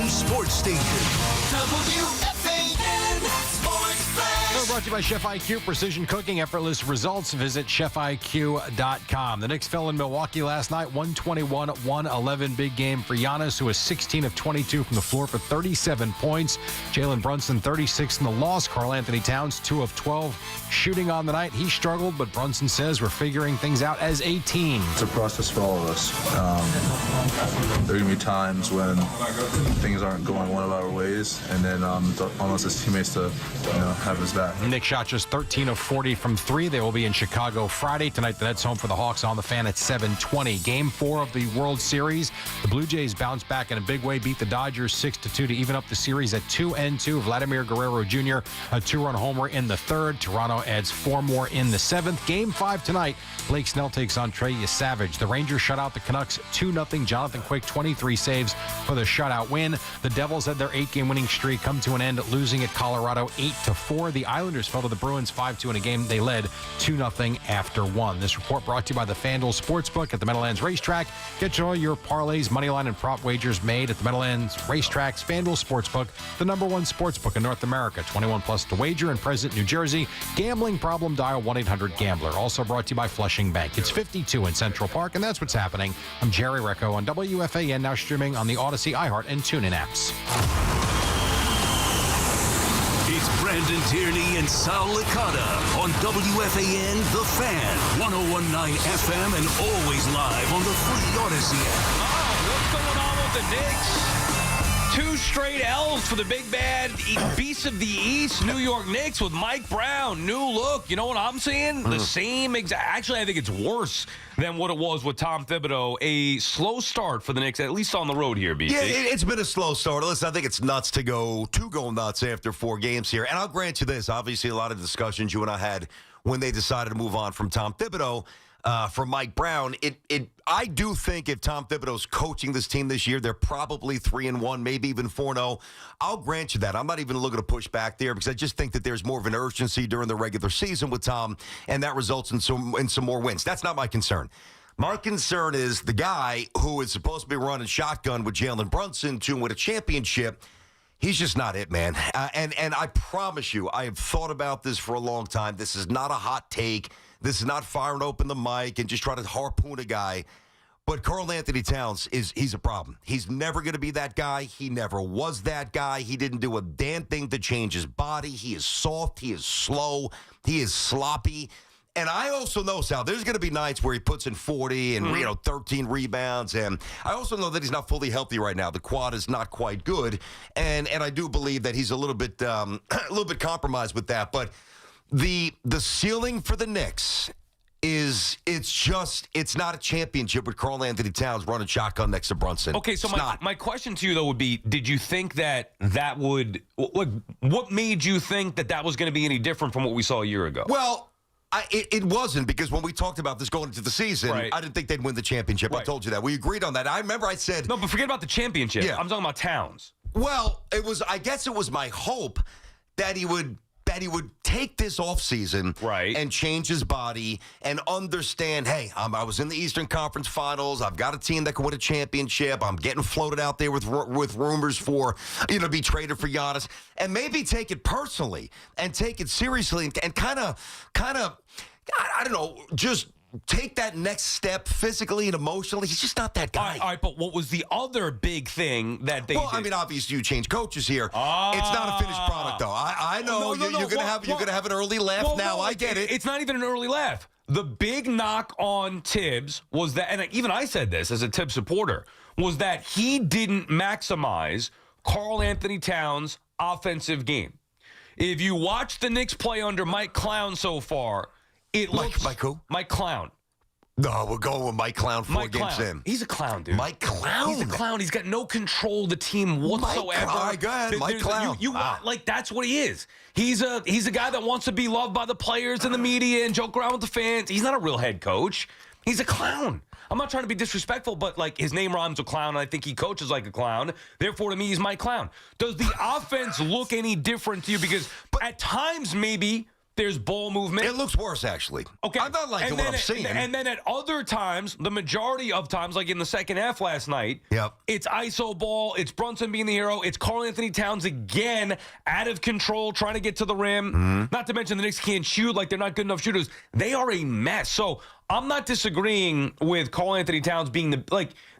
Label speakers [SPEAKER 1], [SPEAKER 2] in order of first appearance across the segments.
[SPEAKER 1] Odyssey Sports Station. WFAN Sports Flash.
[SPEAKER 2] Brought to you by Chef IQ, precision cooking, effortless results. Visit chefiq.com. The Knicks fell in Milwaukee last night, 121-111. Big game for Giannis, who was 16 of 22 from the floor for 37 points. Jalen Brunson, 36 in the loss. Karl Anthony Towns, 2 of 12 shooting on the night. He struggled, but Brunson says we're figuring things out as a team.
[SPEAKER 3] It's a process for all of us. There are going to be times when things aren't going one of our ways, and then it's on us as teammates to have his back.
[SPEAKER 2] Knicks shot just 13 of 40 from 3. They will be in Chicago Friday. Tonight, the Nets home for the Hawks on the Fan at 7:20. Game 4 of the World Series. The Blue Jays bounced back in a big way, beat the Dodgers 6-2 to even up the series at 2-2. Vladimir Guerrero Jr., a 2-run homer in the 3rd. Toronto adds 4 more in the 7th. Game 5 tonight. Blake Snell takes on Trey Savage. The Rangers shut out the Canucks 2-0. Jonathan Quick, 23 saves for the shutout win. The Devils had their 8-game winning streak come to an end, losing at Colorado 8-4. The Islanders fell to the Bruins 5-2 in a game they led 2-0 after 1. This report brought to you by the FanDuel Sportsbook at the Meadowlands Racetrack. Get all your parlays, moneyline, and prop wagers made at the Meadowlands Racetrack's FanDuel Sportsbook, the #1 sportsbook in North America. 21 plus to wager in Pleasant, New Jersey. Gambling problem, dial 1-800-GAMBLER. Also brought to you by Flushing Bank. It's 52 in Central Park, and that's what's happening. I'm Jerry Recco on WFAN, now streaming on the Odyssey, iHeart, and TuneIn apps.
[SPEAKER 1] It's Brandon Tierney and Sal Licata on WFAN The Fan, 101.9 FM, and always live on the free Odyssey app.
[SPEAKER 4] What's going on with the Knicks? 2 straight L's for the big bad beasts of the East, New York Knicks, with Mike Brown. New look. You know what I'm saying? The same exact. Actually, I think it's worse than what it was with Tom Thibodeau. A slow start for the Knicks, at least on the road here, BT.
[SPEAKER 5] Yeah, it's been a slow start. Listen, I think it's nuts to go nuts after 4 games here. And I'll grant you this. Obviously, a lot of discussions you and I had when they decided to move on from Tom Thibodeau. For Mike Brown, I do think if Tom Thibodeau's coaching this team this year, they're probably 3-1, maybe even 4-0. I'll grant you that. I'm not even looking to push back there because I just think that there's more of an urgency during the regular season with Tom, and that results in some more wins. That's not my concern. My concern is the guy who is supposed to be running shotgun with Jalen Brunson to win a championship. He's just not it, man. And I promise you, I have thought about this for a long time. This is not a hot take. This is not firing open the mic and just trying to harpoon a guy. But Karl Anthony Towns, he's a problem. He's never going to be that guy. He never was that guy. He didn't do a damn thing to change his body. He is soft. He is slow. He is sloppy. And I also know, Sal, there's going to be nights where he puts in 40 and 13 rebounds. And I also know that he's not fully healthy right now. The quad is not quite good, and I do believe that he's a little bit compromised with that. But the ceiling for the Knicks is it's not a championship with Karl Anthony Towns running shotgun next to Brunson.
[SPEAKER 4] Okay, so my question to you, though, would be, did you think that would – what made you think that was going to be any different from what we saw a year ago?
[SPEAKER 5] Well – It wasn't, because when we talked about this going into the season,
[SPEAKER 4] right.
[SPEAKER 5] I didn't think they'd win the championship. Right. I told you that. We agreed on that. I remember I said...
[SPEAKER 4] No, but forget about the championship.
[SPEAKER 5] Yeah.
[SPEAKER 4] I'm talking about Towns.
[SPEAKER 5] Well, I guess it was my hope that he would take this offseason
[SPEAKER 4] right.
[SPEAKER 5] and change his body and understand, hey, I was in the Eastern Conference Finals. I've got a team that can win a championship. I'm getting floated out there with rumors for, be traded for Giannis. And maybe take it personally and take it seriously and kind of, I don't know, just take that next step physically and emotionally. He's just not that guy.
[SPEAKER 4] All right, but what was the other big thing that they did?
[SPEAKER 5] I mean, obviously you change coaches here. It's not a finished product, though. I know you're gonna have an early laugh now. I get it.
[SPEAKER 4] It's not even an early laugh. The big knock on Tibbs was that, and even I said this as a Tibbs supporter, was that he didn't maximize Karl Anthony Towns' offensive game. If you watch the Knicks play under Mike Clown so far, it looks...
[SPEAKER 5] Mike who?
[SPEAKER 4] Mike Clown.
[SPEAKER 5] No, we're going with Mike Clown 4 games in.
[SPEAKER 4] He's a clown, dude.
[SPEAKER 5] Mike Clown?
[SPEAKER 4] He's a clown. He's got no control of the team whatsoever.
[SPEAKER 5] All right, go ahead. Mike Clown.
[SPEAKER 4] That's what he is. He's a guy that wants to be loved by the players and the media and joke around with the fans. He's not a real head coach. He's a clown. I'm not trying to be disrespectful, but his name rhymes with clown, and I think he coaches like a clown. Therefore, to me, he's Mike Clown. Does the offense look any different to you? Because at times, maybe there's ball movement.
[SPEAKER 5] It looks worse, actually.
[SPEAKER 4] Okay.
[SPEAKER 5] I'm not liking what I'm seeing.
[SPEAKER 4] And then at other times, the majority of times, like in the second half last night, it's ISO ball, it's Brunson being the hero, it's Karl Anthony Towns again, out of control, trying to get to the rim. Not to mention the Knicks can't shoot, like they're not good enough shooters. They are a mess. So I'm not disagreeing with Karl Anthony Towns being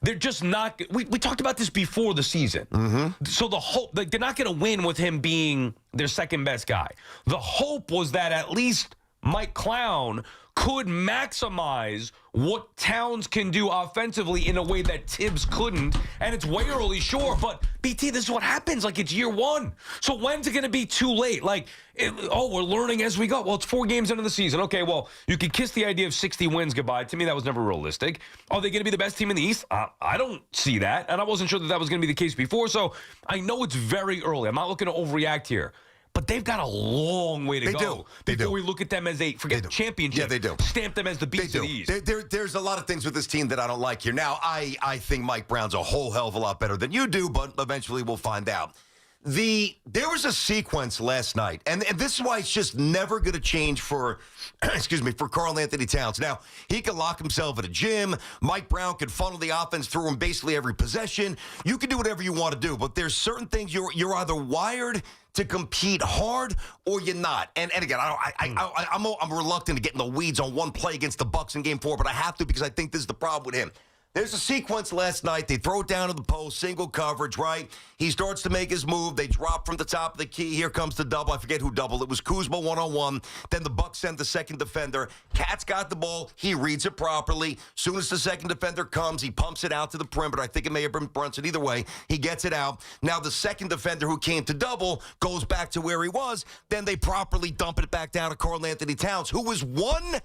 [SPEAKER 4] they're just not. We talked about this before the season. So the hope, they're not going to win with him being their second best guy. The hope was that at least Mike Clown could maximize what Towns can do offensively in a way that Tibbs couldn't. And it's way early, sure, but BT, this is what happens. Like, it's year one. So when's it going to be too late? Like, we're learning as we go. Well, it's 4 games into the season. Okay, well, you could kiss the idea of 60 wins goodbye. To me, that was never realistic. Are they going to be the best team in the East? I don't see that. And I wasn't sure that was going to be the case before. So I know it's very early. I'm not looking to overreact here. But they've got a long way to go before we look at them as a championship.
[SPEAKER 5] Yeah, they do.
[SPEAKER 4] Stamp them as the beast of the East.
[SPEAKER 5] There's a lot of things with this team that I don't like here. Now, I think Mike Brown's a whole hell of a lot better than you do, but eventually we'll find out. There was a sequence last night, and this is why it's just never going to change for Karl Anthony Towns. Now, he can lock himself at a gym. Mike Brown can funnel the offense through him basically every possession. You can do whatever you want to do, but there's certain things you're either wired to compete hard or you're not. And again, I'm reluctant to get in the weeds on one play against the Bucks in Game 4, but I have to because I think this is the problem with him. There's a sequence last night. They throw it down to the post, single coverage, right? He starts to make his move. They drop from the top of the key. Here comes the double. I forget who doubled. It was Kuzma one-on-one. Then the Bucks send the second defender. Cat's got the ball. He reads it properly. Soon as the second defender comes, he pumps it out to the perimeter. I think it may have been Brunson. Either way, he gets it out. Now the second defender who came to double goes back to where he was. Then they properly dump it back down to Karl Anthony Towns, who was 1-on-1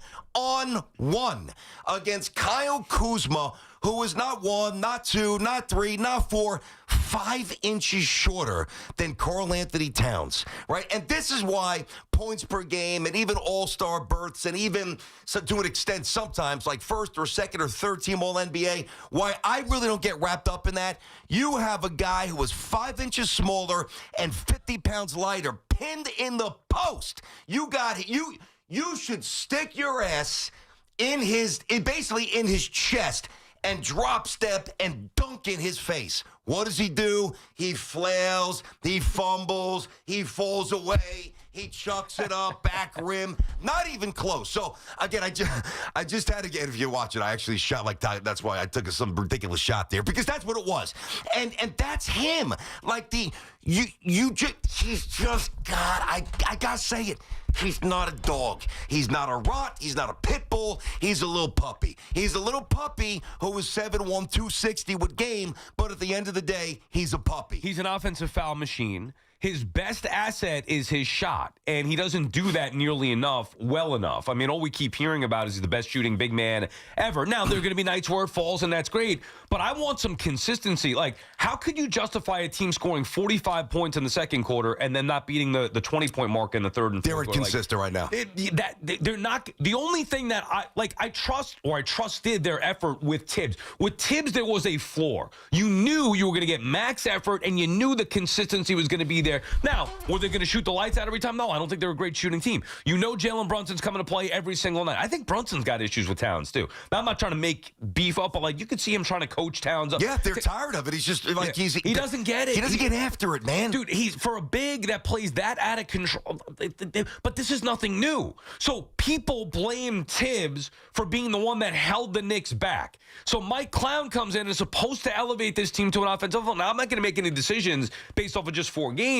[SPEAKER 5] against Kyle Kuzma, who is not 1, not 2, not 3, not 4, 5 inches shorter than Karl Anthony Towns, right? And this is why points per game and even all-star berths and even to an extent sometimes like first or second or third team All-NBA, why I really don't get wrapped up in that. You have a guy who is 5 inches smaller and 50 pounds lighter pinned in the post. You should stick your ass basically in his chest and drop step and dunk in his face. What does he do? He flails, he fumbles, he falls away, he chucks it up, back rim, not even close. So, again, I just had to get, if you watch it, I actually shot like that. That's why I took some ridiculous shot there, because that's what it was. And that's him. Like he's just, God, I gotta say it. He's not a dog. He's not a rot. He's not a pit bull. He's a little puppy. He's a little puppy who was 7'1", 260 with game, but at the end of the day, he's a puppy.
[SPEAKER 4] He's an offensive foul machine. His best asset is his shot, and he doesn't do that nearly enough, well enough. I mean, all we keep hearing about is he's the best shooting big man ever. Now, there are going to be nights where it falls, and that's great, but I want some consistency. Like, how could you justify a team scoring 45 points in the second quarter and then not beating the 20-point mark in the third and fourth quarter?
[SPEAKER 5] They're inconsistent right now.
[SPEAKER 4] They're not. The only thing that I trusted their effort with Tibbs. With Tibbs, there was a floor. You knew you were going to get max effort, and you knew the consistency was going to be there. Now, were they going to shoot the lights out every time? No, I don't think they're a great shooting team. You know Jalen Brunson's coming to play every single night. I think Brunson's got issues with Towns, too. Now, I'm not trying to make beef up, but, you could see him trying to coach Towns up.
[SPEAKER 5] Yeah, they're tired of it. He's just, he
[SPEAKER 4] doesn't get it.
[SPEAKER 5] He doesn't get after it, man.
[SPEAKER 4] Dude, he's for a big that plays that out of control. But this is nothing new. So people blame Tibbs for being the one that held the Knicks back. So Mike Clown comes in and is supposed to elevate this team to an offensive level. Now, I'm not going to make any decisions based off of just 4 games.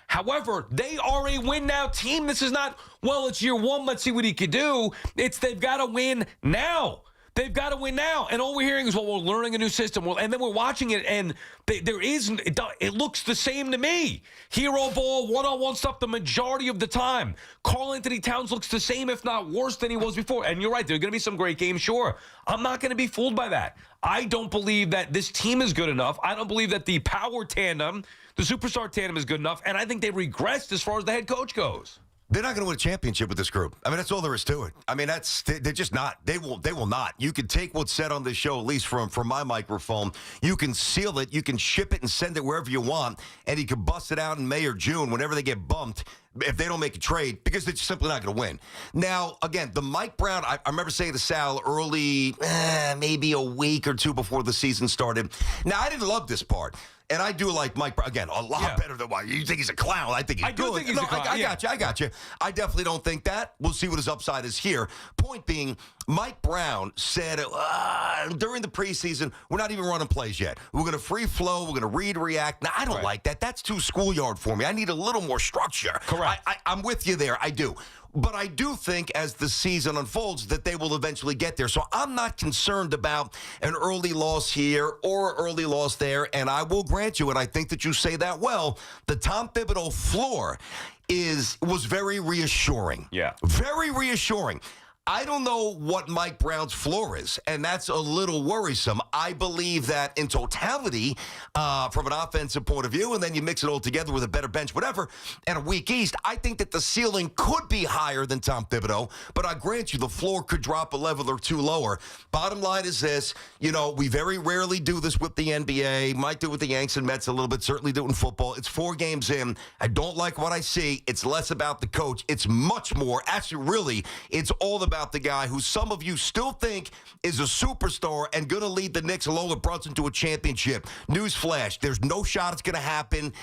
[SPEAKER 4] However, they are a win-now team. This is not, well, it's year one, let's see what he could do. It's they've got to win now. They've got to win now. And all we're hearing is, well, we're learning a new system. And then we're watching it, and it looks the same to me. Hero ball, one-on-one stuff the majority of the time. Karl Anthony Towns looks the same, if not worse, than he was before. And you're right, there are going to be some great games, sure. I'm not going to be fooled by that. I don't believe that this team is good enough. I don't believe that the power tandem, the superstar tandem, is good enough. And I think they regressed as far as the head coach goes.
[SPEAKER 5] They're not going to win a championship with this group. I mean, that's all there is to it. I mean, they're just not. They will not. You can take what's said on this show, at least from my microphone. You can seal it. You can ship it and send it wherever you want. And you can bust it out in May or June whenever they get bumped. if they don't make a trade because they're simply not going to win. Now, again, the Mike Brown, I remember saying to Sal early, maybe a week or two before the season started. Now, I didn't love this part. And I do like Mike Brown, again, a lot better than why you think he's a clown. I think he's good.
[SPEAKER 4] I do think he's a clown.
[SPEAKER 5] I got you. I definitely don't think that. We'll see what his upside is here. Point being, Mike Brown said during the preseason, we're not even running plays yet. We're going to free flow. We're going to read, react. Now, I don't like that. That's too schoolyard for me. I need a little more structure.
[SPEAKER 4] Correct.
[SPEAKER 5] I'm with you there. I do. But I do think as the season unfolds that they will eventually get there. So I'm not concerned about an early loss here or early loss there. And I will grant you, and I think that you say that well, the Tom Thibodeau floor was very reassuring.
[SPEAKER 4] Yeah.
[SPEAKER 5] Very reassuring. I don't know what Mike Brown's floor is, and that's a little worrisome. I believe that in totality, from an offensive point of view, and then you mix it all together with a better bench, whatever, and a weak East, I think that the ceiling could be higher than Tom Thibodeau, but I grant you the floor could drop a level or two lower. Bottom line is this, we very rarely do this with the NBA. Might do it with the Yanks and Mets a little bit, certainly do it in football. It's 4 games in. I don't like what I see. It's less about the coach. It's much more, actually, really, it's all about the guy who some of you still think is a superstar and going to lead the Knicks along with Brunson to a championship. Newsflash, there's no shot it's going to happen.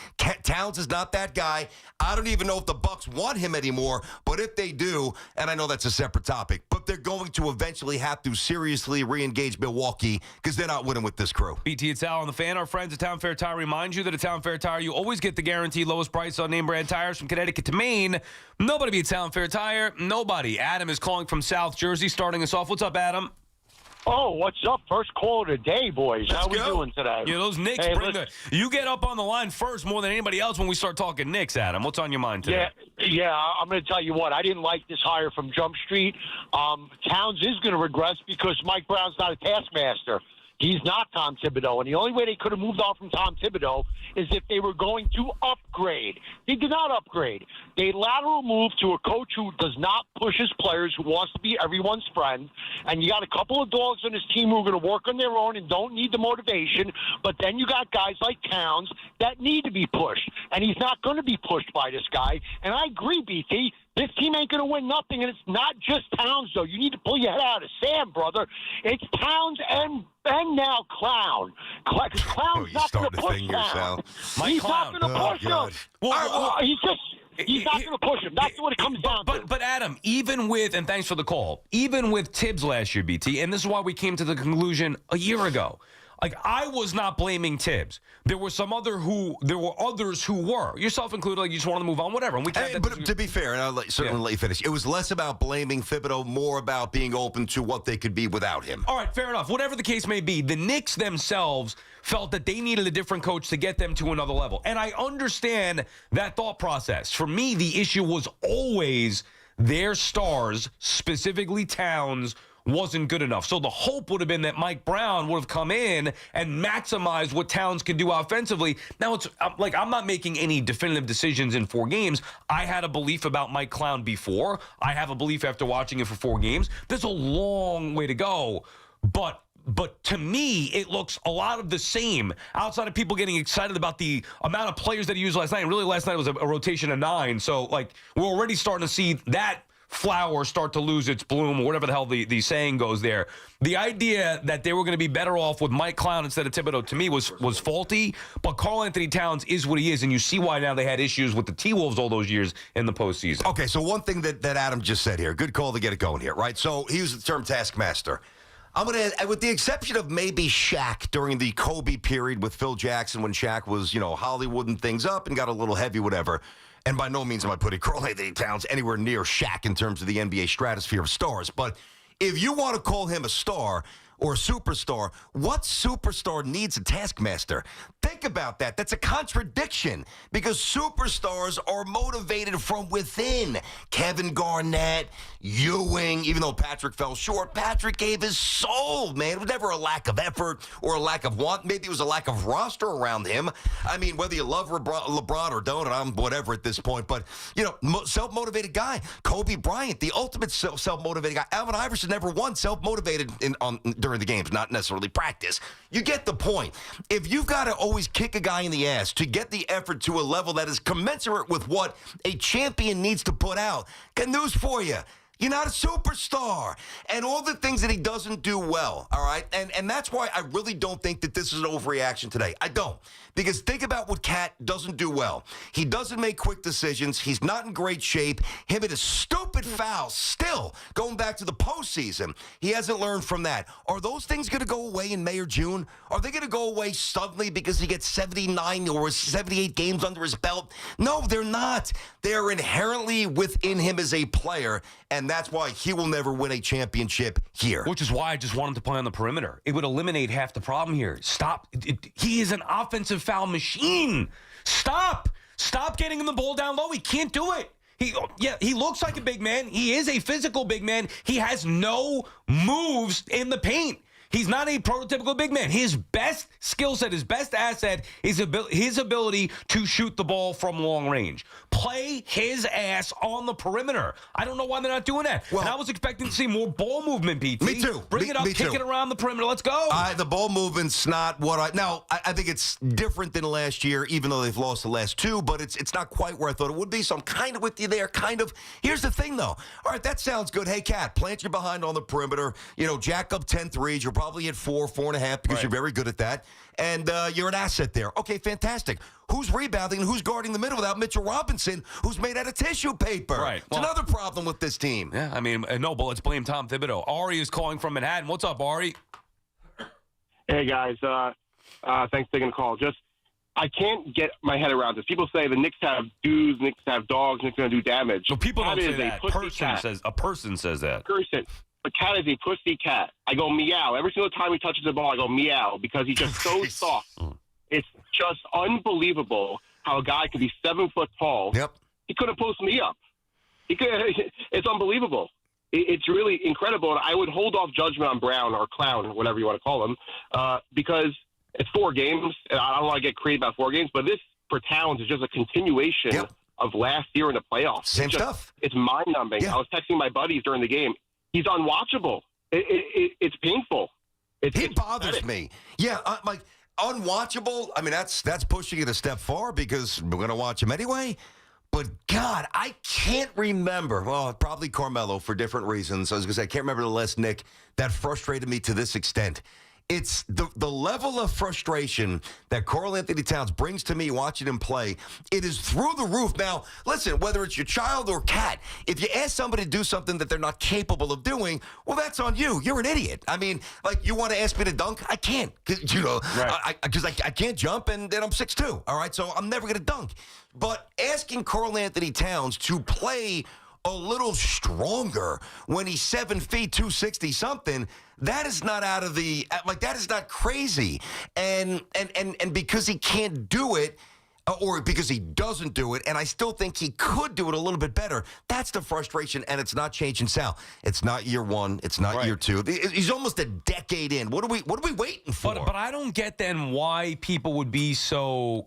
[SPEAKER 5] Towns is not that guy. I don't even know if the Bucks want him anymore, but if they do, and I know that's a separate topic, but they're going to eventually have to seriously re-engage Milwaukee because they're not winning with this crew.
[SPEAKER 4] BT and Sal on the Fan. Our friends at Town Fair Tire remind you that at Town Fair Tire, you always get the guaranteed lowest price on name brand tires from Connecticut to Maine. Nobody beats Town Fair Tire. Nobody. Adam is calling from South Jersey, starting us off. What's up, Adam?
[SPEAKER 6] Oh, what's up? First call of the day, boys.
[SPEAKER 5] Let's
[SPEAKER 6] How we
[SPEAKER 5] go.
[SPEAKER 6] doing today?
[SPEAKER 4] Yeah, those Knicks you get up on the line first more than anybody else when we start talking Knicks, Adam. What's on your mind today?
[SPEAKER 6] Yeah, I'm going to tell you what. I didn't like this hire from Jump Street. Towns is going to regress because Mike Brown's not a taskmaster. He's not Tom Thibodeau, and the only way they could have moved on from Tom Thibodeau is if they were going to upgrade. They did not upgrade. They lateral moved to a coach who does not push his players, who wants to be everyone's friend, and you got a couple of dogs on his team who are going to work on their own and don't need the motivation, but then you got guys like Towns that need to be pushed, and he's not going to be pushed by this guy. And I agree, BT. This team ain't going to win nothing, and it's not just Towns, though. You need to pull your head out of sand, brother. It's Towns and now Clown. Clown's not going to push Towns. He's not going to push him. He's not going to push him. That's what it comes down to.
[SPEAKER 4] But Adam, even with, and thanks for the call, even with Tibbs last year, BT, and this is why we came to the conclusion a year ago. Like, I was not blaming Tibbs. There were others who were, yourself included. Like, you just wanted to move on, whatever. And we can't.
[SPEAKER 5] But to be fair, and I'll certainly let you finish. It was less about blaming Thibodeau, more about being open to what they could be without him.
[SPEAKER 4] All right, fair enough. Whatever the case may be, the Knicks themselves felt that they needed a different coach to get them to another level, and I understand that thought process. For me, the issue was always their stars, specifically Towns, wasn't good enough. So the hope would have been that Mike Brown would have come in and maximized what Towns could do offensively. Now, it's like I'm not making any definitive decisions in 4 games. I had a belief about Mike Clown before. I have a belief after watching it for 4 games. There's a long way to go. But to me, it looks a lot of the same outside of people getting excited about the amount of players that he used last night. And really, last night was a rotation of 9. So, like, we're already starting to see that flower start to lose its bloom, or whatever the hell the saying goes there. The idea that they were going to be better off with Mike Clown instead of Thibodeau, to me, was faulty. But Karl Anthony Towns is what he is, and you see why now they had issues with the T-Wolves all those years in the postseason.
[SPEAKER 5] Okay, so one thing that Adam just said here, good call to get it going here, right? So he used the term taskmaster. I'm going to, with the exception of maybe Shaq during the Kobe period with Phil Jackson, when Shaq was, Hollywooding things up and got a little heavy, whatever. And by no means am I putting Karl Anthony Towns anywhere near Shaq in terms of the NBA stratosphere of stars. But if you want to call him a star or a superstar, what superstar needs a taskmaster? Think about that. That's a contradiction because superstars are motivated from within. Kevin Garnett, Ewing, even though Patrick fell short, Patrick gave his soul, man. It was never a lack of effort or a lack of want. Maybe it was a lack of roster around him. I mean, whether you love LeBron or don't, and I'm whatever at this point, but, self-motivated guy. Kobe Bryant, the ultimate self-motivated guy. Alvin Iverson never won self-motivated during during the games, not necessarily practice. You get the point. If you've got to always kick a guy in the ass to get the effort to a level that is commensurate with what a champion needs to put out, got news for you. You're not a superstar. And all the things that he doesn't do well, all right? And that's why I really don't think that this is an overreaction today. I don't. Because think about what Cat doesn't do well. He doesn't make quick decisions. He's not in great shape. Him and his stupid fouls still going back to the postseason. He hasn't learned from that. Are those things going to go away in May or June? Are they going to go away suddenly because he gets 79 or 78 games under his belt? No, they're not. They're inherently within him as a player, and that's why he will never win a championship here.
[SPEAKER 4] Which is why I just want him to play on the perimeter. It would eliminate half the problem here. Stop. He is an offensive foul machine. Stop getting him the ball down low. He can't do it. He looks like a big man. He is a physical big man. He has no moves in the paint. He's not a prototypical big man. His best skill set, his best asset is his ability to shoot the ball from long range. Play his ass on the perimeter. I don't know why they're not doing that. Well, and I was expecting to see more ball movement, PT.
[SPEAKER 5] Me too.
[SPEAKER 4] Bring it up, kick it around the perimeter. Let's go.
[SPEAKER 5] The ball movement's not what I think it's different than last year, even though they've lost the last two, but it's not quite where I thought it would be, so I'm kind of with you there, kind of. Here's the thing, though. All right, that sounds good. Hey, Cat, plant your behind on the perimeter. Jack up 10 threes. You'll probably hit 4.5 because you're very good at that. And you're an asset there. Okay, fantastic. Who's rebounding and who's guarding the middle without Mitchell Robinson, who's made out of tissue paper?
[SPEAKER 4] Right.
[SPEAKER 5] It's another problem with this team.
[SPEAKER 4] Yeah, I mean, no, but let's blame Tom Thibodeau. Ari is calling from Manhattan. What's up, Ari?
[SPEAKER 7] Hey, guys. Thanks for taking the call. I can't get my head around this. People say the Knicks have dudes, Knicks have dogs, Knicks going to do damage.
[SPEAKER 4] No, people don't say that. A person says that.
[SPEAKER 7] A cat is a pussy cat. I go meow. Every single time he touches the ball, I go meow because he's just so soft. It's just unbelievable how a guy could be 7 foot tall.
[SPEAKER 5] Yep.
[SPEAKER 7] He couldn't post me up. It's unbelievable. It's really incredible. And I would hold off judgment on Brown or Clown or whatever you want to call him because it's 4 games. And I don't want to get creative about 4 games, but this for Towns is just a continuation of last year in the playoffs.
[SPEAKER 5] Same stuff.
[SPEAKER 7] It's mind-numbing.
[SPEAKER 5] Yeah.
[SPEAKER 7] I was texting my buddies during the game. He's unwatchable. It's painful.
[SPEAKER 5] He bothers me. Yeah, like unwatchable. I mean, that's pushing it a step far because we're going to watch him anyway. But, God, I can't remember. Well, probably Carmelo for different reasons. I was going to say, I can't remember the last Nick that frustrated me to this extent. It's the level of frustration that Karl Anthony Towns brings to me watching him play. It is through the roof. Now, listen, whether it's your child or cat, if you ask somebody to do something that they're not capable of doing, well, that's on you. You're an idiot. I mean, like, you want to ask me to dunk? I can't, because I can't jump, and then I'm 6'2", all right? So I'm never going to dunk. But asking Karl Anthony Towns to play a little stronger when he's 7 feet, 260 something, that is not out of the, like, that is not crazy. And because he can't do it, or because he doesn't do it, and I still think he could do it a little bit better, that's the frustration, and it's not changing Sal. It's not year 1. It's not year 2. He's almost a decade in. What are we waiting for?
[SPEAKER 4] But I don't get then why people would be so,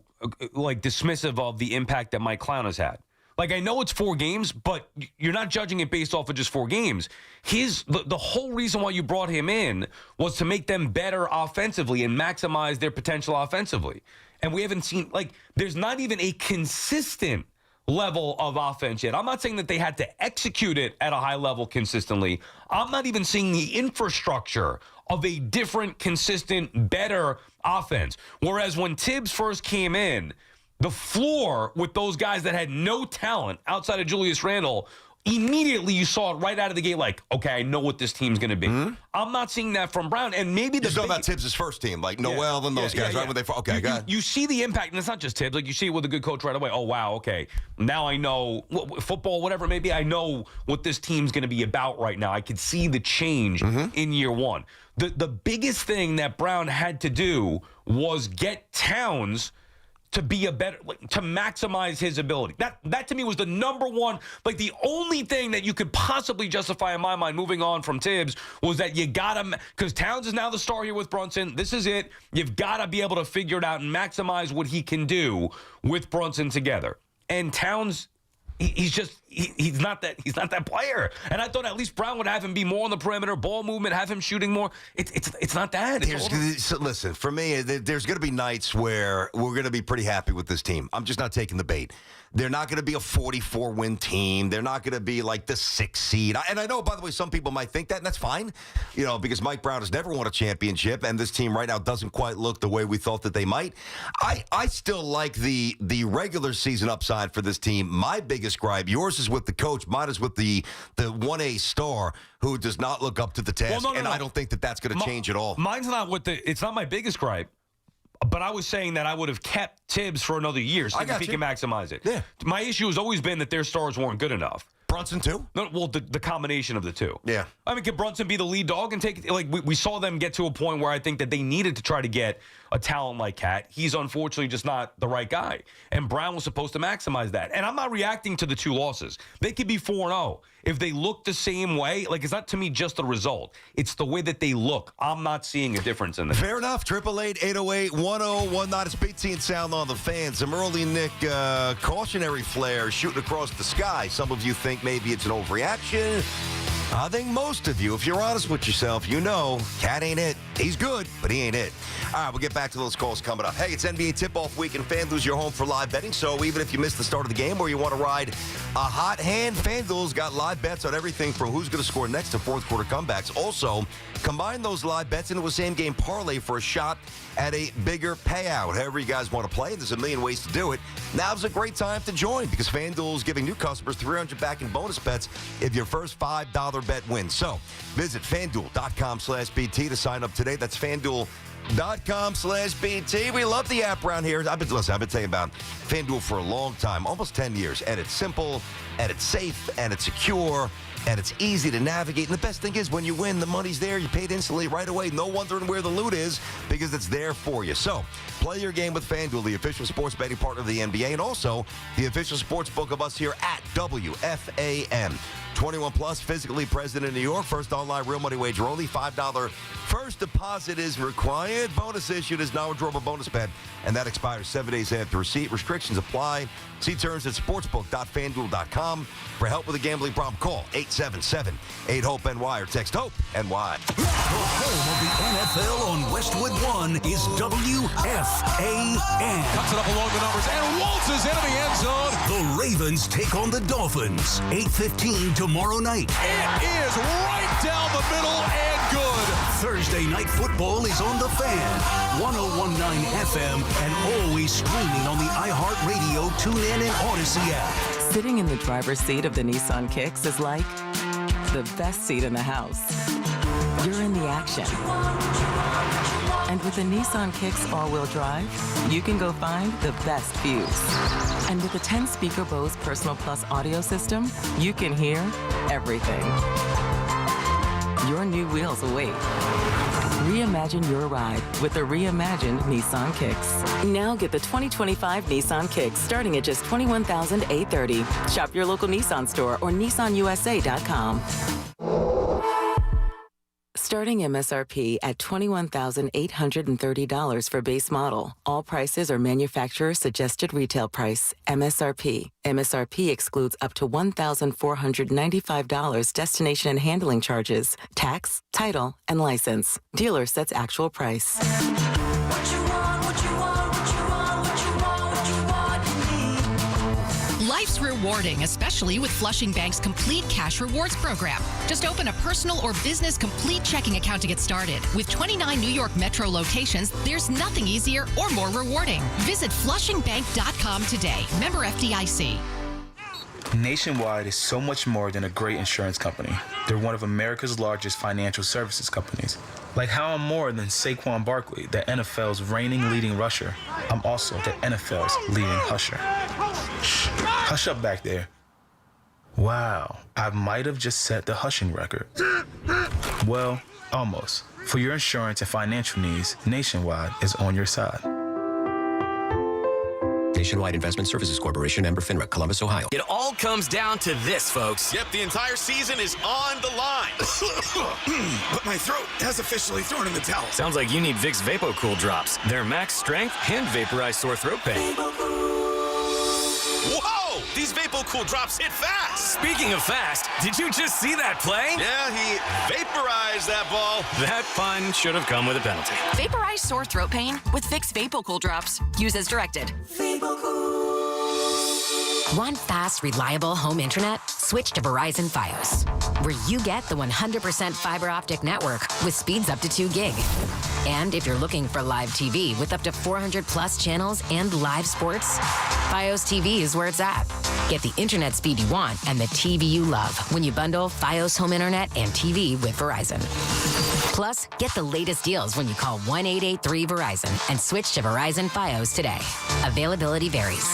[SPEAKER 4] like, dismissive of the impact that Mike Clown has had. Like, I know it's 4 games, but you're not judging it based off of just 4 games. The whole reason why you brought him in was to make them better offensively and maximize their potential offensively. And we haven't seen, like, there's not even a consistent level of offense yet. I'm not saying that they had to execute it at a high level consistently. I'm not even seeing the infrastructure of a different, consistent, better offense. Whereas when Tibbs first came in, the floor with those guys that had no talent outside of Julius Randle, immediately you saw it right out of the gate like, okay, I know what this team's going to be. Mm-hmm. I'm not seeing that from Brown. And maybe
[SPEAKER 5] you're talking about Tibbs' first team, like Noel and those guys, right? When they
[SPEAKER 4] you see the impact, and it's not just Tibbs. Like, you see it with a good coach right away. Oh, wow, okay. Now I know football, whatever it may be, I know what this team's going to be about right now. I could see the change in year 1. The biggest thing that Brown had to do was get Towns to be to maximize his ability. That to me was the number one, like the only thing that you could possibly justify in my mind moving on from Tibbs was that you got to, because Towns is now the star here with Brunson. This is it. You've got to be able to figure it out and maximize what he can do with Brunson together. And Towns, He's not that player. And I thought at least Brown would have him be more on the perimeter, ball movement, have him shooting more. It's not that.
[SPEAKER 5] So listen, for me, there's going to be nights where we're going to be pretty happy with this team. I'm just not taking the bait. They're not going to be a 44-win team. They're not going to be like the 6th seed. And I know, by the way, some people might think that, and that's fine, because Mike Brown has never won a championship, and this team right now doesn't quite look the way we thought that they might. I still like the regular season upside for this team. My biggest gripe, yours is with the coach, mine is with the 1A star who does not look up to the task,
[SPEAKER 4] no.
[SPEAKER 5] I don't think that that's going to change at all.
[SPEAKER 4] Mine's not it's not my biggest gripe. But I was saying that I would have kept Tibbs for another year so if he can maximize it.
[SPEAKER 5] Yeah.
[SPEAKER 4] My issue has always been that their stars weren't good enough.
[SPEAKER 5] Brunson, too?
[SPEAKER 4] No, well, the combination of the two.
[SPEAKER 5] Yeah.
[SPEAKER 4] I mean, can Brunson be the lead dog and take it? Like, we saw them get to a point where I think that they needed to try to get a talent like Cat. He's unfortunately just not the right guy. And Brown was supposed to maximize that. And I'm not reacting to the 2 losses. They could be 4-0. If they look the same way, like, it's not to me just the result. It's the way that they look. I'm not seeing a difference in them.
[SPEAKER 5] Fair enough. 888-808-1019. It's BT and Sound on the Fan. Some early Nick cautionary flares shooting across the sky. Some of you think maybe it's an overreaction. I think most of you, if you're honest with yourself, Cat ain't it. He's good, but he ain't it. All right, we'll get back to those calls coming up. Hey, it's NBA tip-off week, and FanDuel's your home for live betting. So even if you missed the start of the game or you want to ride a hot hand, FanDuel's got live bets on everything from who's going to score next to fourth-quarter comebacks. Also, combine those live bets into a same-game parlay for a shot at a bigger payout. However you guys want to play, there's a million ways to do it. Now's a great time to join because FanDuel's giving new customers $300 back in bonus bets if your first $5 bet wins. So visit FanDuel.com/BT to sign up today. That's FanDuel.com/BT. We love the app around here. I've been telling you about FanDuel for a long time, almost 10 years. And it's simple, and it's safe, and it's secure, and it's easy to navigate. And the best thing is when you win, the money's there. You paid instantly right away. No wondering where the loot is because it's there for you. So play your game with FanDuel, the official sports betting partner of the NBA, and also the official sports book of us here at WFAN. 21 plus, physically present in New York. First online real money wager only. $5 first deposit is required. Bonus issued is now a drawable bonus bet, and that expires 7 days after receipt. Restrictions apply. See terms at sportsbook.fanduel.com. For help with a gambling problem, call 877-8-HOPE-NY or text HOPE-NY.
[SPEAKER 1] The home of the NFL on Westwood One is WFAN.
[SPEAKER 8] Cuts it up along the numbers and waltzes into the end zone.
[SPEAKER 1] The Ravens take on the Dolphins. 8:15 tomorrow night.
[SPEAKER 8] It is right down the middle and good.
[SPEAKER 1] Thursday night football is on the Fan. 1019 FM and always streaming on the iHeartRadio, TuneIn, and Odyssey app.
[SPEAKER 9] Sitting in the driver's seat of the Nissan Kicks is like the best seat in the house. You're in the action. And with the Nissan Kicks all-wheel drive, you can go find the best views. And with the 10-speaker Bose Personal Plus audio system, you can hear everything. Your new wheels await. Reimagine your ride with the reimagined Nissan Kicks. Now get the 2025 Nissan Kicks starting at just $21,830. Shop your local Nissan store or nissanusa.com. Starting MSRP at $21,830 for base model. All prices are manufacturer suggested retail price. MSRP. MSRP excludes up to $1,495 destination and handling charges, tax, title, and license. Dealer sets actual price.
[SPEAKER 10] Life's rewarding, especially with Flushing Bank's Complete Cash Rewards program. Just open a personal or business complete checking account to get started. With 29 New York Metro locations, there's nothing easier or more rewarding. Visit FlushingBank.com today. Member FDIC.
[SPEAKER 11] Nationwide is so much more than a great insurance company. They're one of America's largest financial services companies. Like how I'm more than Saquon Barkley, the NFL's reigning leading rusher. I'm also the NFL's leading husher. Shh, hush up back there. Wow, I might have just set the hushing record. Well, almost. For your insurance and financial needs, Nationwide is on your side.
[SPEAKER 12] Nationwide Investment Services Corporation, member FINRA, Columbus, Ohio.
[SPEAKER 13] It all comes down to this, folks.
[SPEAKER 14] Yep, the entire season is on the line. But my throat has officially thrown in the towel.
[SPEAKER 13] Sounds like you need Vicks VapoCool drops. They're max strength and vaporize sore throat pain.
[SPEAKER 14] Whoa! These Vapo Cool drops hit fast.
[SPEAKER 13] Speaking of fast, did you just see that play?
[SPEAKER 14] Yeah, he vaporized that ball.
[SPEAKER 13] That fun should have come with a penalty.
[SPEAKER 15] Vaporize sore throat pain with Vicks VapoCool drops. Use as directed.
[SPEAKER 16] Want fast, reliable home internet? Switch to Verizon Fios, where you get the 100% fiber optic network with speeds up to 2 gig. And if you're looking for live TV with up to 400 plus channels and live sports, Fios TV is where it's at. Get the internet speed you want and the TV you love when you bundle Fios home internet and TV with Verizon. Plus, get the latest deals when you call 1-883-VERIZON and switch to Verizon Fios today. Availability varies.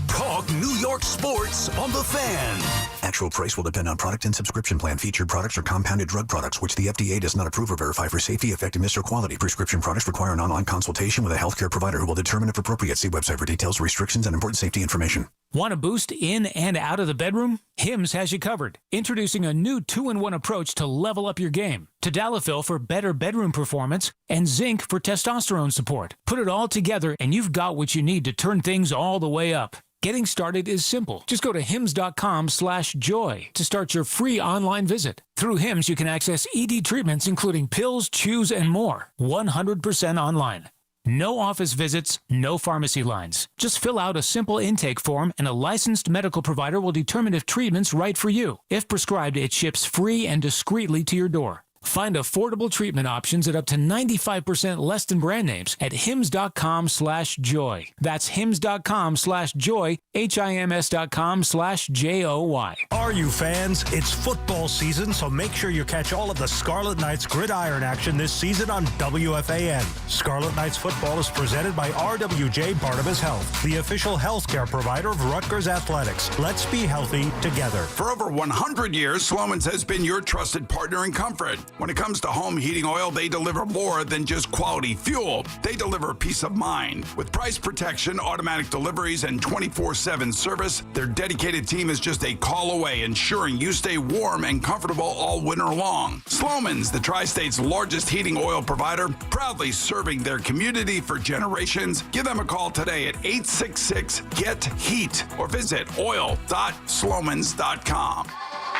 [SPEAKER 1] Talk New York sports on The Fan.
[SPEAKER 17] Actual price will depend on product and subscription plan. Featured products are compounded drug products, which the FDA does not approve or verify for safety, effectiveness, or quality. Prescription products require an online consultation with a healthcare provider who will determine if appropriate. See website for details, restrictions, and important safety information.
[SPEAKER 18] Want a boost in and out of the bedroom? Hims has you covered. Introducing a new 2-in-1 approach to level up your game. Tadalafil for better bedroom performance and zinc for testosterone support. Put it all together and you've got what you need to turn things all the way up. Getting started is simple. Just go to hims.com/joy to start your free online visit. Through Hims, you can access ED treatments including pills, chews, and more. 100% online. No office visits, no pharmacy lines. Just fill out a simple intake form and a licensed medical provider will determine if treatment's right for you. If prescribed, it ships free and discreetly to your door. Find affordable treatment options at up to 95% less than brand names at hims.com/joy. That's hims.com/joy, HIMS.com/JOY.
[SPEAKER 19] Are you fans? It's football season, so make sure you catch all of the Scarlet Knights gridiron action this season on WFAN. Scarlet Knights football is presented by RWJ Barnabas Health, the official healthcare provider of Rutgers Athletics. Let's be healthy together.
[SPEAKER 20] For over 100 years, Sloman's has been your trusted partner in comfort. When it comes to home heating oil, they deliver more than just quality fuel. They deliver peace of mind. With price protection, automatic deliveries, and 24/7 service, their dedicated team is just a call away, ensuring you stay warm and comfortable all winter long. Sloman's, the Tri-State's largest heating oil provider, proudly serving their community for generations. Give them a call today at 866-GET-HEAT or visit oil.slomans.com.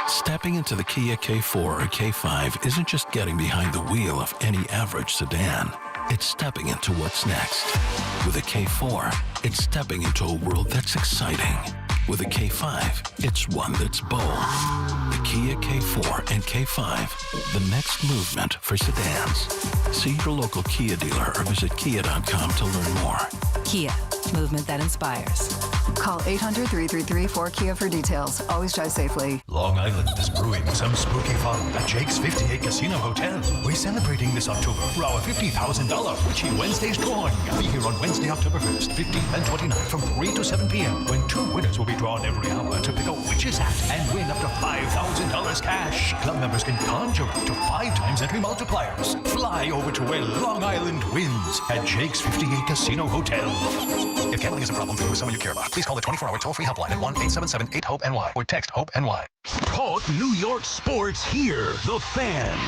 [SPEAKER 21] Stepping into the Kia K4 or K5 isn't just getting behind the wheel of any average sedan. It's stepping into what's next. With a K4, it's stepping into a world that's exciting. With a K5, it's one that's bold. The Kia K4 and K5, the next movement for sedans. See your local Kia dealer or visit kia.com to learn more.
[SPEAKER 22] Kia, movement that inspires. Call 800-333-4KIA for details. Always drive safely.
[SPEAKER 23] Long Island is brewing some spooky fun at Jake's 58 Casino Hotel. We're celebrating this October for our $50,000 Witchy Wednesdays drawing. Be here on Wednesday, October 1st, 15th, and 29th from 3 to 7 p.m. when 2 winners will be drawn every hour to pick a witch's hat and win up to $5,000 cash. Club members can conjure up to 5 times entry multipliers. Fly over to where Long Island wins at Jake's 58 Casino Hotel. If gambling is a problem, with someone you care about, please call the 24-hour toll-free helpline at 1-877-8-HOPE-NY or text HOPE-NY.
[SPEAKER 1] Talk New York sports here. The Fan.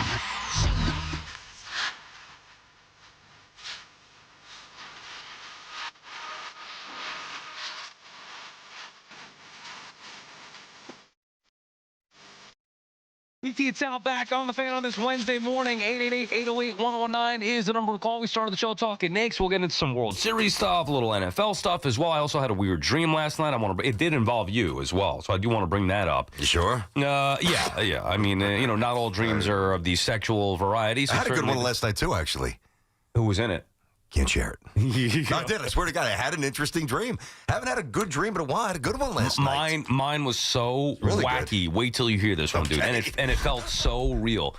[SPEAKER 4] It's out back on the Fan on this Wednesday morning. 888-808-1019 is the number to call. We started the show talking Knicks. We'll get into some World Series stuff, a little NFL stuff as well. I also had a weird dream last night. It did involve you as well, so I do want to bring that up.
[SPEAKER 5] You sure?
[SPEAKER 4] Yeah. I mean, not all dreams are of the sexual variety. So
[SPEAKER 5] I had a good one last night too, actually.
[SPEAKER 4] Who was in it?
[SPEAKER 5] Can't share it. No, I did. I swear to God, I had an interesting dream. Haven't had a good dream in a while. I had a good one last night.
[SPEAKER 4] Mine was so really wacky. Good. Wait till you hear this one, dude. And it felt so real.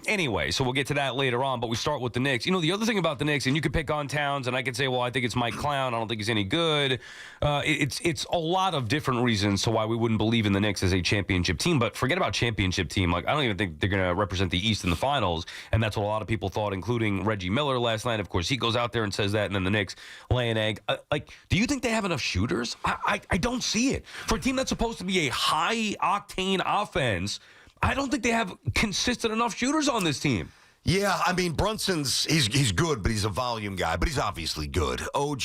[SPEAKER 4] Anyway, so we'll get to that later on, but we start with the Knicks. The other thing about the Knicks, and you could pick on Towns, and I could say, well, I think it's Mike Clown. I don't think he's any good. It's a lot of different reasons to why we wouldn't believe in the Knicks as a championship team, but forget about championship team. Like, I don't even think they're going to represent the East in the finals, and that's what a lot of people thought, including Reggie Miller last night. Of course, he goes out there and says that, and then the Knicks lay an egg. Do you think they have enough shooters? I don't see it. For a team that's supposed to be a high-octane offense, I don't think they have consistent enough shooters on this team.
[SPEAKER 5] Yeah, I mean, Brunson's, he's good, but he's a volume guy, but he's obviously good. OG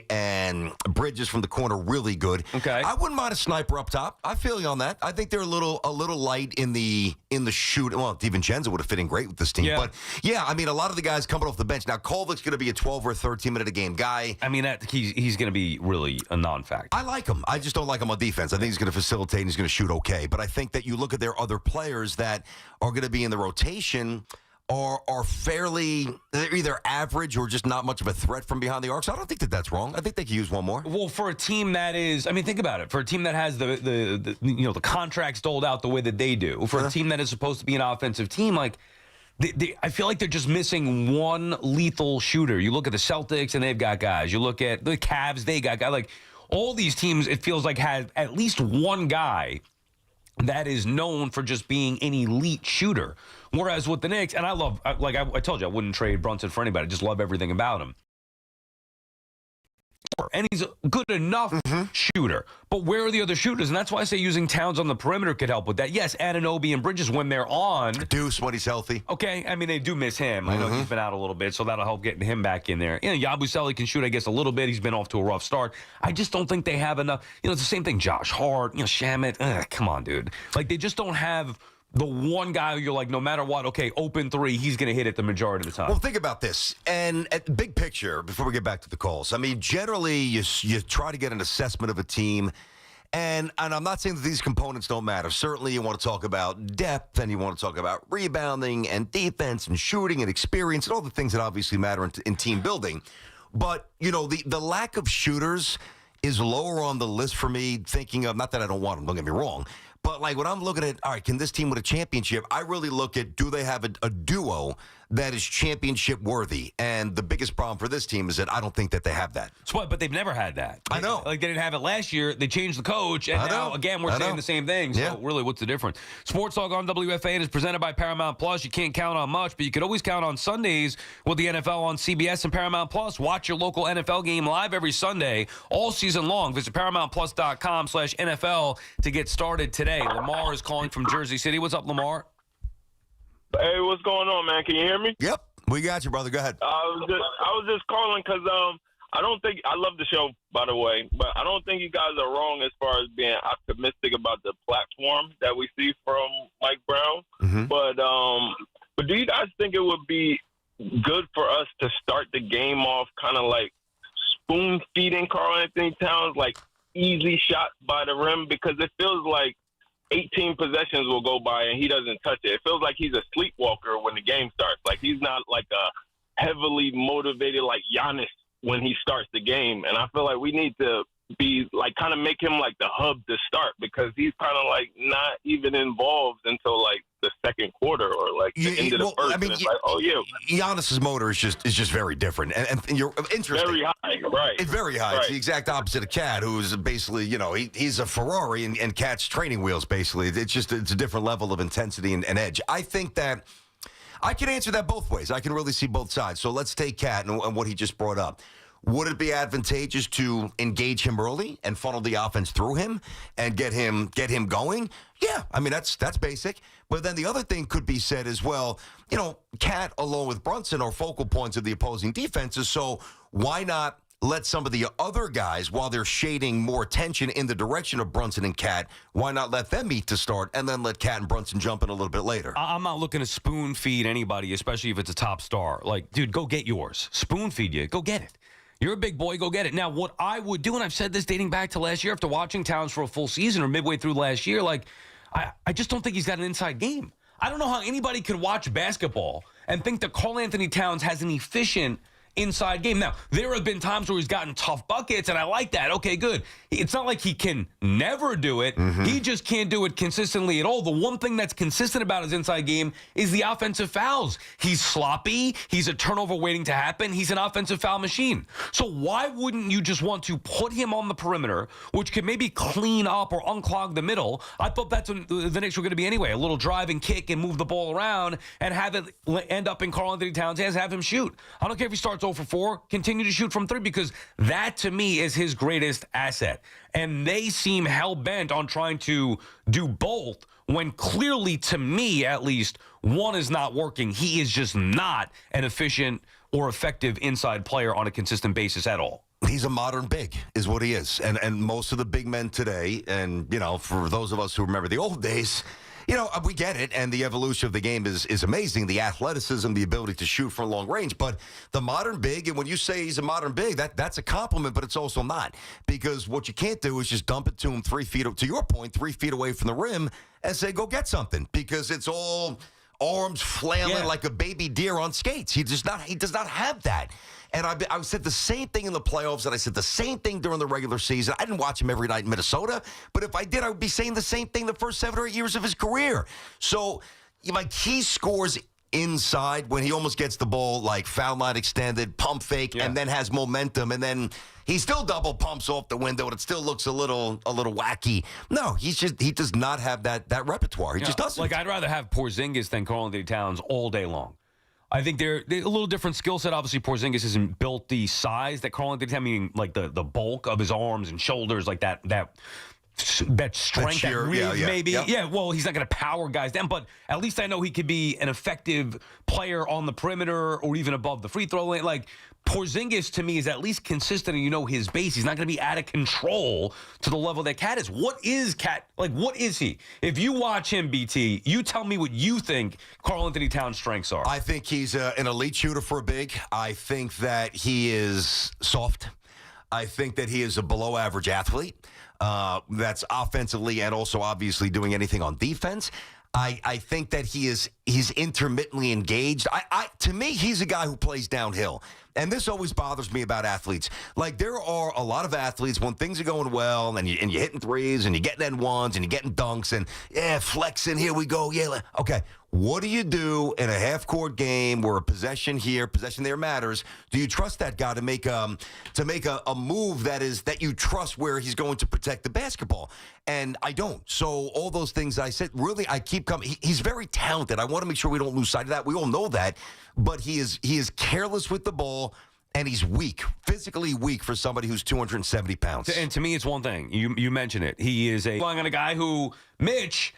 [SPEAKER 5] and Bridges from the corner, really good.
[SPEAKER 4] Okay.
[SPEAKER 5] I wouldn't mind a sniper up top. I feel you on that. I think they're a little light in the shoot. Well, DiVincenzo would have fit in great with this team.
[SPEAKER 4] Yeah.
[SPEAKER 5] But, yeah, I mean, a lot of the guys coming off the bench. Now, Kolvik's going to be a 12 or 13-minute-a-game guy.
[SPEAKER 4] I mean, he's going to be really a non-factor.
[SPEAKER 5] I like him. I just don't like him on defense. I think he's going to facilitate and he's going to shoot okay. But I think that you look at their other players that are going to be in the rotation are fairly, they're either average or just not much of a threat from behind the arc. So I don't think that that's wrong. I think they could use one more.
[SPEAKER 4] Well, for a team that is, I mean, think about it. For a team that has the contracts doled out the way that they do, for a team that is supposed to be an offensive team, like, I feel like they're just missing one lethal shooter. You look at the Celtics, and they've got guys. You look at the Cavs, they got guys. Like, all these teams, it feels like, had at least one guy that is known for just being an elite shooter. Whereas with the Knicks, and I told you, I wouldn't trade Brunson for anybody. I just love everything about him. And he's a good enough shooter. But where are the other shooters? And that's why I say using Towns on the perimeter could help with that. Yes, Anunoby and Bridges when they're on.
[SPEAKER 5] Deuce when he's healthy.
[SPEAKER 4] Okay, I mean, they do miss him. I know he's been out a little bit, so that'll help getting him back in there. Yabusele can shoot, I guess, a little bit. He's been off to a rough start. I just don't think they have enough. It's the same thing. Josh Hart, Shamet. Come on, dude. Like, they just don't have the one guy who you're like, no matter what, okay, open three, he's going to hit it the majority of the time.
[SPEAKER 5] Well, think about this. And at big picture, before we get back to the calls, I mean, generally, you try to get an assessment of a team. And I'm not saying that these components don't matter. Certainly, you want to talk about depth, and you want to talk about rebounding and defense and shooting and experience and all the things that obviously matter in team building. But, the lack of shooters is lower on the list for me, thinking of, not that I don't want them, don't get me wrong, but like when I'm looking at, all right, can this team win a championship? I really look at, do they have a duo that is championship worthy? And the biggest problem for this team is that I don't think that they have that.
[SPEAKER 4] But they've never had that.
[SPEAKER 5] I know.
[SPEAKER 4] Like, they didn't have it last year. They changed the coach, and now, again, we're saying the same thing. So, really, what's the difference? Sports Talk on WFAN is presented by Paramount Plus. You can't count on much, but you could always count on Sundays with the NFL on CBS and Paramount Plus. Watch your local NFL game live every Sunday, all season long. Visit ParamountPlus.com/NFL to get started today. Lamar is calling from Jersey City. What's up, Lamar?
[SPEAKER 2] Hey, what's going on, man? Can you hear me?
[SPEAKER 5] Yep, we got you, brother. Go ahead.
[SPEAKER 2] I was just calling because I don't think I love the show, by the way, but I don't think you guys are wrong as far as being optimistic about the platform that we see from Mike Brown. But do you guys think it would be good for us to start the game off kind of like spoon feeding Karl Anthony Towns, like easy shots by the rim, because it feels like 18 possessions will go by and he doesn't touch it. It feels like he's a sleepwalker when the game starts. Like, he's not like a heavily motivated like Giannis when he starts the game. And I feel like we need to be like, kind of make him like the hub to start, because he's kind of like not even involved until like the second quarter or like the end of the first. I mean, it's like,
[SPEAKER 5] Giannis's motor is just very different, and you're interesting.
[SPEAKER 2] Very high, right?
[SPEAKER 5] It's very high.
[SPEAKER 2] Right.
[SPEAKER 5] It's the exact opposite of Cat, who's basically, he's a Ferrari and Cat's training wheels. Basically, it's a different level of intensity and edge. I think that I can answer that both ways. I can really see both sides. So let's take Cat and what he just brought up. Would it be advantageous to engage him early and funnel the offense through him and get him going? Yeah, I mean, that's basic. But then the other thing could be said as well, Cat along with Brunson are focal points of the opposing defenses, so why not let some of the other guys, while they're shading more attention in the direction of Brunson and Cat, why not let them meet to start and then let Cat and Brunson jump in a little bit later?
[SPEAKER 4] I'm not looking to spoon feed anybody, especially if it's a top star. Like, dude, go get yours. Spoon feed you. Go get it. You're a big boy. Go get it. Now, what I would do, and I've said this dating back to last year after watching Towns for a full season or midway through last year, like, I just don't think he's got an inside game. I don't know how anybody could watch basketball and think that Karl Anthony Towns has an efficient inside game. Now, there have been times where he's gotten tough buckets, and I like that. Okay, good. It's not like he can never do it. He just can't do it consistently at all. The one thing that's consistent about his inside game is the offensive fouls. He's sloppy. He's a turnover waiting to happen. He's an offensive foul machine. So why wouldn't you just want to put him on the perimeter, which could maybe clean up or unclog the middle? I thought that's what the Knicks were going to be anyway. A little drive and kick and move the ball around and have it end up in Karl Anthony Towns' hands, have him shoot. I don't care if he starts 0 for 4, continue to shoot from 3 because that, to me, is his greatest asset. And they seem hell-bent on trying to do both when clearly, to me at least, one is not working. He is just not an efficient or effective inside player on a consistent basis at all.
[SPEAKER 5] He's a modern big, is what he is. And most of the big men today, and, for those of us who remember the old days, we get it, and the evolution of the game is amazing. The athleticism, the ability to shoot from long range. But the modern big, and when you say he's a modern big, that's a compliment, but it's also not. Because what you can't do is just dump it to him 3 feet, to your point, 3 feet away from the rim and say, go get something. Because it's all arms flailing like a baby deer on skates. He does not have that. And I said the same thing in the playoffs, and I said the same thing during the regular season. I didn't watch him every night in Minnesota, but if I did, I would be saying the same thing the first 7 or 8 years of his career. So, he scores inside when he almost gets the ball, like foul line extended, pump fake, and then has momentum, and then he still double pumps off the window, and it still looks a little wacky. No, he does not have that repertoire. He just doesn't.
[SPEAKER 4] Like, I'd rather have Porzingis than Karl-Anthony Towns all day long. I think they're a little different skill set. Obviously, Porzingis isn't built the size that Karl-Anthony Towns, meaning like the bulk of his arms and shoulders, like that strength, that reach, maybe. Yeah, well, he's not going to power guys down, but at least I know he could be an effective player on the perimeter or even above the free throw line. Like, Porzingis, to me, is at least consistent and his base. He's not going to be out of control to the level that Cat is. What is Cat? Like, what is he? If you watch him, BT, you tell me what you think Karl-Anthony Towns' strengths are.
[SPEAKER 5] I think he's an elite shooter for a big. I think that he is soft. I think that he is a below-average athlete. That's offensively and also obviously doing anything on defense. I think that he's intermittently engaged. To me, he's a guy who plays downhill. And this always bothers me about athletes. Like, there are a lot of athletes when things are going well and you're hitting threes and you're getting N1s and you're getting dunks and, flexing, here we go. Yeah, okay. What do you do in a half-court game where a possession here, possession there matters? Do you trust that guy to make a move that you trust where he's going to protect the basketball? And I don't. So all those things I said, really, I keep coming. He's very talented. I want to make sure we don't lose sight of that. We all know that. But he is careless with the ball, and he's weak, physically weak for somebody who's 270 pounds.
[SPEAKER 4] And to me, it's one thing. You mentioned it. He is relying on a guy who, Mitch,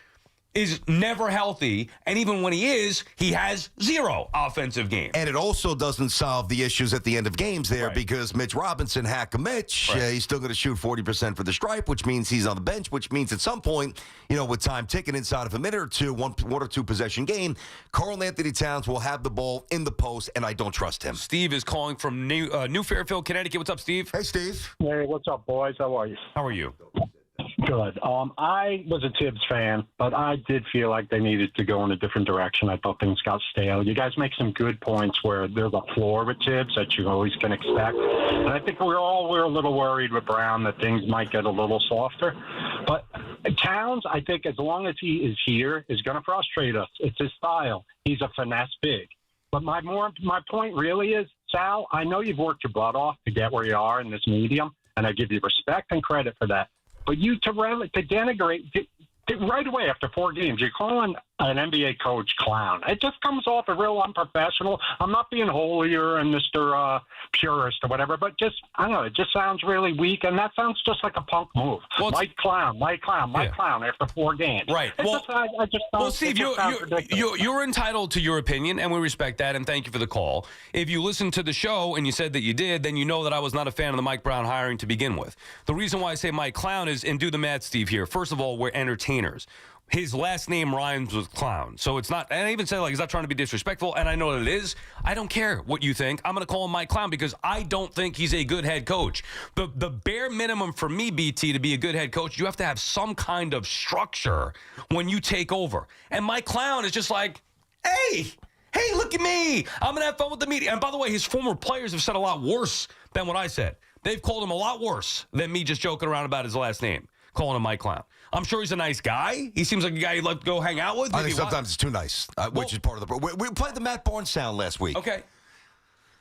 [SPEAKER 4] is never healthy, and even when he is, he has zero offensive game.
[SPEAKER 5] And it also doesn't solve the issues at the end of games there because Mitch Robinson, Hack-a-Mitch, he's still going to shoot 40% for the stripe, which means he's on the bench, which means at some point, with time ticking inside of a minute or two, one or two possession game, Karl-Anthony Towns will have the ball in the post, and I don't trust him.
[SPEAKER 4] Steve is calling from New Fairfield, Connecticut. What's up, Steve?
[SPEAKER 5] Hey, Steve.
[SPEAKER 3] Hey, what's up, boys? How are you?
[SPEAKER 4] How are you?
[SPEAKER 3] Good. I was a Tibbs fan, but I did feel like they needed to go in a different direction. I thought things got stale. You guys make some good points where there's a floor with Tibbs that you always can expect. And I think we're a little worried with Brown that things might get a little softer. But Towns, I think as long as he is here, is going to frustrate us. It's his style. He's a finesse big. But my point really is, Sal, I know you've worked your butt off to get where you are in this medium, and I give you respect and credit for that. But you to denigrate right away after 4 games, you're calling an NBA coach clown. It just comes off as real unprofessional. I'm not being holier and Mr. Purist or whatever, but just, I don't know, it just sounds really weak, and that sounds just like a punk move. Mike Clown after 4 games.
[SPEAKER 4] Right.
[SPEAKER 3] I just don't.
[SPEAKER 4] Well, Steve, you're entitled to your opinion, and we respect that, and thank you for the call. If you listened to the show and you said that you did, then you know that I was not a fan of the Mike Brown hiring to begin with. The reason why I say Mike Clown is, and do the math, Steve, here. First of all, we're entertainers. His last name rhymes with clown. So it's not, and I even say, he's not trying to be disrespectful, and I know that it is. I don't care what you think. I'm going to call him Mike Clown because I don't think he's a good head coach. The bare minimum for me, BT, to be a good head coach, you have to have some kind of structure when you take over. And Mike Clown is just like, hey, look at me. I'm going to have fun with the media. And by the way, his former players have said a lot worse than what I said. They've called him a lot worse than me just joking around about his last name, calling him Mike Clown. I'm sure he's a nice guy. He seems like a guy you'd like to go hang out with.
[SPEAKER 5] I think sometimes it's too nice, which is part of the problem. We played the Matt Barnes sound last week.
[SPEAKER 4] Okay.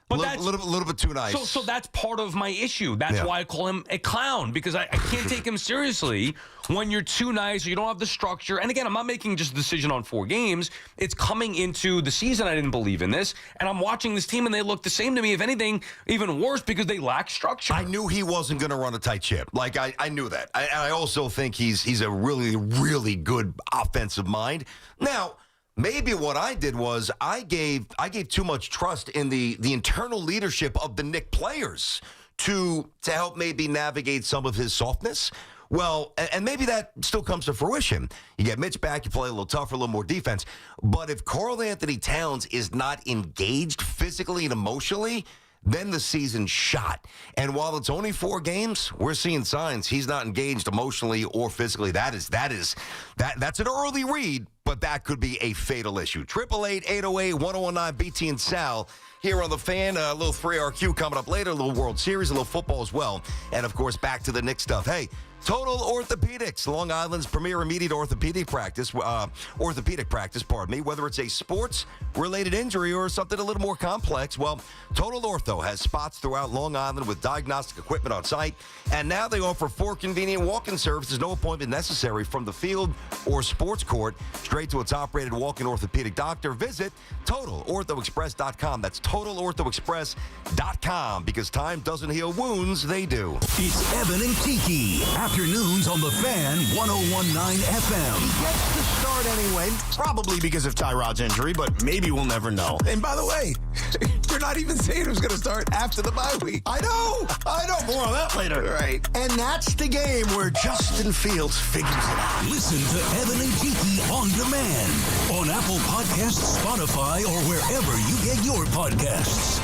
[SPEAKER 4] But
[SPEAKER 5] a little bit too nice.
[SPEAKER 4] So that's part of my issue. That's why I call him a clown, because I can't take him seriously when you're too nice or you don't have the structure. And again, I'm not making just a decision on 4 games. It's coming into the season. I didn't believe in this. And I'm watching this team, and they look the same to me. If anything, even worse, because they lack structure.
[SPEAKER 5] I knew he wasn't going to run a tight ship. Like, I knew that. I also think he's a really, really good offensive mind. Now, maybe what I did was I gave too much trust in the internal leadership of the Knicks players to help maybe navigate some of his softness. Well, and maybe that still comes to fruition. You get Mitch back, you play a little tougher, a little more defense. But if Karl Anthony Towns is not engaged physically and emotionally, then the season's shot. And while it's only 4 games, we're seeing signs he's not engaged emotionally or physically. That's an early read, but that could be a fatal issue. 888-808-1019, BT and Sal here on The Fan. A little 3RQ coming up later, a little World Series, a little football as well. And, of course, back to the Knicks stuff. Hey, Total Orthopedics, Long Island's premier immediate orthopedic practice, whether it's a sports-related injury or something a little more complex. Well, Total Ortho has spots throughout Long Island with diagnostic equipment on site, and now they offer 4 convenient walk-in services, no appointment necessary from the field or sports court, straight to a top-rated walk-in orthopedic doctor. Visit TotalOrthoExpress.com. That's TotalOrthoExpress.com, because time doesn't heal wounds, they do.
[SPEAKER 1] It's Evan and Kiki. Afternoons on The Fan, 101.9 FM.
[SPEAKER 14] He gets the start anyway, probably because of Tyrod's injury, but maybe we'll never know.
[SPEAKER 6] And by the way, you're not even saying who's going to start after the bye week.
[SPEAKER 14] I know. More on that later.
[SPEAKER 6] Right.
[SPEAKER 14] And that's the game where Justin Fields figures it out.
[SPEAKER 1] Listen to Evan and Kiki on demand on Apple Podcasts, Spotify, or wherever you get your podcasts.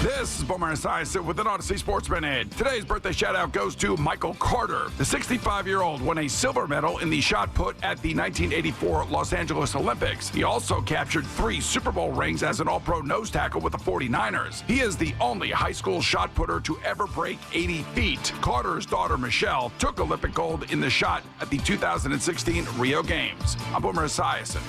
[SPEAKER 20] This is Boomer Esiason with an Odyssey Sportsman Ed. Today's birthday shout-out goes to Michael Carter. The 65-year-old won a silver medal in the shot put at the 1984 Los Angeles Olympics. He also captured 3 Super Bowl rings as an All-Pro nose tackle with the 49ers. He is the only high school shot putter to ever break 80 feet. Carter's daughter, Michelle, took Olympic gold in the shot at the 2016 Rio Games. I'm Boomer Esiason.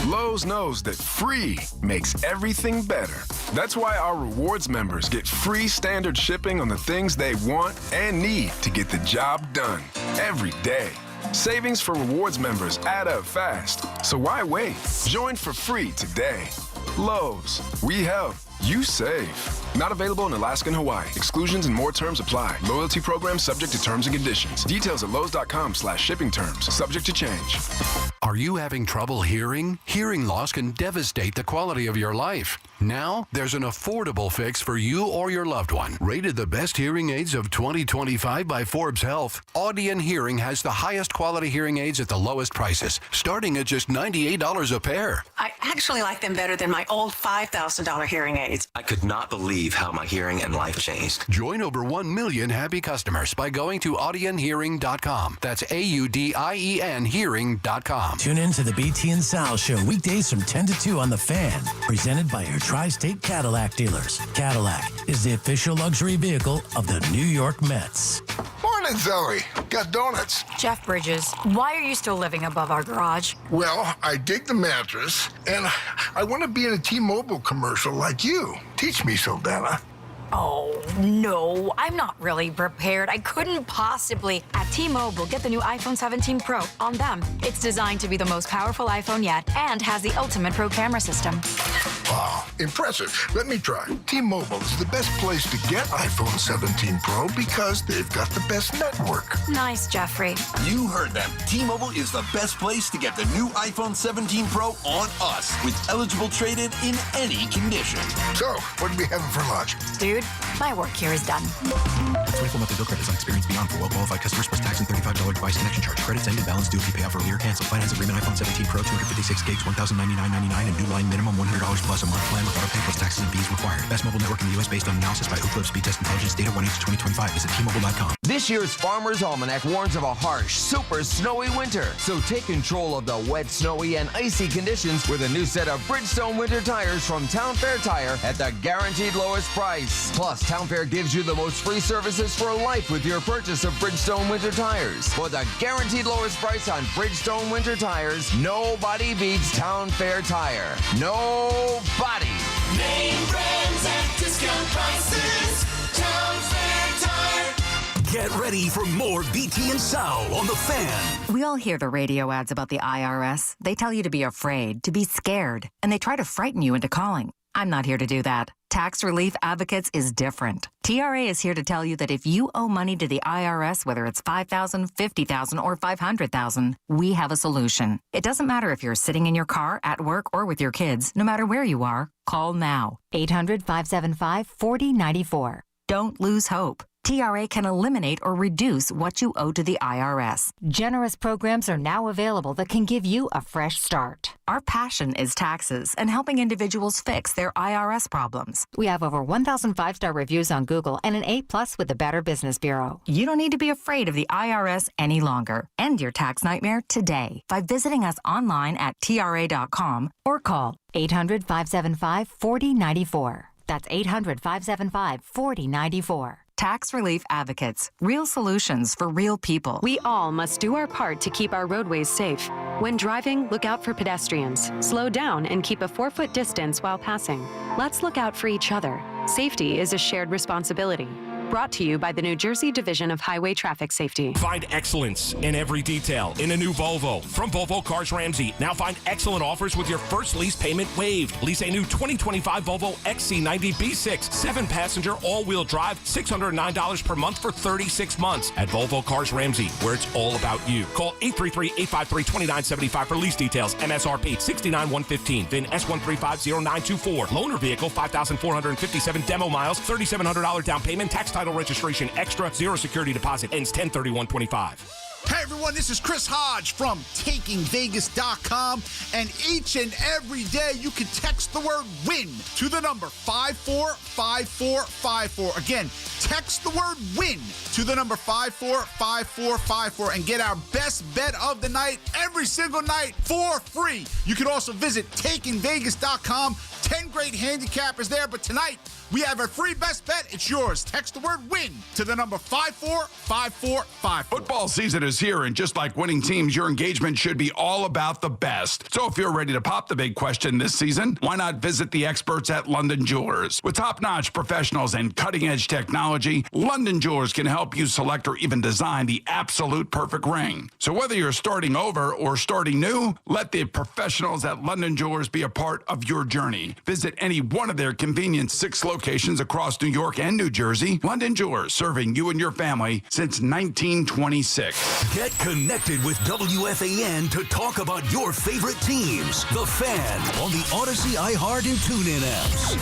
[SPEAKER 7] Lowe's knows that free makes everything better. That's why our rewards members get free standard shipping on the things they want and need to get the job done every day. Savings for rewards members add up fast, so why wait? Join for free today. Lowe's, we help, you save. Not available in Alaska and Hawaii. Exclusions and more terms apply. Loyalty program subject to terms and conditions. Details at lowes.com/shipping terms. Subject to change.
[SPEAKER 21] Are you having trouble hearing? Hearing loss can devastate the quality of your life. Now, there's an affordable fix for you or your loved one. Rated the best hearing aids of 2025 by Forbes Health, Audion Hearing has the highest quality hearing aids at the lowest prices, starting at just $98 a pair.
[SPEAKER 8] I actually like them better than my old $5,000 hearing aids.
[SPEAKER 24] I could not believe how my hearing and life changed.
[SPEAKER 21] Join over 1 million happy customers by going to audionhearing.com. That's AUDIEN hearing.com.
[SPEAKER 25] Tune in to the BT and Sal Show weekdays from 10 to 2 on The Fan, presented by your Tri-State Cadillac dealers. Cadillac is the official luxury vehicle of the New York Mets.
[SPEAKER 26] Morning, Zoe. Got donuts.
[SPEAKER 27] Jeff Bridges, why are you still living above our garage?
[SPEAKER 26] Well, I dig the mattress, and I want to be in a T-Mobile commercial like you. Teach me, Saldana.
[SPEAKER 27] Oh, no, I'm not really prepared. I couldn't possibly. At T-Mobile, get the new iPhone 17 Pro on them. It's designed to be the most powerful iPhone yet and has the ultimate Pro camera system.
[SPEAKER 26] Wow, impressive. Let me try. T-Mobile is the best place to get iPhone 17 Pro because they've got the best network.
[SPEAKER 27] Nice, Jeffrey.
[SPEAKER 1] You heard them. T-Mobile is the best place to get the new iPhone 17 Pro on us, with eligible trade-in in any condition.
[SPEAKER 26] So, what are we having for lunch?
[SPEAKER 27] Dude, my work here is done.
[SPEAKER 17] The 24 monthly bill credit is on Experience Beyond for well-qualified customers plus tax and $35 device connection charge. Credits end and balance due if you pay off earlier. Cancel finance agreement iPhone 17 Pro 256 gigs, $1,099.99 and new line minimum $100 plus a month plan with auto pay plus taxes and fees required. Best mobile network in the U.S. based on analysis by Ookla Speed Test Intelligence data 1/8/2025. Visit T-Mobile.com.
[SPEAKER 28] This year's Farmer's Almanac warns of a harsh, super snowy winter. So take control of the wet, snowy, and icy conditions with a new set of Bridgestone winter tires from Town Fair Tire at the guaranteed lowest price. Plus, Town Fair gives you the most free services for life with your purchase of Bridgestone winter tires. For the guaranteed lowest price on Bridgestone winter tires, nobody beats Town Fair Tire. Nobody. body.
[SPEAKER 14] Name brands at discount prices. Town Fair Tire.
[SPEAKER 1] Get ready for more BT and Sal on the Fan.
[SPEAKER 22] We all hear the radio ads about the IRS. They tell you to be afraid, to be scared, and they try to frighten you into calling. I'm not here to do that. Tax Relief Advocates is different. TRA is here to tell you that if you owe money to the IRS, whether it's $5,000, $50,000, or $500,000, we have a solution. It doesn't matter if you're sitting in your car, at work, or with your kids. No matter where you are, call now. 800-575-4094. Don't lose hope. TRA can eliminate or reduce what you owe to the IRS. Generous programs are now available that can give you a fresh start. Our passion is taxes and helping individuals fix their IRS problems. We have over 1,000 5-star reviews on Google and an A+ with the Better Business Bureau. You don't need to be afraid of the IRS any longer. End your tax nightmare today by visiting us online at TRA.com or call 800-575-4094. That's 800-575-4094. Tax Relief Advocates. Real solutions for real people.
[SPEAKER 9] We all must do our part to keep our roadways safe. When driving, look out for pedestrians. Slow down and keep a 4-foot distance while passing. Let's look out for each other. Safety is a shared responsibility. Brought to you by the New Jersey Division of Highway Traffic Safety.
[SPEAKER 10] Find excellence in every detail in a new Volvo. From Volvo Cars Ramsey, now find excellent offers with your first lease payment waived. Lease a new 2025 Volvo XC90 B6, 7-passenger all-wheel drive, $609 per month for 36 months at Volvo Cars Ramsey, where it's all about you. Call 833-853-2975 for lease details. MSRP $69,115. VIN S1350924. Loaner vehicle $5,457 demo miles, $3,700 down payment, tax title registration extra, 0 security deposit, ends 10/31/25.
[SPEAKER 11] Hey everyone, this is Chris Hodge from TakingVegas.com, and each and every day you can text the word WIN to the number 545454. Again, text the word WIN to the number 545454 and get our best bet of the night every single night for free. You can also visit TakingVegas.com. 10 great handicappers there, but tonight we have a free best bet. It's yours. Text the word WIN to the number 545454.
[SPEAKER 20] Football season is here, and just like winning teams, your engagement should be all about the best. So if you're ready to pop the big question this season, why not visit the experts at London Jewelers? With top-notch professionals and cutting-edge technology, London Jewelers can help you select or even design the absolute perfect ring. So whether you're starting over or starting new, let the professionals at London Jewelers be a part of your journey. Visit any one of their convenient 6 locations across New York and New Jersey. London Jewelers, serving you and your family since 1926.
[SPEAKER 1] Get connected with WFAN to talk about your favorite teams. The Fan on the Odyssey, iHeart, and TuneIn apps.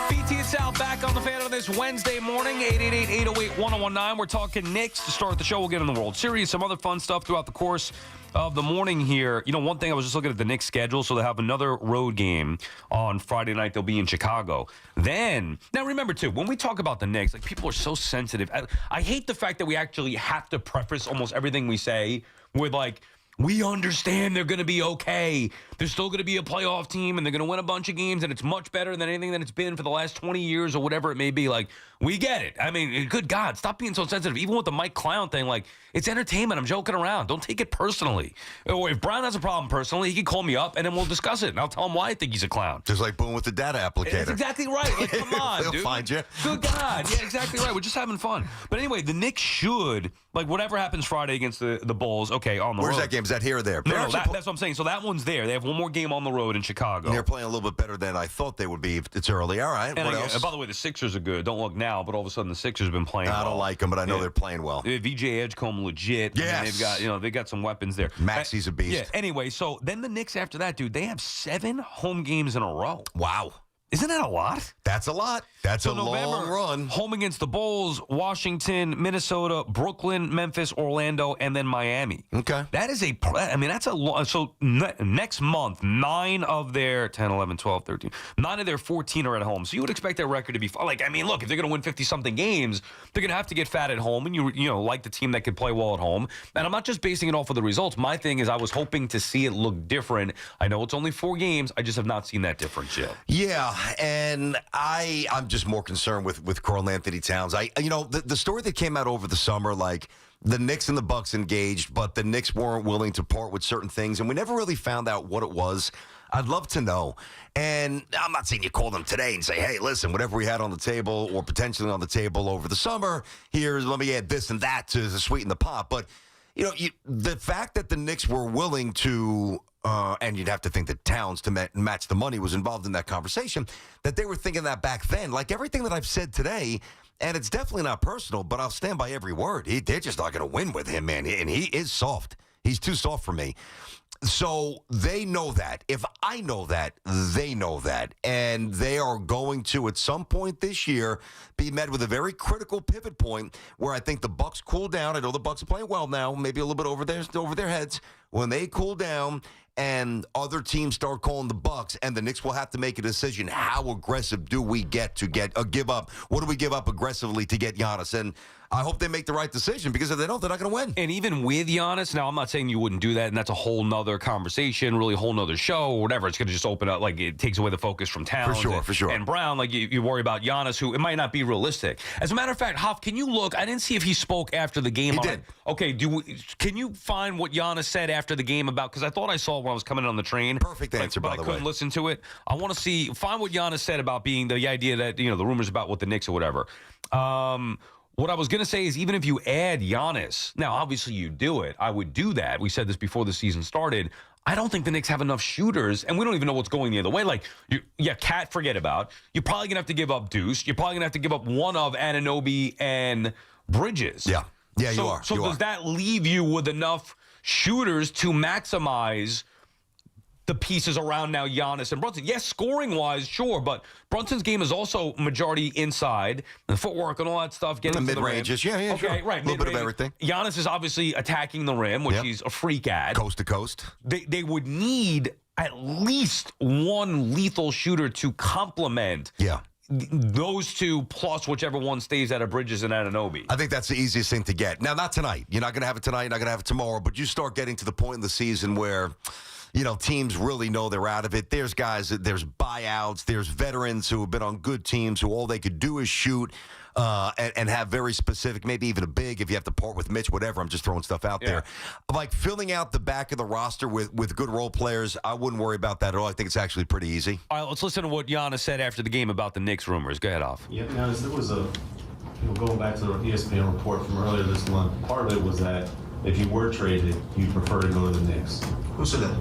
[SPEAKER 4] BT and Sal back on the Fan on this Wednesday morning, 888-808-1019. We're talking Knicks to start the show. We'll get in the World Series, some other fun stuff throughout the course of the morning here. You know, one thing, I was just looking at the Knicks schedule, so they have another road game on Friday night. They'll be in Chicago. Then, now remember too, when we talk about the Knicks, like, people are so sensitive. I hate the fact that we actually have to preface almost everything we say with, like, we understand they're going to be okay. They're still going to be a playoff team, and they're going to win a bunch of games, and it's much better than anything that it's been for the last 20 years or whatever it may be. Like, we get it. I mean, good God, stop being so sensitive. Even with the Mike Clown thing, like, it's entertainment. I'm joking around. Don't take it personally. Or if Brown has a problem personally, he can call me up, and then we'll discuss it, and I'll tell him why I think he's a clown.
[SPEAKER 5] Just like Boone with the data applicator.
[SPEAKER 4] That's exactly right. Like, come on,
[SPEAKER 5] They'll
[SPEAKER 4] dude.
[SPEAKER 5] find you.
[SPEAKER 4] Good God. Yeah, exactly right. We're just having fun. But anyway, the Knicks should, like, whatever happens Friday against the Bulls, okay, on the road.
[SPEAKER 5] Where's that game? Is that here or there?
[SPEAKER 4] No, that's what I'm saying. So that one's there. They have one more game on the road in Chicago.
[SPEAKER 5] And they're playing a little bit better than I thought they would be. It's early. All right.
[SPEAKER 4] And
[SPEAKER 5] What else?
[SPEAKER 4] by the way, the Sixers are good. Don't look now, but all of a sudden the Sixers have been playing
[SPEAKER 5] I don't like them, but I know they're playing well.
[SPEAKER 4] VJ Edgecombe legit.
[SPEAKER 5] Yes.
[SPEAKER 4] I mean, they got some weapons there.
[SPEAKER 5] Maxey's a beast.
[SPEAKER 4] Yeah. Anyway, so then the Knicks after that, dude, they have 7 home games in a row.
[SPEAKER 5] Wow.
[SPEAKER 4] Isn't that a lot?
[SPEAKER 5] That's a lot. That's a long run.
[SPEAKER 4] Home against the Bulls, Washington, Minnesota, Brooklyn, Memphis, Orlando, and then Miami.
[SPEAKER 5] Okay.
[SPEAKER 4] That is that's a lot. So next month, 9 of their 10, 11, 12, 13, 9 of their 14 are at home. So you would expect their record to be like, I mean, look, if they're going to win 50-something games, they're going to have to get fat at home, and you like the team that can play well at home. And I'm not just basing it off of the results. My thing is I was hoping to see it look different. I know it's only 4 games. I just have not seen that difference yet.
[SPEAKER 5] Yeah, and I'm just more concerned with Karl Anthony Towns. The story that came out over the summer, like, the Knicks and the Bucks engaged, but the Knicks weren't willing to part with certain things, and we never really found out what it was. I'd love to know. And I'm not saying you call them today and say, hey, listen, whatever we had on the table or potentially on the table over the summer, let me add this and that to sweeten the pot. But, the fact that the Knicks were willing to, and you'd have to think that Towns to match the money was involved in that conversation, that they were thinking that back then. Like everything that I've said today, and it's definitely not personal, but I'll stand by every word. They're just not going to win with him, man. And he is soft. He's too soft for me. So they know that. If I know that, they know that. And they are going to, at some point this year, be met with a very critical pivot point where I think the Bucks cool down. I know the Bucks are playing well now, maybe a little bit over their heads. When they cool down and other teams start calling the Bucks, and the Knicks will have to make a decision, how aggressive do we give up? What do we give up aggressively to get Giannis? And I hope they make the right decision, because if they don't, they're not going to win.
[SPEAKER 4] And even with Giannis, now I'm not saying you wouldn't do that, and that's a whole nother conversation, really a whole nother show or whatever. It's going to just open up, like it takes away the focus from Towns
[SPEAKER 5] for sure.
[SPEAKER 4] And Brown. Like you worry about Giannis, who it might not be realistic. As a matter of fact, Hoff, can you look? I didn't see if he spoke after the game.
[SPEAKER 5] He did.
[SPEAKER 4] Okay, can you find what Giannis said after the game about? Because I thought I saw when I was coming in on the train.
[SPEAKER 5] Perfect answer, by the way.
[SPEAKER 4] But I couldn't listen to it. I want to find what Giannis said about being the idea that, the rumors about what the Knicks or whatever. What I was going to say is, even if you add Giannis, now obviously you do it. I would do that. We said this before the season started. I don't think the Knicks have enough shooters, and we don't even know what's going the other way. Like, Cat, forget about. You're probably going to have to give up Deuce. You're probably going to have to give up one of Anunoby and Bridges.
[SPEAKER 5] Yeah, you are.
[SPEAKER 4] So does that leave you with enough shooters to maximize the pieces around now Giannis and Brunson? Yes, scoring-wise, sure, but Brunson's game is also majority inside, the footwork and all that stuff. Getting
[SPEAKER 5] the
[SPEAKER 4] to the
[SPEAKER 5] mid-ranges,
[SPEAKER 4] rim.
[SPEAKER 5] yeah,
[SPEAKER 4] okay,
[SPEAKER 5] sure.
[SPEAKER 4] right.
[SPEAKER 5] A little bit of everything.
[SPEAKER 4] Giannis is obviously attacking the rim, which he's a freak at.
[SPEAKER 5] Coast to coast.
[SPEAKER 4] They would need at least one lethal shooter to complement those two, plus whichever one stays out of Bridges and Anunoby.
[SPEAKER 5] I think that's the easiest thing to get. Now, not tonight. You're not going to have it tonight. You're not going to have it tomorrow. But you start getting to the point in the season where, teams really know they're out of it. There's guys, there's buyouts, there's veterans who have been on good teams who all they could do is shoot and have very specific, maybe even a big, if you have to part with Mitch, whatever. I'm just throwing stuff out there. Like filling out the back of the roster with good role players, I wouldn't worry about that at all. I think it's actually pretty easy.
[SPEAKER 4] All right, let's listen to what Giannis said after the game about the Knicks rumors. Go ahead, Off.
[SPEAKER 2] Yeah, there was going back to the ESPN report from earlier this month, part of it was that if you were traded, you'd prefer to go to the Knicks.
[SPEAKER 12] Who said that?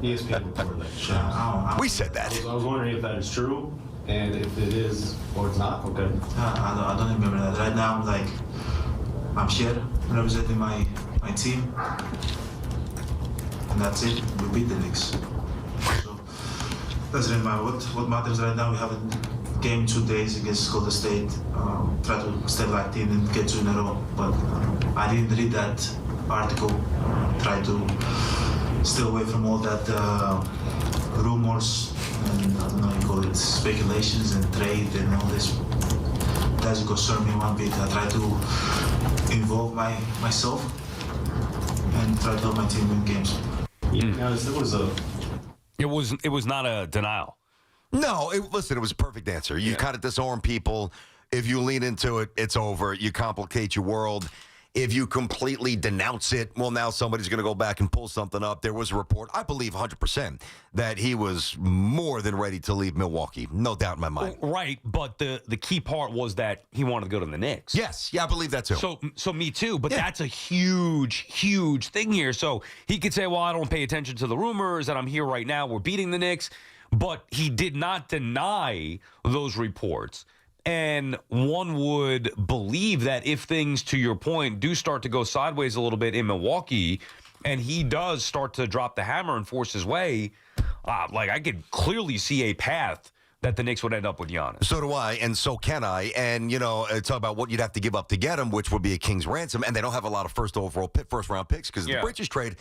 [SPEAKER 2] ESPN reported that.
[SPEAKER 5] We said that.
[SPEAKER 2] I was wondering if that is true, and if it is or it's not. Okay.
[SPEAKER 12] I don't remember that. Right now, I'm here representing my team, and that's it. We beat the Knicks. So doesn't matter. What matters right now, we have a game in 2 days against Golden State. Try to stay locked in and get 2 in a row. But I didn't read that article. Try to stay away from all that rumors and I don't know, you call it speculations and trade and all this. Doesn't concern me one bit. I try to involve myself and try to help my team win games.
[SPEAKER 4] It was not a denial.
[SPEAKER 5] No, listen, it was a perfect answer. You kind of disarm people. If you lean into it, it's over. You complicate your world. If you completely denounce it, well, now somebody's going to go back and pull something up. There was a report, I believe 100%, that he was more than ready to leave Milwaukee. No doubt in my mind.
[SPEAKER 4] Right, but the key part was that he wanted to go to the Knicks.
[SPEAKER 5] Yes, I believe that too.
[SPEAKER 4] So me too, but that's a huge, huge thing here. So he could say, well, I don't pay attention to the rumors, and I'm here right now. We're beating the Knicks. But he did not deny those reports. And one would believe that if things, to your point, do start to go sideways a little bit in Milwaukee, and he does start to drop the hammer and force his way, I could clearly see a path that the Knicks would end up with Giannis.
[SPEAKER 5] So do I, and so can I. And, talk about what you'd have to give up to get him, which would be a king's ransom. And they don't have a lot of first-round picks because of the Bridges trade.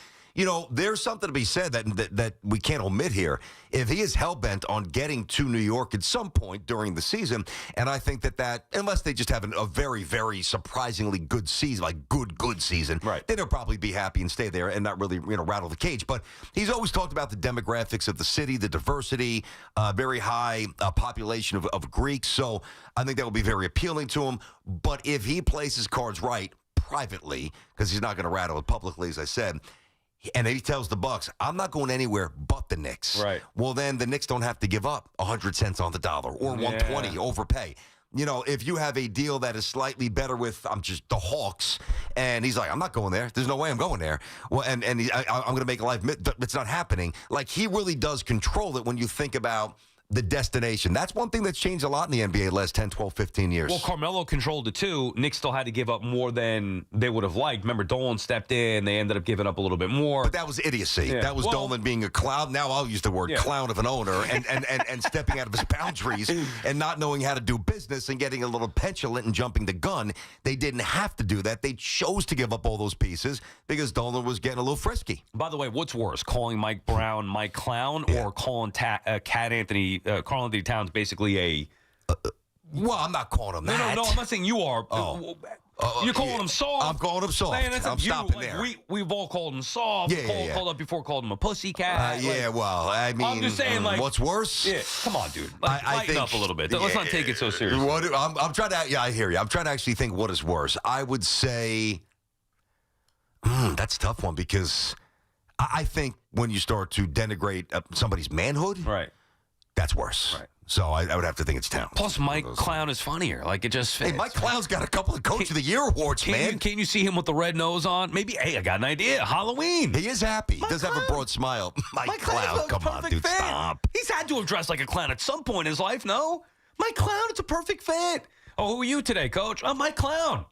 [SPEAKER 5] There's something to be said that we can't omit here. If he is hell-bent on getting to New York at some point during the season, and I think that unless they just have a very, very surprisingly good season, like good season, then he'll probably be happy and stay there and not really, rattle the cage. But he's always talked about the demographics of the city, the diversity, very high population of Greeks. So I think that will be very appealing to him. But if he plays his cards right privately, because he's not going to rattle it publicly, as I said, And he tells the Bucks, I'm not going anywhere but the Knicks.
[SPEAKER 4] Right.
[SPEAKER 5] Well, then the Knicks don't have to give up 100 cents on the dollar or 120 overpay. You know, if you have a deal that is slightly better with just the Hawks, and he's like, I'm not going there. There's no way I'm going there. Well, and I'm going to make life, but it's not happening. Like, he really does control it when you think about the destination. That's one thing that's changed a lot in the NBA the last 10, 12, 15 years.
[SPEAKER 4] Well, Carmelo controlled it too. Knicks still had to give up more than they would have liked. Remember, Dolan stepped in. They ended up giving up a little bit more.
[SPEAKER 5] But that was idiocy.
[SPEAKER 4] Yeah.
[SPEAKER 5] That was Dolan being a clown. Now I'll use the word clown of an owner and stepping out of his boundaries and not knowing how to do business and getting a little petulant and jumping the gun. They didn't have to do that. They chose to give up all those pieces because Dolan was getting a little frisky.
[SPEAKER 4] By the way, what's worse, calling Mike Brown Mike Clown or calling Carl Anthony Towns basically a...
[SPEAKER 5] well, I'm not calling him that.
[SPEAKER 4] No, I'm not saying you are. You're calling him soft.
[SPEAKER 5] I'm calling him soft. I'm stopping there.
[SPEAKER 4] We've all called him soft. Called up before, called him a pussycat.
[SPEAKER 5] Well, I mean,
[SPEAKER 4] I'm just saying,
[SPEAKER 5] what's worse?
[SPEAKER 4] Yeah, come on, dude. Lighten up a little bit. Let's not take it so seriously.
[SPEAKER 5] I'm trying to, I hear you. I'm trying to actually think what is worse. I would say, that's a tough one because I think when you start to denigrate somebody's manhood,
[SPEAKER 4] right,
[SPEAKER 5] that's worse. Right. So I would have to think it's Towns.
[SPEAKER 4] Plus, Mike Clown is funnier. Like, it just fits.
[SPEAKER 5] Hey, Mike Clown's got a couple of Coach of the Year awards, man.
[SPEAKER 4] Can you see him with the red nose on? Maybe, hey, I got an idea. Halloween.
[SPEAKER 5] He is happy. He does have a broad smile. Mike Clown, come on, dude, stop.
[SPEAKER 4] He's had to have dressed like a clown at some point in his life, no? Mike Clown, it's a perfect fit. Oh, who are you today, Coach? I'm Mike Clown.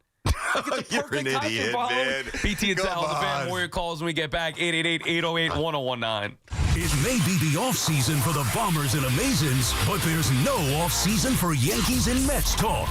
[SPEAKER 4] Like, it's a
[SPEAKER 5] You're
[SPEAKER 4] perfect
[SPEAKER 5] an
[SPEAKER 4] costume
[SPEAKER 5] idiot,
[SPEAKER 4] for Halloween.
[SPEAKER 5] man.
[SPEAKER 4] BT and
[SPEAKER 5] Come
[SPEAKER 4] Sal, the Fan
[SPEAKER 5] on.
[SPEAKER 4] Warrior calls when we get back. 888-808-1019.
[SPEAKER 3] It may be the offseason for the Bombers and Amazons, but there's no offseason for Yankees and Mets talk.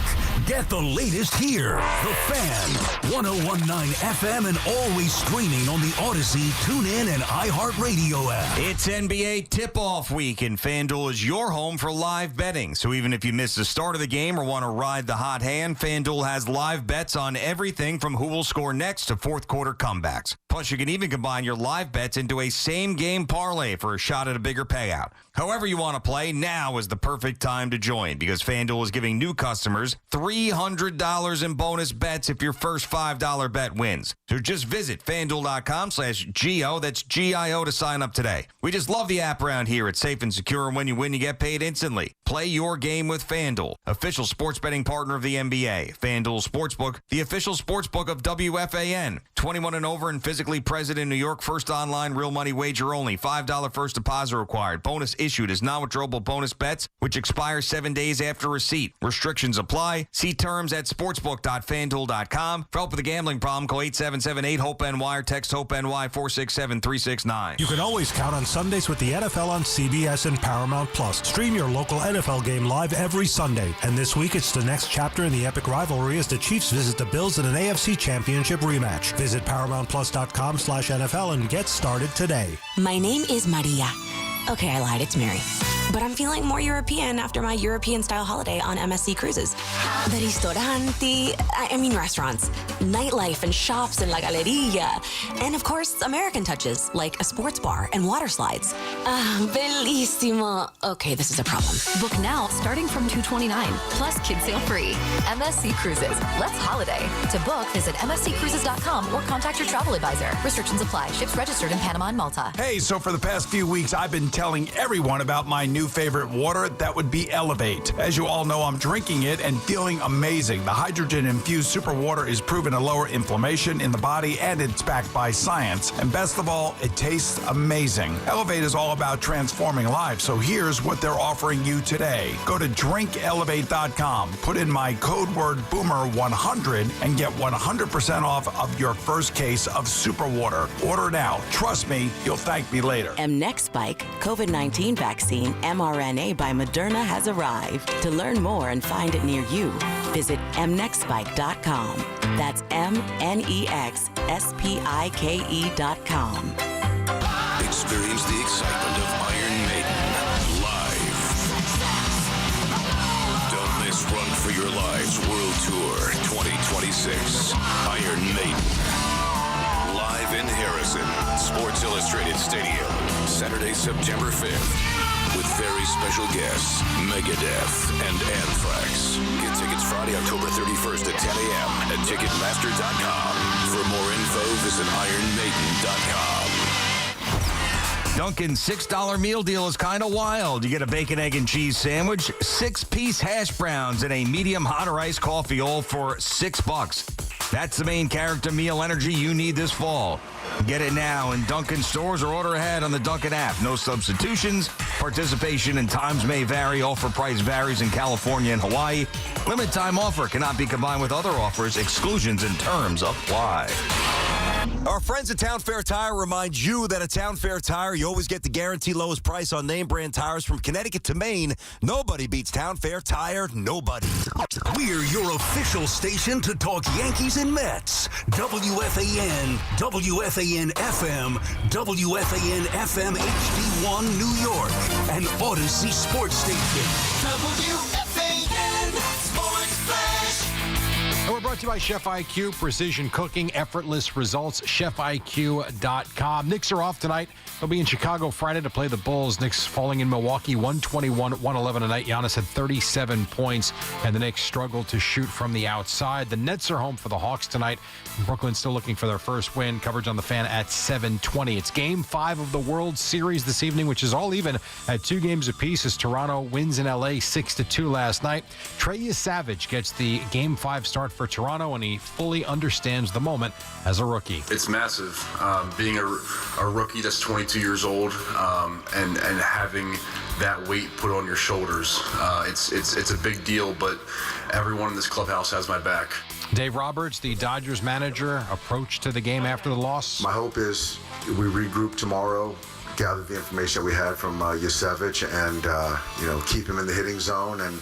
[SPEAKER 3] Get the latest here. The Fan, 101.9 FM, and always streaming on the Odyssey, TuneIn, and iHeartRadio app.
[SPEAKER 6] It's NBA tip-off week, and FanDuel is your home for live betting. So even if you miss the start of the game or want to ride the hot hand, FanDuel has live bets on everything from who will score next to fourth quarter comebacks. Plus, you can even combine your live bets into a same-game parlay for a shot at a bigger payout. However you want to play, now is the perfect time to join because FanDuel is giving new customers $300 in bonus bets if your first $5 bet wins. So just visit FanDuel.com/GO, that's GIO, to sign up today. We just love the app around here. It's safe and secure, and when you win, you get paid instantly. Play your game with FanDuel, official sports betting partner of the NBA. FanDuel Sportsbook, the official sportsbook of WFAN. 21 and over and physically present in New York. First online real money wager only. $5 first deposit required. Bonus issued as non-withdrawable bonus bets, which expire 7 days after receipt. Restrictions apply. See terms at sportsbook.fanduel.com. For help with a gambling problem, call 877-8-HOPE-NY or text HOPE-NY 467-369.
[SPEAKER 13] You can always count on Sundays with the NFL on CBS and Paramount Plus. Stream your local NFL game live every Sunday. And this week, it's the next chapter in the epic rivalry as the Chiefs visit the Bills in an AFC Championship rematch. Visit ParamountPlus.com/NFL and get started today.
[SPEAKER 15] My name is Maria. Okay, I lied. It's Mary. But I'm feeling more European after my European-style holiday on MSC Cruises. The restaurants, nightlife and shops and La Galleria. And, of course, American touches, like a sports bar and water slides. Bellissimo. Okay, this is a problem.
[SPEAKER 16] Book now, starting from $229, plus kids sale free. MSC Cruises. Let's holiday. To book, visit MSCCruises.com or contact your travel advisor. Restrictions apply. Ships registered in Panama and Malta.
[SPEAKER 20] Hey, so for the past few weeks, I've been telling everyone about my new favorite water. That would be Elevate. As you all know, I'm drinking it and feeling amazing. The hydrogen-infused super water is proven to lower inflammation in the body, and it's backed by science. And best of all, it tastes amazing. Elevate is all about transforming lives, so here's what they're offering you today. Go to drinkelevate.com, put in my code word BOOMER100, and get 100% off of your first case of super water. Order now. Trust me, you'll thank me later.
[SPEAKER 15] Mnexspike, COVID-19 vaccine mRNA by Moderna has arrived. To learn more and find it near you, visit mnexspike.com. That's MNEXSPIKE.com.
[SPEAKER 1] Experience the excitement of Iron Maiden live. Don't miss Run for Your Lives World Tour 2026. Iron Maiden. Live in Harrison, Sports Illustrated Stadium, Saturday, September 5th. With very special guests, Megadeth and Anthrax. Get tickets Friday, October 31st at 10 a.m. at Ticketmaster.com. For more info, visit IronMaiden.com.
[SPEAKER 6] Dunkin's $6 meal deal is kind of wild. You get a bacon, egg, and cheese sandwich, 6-piece hash browns, and a medium hot or iced coffee, all for $6. That's the main character meal energy you need this fall. Get it now in Dunkin' stores or order ahead on the Dunkin' app. No substitutions. Participation and times may vary. Offer price varies in California and Hawaii. Limit time offer cannot be combined with other offers. Exclusions and terms apply.
[SPEAKER 5] Our friends at Town Fair Tire remind you that at Town Fair Tire, you always get the guaranteed lowest price on name brand tires from Connecticut to Maine. Nobody beats Town Fair Tire. Nobody.
[SPEAKER 3] We're your official station to talk Yankees and Mets. WFAN, WFAN FM, WFAN FM HD1 New York, and Odyssey Sports Station.
[SPEAKER 7] WFAN Sports Flash.
[SPEAKER 8] And we're brought to you by Chef IQ, precision cooking, effortless results, chefiq.com. Knicks are off tonight. They'll be in Chicago Friday to play the Bulls. Knicks falling in Milwaukee 121-111 tonight. Giannis had 37 points, and the Knicks struggled to shoot from the outside. The Nets are home for the Hawks tonight. Brooklyn still looking for their first win. Coverage on the Fan at 7:20. It's Game 5 of the World Series this evening, which is all even at 2 games apiece as Toronto wins in L.A. 6-2 last night. Trey Savage gets the Game 5 start for Toronto, and he fully understands the moment as a rookie.
[SPEAKER 18] It's massive. Being a rookie that's 22 years old and having that weight put on your shoulders, it's a big deal, but everyone in this clubhouse has my back.
[SPEAKER 8] Dave Roberts, the Dodgers manager, approach to the game after the loss.
[SPEAKER 19] My hope is we regroup tomorrow, gather the information that we had from Yasevich, and keep him in the hitting zone and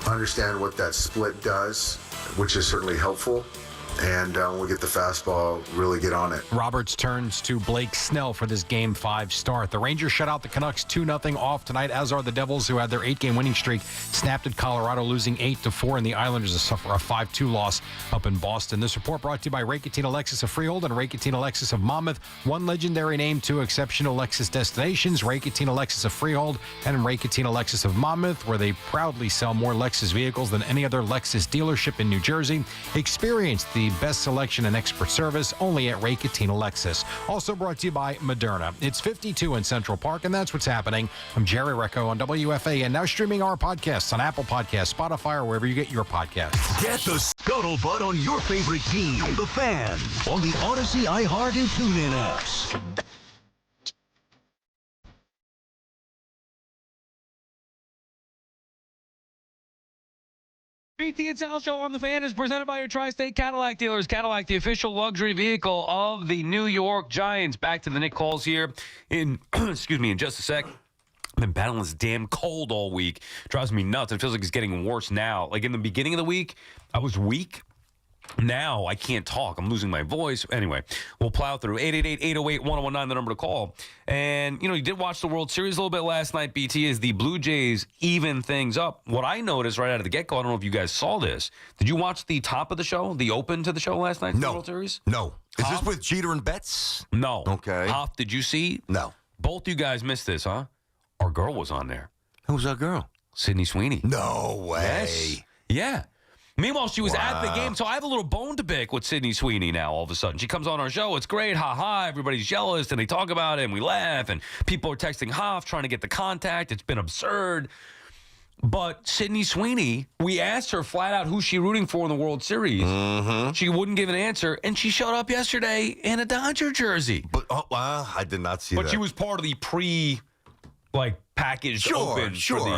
[SPEAKER 19] understand what that split does, which is certainly helpful. And when we get the fastball, really get on it.
[SPEAKER 8] Roberts turns to Blake Snell for this Game 5 start. The Rangers shut out the Canucks 2-0 off tonight, as are the Devils, who had their 8-game winning streak snapped at Colorado, losing 8-4, and the Islanders suffer a 5-2 loss up in Boston. This report brought to you by Raketina Lexus of Freehold and Raketina Lexus of Monmouth. One legendary name, 2 exceptional Lexus destinations, Raketina Lexus of Freehold and Raketina Lexus of Monmouth, where they proudly sell more Lexus vehicles than any other Lexus dealership in New Jersey. Experience the best selection and expert service only at Raketina Lexus. Also brought to you by Moderna. It's 52 in Central Park, and that's what's happening. I'm Jerry Recco on WFAN, now streaming our podcasts on Apple Podcasts, Spotify, or wherever you get your podcasts.
[SPEAKER 3] Get the scuttlebutt on your favorite team, the Fan, on the Odyssey, iHeart, and TuneIn apps.
[SPEAKER 4] BT and Sal Show on the Fan is presented by your Tri-State Cadillac dealers. Cadillac, the official luxury vehicle of the New York Giants. Back to the Nick calls here in, in just a sec. I've been battling this damn cold all week. Drives me nuts. It feels like it's getting worse now. Like in the beginning of the week, I was weak. Now I can't talk. I'm losing my voice. Anyway, we'll plow through. 888-808-1019, the number to call. And, you did watch the World Series a little bit last night, BT, as the Blue Jays even things up. What I noticed right out of the get-go, I don't know if you guys saw this. Did you watch the top of the show, the open to the show last night?
[SPEAKER 5] No.
[SPEAKER 4] The World Series?
[SPEAKER 5] No. Is this with Jeter and Betts?
[SPEAKER 4] No.
[SPEAKER 5] Okay.
[SPEAKER 4] Hoff, did you see?
[SPEAKER 5] No.
[SPEAKER 4] Both you guys missed this, huh? Our girl was on there.
[SPEAKER 5] Who's that girl?
[SPEAKER 4] Sydney Sweeney.
[SPEAKER 5] No way.
[SPEAKER 4] Yes. Yeah. Meanwhile, she was at the game, so I have a little bone to pick with Sydney Sweeney now all of a sudden. She comes on our show. It's great. Ha-ha. Everybody's jealous, and they talk about it, and we laugh, and people are texting Hoff trying to get the contact. It's been absurd. But Sydney Sweeney, we asked her flat out who's she rooting for in the World Series. Mm-hmm. She wouldn't give an answer, and she showed up yesterday in a Dodger jersey.
[SPEAKER 5] But I did not see that.
[SPEAKER 4] But she was part of the packaged open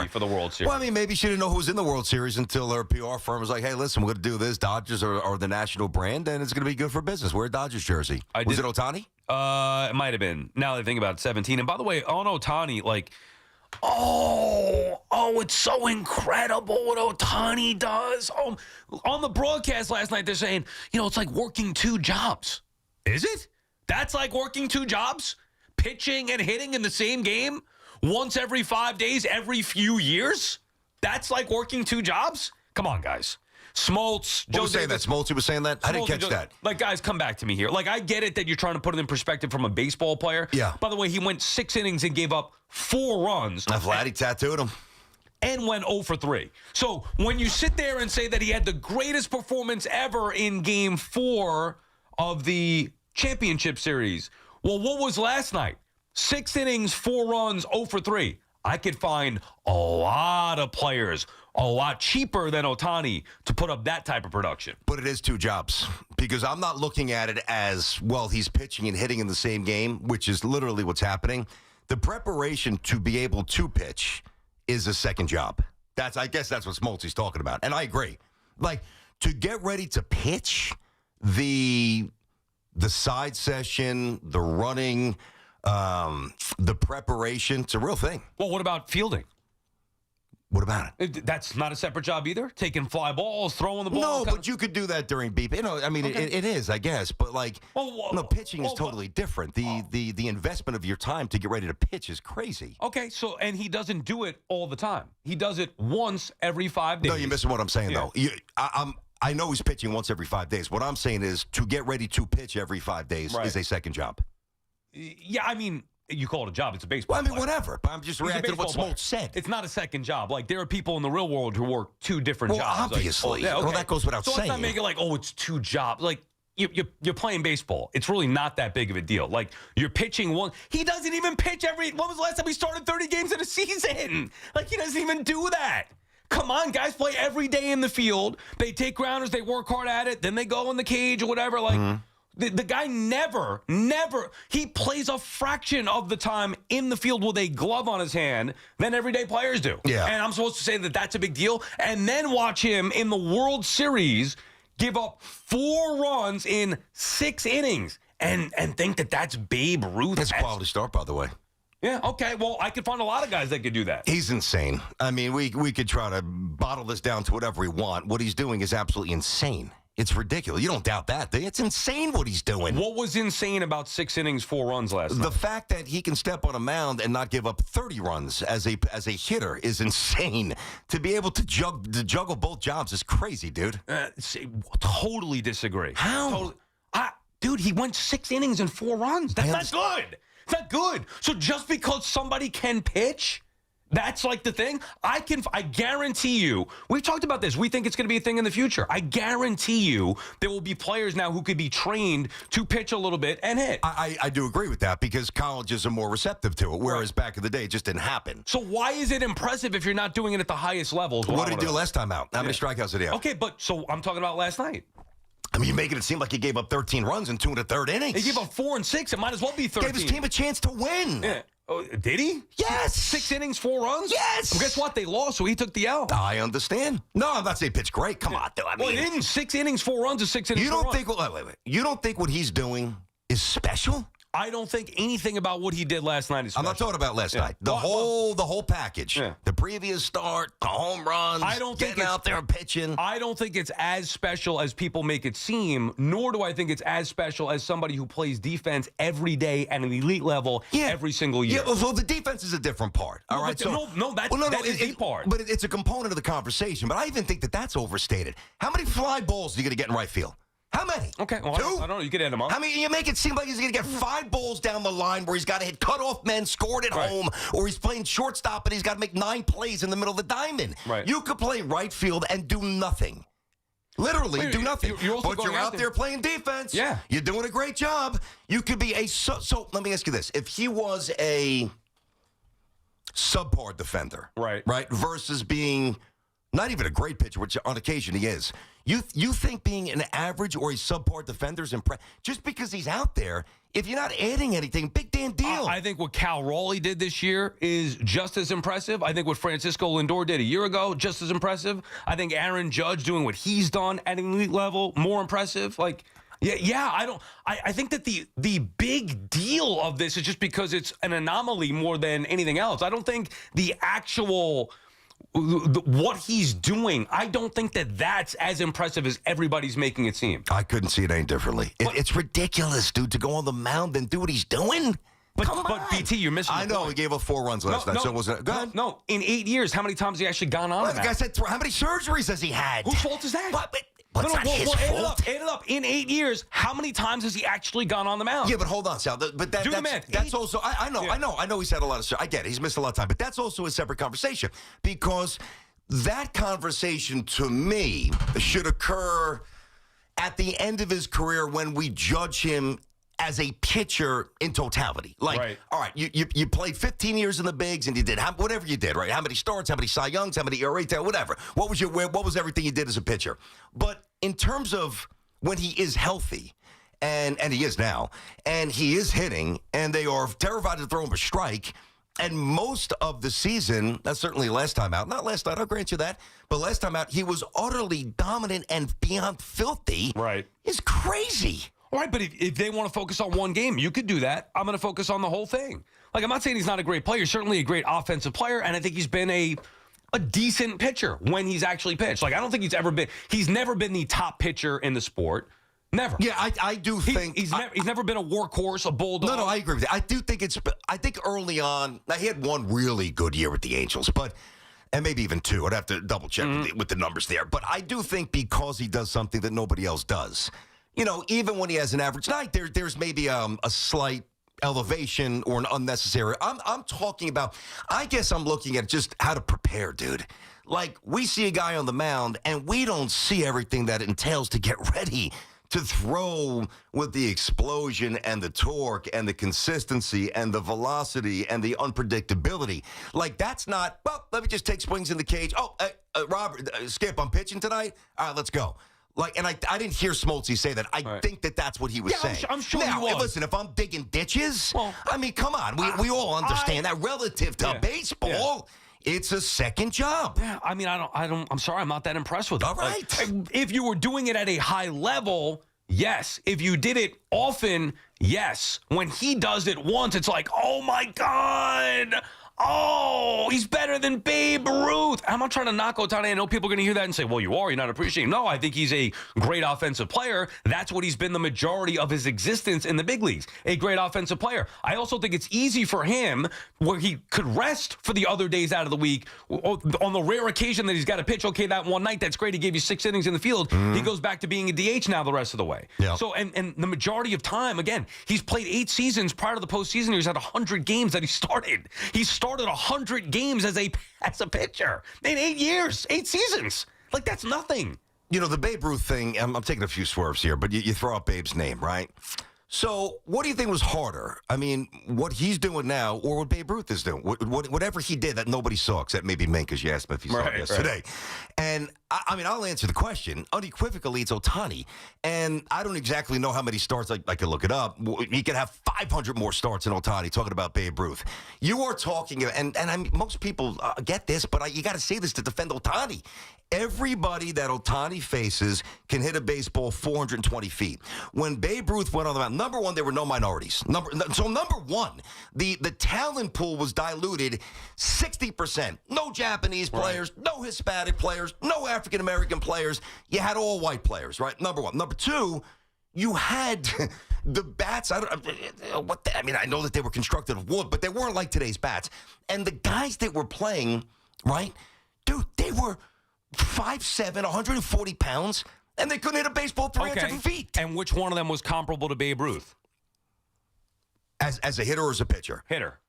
[SPEAKER 4] for the World Series.
[SPEAKER 5] Well, I mean, maybe she didn't know who was in the World Series until her PR firm was like, hey, listen, we're going to do this. Dodgers are the national brand, and it's going to be good for business. Wear a Dodgers jersey. Was it Ohtani?
[SPEAKER 4] It might have been. Now that I think about it, 17. And by the way, on Ohtani, it's so incredible what Ohtani does. Oh, on the broadcast last night, they're saying, it's like working 2 jobs. Is it? That's like working 2 jobs? Pitching and hitting in the same game? Once every 5 days, every few years? That's like working 2 jobs? Come on, guys. Smoltz.
[SPEAKER 5] Who was saying that? Smoltz was saying that? I didn't catch that.
[SPEAKER 4] Guys, come back to me here. I get it that you're trying to put it in perspective from a baseball player.
[SPEAKER 5] Yeah.
[SPEAKER 4] By the way, he went 6 innings and gave up 4 runs.
[SPEAKER 5] Vladdy tattooed him.
[SPEAKER 4] And went 0 for 3. So when you sit there and say that he had the greatest performance ever in Game 4 of the championship series, well, what was last night? 6 innings, 4 runs, 0 for 3. I could find a lot of players a lot cheaper than Ohtani to put up that type of production.
[SPEAKER 5] But it is 2 jobs because I'm not looking at it as, well, he's pitching and hitting in the same game, which is literally what's happening. The preparation to be able to pitch is a second job. I guess that's what Smoltzy's talking about. And I agree. Like, to get ready to pitch, the side session, the running, the preparation, it's a real thing.
[SPEAKER 4] Well, what about fielding?
[SPEAKER 5] What about it?
[SPEAKER 4] That's not a separate job either? Taking fly balls, throwing the ball?
[SPEAKER 5] No, but you could do that during BP. I mean, okay. it is, I guess. But, pitching is totally different. The investment of your time to get ready to pitch is crazy.
[SPEAKER 4] Okay, and he doesn't do it all the time. He does it once every 5 days.
[SPEAKER 5] No, you're missing what I'm saying, though. I know he's pitching once every 5 days. What I'm saying is to get ready to pitch every 5 days is a second job.
[SPEAKER 4] Yeah, I mean, you call it a job. It's a baseball
[SPEAKER 5] player. Whatever. But I'm just reacting to what Smoltz said.
[SPEAKER 4] It's not a second job. Like, there are people in the real world who work 2 different jobs.
[SPEAKER 5] Obviously. Well, that goes without saying.
[SPEAKER 4] So let's not make it like, it's 2 jobs. Like, you're playing baseball. It's really not that big of a deal. Like, you're pitching one. He doesn't even pitch when was the last time he started 30 games in a season? Like, he doesn't even do that. Come on, guys play every day in the field. They take grounders. They work hard at it. Then they go in the cage or whatever. Like, the guy never, he plays a fraction of the time in the field with a glove on his hand than everyday players do.
[SPEAKER 5] Yeah.
[SPEAKER 4] And I'm supposed to say that that's a big deal? And then watch him in the World Series give up 4 runs in 6 innings and think that that's Babe Ruth.
[SPEAKER 5] That's a quality start, by the way.
[SPEAKER 4] Yeah, okay. Well, I could find a lot of guys that could do that.
[SPEAKER 5] He's insane. I mean, we could try to bottle this down to whatever we want. What he's doing is absolutely insane. It's ridiculous. You don't doubt that. It's insane what he's doing.
[SPEAKER 4] What was insane about 6 innings, 4 runs last night?
[SPEAKER 5] The fact that he can step on a mound and not give up 30 runs as a hitter is insane. To be able to juggle both jobs is crazy, dude.
[SPEAKER 4] Totally disagree.
[SPEAKER 5] How?
[SPEAKER 4] Totally. Dude, he went 6 innings and 4 runs. That's not good. It's not good. So just because somebody can pitch, that's like the thing. I guarantee you, we've talked about this. We think it's going to be a thing in the future. I guarantee you there will be players now who could be trained to pitch a little bit and hit.
[SPEAKER 5] I do agree with that because colleges are more receptive to it, whereas back in the day it just didn't happen.
[SPEAKER 4] So why is it impressive if you're not doing it at the highest levels?
[SPEAKER 5] What did he do last time out? How many strikeouts did he have?
[SPEAKER 4] Okay, but so I'm talking about last night.
[SPEAKER 5] I mean, you're making it seem like he gave up 13 runs in 2 1/3 innings.
[SPEAKER 4] He gave up 4 and 6. It might as well be 13.
[SPEAKER 5] Gave his team a chance to win.
[SPEAKER 4] Yeah. Oh, did he?
[SPEAKER 5] Yes.
[SPEAKER 4] 6 innings, 4 runs?
[SPEAKER 5] Yes.
[SPEAKER 4] Well, guess what? They lost, so he took the L.
[SPEAKER 5] I understand. No, I'm not saying pitch great. Come on, dude.
[SPEAKER 4] Well, he didn't. 6 innings, 4 runs, or 6 innings,
[SPEAKER 5] You don't
[SPEAKER 4] 4
[SPEAKER 5] think?
[SPEAKER 4] runs.
[SPEAKER 5] Wait. You don't think what he's doing is special?
[SPEAKER 4] I don't think anything about what he did last night is special.
[SPEAKER 5] I'm not talking about last night. The whole package. Yeah. The previous start, the home runs, getting out there and pitching.
[SPEAKER 4] I don't think it's as special as people make it seem, nor do I think it's as special as somebody who plays defense every day at an elite level every single year.
[SPEAKER 5] Yeah, well, the defense is a different part. All right.
[SPEAKER 4] That is the part.
[SPEAKER 5] But it's a component of the conversation. But I even think that's overstated. How many fly balls are you going to get in right field? How many?
[SPEAKER 4] Okay, well,
[SPEAKER 5] 2?
[SPEAKER 4] I don't know. You could add them up.
[SPEAKER 5] I mean, you make it seem like he's going to get 5 balls down the line where he's got to hit cutoff men, scored at home, or he's playing shortstop and he's got to make 9 plays in the middle of the diamond.
[SPEAKER 4] Right.
[SPEAKER 5] You could play right field and do nothing. Literally do nothing. But you're out there playing defense.
[SPEAKER 4] Yeah.
[SPEAKER 5] You're doing a great job. You could be so let me ask you this. If he was a subpar defender, right, versus being not even a great pitcher, which on occasion he is. You think being an average or a subpar defender is impressive? Just because he's out there, if you're not adding anything, big damn deal.
[SPEAKER 4] I think what Cal Raleigh did this year is just as impressive. I think what Francisco Lindor did a year ago, just as impressive. I think Aaron Judge doing what he's done at an elite level, more impressive. Like, I think that the big deal of this is just because it's an anomaly more than anything else. I don't think the actual what he's doing, I don't think that's as impressive as everybody's making it seem.
[SPEAKER 5] I couldn't see it any differently. It's ridiculous, dude, to go on the mound and do what he's doing.
[SPEAKER 4] But BT, you're missing.
[SPEAKER 5] I know he gave up 4 runs last night, so it wasn't. Go ahead.
[SPEAKER 4] No, in 8 years, how many times has he actually gone on?
[SPEAKER 5] The guy said, how many surgeries has he had?
[SPEAKER 4] Whose fault is that?
[SPEAKER 5] It's not his fault.
[SPEAKER 4] Add it up. In 8 years, how many times has he actually gone on the mound?
[SPEAKER 5] Yeah, but hold on, Sal. But that's also. I know. He's had a lot of. I get it. He's missed a lot of time, but that's also a separate conversation because that conversation to me should occur at the end of his career when we judge him as a pitcher in totality. Like, all right, you played 15 years in the bigs and you did whatever you did, right? How many starts, how many Cy Youngs, how many ERA, whatever. What was everything you did as a pitcher? But in terms of when he is healthy, and he is now, and he is hitting, and they are terrified to throw him a strike. And most of the season, that's certainly last time out, not last night, I'll grant you that, but last time out, he was utterly dominant and beyond filthy.
[SPEAKER 4] Right.
[SPEAKER 5] It's crazy.
[SPEAKER 4] All right, but if they want to focus on one game, you could do that. I'm going to focus on the whole thing. Like, I'm not saying he's not a great player. Certainly a great offensive player, and I think he's been a decent pitcher when he's actually pitched. Like, I don't think he's never been the top pitcher in the sport. Never.
[SPEAKER 5] Yeah, I do think
[SPEAKER 4] he's never been a workhorse, a bulldog.
[SPEAKER 5] No, I agree with that. I think early on, now he had one really good year with the Angels, and maybe even two. I'd have to double check with the numbers there. But I do think because he does something that nobody else does, even when he has an average night, there's maybe a slight elevation or an unnecessary. I'm talking about. I guess I'm looking at just how to prepare, dude. Like, we see a guy on the mound, and we don't see everything that it entails to get ready to throw with the explosion and the torque and the consistency and the velocity and the unpredictability. Like, that's not, well, let me just take swings in the cage. Oh, Robert, Skip, I'm pitching tonight. All right, let's go. Like, and I didn't hear Smoltz say that. I think that's what he was saying.
[SPEAKER 4] I'm sure
[SPEAKER 5] now,
[SPEAKER 4] he was.
[SPEAKER 5] Listen, if I'm digging ditches, I mean, come on. We all understand that relative to baseball. It's a second job.
[SPEAKER 4] Yeah, I mean, I'm sorry, I'm not that impressed with it.
[SPEAKER 5] All right.
[SPEAKER 4] Like, if you were doing it at a high level, yes. If you did it often, yes. When he does it once, it's like, oh my God. Oh, he's better than Babe Ruth. I'm not trying to knock Ohtani. I know people are going to hear that and say, well, you're not appreciating him. No, I think he's a great offensive player. That's what he's been the majority of his existence in the big leagues, a great offensive player. I also think it's easy for him where he could rest for the other days out of the week. On the rare occasion that he's got to pitch, okay, that one night, that's great. He gave you 6 innings in the field. He goes back to being a DH now the rest of the way.
[SPEAKER 5] Yeah.
[SPEAKER 4] So, and the majority of time, again, he's played 8 seasons prior to the postseason. He was at 100 games that he started. He started 100 games as a pitcher in 8 years, 8 seasons. Like, that's nothing.
[SPEAKER 5] The Babe Ruth thing, I'm taking a few swerves here, but you throw out Babe's name, right? So what do you think was harder? I mean, what he's doing now or what Babe Ruth is doing? Whatever he did that nobody saw, except maybe Mink, because you asked him if he saw it yesterday. Right. And, I mean, I'll answer the question. Unequivocally, it's Ohtani. And I don't exactly know how many starts. I could look it up. He could have 500 more starts than Ohtani, talking about Babe Ruth. You are talking, and I mean, most people get this, but you got to say this to defend Ohtani. Everybody that Ohtani faces can hit a baseball 420 feet. When Babe Ruth went on the mound, number one, there were no minorities. Number one, the talent pool was diluted 60%. No Japanese players, no Hispanic players, no African-American players. You had all white players, right? Number one. Number two, you had the bats. I know that they were constructed of wood, but they weren't like today's bats. And the guys that were playing, right, dude, they were 5'7", 140 pounds, and they couldn't hit a baseball 300 feet.
[SPEAKER 4] And which one of them was comparable to Babe Ruth?
[SPEAKER 5] As a hitter or as a pitcher?
[SPEAKER 4] Hitter.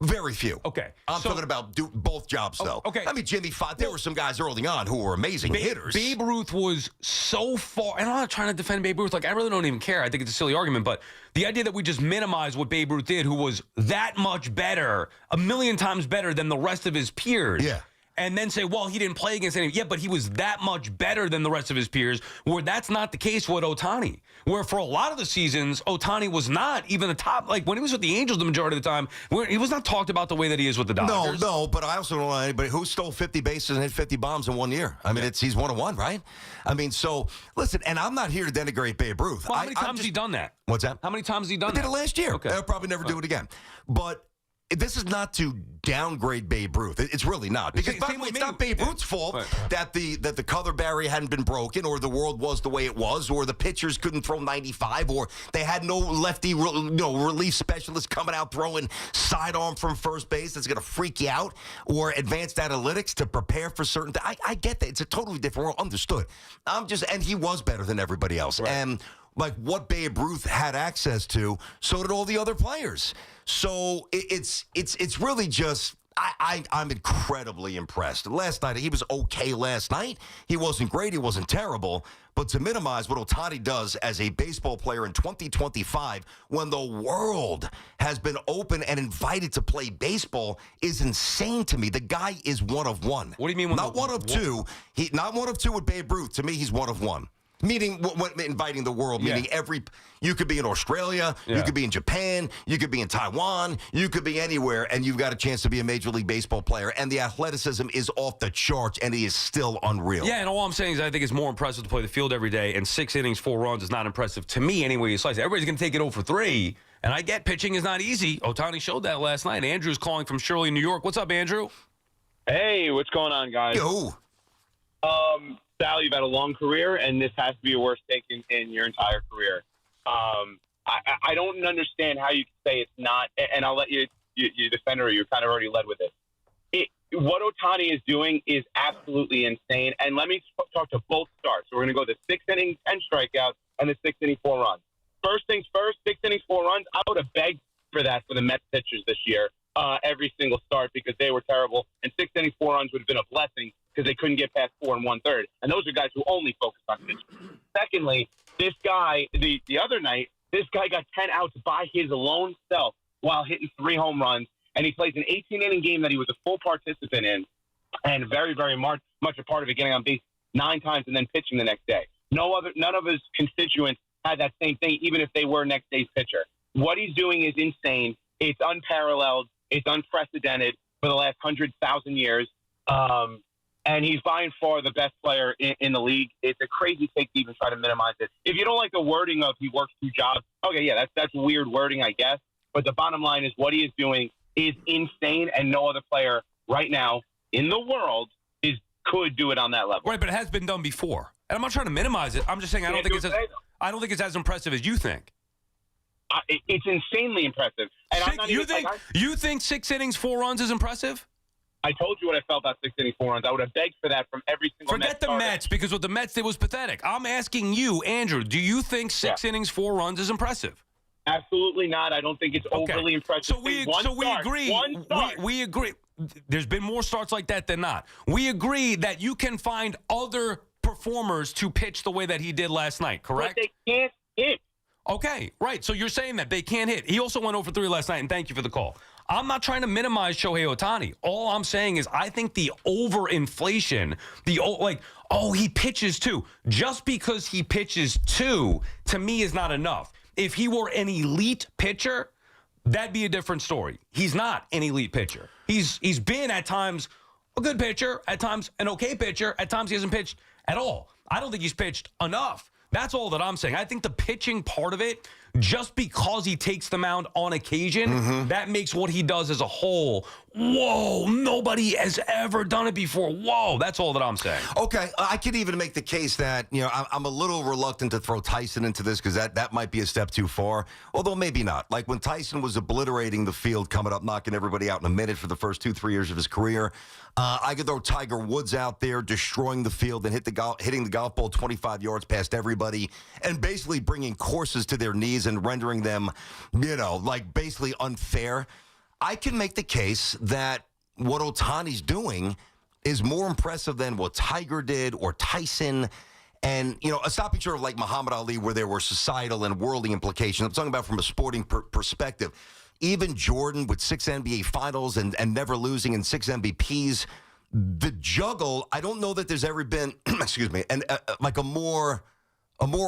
[SPEAKER 5] Very few.
[SPEAKER 4] Okay.
[SPEAKER 5] I'm talking about both jobs, though.
[SPEAKER 4] Okay.
[SPEAKER 5] I mean, Jimmy, there were some guys early on who were amazing hitters.
[SPEAKER 4] Babe Ruth was so far, and I'm not trying to defend Babe Ruth. Like, I really don't even care. I think it's a silly argument, but the idea that we just minimize what Babe Ruth did, who was that much better, 1,000,000 times better than the rest of his peers.
[SPEAKER 5] Yeah.
[SPEAKER 4] And then say, well, he didn't play against anyone. Yeah, but he was that much better than the rest of his peers, where that's not the case with Ohtani. Where for a lot of the seasons, Ohtani was not even the top. Like, when he was with the Angels the majority of the time, he was not talked about the way that he is with the Dodgers.
[SPEAKER 5] No, but I also don't know anybody who stole 50 bases and hit 50 bombs in 1 year. I mean, he's 1-1, right? I mean, so, listen, and I'm not here to denigrate Babe Ruth.
[SPEAKER 4] Well, how many times has he done that?
[SPEAKER 5] What's that?
[SPEAKER 4] How many times has he done
[SPEAKER 5] that?
[SPEAKER 4] He
[SPEAKER 5] did it last year.
[SPEAKER 4] Okay.
[SPEAKER 5] They'll probably never do it again. But this is not to downgrade Babe Ruth. It's really not. Because, by the way, it's not Babe Ruth's fault that the color barrier hadn't been broken, or the world was the way it was, or the pitchers couldn't throw 95, or they had no lefty relief specialist coming out throwing sidearm from first base that's going to freak you out, or advanced analytics to prepare for certain things. I get that. It's a totally different world. Understood. And he was better than everybody else. Right. And like what Babe Ruth had access to, so did all the other players. So it's really just, I'm incredibly impressed. Last night, he was okay last night. He wasn't great. He wasn't terrible. But to minimize what Ohtani does as a baseball player in 2025, when the world has been open and invited to play baseball, is insane to me. The guy is one of one.
[SPEAKER 4] What do you mean?
[SPEAKER 5] Not one of two. Not one of two with Babe Ruth. To me, he's one of one. Meaning, inviting the world, meaning you could be in Australia, you could be in Japan, you could be in Taiwan, you could be anywhere, and you've got a chance to be a Major League Baseball player. And the athleticism is off the charts, and he is still unreal.
[SPEAKER 4] Yeah, and all I'm saying is I think it's more impressive to play the field every day, and 6 innings, 4 runs is not impressive to me anyway you slice it. Everybody's going to take it 0 for 3, and I get pitching is not easy. Ohtani showed that last night. Andrew's calling from Shirley, New York. What's up, Andrew?
[SPEAKER 17] Hey, what's going on, guys?
[SPEAKER 5] Yo.
[SPEAKER 17] Sal, you've had a long career, and this has to be your worst take in your entire career. I don't understand how you can say it's not, and I'll let you defend her. You kind of already led with it. What Ohtani is doing is absolutely insane, and let me talk to both starts. So we're going to go the 6 inning, 10 strikeouts, and the 6 inning, 4 runs. First things first, 6 innings, 4 runs. I would have begged for that for the Mets pitchers this year, every single start, because they were terrible, and 6 innings, 4 runs would have been a blessing, because they couldn't get past 4 1/3. And those are guys who only focus on pitching. Secondly, this guy, the other night, this guy got 10 outs by his lone self while hitting 3 home runs. And he plays an 18-inning game that he was a full participant in and very, very much a part of it, getting on base 9 times and then pitching the next day. None of his constituents had that same thing, even if they were next day's pitcher. What he's doing is insane. It's unparalleled. It's unprecedented for the last 100,000 years. And he's by far the best player in the league. It's a crazy take to even try to minimize it. If you don't like the wording of he works 2 jobs, okay, yeah, that's weird wording, I guess. But the bottom line is what he is doing is insane, and no other player right now in the world could do it on that level.
[SPEAKER 4] Right, but it has been done before. And I'm not trying to minimize it. I'm just saying I don't think it's as impressive as you think.
[SPEAKER 17] It's insanely impressive. And
[SPEAKER 4] you think 6 innings, 4 runs is impressive?
[SPEAKER 17] I told you what I felt about 6 innings, 4 runs. I would have begged for that from every single
[SPEAKER 4] Forget the Mets, because what the Mets did was pathetic. I'm asking you, Andrew, do you think 6 innings, 4 runs is impressive?
[SPEAKER 17] Absolutely not. I don't think it's overly impressive.
[SPEAKER 4] So we agree. We agree. There's been more starts like that than not. We agree that you can find other performers to pitch the way that he did last night, correct?
[SPEAKER 17] But they can't hit.
[SPEAKER 4] Okay, right. So you're saying that they can't hit. He also went 0 for 3 last night, and thank you for the call. I'm not trying to minimize Shohei Ohtani. All I'm saying is I think the overinflation, he pitches 2. Just because he pitches 2, to me, is not enough. If he were an elite pitcher, that'd be a different story. He's not an elite pitcher. He's been at times a good pitcher, at times an okay pitcher, at times he hasn't pitched at all. I don't think he's pitched enough. That's all that I'm saying. I think the pitching part of it, just because he takes the mound on occasion, that makes what he does as a whole, whoa, nobody has ever done it before. Whoa, that's all that I'm saying.
[SPEAKER 5] Okay, I could even make the case that, I'm a little reluctant to throw Tyson into this because that might be a step too far, although maybe not. Like when Tyson was obliterating the field, coming up, knocking everybody out in a minute for the first 2-3 years of his career, I could throw Tiger Woods out there destroying the field and hitting the golf ball 25 yards past everybody and basically bringing courses to their knees and rendering them, basically unfair. I can make the case that what Ohtani's doing is more impressive than what Tiger did or Tyson. And, a stopping short of like Muhammad Ali where there were societal and worldly implications. I'm talking about from a sporting perspective. Even Jordan with 6 NBA finals and never losing and 6 MVPs. The juggle, I don't know that there's ever been, a more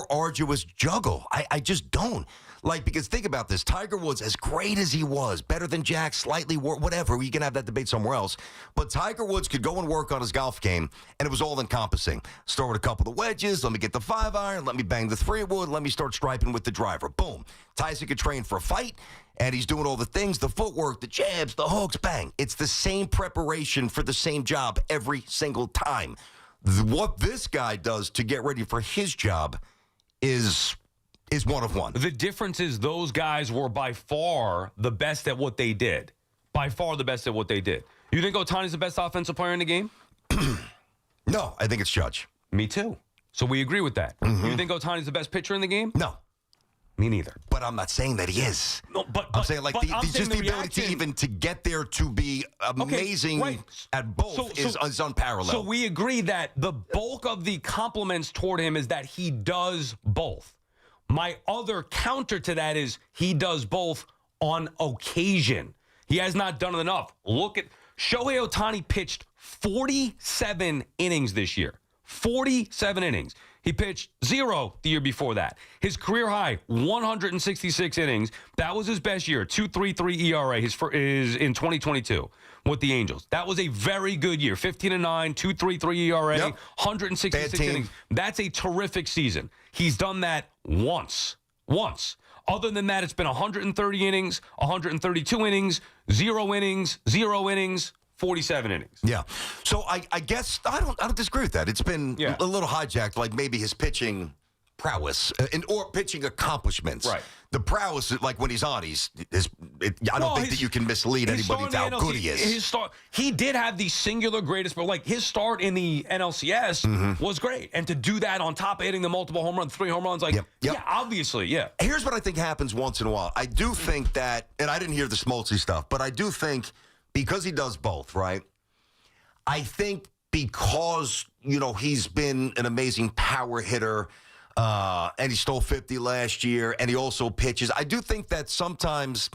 [SPEAKER 5] arduous juggle. I just don't. Because think about this. Tiger Woods, as great as he was, better than Jack, slightly, whatever. We can have that debate somewhere else. But Tiger Woods could go and work on his golf game, and it was all encompassing. Start with a couple of wedges. Let me get the 5-iron. Let me bang the 3-wood. Let me start striping with the driver. Boom. Tyson could train for a fight, and he's doing all the things, the footwork, the jabs, the hooks, bang. It's the same preparation for the same job every single time. What this guy does to get ready for his job is one of one.
[SPEAKER 4] The difference is those guys were by far the best at what they did. By far the best at what they did. You think Ohtani's the best offensive player in the game?
[SPEAKER 5] No, I think it's Judge.
[SPEAKER 4] Me too. So we agree with that. You think Ohtani's the best pitcher in the game?
[SPEAKER 5] No.
[SPEAKER 4] Me neither.
[SPEAKER 5] But I'm not saying that he is.
[SPEAKER 4] No, but
[SPEAKER 5] I'm saying, like,
[SPEAKER 4] but I'm saying
[SPEAKER 5] the ability
[SPEAKER 4] reaction,
[SPEAKER 5] to even to get there to be amazing at both is unparalleled.
[SPEAKER 4] So we agree that the bulk of the compliments toward him is that he does both. My other counter to that is he does both on occasion. He has not done it enough. Look at Shohei Ohtani pitched 47 innings this year. 47 innings. He pitched 0 the year before that. His career high, 166 innings. That was his best year, 2.33 ERA is in 2022 with the Angels. That was a very good year, 15-9, 2.33 ERA, 166 innings. That's a terrific season. He's done that once. Other than that, it's been 130 innings, 132 innings, 0 innings, 47 innings.
[SPEAKER 5] Yeah. So I guess I don't disagree with that. It's been a little hijacked, like maybe his pitching prowess or pitching accomplishments.
[SPEAKER 4] Right.
[SPEAKER 5] The prowess, like when he's on, I don't think that you can mislead anybody to how good he is.
[SPEAKER 4] His start, he did have the singular greatest, but like his start in the NLCS was great. And to do that on top of hitting the multiple home runs, 3 home runs, obviously.
[SPEAKER 5] Here's what I think happens once in a while. I do think that, and I didn't hear the Smoltzy stuff, but I do think because he does both, right? I think because, he's been an amazing power hitter, and he stole 50 last year, and he also pitches. I do think that sometimes,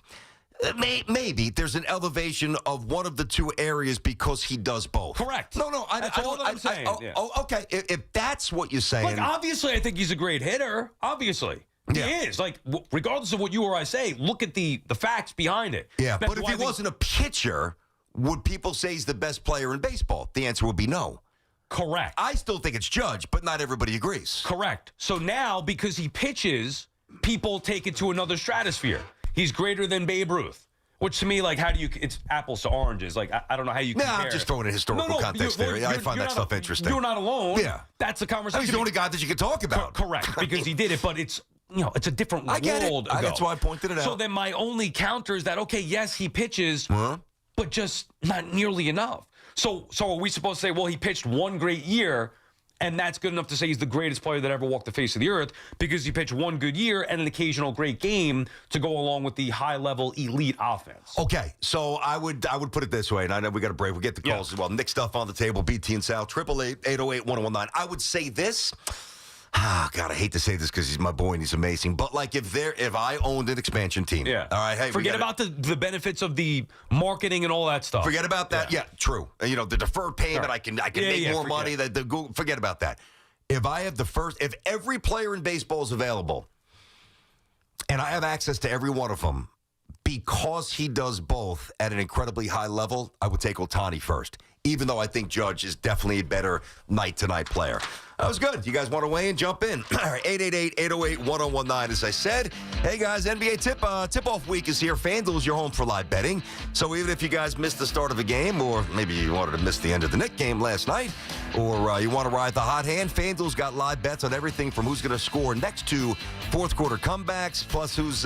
[SPEAKER 5] maybe, there's an elevation of one of the two areas because he does both.
[SPEAKER 4] Correct.
[SPEAKER 5] No,
[SPEAKER 4] That's all I'm saying.
[SPEAKER 5] Okay. If that's what you're saying.
[SPEAKER 4] Like, obviously, I think he's a great hitter. Obviously. He is. Like, regardless of what you or I say, look at the facts behind it.
[SPEAKER 5] Yeah, but if he wasn't a pitcher, would people say he's the best player in baseball? The answer would be no.
[SPEAKER 4] Correct.
[SPEAKER 5] I still think it's Judge, but not everybody agrees.
[SPEAKER 4] Correct. So now, because he pitches, people take it to another stratosphere. He's greater than Babe Ruth. Which to me, like, it's apples to oranges. Like, I don't know how you compare.
[SPEAKER 5] I'm just throwing a historical context there. I find that stuff interesting.
[SPEAKER 4] You're not alone.
[SPEAKER 5] Yeah.
[SPEAKER 4] That's the conversation.
[SPEAKER 5] He's the only guy that you can talk about.
[SPEAKER 4] Correct, because he did it, but it's a different world ago.
[SPEAKER 5] That's why I pointed it out.
[SPEAKER 4] So then my only counter is that, okay, yes, he pitches, but just not nearly enough. So are we supposed to say, well, he pitched one great year, and that's good enough to say he's the greatest player that ever walked the face of the earth because he pitched one good year and an occasional great game to go along with the high-level elite offense?
[SPEAKER 5] Okay, so I would put it this way, and I know we got a break. We'll get the calls as well. Nick stuff on the table, BT and Sal, 888-808-1019. I would say this. God, I hate to say this because he's my boy and he's amazing. But like if I owned an expansion team, all right, hey,
[SPEAKER 4] forget about the benefits of the marketing and all that stuff.
[SPEAKER 5] Forget about that. Yeah, true. The deferred payment, I can make more money. Forget about that. If every player in baseball is available, and I have access to every one of them, because he does both at an incredibly high level, I would take Ohtani first, even though I think Judge is definitely a better night-to-night player. That was good. You guys want to weigh in? Jump in. All right, 888-808-1019. As I said, hey, guys, NBA tip-off week is here. FanDuel is your home for live betting. So even if you guys missed the start of a game, or maybe you wanted to miss the end of the Knicks game last night, or you want to ride the hot hand, FanDuel's got live bets on everything from who's going to score next to fourth-quarter comebacks, plus who's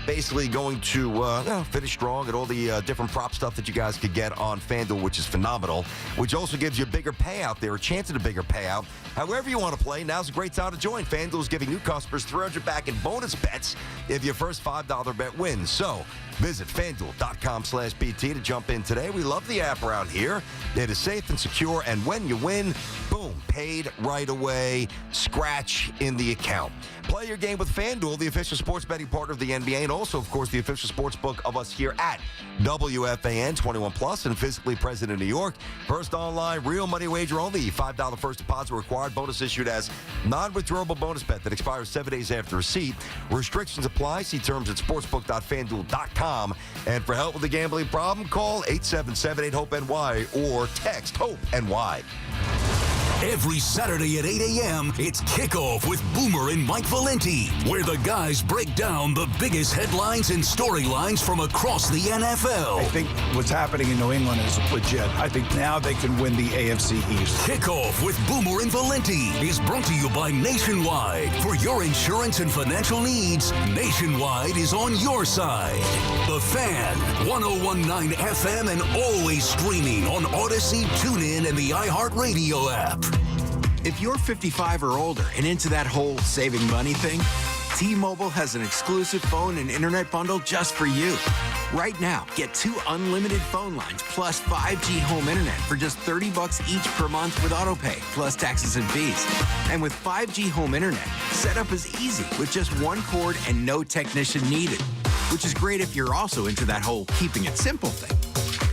[SPEAKER 5] basically going to finish strong at all the different prop stuff that you guys could get on FanDuel, which is phenomenal, which also gives you a bigger payout there, a chance at a bigger payout. However you want to play, now's a great time to join. FanDuel is giving new customers $300 back in bonus bets if your first $5 bet wins. So visit FanDuel.com/BT to jump in today. We love the app around here. It is safe and secure, and when you win, boom, paid right away, scratch in the account. Play your game with FanDuel, the official sports betting partner of the NBA, and also, of course, the official sports book of us here at WFAN, 21 plus and physically present in New York. First online, real money wager only. $5 first deposit required. Bonus issued as non-withdrawable bonus bet that expires 7 days after receipt. Restrictions apply. See terms at sportsbook.fanduel.com. And for help with the gambling problem, call 877-8-HOPE-NY or text HOPE-NY.
[SPEAKER 3] Every Saturday at 8 a.m., it's Kickoff with Boomer and Mike Valenti, where the guys break down the biggest headlines and storylines from across the NFL.
[SPEAKER 14] I think what's happening in New England is legit. I think now they can win the AFC East.
[SPEAKER 3] Kickoff with Boomer and Valenti is brought to you by Nationwide. For your insurance and financial needs, Nationwide is on your side. The Fan, 101.9 FM, and always streaming on Odyssey, TuneIn, and the iHeartRadio app.
[SPEAKER 21] If you're 55 or older and into that whole saving money thing, T-Mobile has an exclusive phone and internet bundle just for you. Right now, get 2 unlimited phone lines plus 5G home internet for just $30 each per month with autopay, plus taxes and fees. And with 5G home internet, setup is easy with just 1 cord and no technician needed, which is great if you're also into that whole keeping it simple thing.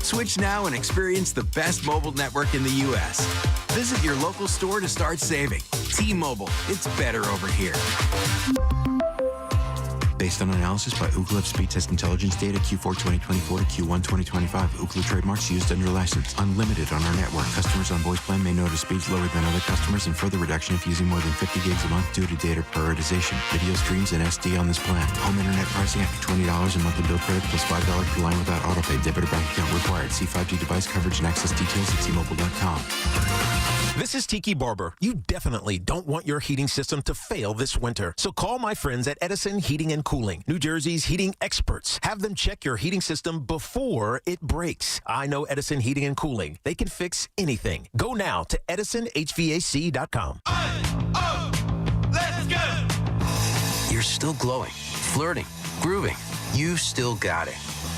[SPEAKER 21] Switch now and experience the best mobile network in the U.S. Visit your local store to start saving. T-Mobile, it's better over here.
[SPEAKER 22] Based on analysis by Ookla Speed Test Intelligence data Q4 2024 to Q1 2025. Ookla trademarks used under license. Unlimited on our network. Customers on voice plan may notice speeds lower than other customers and further reduction if using more than 50 gigs a month due to data prioritization. Video streams and SD on this plan. Home internet pricing after $20 a monthly bill credit plus $5 per line without autopay. Debit or bank account required. See 5G device coverage and access details at T-Mobile.com.
[SPEAKER 23] This is Tiki Barber. You definitely don't want your heating system to fail this winter. So call my friends at Edison Heating and Cooling, New Jersey's heating experts. Have them check your heating system before it breaks. I know Edison Heating and Cooling. They can fix anything. Go now to EdisonHVAC.com.
[SPEAKER 7] Let's go!
[SPEAKER 24] You're still glowing, flirting, grooving. You still got it.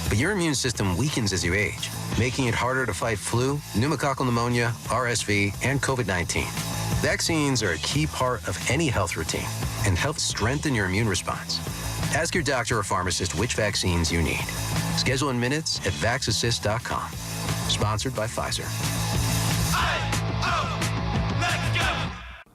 [SPEAKER 24] But your immune system weakens as you age, making it harder to fight flu, pneumococcal pneumonia, RSV, and COVID-19. Vaccines are a key part of any health routine and help strengthen your immune response. Ask your doctor or pharmacist which vaccines you need. Schedule in minutes at VaxAssist.com. Sponsored by Pfizer.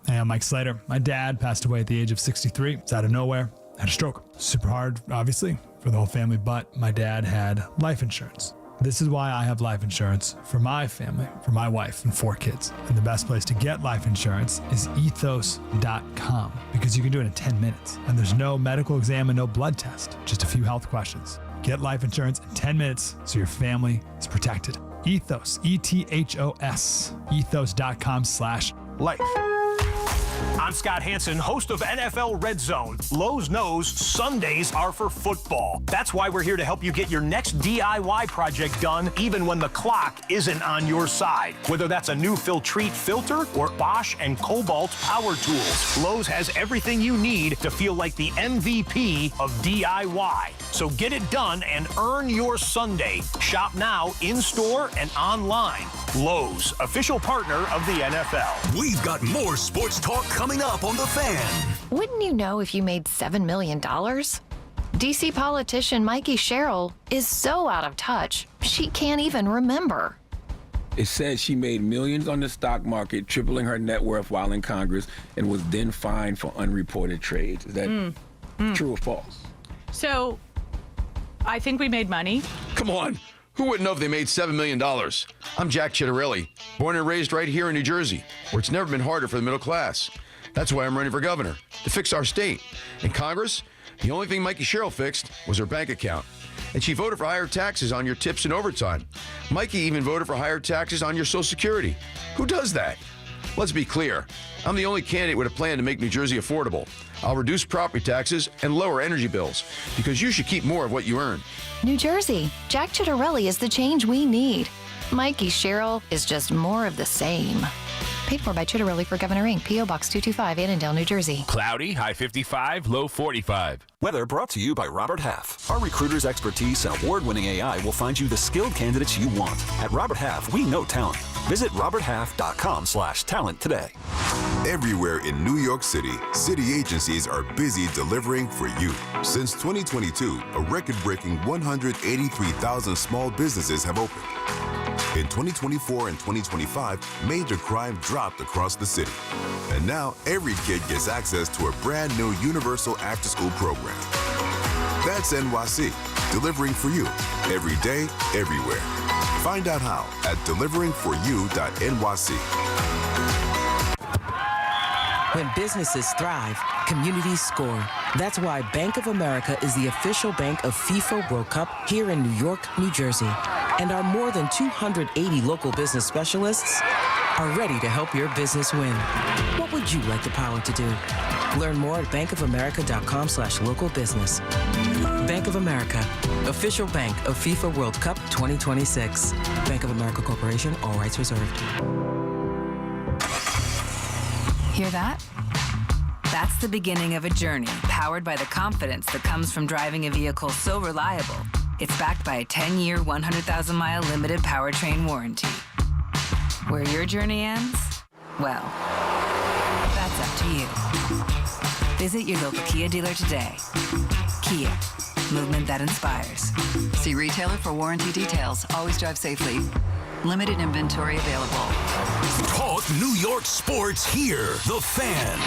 [SPEAKER 25] Hey, I'm Mike Slater. My dad passed away at the age of 63. It's out of nowhere. Had a stroke. Super hard, obviously, for the whole family, but my dad had life insurance. This is why I have life insurance for my family, for my wife and 4 kids. And the best place to get life insurance is ethos.com because you can do it in 10 minutes. And there's no medical exam and no blood test, just a few health questions. Get life insurance in 10 minutes so your family is protected. Ethos, E-T-H-O-S, ethos.com/life.
[SPEAKER 26] I'm Scott Hansen, host of NFL Red Zone. Lowe's knows Sundays are for football. That's why we're here to help you get your next DIY project done, even when the clock isn't on your side. Whether that's a new Filtrete filter or Bosch and Cobalt power tools, Lowe's has everything you need to feel like the MVP of DIY. So get it done and earn your Sunday. Shop now, in-store and online. Lowe's, official partner of the NFL.
[SPEAKER 3] We've got more sports talk coming up on The Fan.
[SPEAKER 16] Wouldn't you know if you made $7 million? DC politician Mikey Sherrill is so out of touch, she can't even remember.
[SPEAKER 27] It says she made millions on the stock market, tripling her net worth while in Congress, and was then fined for unreported trades. Is that true or false?
[SPEAKER 28] So, I think we made money.
[SPEAKER 29] Come on. Who wouldn't know if they made $7 million? I'm Jack Chittarelli, born and raised right here in New Jersey, where it's never been harder for the middle class. That's why I'm running for governor, to fix our state. In Congress, the only thing Mikey Sherrill fixed was her bank account. And she voted for higher taxes on your tips and overtime. Mikey even voted for higher taxes on your Social Security. Who does that? Let's be clear. I'm the only candidate with a plan to make New Jersey affordable. I'll reduce property taxes and lower energy bills, because you should keep more of what you earn.
[SPEAKER 16] New Jersey, Jack Chittarelli is the change we need. Mikey Sherrill is just more of the same. Paid for by Chittarelli for Governor Inc., P.O. Box 225, Annandale, New Jersey.
[SPEAKER 30] Cloudy, high 55, low 45. Weather brought to you by Robert Half. Our recruiters' expertise and award-winning AI will find you the skilled candidates you want. At Robert Half, we know talent. Visit roberthalf.com/talent today.
[SPEAKER 31] Everywhere in New York City, city agencies are busy delivering for you. Since 2022, a record-breaking 183,000 small businesses have opened. In 2024 and 2025, major crime dropped across the city. And now, every kid gets access to a brand new universal after-school program. That's NYC, delivering for you, every day, everywhere. Find out how at deliveringforyou.nyc.
[SPEAKER 32] When businesses thrive, communities score. That's why Bank of America is the official bank of FIFA World Cup here in New York, New Jersey. And our more than 280 local business specialists are ready to help your business win. What would you like the power to do? Learn more at bankofamerica.com/local business. Bank of America, official bank of FIFA World Cup 2026. Bank of America Corporation, all rights reserved.
[SPEAKER 16] Hear that?
[SPEAKER 1] That's the beginning of a journey powered by the confidence that comes from driving a vehicle so reliable. It's backed by a 10-year, 100,000-mile limited powertrain warranty. Where your journey ends? Well, that's up to you. Visit your local Kia dealer today. Kia, movement that inspires.
[SPEAKER 2] See retailer for warranty details. Always drive safely. Limited inventory available.
[SPEAKER 3] Talk New York sports here. The Fan.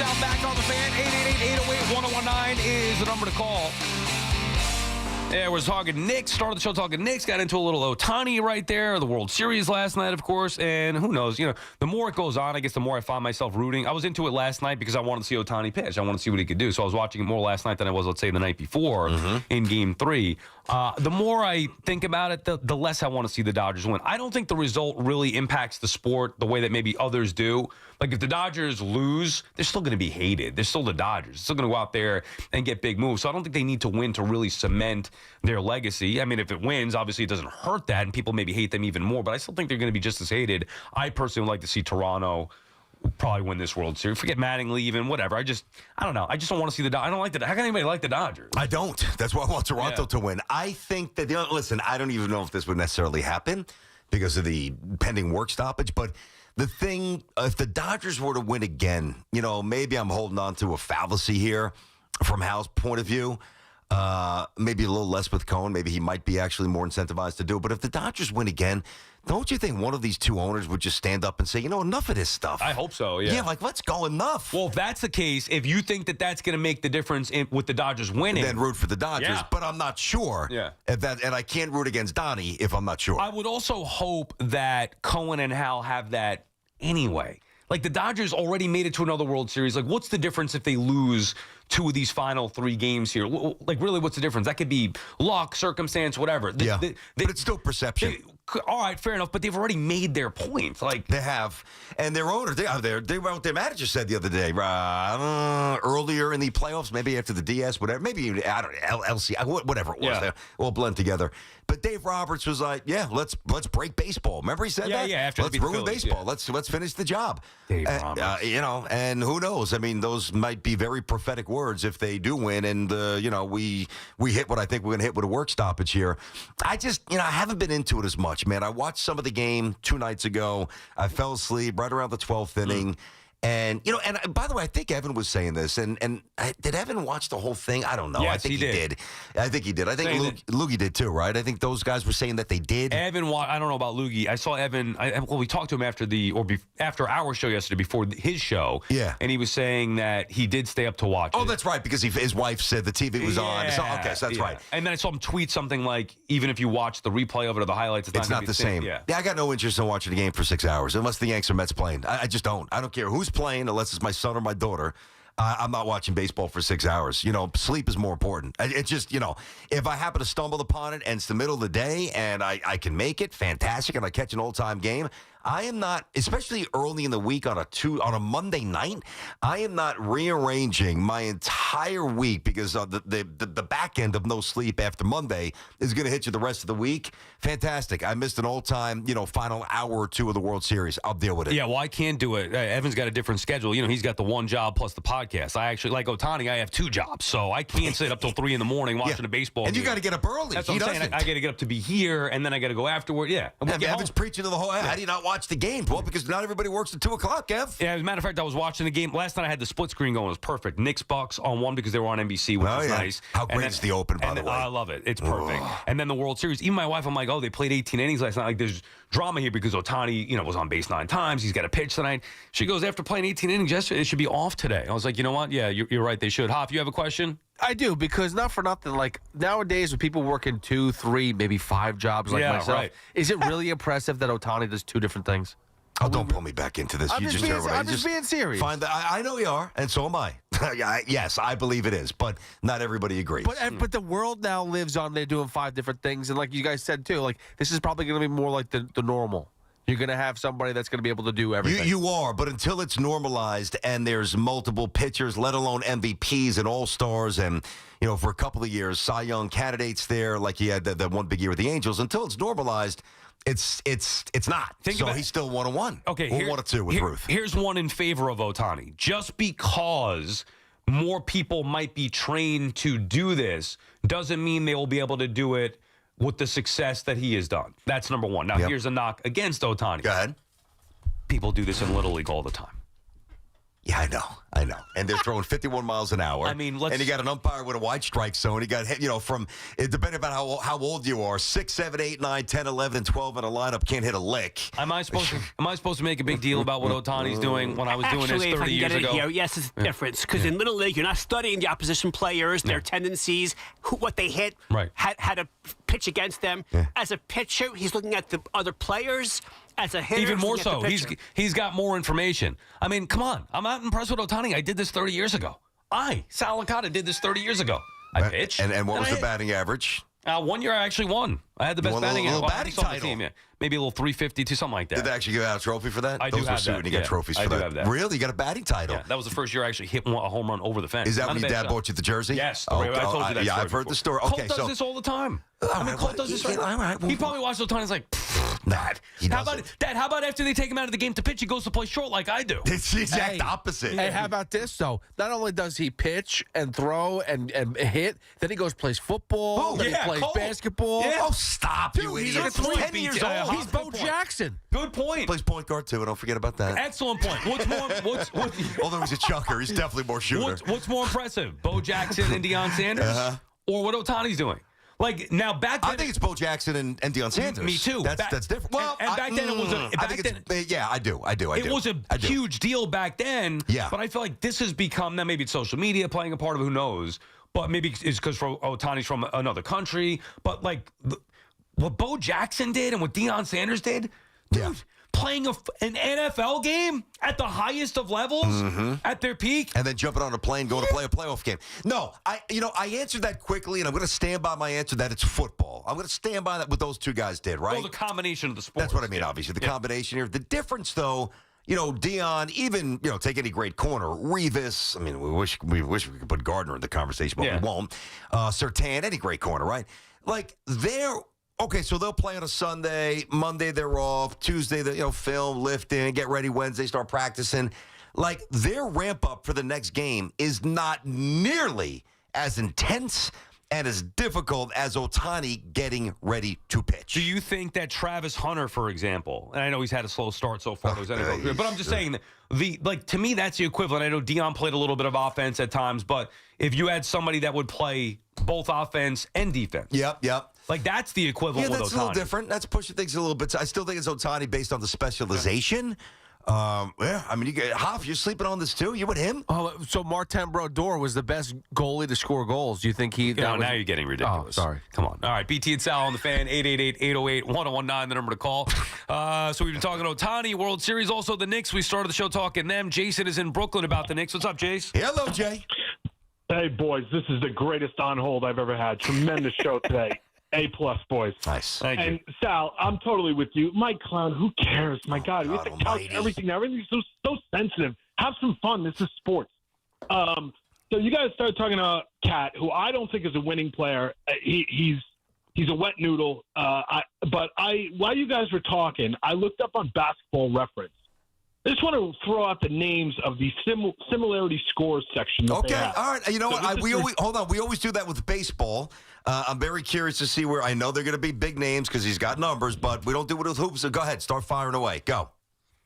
[SPEAKER 4] Out back on the Fan. 888-808-1019 is the number to call. Yeah, we're talking Knicks. Started the show talking Knicks. Got into a little Ohtani right there. The World Series last night, of course. And who knows? The more it goes on, I guess the more I find myself rooting. I was into it last night because I wanted to see Ohtani pitch. I wanted to see what he could do. So I was watching it more last night than I was, let's say, the night before in Game 3. The more I think about it, the less I want to see the Dodgers win. I don't think the result really impacts the sport the way that maybe others do. Like, if the Dodgers lose, they're still going to be hated. They're still the Dodgers. They're still going to go out there and get big moves. So I don't think they need to win to really cement their legacy. I mean, if it wins, obviously it doesn't hurt that, and people maybe hate them even more. But I still think they're going to be just as hated. I personally would like to see Toronto probably win this World Series. Forget Mattingly even, whatever. I don't know. I just don't want to see the Dodgers. I don't like the. How can anybody like the Dodgers?
[SPEAKER 5] I don't. That's why I want Toronto to win. I think that, listen, I don't even know if this would necessarily happen because of the pending work stoppage, but the thing, if the Dodgers were to win again, maybe I'm holding on to a fallacy here from Hal's point of view. Maybe a little less with Cohen. Maybe he might be actually more incentivized to do it. But if the Dodgers win again, don't you think one of these two owners would just stand up and say, enough of this stuff?
[SPEAKER 4] I hope so, yeah.
[SPEAKER 5] Yeah, let's go, enough.
[SPEAKER 4] Well, if that's the case, if you think that that's going to make the difference with the Dodgers winning,
[SPEAKER 5] then root for the Dodgers.
[SPEAKER 4] Yeah.
[SPEAKER 5] But I'm not sure.
[SPEAKER 4] Yeah.
[SPEAKER 5] And I can't root against Donnie if I'm not sure.
[SPEAKER 4] I would also hope that Cohen and Hal have that anyway. Like, the Dodgers already made it to another World Series. Like, what's the difference if they lose 2 of these final 3 games here? Like, really, what's the difference? That could be luck, circumstance, whatever.
[SPEAKER 5] But it's still perception.
[SPEAKER 4] All right, fair enough, but they've already made their point. Like,
[SPEAKER 5] they have. And their owner, their manager said the other day, earlier in the playoffs, maybe after the DS, whatever, maybe even, I don't know, LC, whatever it was, they all blend together. But Dave Roberts was like, let's break baseball. Remember he said that?
[SPEAKER 4] Yeah, after
[SPEAKER 5] let's ruin baseball. Yeah. Let's finish the job.
[SPEAKER 4] Dave Roberts.
[SPEAKER 5] And who knows? I mean, those might be very prophetic words if they do win, and we hit what I think we're going to hit with a work stoppage here. I just, I haven't been into it as much, man. I watched some of the game 2 nights ago. I fell asleep right around the 12th inning. And, and by the way, I think Evan was saying this, and did Evan watch the whole thing? I don't know.
[SPEAKER 4] Yes,
[SPEAKER 5] I think
[SPEAKER 4] he did.
[SPEAKER 5] I think he did. I think Loogie did too, right? I think those guys were saying that they did.
[SPEAKER 4] Evan, I don't know about Loogie. I saw Evan, we talked to him after our show yesterday, before his show.
[SPEAKER 5] Yeah.
[SPEAKER 4] And he was saying that he did stay up to watch it.
[SPEAKER 5] That's right, because his wife said the TV was on. So, okay, so that's right.
[SPEAKER 4] And then I saw him tweet something like, even if you watch the replay of it or the highlights, it's
[SPEAKER 5] not the same.
[SPEAKER 4] Yeah,
[SPEAKER 5] I got no interest in watching the game for 6 hours, unless the Yanks or Mets playing. I just don't. I don't care who's playing, unless it's my son or my daughter. I'm not watching baseball for 6 hours. Sleep is more important. It's just, if I happen to stumble upon it and it's the middle of the day and I can make it, fantastic, and I catch an old-time game, I am not, especially early in the week on a Monday night, I am not rearranging my entire week because the back end of no sleep after Monday is going to hit you the rest of the week. Fantastic. I missed an all-time, final hour or 2 of the World Series. I'll deal with it.
[SPEAKER 4] Yeah, well, I can't do it. Evan's got a different schedule. He's got the one job plus the podcast. I actually, like Ohtani, I have 2 jobs, so I can't sit up till 3 in the morning watching a baseball game.
[SPEAKER 5] And you got to get up early.
[SPEAKER 4] That's what I'm saying. I got to get up to be here, and then I got to go afterward. Yeah.
[SPEAKER 5] Evan's preaching to the whole, how do you not watch the game? Well, because not everybody works at 2 o'clock, Kev.
[SPEAKER 4] Yeah, as a matter of fact, I was watching the game. Last night I had the split screen going. It was perfect. Knicks Bucks on one because they were on NBC, which was nice.
[SPEAKER 5] How great is the Open, by the way?
[SPEAKER 4] I love it. It's perfect. And then the World Series. Even my wife, I'm like, they played 18 innings last night. Like, there's drama here because Ohtani, was on base 9 times. He's got a pitch tonight. She goes, after playing 18 innings yesterday, it should be off today. I was like, you know what? Yeah, you're right. They should. Hoff, you have a question?
[SPEAKER 6] I do, because not for nothing, like nowadays with people working 2, 3, maybe 5 jobs like myself,
[SPEAKER 4] right.
[SPEAKER 6] Is it really impressive that Ohtani does 2 different things?
[SPEAKER 5] Oh, don't pull me back into this.
[SPEAKER 6] I'm just being serious.
[SPEAKER 5] I know you are, and so am I. Yes, I believe it is, but not everybody agrees.
[SPEAKER 6] But the world now lives on, they're doing 5 different things, and like you guys said too, like this is probably going to be more like the normal. You're going to have somebody that's going to be able to do everything.
[SPEAKER 5] You are, but until it's normalized and there's multiple pitchers, let alone MVPs and All-Stars, and for a couple of years, Cy Young candidates there, like he had that one big year with the Angels. Until it's normalized, it's not. He's still 1-1.
[SPEAKER 4] Okay,
[SPEAKER 5] or 1-2 with Ruth.
[SPEAKER 4] Here's one in favor of Ohtani. Just because more people might be trained to do this doesn't mean they will be able to do it with the success that he has done. That's number one. Now, here's a knock against Ohtani.
[SPEAKER 5] Go ahead.
[SPEAKER 4] People do this in Little League all the time.
[SPEAKER 5] Yeah, I know. And they're throwing 51 miles an hour.
[SPEAKER 4] I mean,
[SPEAKER 5] and you got an umpire with a wide strike zone. He got hit, depending on how old you are, 6, 7, 8, 9, 10, 11, and 12 in a lineup can't hit a lick.
[SPEAKER 4] Am I supposed to make a big deal about what Ohtani's doing when I was doing this 30 years ago?
[SPEAKER 8] Here, yes, it's a difference. Because in Little League, you're not studying the opposition players, their tendencies, what they hit, how to pitch against them.
[SPEAKER 5] Yeah.
[SPEAKER 8] As a pitcher, he's looking at the other players. As a hitter,
[SPEAKER 4] even more so, he's got more information. I mean, come on. I'm not impressed with Ohtani. I did this 30 years ago. Sal Licata, did this 30 years ago. I pitched.
[SPEAKER 5] And what was the batting average?
[SPEAKER 4] 1 year I actually won. I had the best batting
[SPEAKER 5] title.
[SPEAKER 4] on the team. Yeah. Maybe a little 352, something like that.
[SPEAKER 5] Did they actually give out a trophy for that?
[SPEAKER 4] I do have that.
[SPEAKER 5] You got trophies for that.
[SPEAKER 4] I do have that.
[SPEAKER 5] Really? You got a batting title?
[SPEAKER 4] Yeah, that was the first year I actually hit a home run over the fence.
[SPEAKER 5] Is that when your dad bought you the jersey?
[SPEAKER 4] Yes. I told you that story
[SPEAKER 5] I've heard
[SPEAKER 4] before.
[SPEAKER 5] the story.
[SPEAKER 4] Colt
[SPEAKER 5] Okay,
[SPEAKER 4] does this all the time. Colt does this right. He probably watched Ohtani. He's like, Dad. How about after they take him out of the game to pitch, he goes to play short like I do?
[SPEAKER 5] It's the exact opposite.
[SPEAKER 6] Hey, how about this, though? Not only does he pitch and throw and hit, then he goes plays football, then he plays basketball.
[SPEAKER 5] Yeah. Oh, stop,
[SPEAKER 6] Dude,
[SPEAKER 5] you
[SPEAKER 6] he's
[SPEAKER 5] idiot.
[SPEAKER 6] 10 years old. He's Bo Jackson.
[SPEAKER 4] Good point.
[SPEAKER 5] Plays point guard, too. Don't forget about that.
[SPEAKER 4] Excellent point.
[SPEAKER 5] Although he's a chucker, he's definitely more shooter.
[SPEAKER 4] What's more impressive, Bo Jackson and Deion Sanders, or what Ohtani's doing? Like, now back then...
[SPEAKER 5] I think it's Bo Jackson and Deion Sanders.
[SPEAKER 4] Me too.
[SPEAKER 5] That's different. Well,
[SPEAKER 4] and back then it was
[SPEAKER 5] I do.
[SPEAKER 4] It was a huge deal back then.
[SPEAKER 5] Yeah.
[SPEAKER 4] But I feel like this has become, now maybe it's social media playing a part of it, who knows? But maybe it's because Ohtani's from another country. But, like, what Bo Jackson did and what Deion Sanders did, dude, playing an NFL game at the highest of levels at their peak.
[SPEAKER 5] And then jumping on a plane, going to play a playoff game. No, I answered that quickly, and I'm going to stand by my answer that it's football. I'm going to stand by that what those two guys did, right?
[SPEAKER 4] Well, the combination of the sports.
[SPEAKER 5] That's what I mean, obviously. The combination here. The difference, though, Deion, even, take any great corner, Revis, I mean, we wish we could put Gardner in the conversation, but we won't. Surtain, any great corner, right? Like, okay, so they'll play on a Sunday. Monday, they're off. Tuesday, film, lifting, get ready. Wednesday, start practicing. Like, their ramp-up for the next game is not nearly as intense and as difficult as Ohtani getting ready to pitch.
[SPEAKER 4] Do you think that Travis Hunter, for example, and I know he's had a slow start so far, but I'm just saying, to me, that's the equivalent. I know Deion played a little bit of offense at times, but if you had somebody that would play both offense and defense.
[SPEAKER 5] Yep.
[SPEAKER 4] Like, that's the equivalent with Ohtani.
[SPEAKER 5] Yeah, that's a little different. That's pushing things a little bit. I still think it's Ohtani based on the specialization. I mean, Hoff, you're sleeping on this too? You with him?
[SPEAKER 6] Oh, so Martin Brodeur was the best goalie to score goals. Do you think he...
[SPEAKER 4] now you're getting ridiculous.
[SPEAKER 6] Oh, sorry.
[SPEAKER 4] Come on. All right, BT and Sal on the Fan, 888-808-1019, the number to call. So we've been talking Ohtani, World Series, also the Knicks. We started the show talking them. Jason is in Brooklyn about the Knicks. What's up, Jace?
[SPEAKER 5] Hello, Jay.
[SPEAKER 9] Hey, boys, this is the greatest on hold I've ever had. Tremendous show today. A-plus, boys.
[SPEAKER 5] Nice.
[SPEAKER 9] Thank you. Sal, I'm totally with you. Mike Clown, who cares? My God, we have to couch everything. Everything's so sensitive. Have some fun. This is sports. So you guys started talking about Cat, who I don't think is a winning player. He's a wet noodle. But while you guys were talking, I looked up on Basketball Reference. I just want to throw out the names of the similarity scores section.
[SPEAKER 5] Okay, all right. You know what? We always do that with baseball. I'm very curious to see where. I know they're going to be big names because he's got numbers, but we don't do it with hoops. So go ahead, start firing away. Go.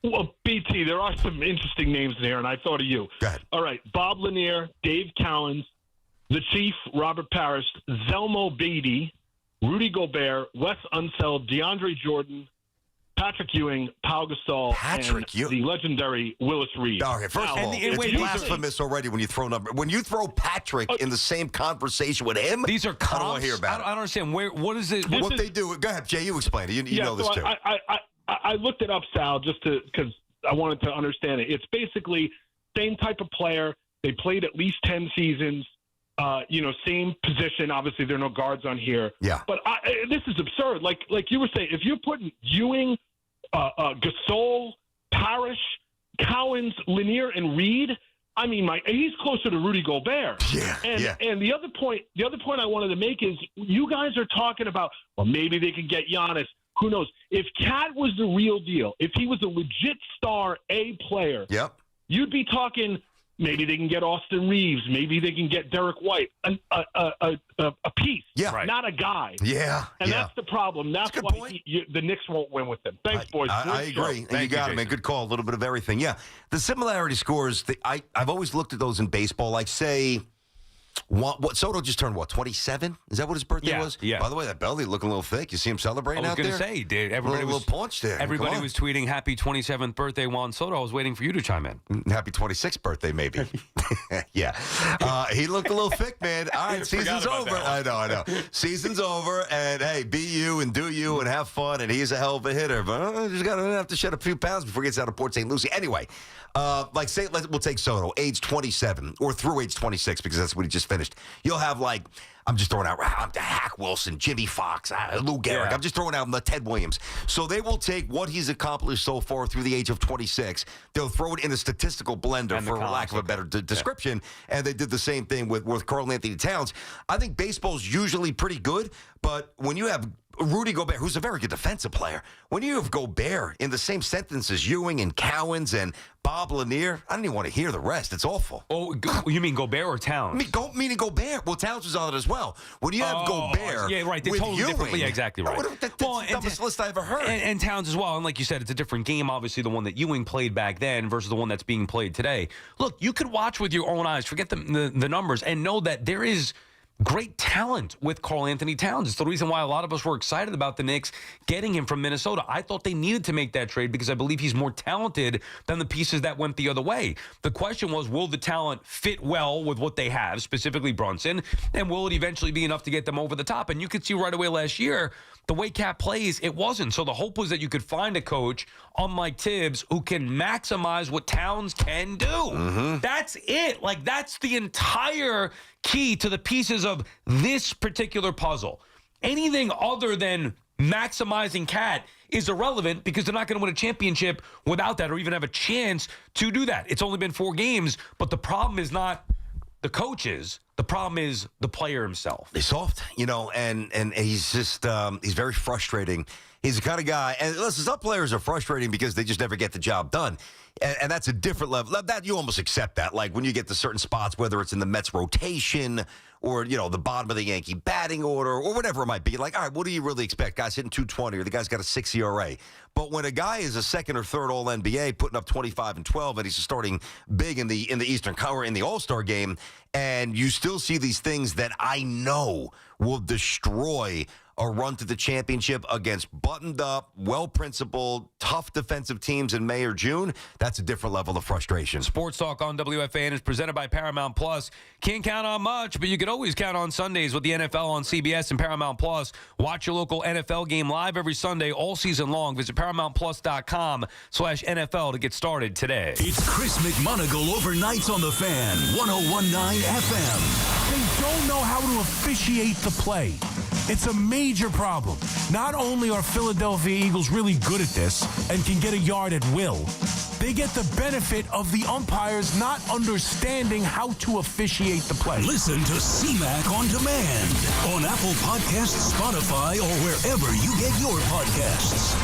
[SPEAKER 9] Well, BT, there are some interesting names in here, and I thought of you.
[SPEAKER 5] Go ahead.
[SPEAKER 9] All right, Bob Lanier, Dave Cowens, the Chief, Robert Parrish, Zelmo Beatty, Rudy Gobert, Wes Unseld, DeAndre Jordan, Patrick Ewing, Pau Gasol, and the legendary Willis Reed.
[SPEAKER 5] Okay, first of all, it's blasphemous already when you throw When you throw Patrick in the same conversation with him,
[SPEAKER 4] these are comps.
[SPEAKER 5] I don't want to hear about it.
[SPEAKER 4] I don't understand. What is it?
[SPEAKER 9] What
[SPEAKER 5] they do? Go ahead, Jay. You explain it. You know this too.
[SPEAKER 9] I looked it up, Sal, just because I wanted to understand it. It's basically same type of player. They played at least 10 seasons. Same position. Obviously, there are no guards on here.
[SPEAKER 5] Yeah.
[SPEAKER 9] But this is absurd. Like you were saying, if you're putting Ewing Gasol, Parrish, Cowens, Lanier, and Reed. I mean, he's closer to Rudy Gobert.
[SPEAKER 5] Yeah.
[SPEAKER 9] And the other point I wanted to make is you guys are talking about, well, maybe they could get Giannis. Who knows? If Cat was the real deal, if he was a legit star A player, you'd be talking. Maybe they can get Austin Reeves. Maybe they can get Derek White. A piece, not a guy. And that's the problem. That's why the Knicks won't win with them. Thanks, boys.
[SPEAKER 5] I agree. And you got it, man. Good call. A little bit of everything. Yeah. The similarity scores, I've always looked at those in baseball. Like, say, what Soto just turned, 27? Is that what his birthday was?
[SPEAKER 4] Yeah.
[SPEAKER 5] By the way, that belly looking a little thick. You see him celebrating out there?
[SPEAKER 4] I was going to say, dude. Everybody
[SPEAKER 5] a little punch there.
[SPEAKER 4] Everybody was tweeting happy 27th birthday, Juan Soto. I was waiting for you to chime in.
[SPEAKER 5] Happy 26th birthday, maybe. Yeah. He looked a little thick, man. All right, season's over. I know. Season's over, and hey, be you and do you and have fun, and he's a hell of a hitter. But just got to have to shed a few pounds before he gets out of Port St. Lucie. Anyway, we'll take Soto, age 27, or through age 26, because that's what he just finished. You'll have, like, I'm just throwing out Hack Wilson, Jimmy Fox, Lou Gehrig. I'm just throwing out Ted Williams. So they will take what he's accomplished so far through the age of 26. They'll throw it in a statistical blender, for lack of a better description. And they did the same thing with Karl Anthony Towns. I think baseball's usually pretty good, but when you have Rudy Gobert, who's a very good defensive player, when you have Gobert in the same sentence as Ewing and Cowens and Bob Lanier, I don't even want to hear the rest. It's awful.
[SPEAKER 4] Oh, you mean Gobert or Towns?
[SPEAKER 5] Meaning Gobert. Well, Towns was on it as well. When you have Gobert with
[SPEAKER 4] totally
[SPEAKER 5] Ewing,
[SPEAKER 4] yeah, exactly right.
[SPEAKER 5] That's the dumbest list I ever heard.
[SPEAKER 4] And Towns as well. And like you said, it's a different game, obviously, the one that Ewing played back then versus the one that's being played today. Look, you could watch with your own eyes, forget the numbers, and know that there is great talent with Karl Anthony Towns. It's the reason why a lot of us were excited about the Knicks getting him from Minnesota. I thought they needed to make that trade because I believe he's more talented than the pieces that went the other way. The question was, will the talent fit well with what they have, specifically Brunson, and will it eventually be enough to get them over the top? And you could see right away last year, the way Cat plays, it wasn't. So the hope was that you could find a coach, unlike Tibbs, who can maximize what Towns can do.
[SPEAKER 5] Mm-hmm.
[SPEAKER 4] That's it. Like, that's the entire key to the pieces of this particular puzzle. Anything other than maximizing Cat is irrelevant because they're not going to win a championship without that or even have a chance to do that. It's only been 4 games, but the problem is not the coaches. The problem is the player himself.
[SPEAKER 5] He's soft, and he's just he's very frustrating. He's the kind of guy, and listen, some players are frustrating because they just never get the job done. And that's a different level. That you almost accept that. Like when you get to certain spots, whether it's in the Mets rotation or, the bottom of the Yankee batting order or whatever it might be. Like, all right, what do you really expect? Guy's hitting 220 or the guy's got a 6 ERA. But when a guy is a second or third All-NBA putting up 25 and 12 and he's starting big in the Eastern Conference in the All-Star game, and you still see these things that I know will destroy a run to the championship against buttoned-up, well-principled, tough defensive teams in May or June, that's a different level of frustration.
[SPEAKER 4] Sports Talk on WFAN is presented by Paramount Plus. Can't count on much, but you can always count on Sundays with the NFL on CBS and Paramount Plus. Watch your local NFL game live every Sunday all season long. Visit ParamountPlus.com/NFL to get started today.
[SPEAKER 3] It's Chris McMonagle overnights on the Fan, 101.9 FM.
[SPEAKER 10] They don't know how to officiate the play. It's a major problem. Not only are Philadelphia Eagles really good at this and can get a yard at will, they get the benefit of the umpires not understanding how to officiate the play.
[SPEAKER 3] Listen to CMAC on demand on Apple Podcasts, Spotify, or wherever you get your podcasts.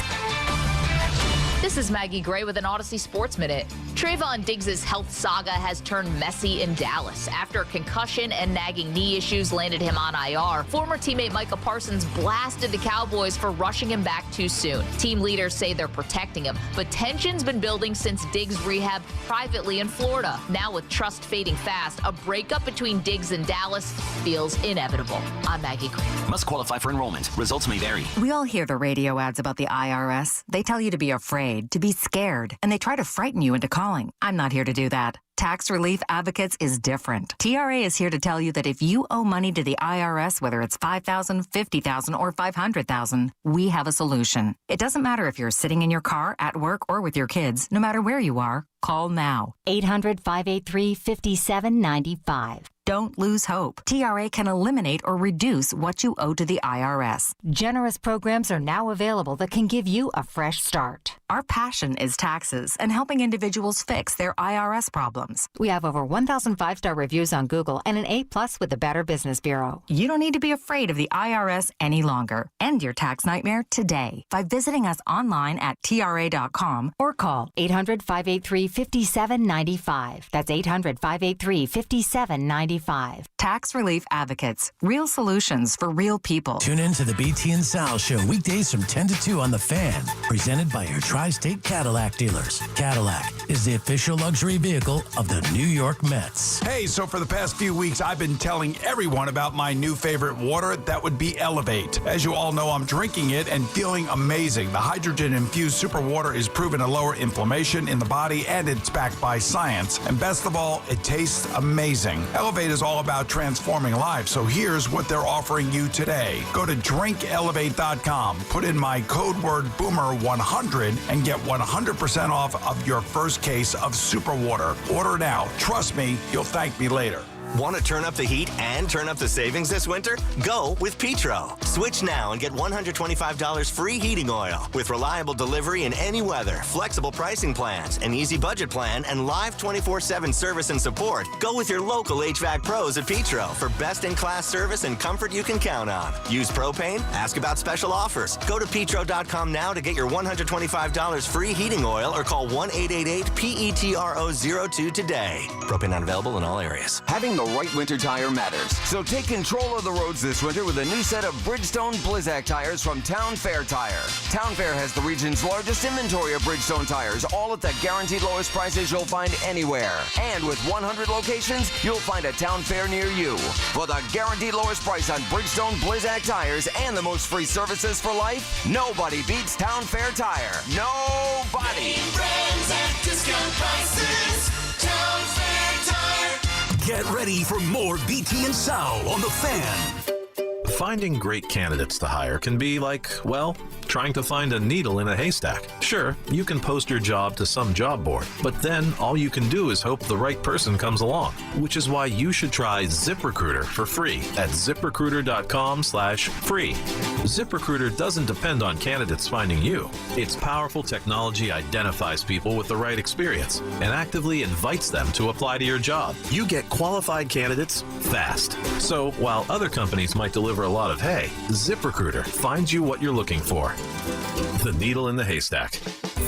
[SPEAKER 16] This is Maggie Gray with an Odyssey Sports Minute. Trayvon Diggs' health saga has turned messy in Dallas. After a concussion and nagging knee issues landed him on IR, former teammate Micah Parsons blasted the Cowboys for rushing him back too soon. Team leaders say they're protecting him, but tension's been building since Diggs rehabbed privately in Florida. Now with trust fading fast, a breakup between Diggs and Dallas feels inevitable. I'm Maggie Gray.
[SPEAKER 11] Must qualify for enrollment. Results may vary.
[SPEAKER 12] We all hear the radio ads about the IRS. They tell you to be afraid, to be scared, and they try to frighten you into calling. I'm not here to do that. Tax Relief Advocates is different. TRA is here to tell you that if you owe money to the IRS, whether it's $5,000, $50,000, or $500,000, we have a solution. It doesn't matter if you're sitting in your car, at work, or with your kids. No matter where you are, call now.
[SPEAKER 13] 800-583-5795.
[SPEAKER 12] Don't lose hope. TRA can eliminate or reduce what you owe to the IRS. Generous programs are now available that can give you a fresh start. Our passion is taxes and helping individuals fix their IRS problems. We have over 1,000 5-star reviews on Google and an A+ with the Better Business Bureau. You don't need to be afraid of the IRS any longer. End your tax nightmare today by visiting us online at TRA.com or call 800-583-5795. That's 800-583-5795. Tax Relief Advocates. Real solutions for real people.
[SPEAKER 7] Tune in to the BT and Sal Show weekdays from 10 to 2 on The Fan. Presented by your Tri-State Cadillac dealers. Cadillac is the official luxury vehicle of the New York Mets.
[SPEAKER 13] Hey, so for the past few weeks, I've been telling everyone about my new favorite water. That would be Elevate. As you all know, I'm drinking it and feeling amazing. The hydrogen-infused super water is proven to lower inflammation in the body, and it's backed by science. And best of all, it tastes amazing. Elevate is all about transforming lives, so here's what they're offering you today. Go to drinkelevate.com, put in my code word BOOMER100, and get 100% off of your first case of super water. Order now. Trust me, you'll thank me later.
[SPEAKER 14] Want to turn up the heat and turn up the savings this winter? Go with Petro. Switch now and get $125 free heating oil with reliable delivery in any weather, flexible pricing plans, an easy budget plan, and live 24/7 service and support. Go with your local HVAC pros at Petro for best-in-class service and comfort you can count on. Use propane? Ask about special offers. Go to Petro.com now to get your $125 free heating oil or call 1-888-PETRO02 today. Propane not available in all areas.
[SPEAKER 15] Having the right winter tire matters. So take control of the roads this winter with a new set of Bridgestone Blizzak tires from Town Fair Tire. Town Fair has the region's largest inventory of Bridgestone tires, all at the guaranteed lowest prices you'll find anywhere. And with 100 locations, you'll find a Town Fair near you. For the guaranteed lowest price on Bridgestone Blizzak tires and the most free services for life, nobody beats Town Fair Tire. Nobody.
[SPEAKER 17] Name brands at discount prices. Town Fair Tire.
[SPEAKER 3] Get ready for more BT and Sal on The Fan.
[SPEAKER 18] Finding great candidates to hire can be like, well, trying to find a needle in a haystack. Sure, you can post your job to some job board, but then all you can do is hope the right person comes along, which is why you should try ZipRecruiter for free at ZipRecruiter.com/free. ZipRecruiter doesn't depend on candidates finding you. Its powerful technology identifies people with the right experience and actively invites them to apply to your job. You get qualified candidates fast. So while other companies might deliver a lot of hay, ZipRecruiter finds you what you're looking for. The needle in the haystack.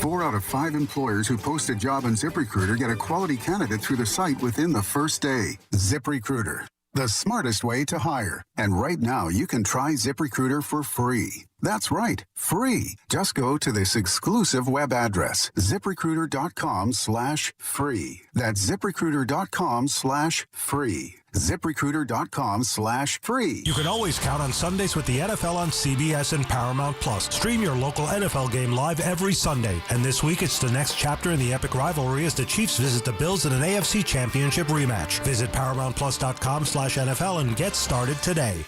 [SPEAKER 19] 4 out of 5 employers who post a job on ZipRecruiter get a quality candidate through the site within the first day. ZipRecruiter, the smartest way to hire. And right now, you can try ZipRecruiter for free. That's right, free. Just go to this exclusive web address, ZipRecruiter.com/free. That's ZipRecruiter.com/free. ZipRecruiter.com/free.
[SPEAKER 10] You can always count on Sundays with the NFL on CBS and Paramount Plus. Stream your local NFL game live every Sunday. And this week, it's the next chapter in the epic rivalry as the Chiefs visit the Bills in an AFC Championship rematch. Visit ParamountPlus.com/NFL and get started today.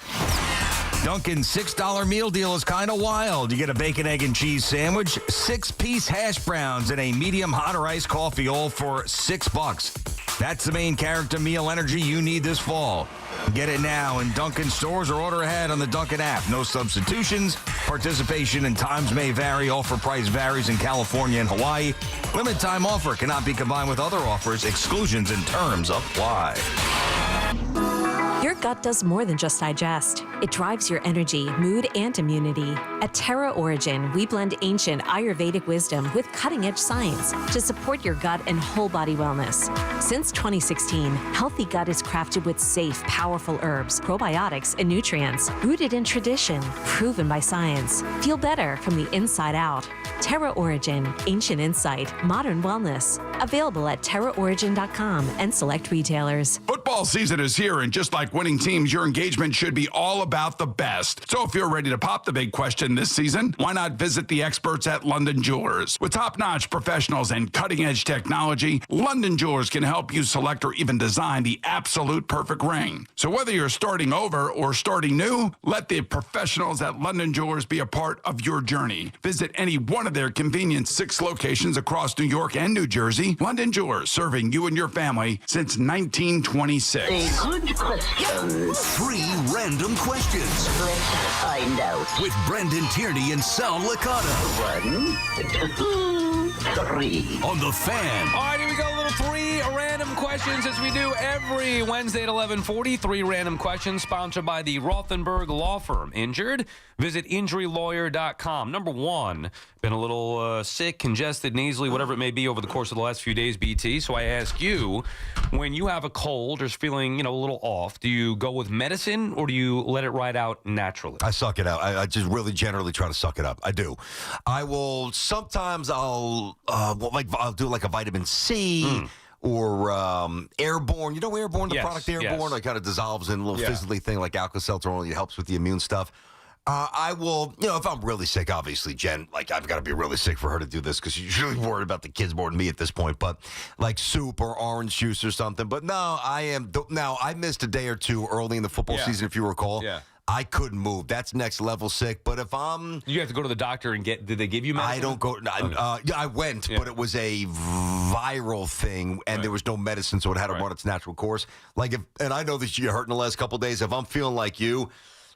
[SPEAKER 20] Dunkin's $6 meal deal is kind of wild. You get a bacon, egg, and cheese sandwich, 6-piece hash browns, and a medium hot or iced coffee, all for $6. That's the main character meal energy you need this fall. Get it now in Dunkin' stores or order ahead on the Dunkin' app. No substitutions. Participation and times may vary. Offer price varies in California and Hawaii. Limited time offer cannot be combined with other offers. Exclusions and terms apply.
[SPEAKER 21] Your gut does more than just digest. It drives your energy, mood, and immunity. At Terra Origin, we blend ancient Ayurvedic wisdom with cutting-edge science to support your gut and whole body wellness. Since 2016, Healthy Gut is crafted with safe, powerful herbs, probiotics, and nutrients, rooted in tradition, proven by science. Feel better from the inside out. Terra Origin, ancient insight, modern wellness. Available at TerraOrigin.com and select retailers.
[SPEAKER 13] Football season is here, and just like winning teams, your engagement should be all about the best. So if you're ready to pop the big question this season, why not visit the experts at London Jewelers? With top-notch professionals and cutting-edge technology, London Jewelers can help you select or even design the absolute perfect ring. So whether you're starting over or starting new, let the professionals at London Jewelers be a part of your journey. Visit any one of their convenient 6 locations across New York and New Jersey Jersey. London Jewelers, serving you and your family since 1926.
[SPEAKER 17] Good question.
[SPEAKER 3] 3 random questions.
[SPEAKER 17] Let's find out.
[SPEAKER 3] With Brendan Tierney and Sal Licata.
[SPEAKER 17] 1, 2, 3.
[SPEAKER 3] On the Fan.
[SPEAKER 4] All right, here we go. A little 3 random questions as we do every Wednesday at 11:40. 3 random questions sponsored by the Rothenberg Law Firm. Injured? Visit injurylawyer.com. Number 1, been a little sick, congested, nasally, whatever it may be over the course of the last few days, BT. So I ask you, when you have a cold or is feeling, a little off, do you go with medicine or do you let it ride out naturally?
[SPEAKER 5] I suck it out. I just really generally try to suck it up. I do. I will, sometimes I'll do like a vitamin C. Or Airborne. You know Airborne, the product Airborne? It kind of dissolves in a little fizzly thing like Alka-Seltzer, only it helps with the immune stuff. I will, if I'm really sick, obviously, Jen, I've got to be really sick for her to do this because she's really worried about the kids more than me at this point. But like soup or orange juice or something. But no, I missed a day or 2 early in the football season, if you recall. Yeah. I couldn't move. That's next level sick. But if I'm...
[SPEAKER 4] You have to go to the doctor and did they give you medicine?
[SPEAKER 5] I don't go... I went, but it was a viral thing, and there was no medicine, so it had to run its natural course. And I know that you're hurting the last couple of days. If I'm feeling like you...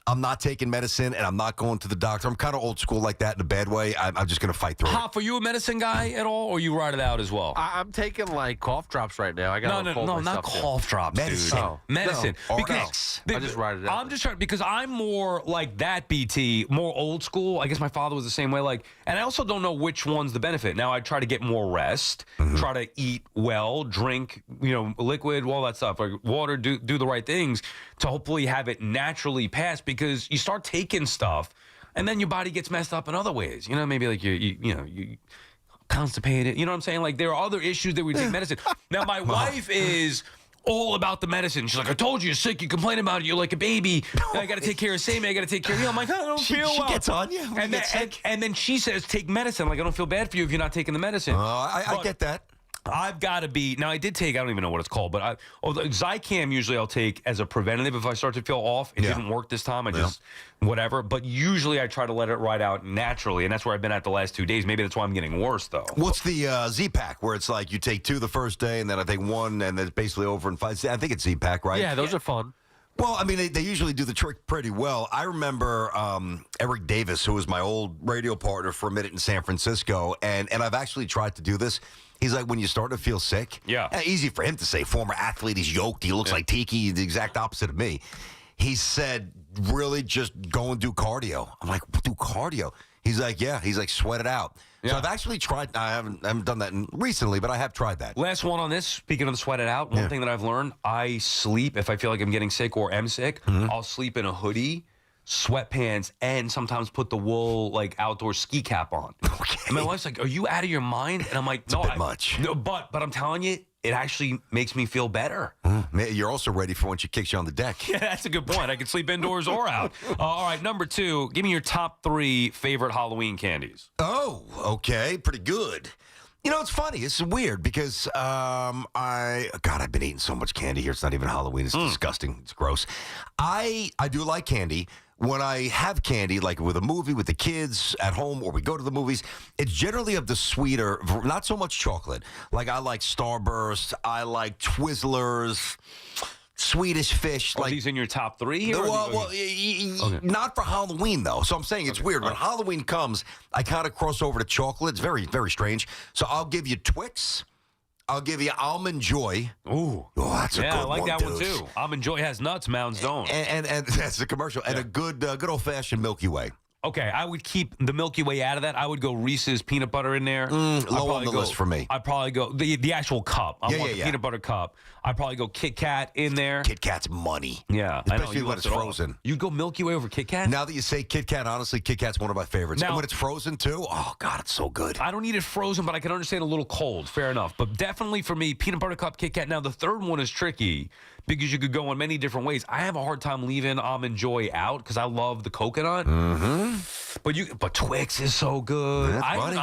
[SPEAKER 5] I'm not taking medicine, and I'm not going to the doctor. I'm kind of old school like that in a bad way. I'm just going to fight through it.
[SPEAKER 4] Hop, are you a medicine guy at all, or you ride it out as well?
[SPEAKER 6] I'm taking, cough drops right now. I got
[SPEAKER 4] No, not cough drops,
[SPEAKER 5] medicine.
[SPEAKER 4] Dude. Medicine.
[SPEAKER 6] No.
[SPEAKER 4] Because
[SPEAKER 6] I just ride it out.
[SPEAKER 4] I'm just trying, because I'm more like that, BT, more old school. I guess my father was the same way. And I also don't know which one's the benefit. Now, I try to get more rest, try to eat well, drink, liquid, all that stuff, like water, do the right things to hopefully have it naturally pass, because you start taking stuff and then your body gets messed up in other ways. Maybe like you constipated. You know what I'm saying? There are other issues that we take medicine. Now, my wife is all about the medicine. She's like, I told you, you're sick. You complain about it. You're like a baby. I got to take care of Sammy. I got to take care of you. I'm like, I don't feel well.
[SPEAKER 5] She gets on you.
[SPEAKER 4] And then she says, take medicine. I don't feel bad for you if you're not taking the medicine.
[SPEAKER 5] I get that.
[SPEAKER 4] I've got to be, now I did take, I don't even know what it's called, but Zicam usually I'll take as a preventative if I start to feel off. It didn't work this time. I just, whatever. But usually I try to let it ride out naturally, and that's where I've been at the last 2 days. Maybe that's why I'm getting worse, though.
[SPEAKER 5] What's the Z-Pack, where it's like you take 2 the first day, and then I think 1, and then it's basically over in 5. I think it's Z-Pack, right?
[SPEAKER 6] Yeah, those are fun.
[SPEAKER 5] Well, I mean, they usually do the trick pretty well. I remember Eric Davis, who was my old radio partner for a minute in San Francisco, and I've actually tried to do this. He's like, when you start to feel sick, easy for him to say, former athlete, he's yoked, he looks like Tiki, he's the exact opposite of me. He said, really just go and do cardio. I'm like, do cardio? He's like, yeah. He's like, sweat it out. Yeah. So I've actually tried. I haven't done that recently, but I have tried that.
[SPEAKER 4] Last one on this, speaking of the sweat it out, one thing that I've learned, I sleep, if I feel like I'm getting sick or am sick, I'll sleep in a hoodie, sweatpants, and sometimes put the wool outdoor ski cap on. Okay. And my wife's like, "Are you out of your mind?" And I'm like, "No,
[SPEAKER 5] a bit much."
[SPEAKER 4] No, but I'm telling you, it actually makes me feel better.
[SPEAKER 5] You're also ready for when she kicks you on the deck.
[SPEAKER 4] Yeah, that's a good point. I can sleep indoors or out. All right, number 2, give me your top 3 favorite Halloween candies.
[SPEAKER 5] Oh, okay, pretty good. It's funny. It's weird because I've been eating so much candy here. It's not even Halloween. It's disgusting. It's gross. I do like candy. When I have candy, like with a movie, with the kids at home, or we go to the movies, it's generally of the sweeter, not so much chocolate. I like Starburst. I like Twizzlers. Swedish Fish.
[SPEAKER 4] Are these in your top 3 here?
[SPEAKER 5] Not for Halloween, though. So I'm saying it's weird. When Halloween comes, I kind of cross over to chocolate. It's very, very strange. So I'll give you Twix. I'll give you Almond Joy.
[SPEAKER 4] Ooh.
[SPEAKER 5] Oh, that's a good one,
[SPEAKER 4] I like that
[SPEAKER 5] dude.
[SPEAKER 4] one, too. Almond Joy has nuts, Mounds don't.
[SPEAKER 5] And that's a commercial. And a good old-fashioned Milky Way.
[SPEAKER 4] Okay, I would keep the Milky Way out of that. I would go Reese's peanut butter in there.
[SPEAKER 5] Low on the list for me.
[SPEAKER 4] I'd probably go the actual cup. I want the peanut butter cup. I'd probably go Kit Kat in there.
[SPEAKER 5] Kit Kat's money.
[SPEAKER 4] Yeah,
[SPEAKER 5] especially when it's frozen.
[SPEAKER 4] You go Milky Way over Kit Kat?
[SPEAKER 5] Now that you say Kit Kat, honestly, Kit Kat's one of my favorites. And when it's frozen too, oh God, it's so good.
[SPEAKER 4] I don't eat it frozen, but I can understand a little cold. Fair enough. But definitely for me, peanut butter cup, Kit Kat. Now the third one is tricky because you could go in many different ways. I have a hard time leaving Almond Joy out because I love the coconut. But Twix is so good. I'm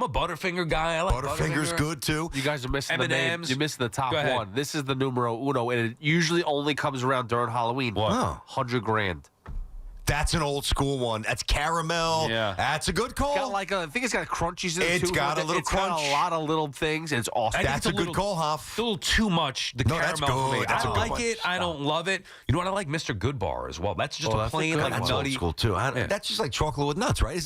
[SPEAKER 4] a Butterfinger guy. I like
[SPEAKER 5] Butterfinger's good too.
[SPEAKER 6] You guys are missing the name. You're missing the top one. This is the numero uno, and it usually only comes around during Halloween.
[SPEAKER 4] What?
[SPEAKER 6] $100,000.
[SPEAKER 5] That's an old school one. That's caramel.
[SPEAKER 6] Yeah.
[SPEAKER 5] That's a good call.
[SPEAKER 6] Got I think it's got crunchies in it,
[SPEAKER 5] It's
[SPEAKER 6] too.
[SPEAKER 5] got a little crunch.
[SPEAKER 6] Got a lot of little things, and it's awesome.
[SPEAKER 5] That's a good call, Hoff.
[SPEAKER 4] It's a little too much, the caramel
[SPEAKER 5] that's
[SPEAKER 4] for me.
[SPEAKER 5] good. That's a
[SPEAKER 4] I
[SPEAKER 5] good
[SPEAKER 4] like
[SPEAKER 5] one.
[SPEAKER 4] it. I don't love it. You know what? I like Mr. Goodbar as well. That's just a plain, like,
[SPEAKER 5] that's
[SPEAKER 4] nutty.
[SPEAKER 5] old school, too. That's just like chocolate with nuts, right?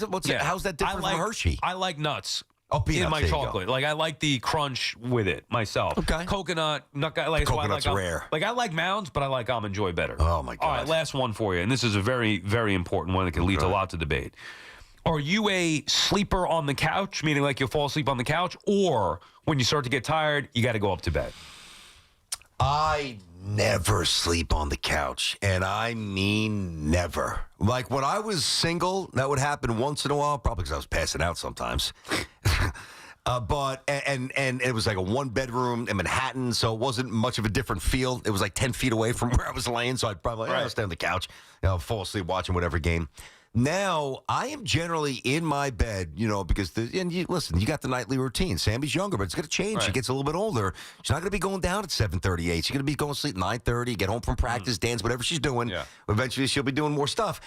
[SPEAKER 5] How's that different from Hershey?
[SPEAKER 4] I like nuts.
[SPEAKER 5] Oh, peanuts,
[SPEAKER 4] in my
[SPEAKER 5] there you go.
[SPEAKER 4] chocolate. Like, I like the crunch with it myself.
[SPEAKER 5] Okay.
[SPEAKER 4] Coconut, nut guy. Like,
[SPEAKER 5] Coconut's rare.
[SPEAKER 4] Like, I like Mounds, but I like Almond Joy better.
[SPEAKER 5] Oh, my God.
[SPEAKER 4] All right, last one for you. And this is a very, very important one that can lead to lots of debate. Are you a sleeper on the couch, meaning like you'll fall asleep on the couch, or when you start to get tired, you got to go up to bed?
[SPEAKER 5] I never sleep on the couch, and I mean never. Like when I was single, that would happen once in a while, probably because I was passing out sometimes. But it was like a one-bedroom in Manhattan, so it wasn't much of a different feel. It was like 10 feet away from where I was laying, so I'd probably I'll stay on the couch, fall asleep watching whatever game. Now, I am generally in my bed, because listen, you got the nightly routine. Sammy's younger, but it's going to change.
[SPEAKER 4] Right.
[SPEAKER 5] She gets a little bit older. She's not going to be going down at 7:38. She's going to be going to sleep 9:30, get home from practice, dance, whatever she's doing. Yeah. Eventually, she'll be doing more stuff.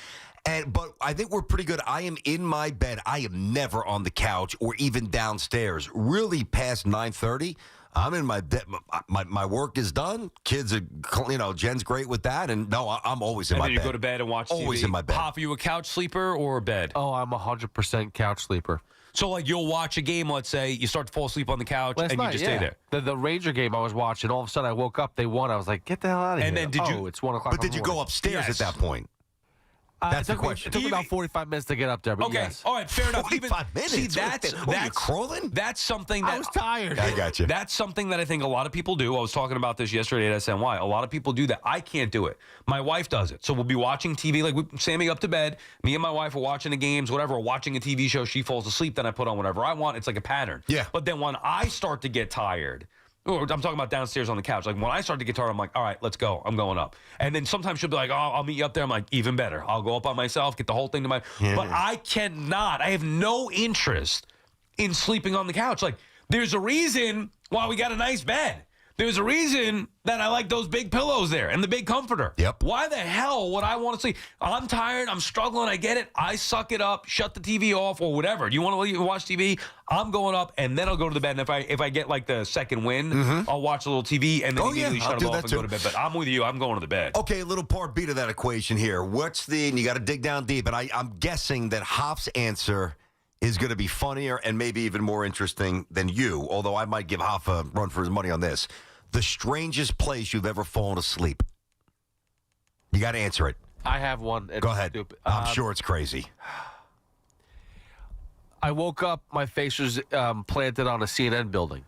[SPEAKER 5] But I think we're pretty good. I am in my bed. I am never on the couch or even downstairs. Really past 9:30. I'm in my bed. My work is done. Kids are, Jen's great with that. And no, I'm always in my bed.
[SPEAKER 4] And then you go to bed and watch TV?
[SPEAKER 5] Always in my bed.
[SPEAKER 4] Pop, are you a couch sleeper or a bed?
[SPEAKER 6] Oh, I'm 100% couch sleeper.
[SPEAKER 4] So, like, you'll watch a game, let's say, you start to fall asleep on the couch,
[SPEAKER 6] Last
[SPEAKER 4] and
[SPEAKER 6] night,
[SPEAKER 4] you just stay there.
[SPEAKER 6] The Ranger game I was watching, all of a sudden I woke up, they won. I was like, get the hell out of here.
[SPEAKER 4] And then did you?
[SPEAKER 6] It's 1 o'clock.
[SPEAKER 5] But did you go upstairs at that point? That's the question.
[SPEAKER 6] It took me about 45 minutes to get up there, but
[SPEAKER 4] Okay,
[SPEAKER 6] yes.
[SPEAKER 4] all right, fair enough.
[SPEAKER 5] 45 minutes?
[SPEAKER 4] See, that's
[SPEAKER 5] you crawling?
[SPEAKER 4] That's something that
[SPEAKER 6] I was tired.
[SPEAKER 5] I got you.
[SPEAKER 4] That's something that I think a lot of people do. I was talking about this yesterday at SNY. A lot of people do that. I can't do it. My wife does it. So we'll be watching TV, like Sammy up to bed. Me and my wife are watching the games, whatever, watching a TV show. She falls asleep. Then I put on whatever I want. It's like a pattern.
[SPEAKER 5] Yeah.
[SPEAKER 4] But then when I start to get tired, I'm talking about downstairs on the couch. Like when I start to get tired, I'm like, all right, let's go. I'm going up. And then sometimes she'll be like, oh, I'll meet you up there. I'm like, even better. I'll go up by myself, get the whole thing to my.
[SPEAKER 5] Yeah.
[SPEAKER 4] But I cannot. I have no interest in sleeping on the couch. Like there's a reason why we got a nice bed. There's a reason that I like those big pillows there and the big comforter.
[SPEAKER 5] Yep.
[SPEAKER 4] Why the hell would I want to sleep? I'm tired. I'm struggling. I get it. I suck it up. Shut the TV off or whatever. You want to watch TV? I'm going up and then I'll go to the bed. And if I get like the second win, I'll watch a little TV and then immediately shut it off and go to bed. But I'm with you. I'm going to the bed.
[SPEAKER 5] Okay, a little part B to that equation here. And you got to dig down deep. And I'm guessing that Hoff's answer is going to be funnier and maybe even more interesting than you, although I might give Hoff a run for his money on this. The strangest place you've ever fallen asleep. You got to answer it.
[SPEAKER 6] I have one.
[SPEAKER 5] Go ahead.
[SPEAKER 6] Stupid.
[SPEAKER 5] I'm sure it's crazy.
[SPEAKER 6] I woke up, my face was planted on a CNN building.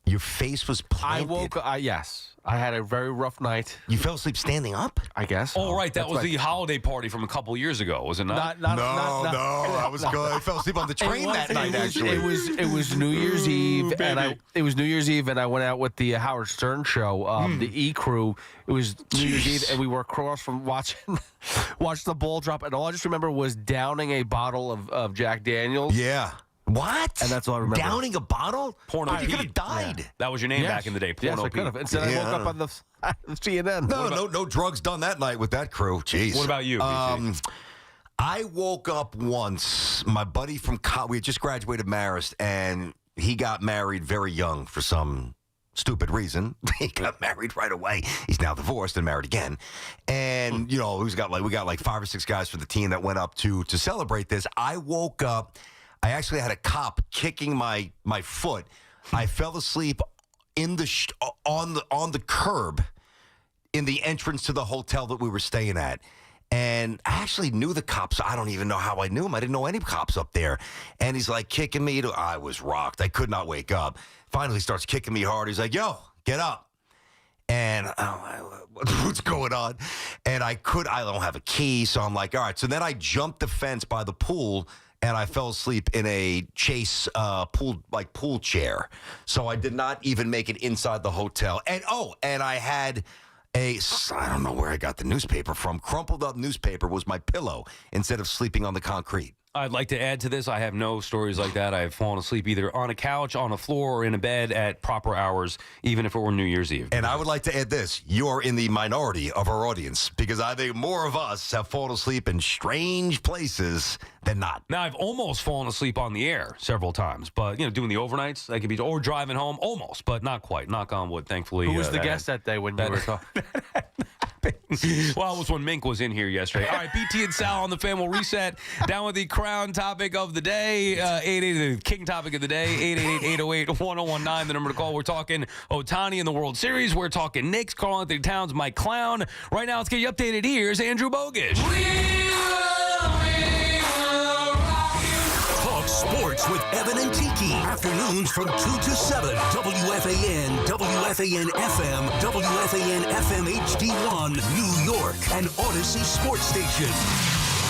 [SPEAKER 5] Your face was planted?
[SPEAKER 6] I woke up, yes. I had a very rough night.
[SPEAKER 5] You fell asleep standing up?
[SPEAKER 6] I guess.
[SPEAKER 4] Oh, right. That
[SPEAKER 6] That's
[SPEAKER 4] was
[SPEAKER 6] right.
[SPEAKER 4] the holiday party from a couple years ago, was it not?
[SPEAKER 5] No, I was good. I fell asleep on the train that night, actually.
[SPEAKER 6] It was New Year's Eve, and it was New Year's Eve, and I went out with the Howard Stern show, the E Crew. It was New Year's Eve, and we were across from watching the ball drop, and all I just remember was downing a bottle of Jack Daniels.
[SPEAKER 5] Yeah. What?
[SPEAKER 6] And that's all I remember.
[SPEAKER 5] Downing a bottle?
[SPEAKER 4] Porno
[SPEAKER 5] You could have
[SPEAKER 4] Pete.
[SPEAKER 5] died.
[SPEAKER 4] Yeah. That was your name back in the day. Porno
[SPEAKER 6] Yes, I could have. Instead, I woke up on the CNN.
[SPEAKER 5] No drugs done that night with that crew. Jeez.
[SPEAKER 4] What about you, BG?
[SPEAKER 5] I woke up once. My buddy from we had just graduated Marist, and he got married very young for some stupid reason. He got married right away. He's now divorced and married again. And we got like 5 or 6 guys for the team that went up to celebrate this. I woke up. I actually had a cop kicking my foot. I fell asleep in on the curb in the entrance to the hotel that we were staying at. And I actually knew the cops. I don't even know how I knew him. I didn't know any cops up there. And he's like kicking me. I was rocked. I could not wake up. Finally, he starts kicking me hard. He's like, yo, get up. And what's going on? And I don't have a key. So I'm like, all right. So then I jumped the fence by the pool. And I fell asleep in a Chase pool chair. So I did not even make it inside the hotel. And I had I don't know where I got the newspaper from. Crumpled up newspaper was my pillow instead of sleeping on the concrete.
[SPEAKER 4] I'd like to add to this. I have no stories like that. I have fallen asleep either on a couch, on a floor, or in a bed at proper hours, even if it were New Year's Eve.
[SPEAKER 5] And I would like to add this. You are in the minority of our audience because I think more of us have fallen asleep in strange places than not.
[SPEAKER 4] Now, I've almost fallen asleep on the air several times, but, doing the overnights, I could be, or driving home, almost, but not quite. Knock on wood, thankfully.
[SPEAKER 6] Who was the guest that day when you were talking?
[SPEAKER 4] Well, it was when Mink was in here yesterday. All right, BT and Sal on the Fan will reset. Down with the crown topic of the day, the king topic of the day, 888-808-1019, the number to call. We're talking Ohtani in the World Series. We're talking Knicks, Carl Anthony Towns, Mike Clown. Right now, let's get you updated. Here's Andrew Bogish.
[SPEAKER 3] Talk sports with Evan and Tiki. Afternoons from 2 to 7. WFAN, WFAN FM, WFAN FM HD1, New York, and Odyssey Sports Station.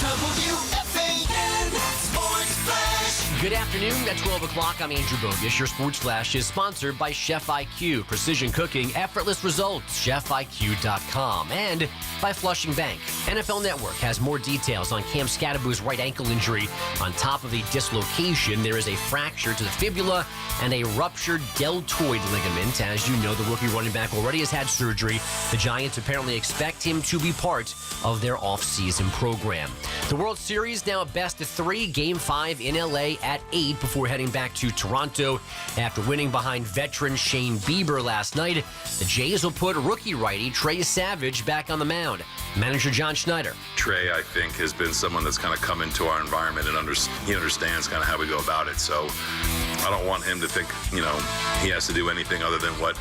[SPEAKER 17] WFAN Sports Flash.
[SPEAKER 1] Good afternoon. At 12 o'clock, I'm Andrew Bogish. Your Sports Flash is sponsored by Chef IQ. Precision cooking, effortless results. ChefIQ.com. And by Flushing Bank. NFL Network has more details on Cam Scadaboo's right ankle injury. On top of the dislocation, there is a fracture to the fibula and a ruptured deltoid ligament. As you know, the rookie running back already has had surgery. The Giants apparently expect him to be part of their offseason program. The World Series now a best of 3, Game 5 in LA at 8 before heading back to Toronto after winning behind veteran Shane Bieber last night. The Jays will put rookie righty Trey Savage back on the mound. Manager John Schneider.
[SPEAKER 22] Trey, I think, has been someone that's kind of come into our environment and he understands kind of how we go about it. So I don't want him to think, he has to do anything other than what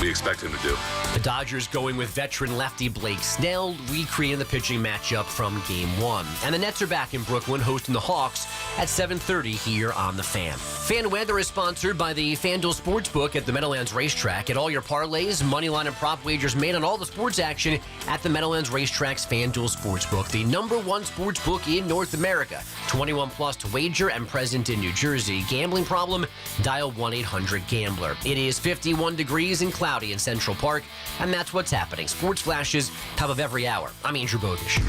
[SPEAKER 22] we expect him to do.
[SPEAKER 1] The Dodgers going with veteran lefty Blake Snell, recreating the pitching matchup from Game 1. And the Nets are back in Brooklyn hosting the Hawks at 7:30 here on The Fan. Fan Weather is sponsored by the FanDuel Sportsbook at the Meadowlands Racetrack. Get all your parlays, money line, and prop wagers made on all the sports action at the Meadowlands Racetrack's FanDuel Sportsbook, the #1 sportsbook in North America. 21 plus to wager and present in New Jersey. Gambling problem? Dial 1-800-GAMBLER. It is 51 degrees and cloudy in Central Park, and that's what's happening. Sports flashes, top of every hour. I'm Andrew Bogish.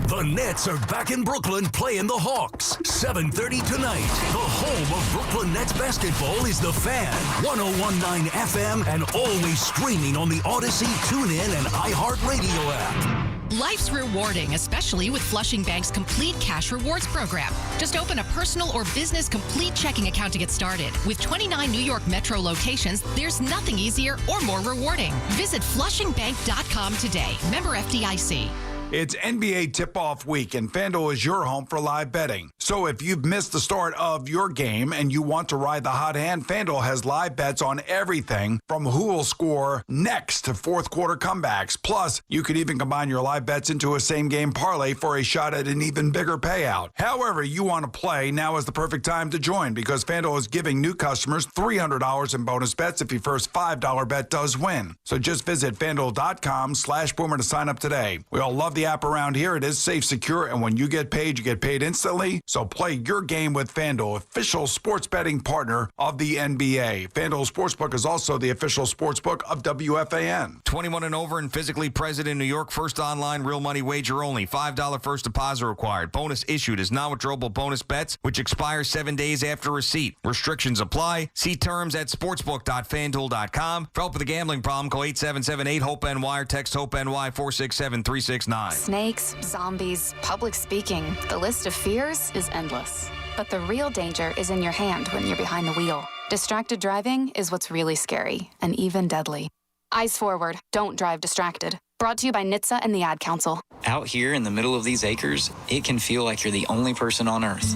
[SPEAKER 3] The Nets are back in Brooklyn playing the Hawks. 7:30 tonight. The home of Brooklyn Nets basketball is The Fan. 101.9 FM and always streaming on the Odyssey, TuneIn, and iHeartRadio app.
[SPEAKER 23] Life's rewarding, especially with Flushing Bank's Complete Cash Rewards program. Just open a personal or business complete checking account to get started. With 29 New York Metro locations, there's nothing easier or more rewarding. Visit flushingbank.com today. Member FDIC.
[SPEAKER 13] It's NBA tip-off week, and FanDuel is your home for live betting. So if you've missed the start of your game and you want to ride the hot hand, FanDuel has live bets on everything from who will score next to fourth quarter comebacks. Plus, you could even combine your live bets into a same-game parlay for a shot at an even bigger payout. However you want to play, now is the perfect time to join because FanDuel is giving new customers $300 in bonus bets if your first $5 bet does win. So just visit FanDuel.com/Boomer to sign up today. We all love the app around here. It is safe, secure, and when you get paid instantly. So play your game with FanDuel, official sports betting partner of the NBA. FanDuel Sportsbook is also the official sportsbook of WFAN.
[SPEAKER 20] 21 and over and physically present in New York. First online, real money wager only. $5 first deposit required. Bonus issued is non-withdrawable bonus bets, which expires 7 days after receipt. Restrictions apply. See terms at sportsbook.fanduel.com. For help with a gambling problem, call 877-8-HOPE-NY or text HOPE-NY 467-369.
[SPEAKER 24] Snakes, zombies, public speaking. The list of fears is endless. But the real danger is in your hand when you're behind the wheel. Distracted driving is what's really scary and even deadly. Eyes forward. Don't drive distracted. Brought to you by NHTSA and the Ad Council.
[SPEAKER 25] Out here in the middle of these acres, it can feel like you're the only person on Earth.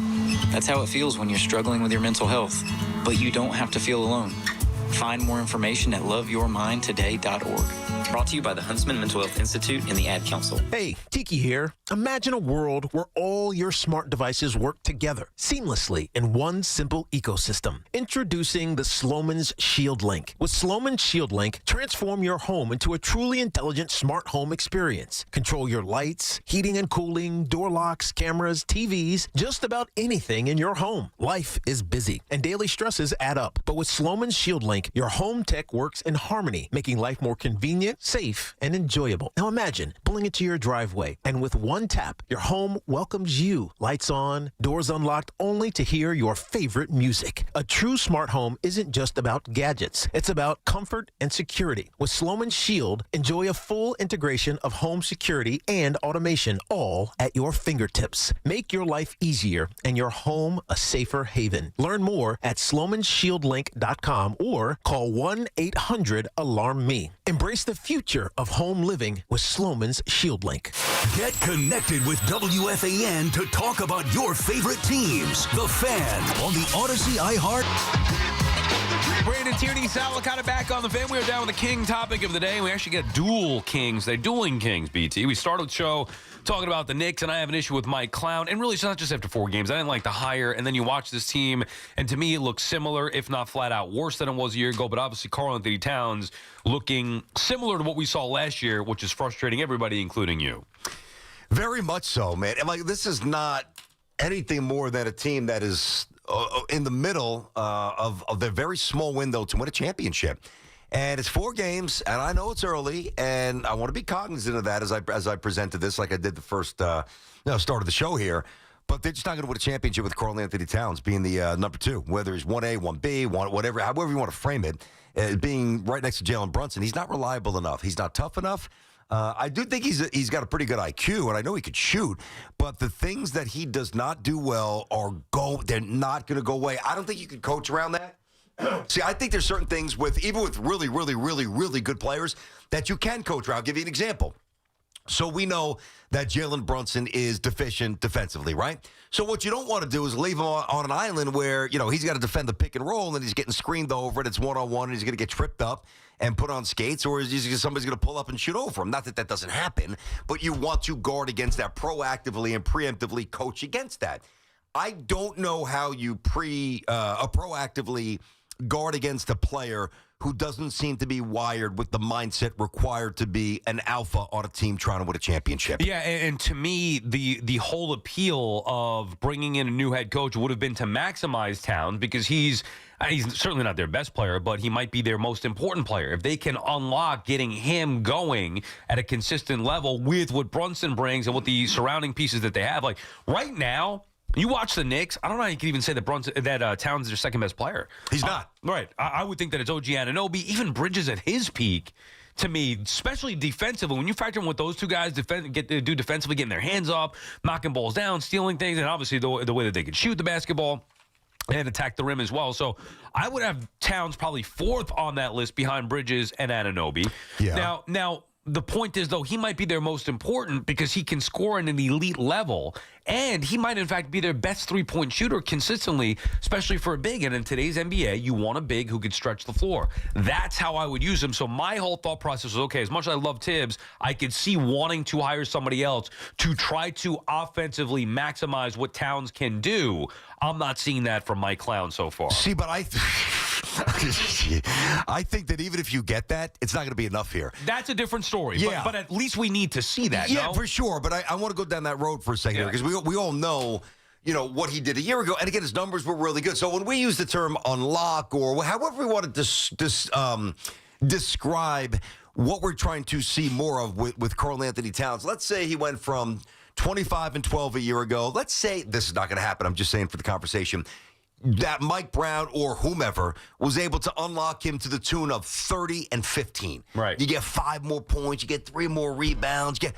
[SPEAKER 25] That's how it feels when you're struggling with your mental health. But you don't have to feel alone. Find more information at loveyourmindtoday.org. Brought to you by the Huntsman Mental Health Institute and the Ad Council.
[SPEAKER 26] Hey, Tiki here. Imagine a world where all your smart devices work together seamlessly in one simple ecosystem. Introducing the Sloman's Shield Link. With Sloman's Shield Link, transform your home into a truly intelligent smart home experience. Control your lights, heating and cooling, door locks, cameras, TVs, just about anything in your home. Life is busy and daily stresses add up. But with Sloman's Shield Link, Link, your home tech works in harmony, making life more convenient, safe, and enjoyable. Now imagine pulling into your driveway, and with one tap, your home welcomes you. Lights on, doors unlocked, only to hear your favorite music. A true smart home isn't just about gadgets. It's about comfort and security. With Sloman's Shield, enjoy a full integration of home security and automation, all at your fingertips. Make your life easier and your home a safer haven. Learn more at slomanshieldlink.com or call 1-800-ALARM-ME. Embrace the future of home living with Sloman's Shield Link.
[SPEAKER 3] Get connected with WFAN to talk about your favorite teams. The Fan on the Odyssey iHeart.
[SPEAKER 4] Brandon Tierney, Sal Licata back on the Fan. We are down with the King topic of the day. We actually get dual Kings. They're dueling Kings, BT. We started the show talking about the Knicks, and I have an issue with Mike Clown. And really, it's not just after 4 games. I didn't like the hire. And then you watch this team, and to me, it looks similar, if not flat out worse than it was a year ago. But obviously, Karl Anthony Towns looking similar to what we saw last year, which is frustrating everybody, including you.
[SPEAKER 5] Very much so, man. And this is not anything more than a team that is in the middle of their very small window to win a championship. And it's 4 games, and I know it's early, and I want to be cognizant of that as I presented this, like I did the first start of the show here. But they're just not going to win a championship with Karl Anthony Towns being the number 2, whether he's 1A, 1B, whatever, however you want to frame it, being right next to Jalen Brunson. He's not reliable enough. He's not tough enough. I do think he's got a pretty good IQ, and I know he could shoot, but the things that he does not do well they're not going to go away. I don't think you can coach around that. See, I think there's certain things even with really, really, really, really good players that you can coach around. I'll give you an example. So we know that Jalen Brunson is deficient defensively, right? So what you don't want to do is leave him on an island where, he's got to defend the pick and roll and he's getting screened over and it's one-on-one and he's going to get tripped up and put on skates, or somebody's going to pull up and shoot over him. Not that doesn't happen, but you want to guard against that proactively and preemptively coach against that. I don't know how you proactively guard against a player who doesn't seem to be wired with the mindset required to be an alpha on a team trying to win a championship.
[SPEAKER 4] Yeah, and to me, the whole appeal of bringing in a new head coach would have been to maximize Towns because he's certainly not their best player, but he might be their most important player. If they can unlock getting him going at a consistent level with what Brunson brings and with the surrounding pieces that they have, like right now, you watch the Knicks, I don't know how you can even say that Towns is their second best player.
[SPEAKER 5] He's not.
[SPEAKER 4] Right. I would think that it's OG Anunoby, even Bridges at his peak, to me, especially defensively. When you factor in what those two guys do defensively, getting their hands up, knocking balls down, stealing things, and obviously the way that they can shoot the basketball and attack the rim as well. So I would have Towns probably 4th on that list behind Bridges and Anunoby.
[SPEAKER 5] Yeah.
[SPEAKER 4] Now, the point is, though, he might be their most important because he can score at an elite level, and he might, in fact, be their best three-point shooter consistently, especially for a big. And in today's NBA, you want a big who could stretch the floor. That's how I would use him. So my whole thought process was, okay, as much as I love Tibbs, I could see wanting to hire somebody else to try to offensively maximize what Towns can do. I'm not seeing that from Mike Clown so far.
[SPEAKER 5] See, but I think that even if you get that, it's not going to be enough here.
[SPEAKER 4] That's a different story.
[SPEAKER 5] Yeah.
[SPEAKER 4] But at least we need to see that.
[SPEAKER 5] Yeah,
[SPEAKER 4] no?
[SPEAKER 5] For sure. But I want to go down that road for a second because we all know, what he did a year ago. And again, his numbers were really good. So when we use the term unlock or however we want to describe what we're trying to see more of with Karl Anthony Towns, let's say he went from 25-12 a year ago. Let's say this is not going to happen. I'm just saying for the conversation that Mike Brown or whomever was able to unlock him to the tune of 30 and 15.
[SPEAKER 4] Right.
[SPEAKER 5] You get 5 more points. You get 3 more rebounds. You get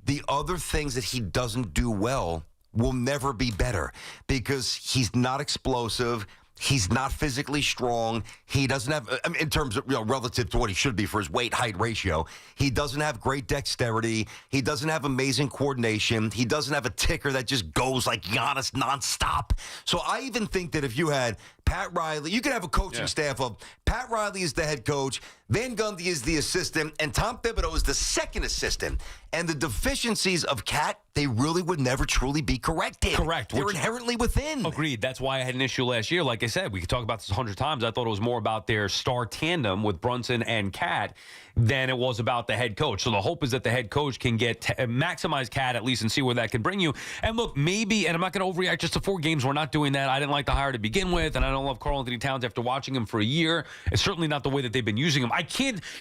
[SPEAKER 5] the other things that he doesn't do well will never be better because he's not explosive. He's not physically strong. He doesn't have, in terms of, relative to what he should be for his weight-height ratio, he doesn't have great dexterity. He doesn't have amazing coordination. He doesn't have a ticker that just goes like Giannis nonstop. So I even think that if you had Pat Riley, you could have a coaching staff of Pat Riley is the head coach, Van Gundy is the assistant, and Tom Thibodeau is the second assistant. And the deficiencies of Cat they really would never truly be corrected.
[SPEAKER 4] Correct.
[SPEAKER 5] They're inherently within.
[SPEAKER 4] Agreed. That's why I had an issue last year. Like I said, we could talk about this 100 times. I thought it was more about their star tandem with Brunson and Cat than it was about the head coach. So the hope is that the head coach can maximize Cat at least and see where that can bring you. And look, maybe, and I'm not going to overreact just to 4 games. We're not doing that. I didn't like the hire to begin with, and I don't love Karl Anthony Towns after watching him for a year. It's certainly not the way that they've been using him.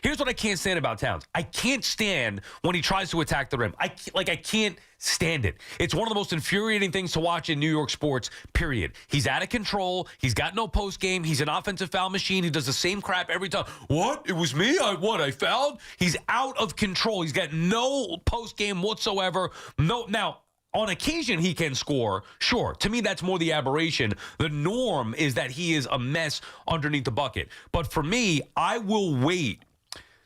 [SPEAKER 4] Here's what I can't stand about Towns. I can't stand when he tries to attack the rim. I can't stand it. It's one of the most infuriating things to watch in New York sports, period. He's out of control. He's got no post game. He's an offensive foul machine. He does the same crap every time. What? It was me? I fouled? He's out of control. He's got no post game whatsoever. No. Now, on occasion, he can score. Sure. To me, that's more the aberration. The norm is that he is a mess underneath the bucket. But for me, I will wait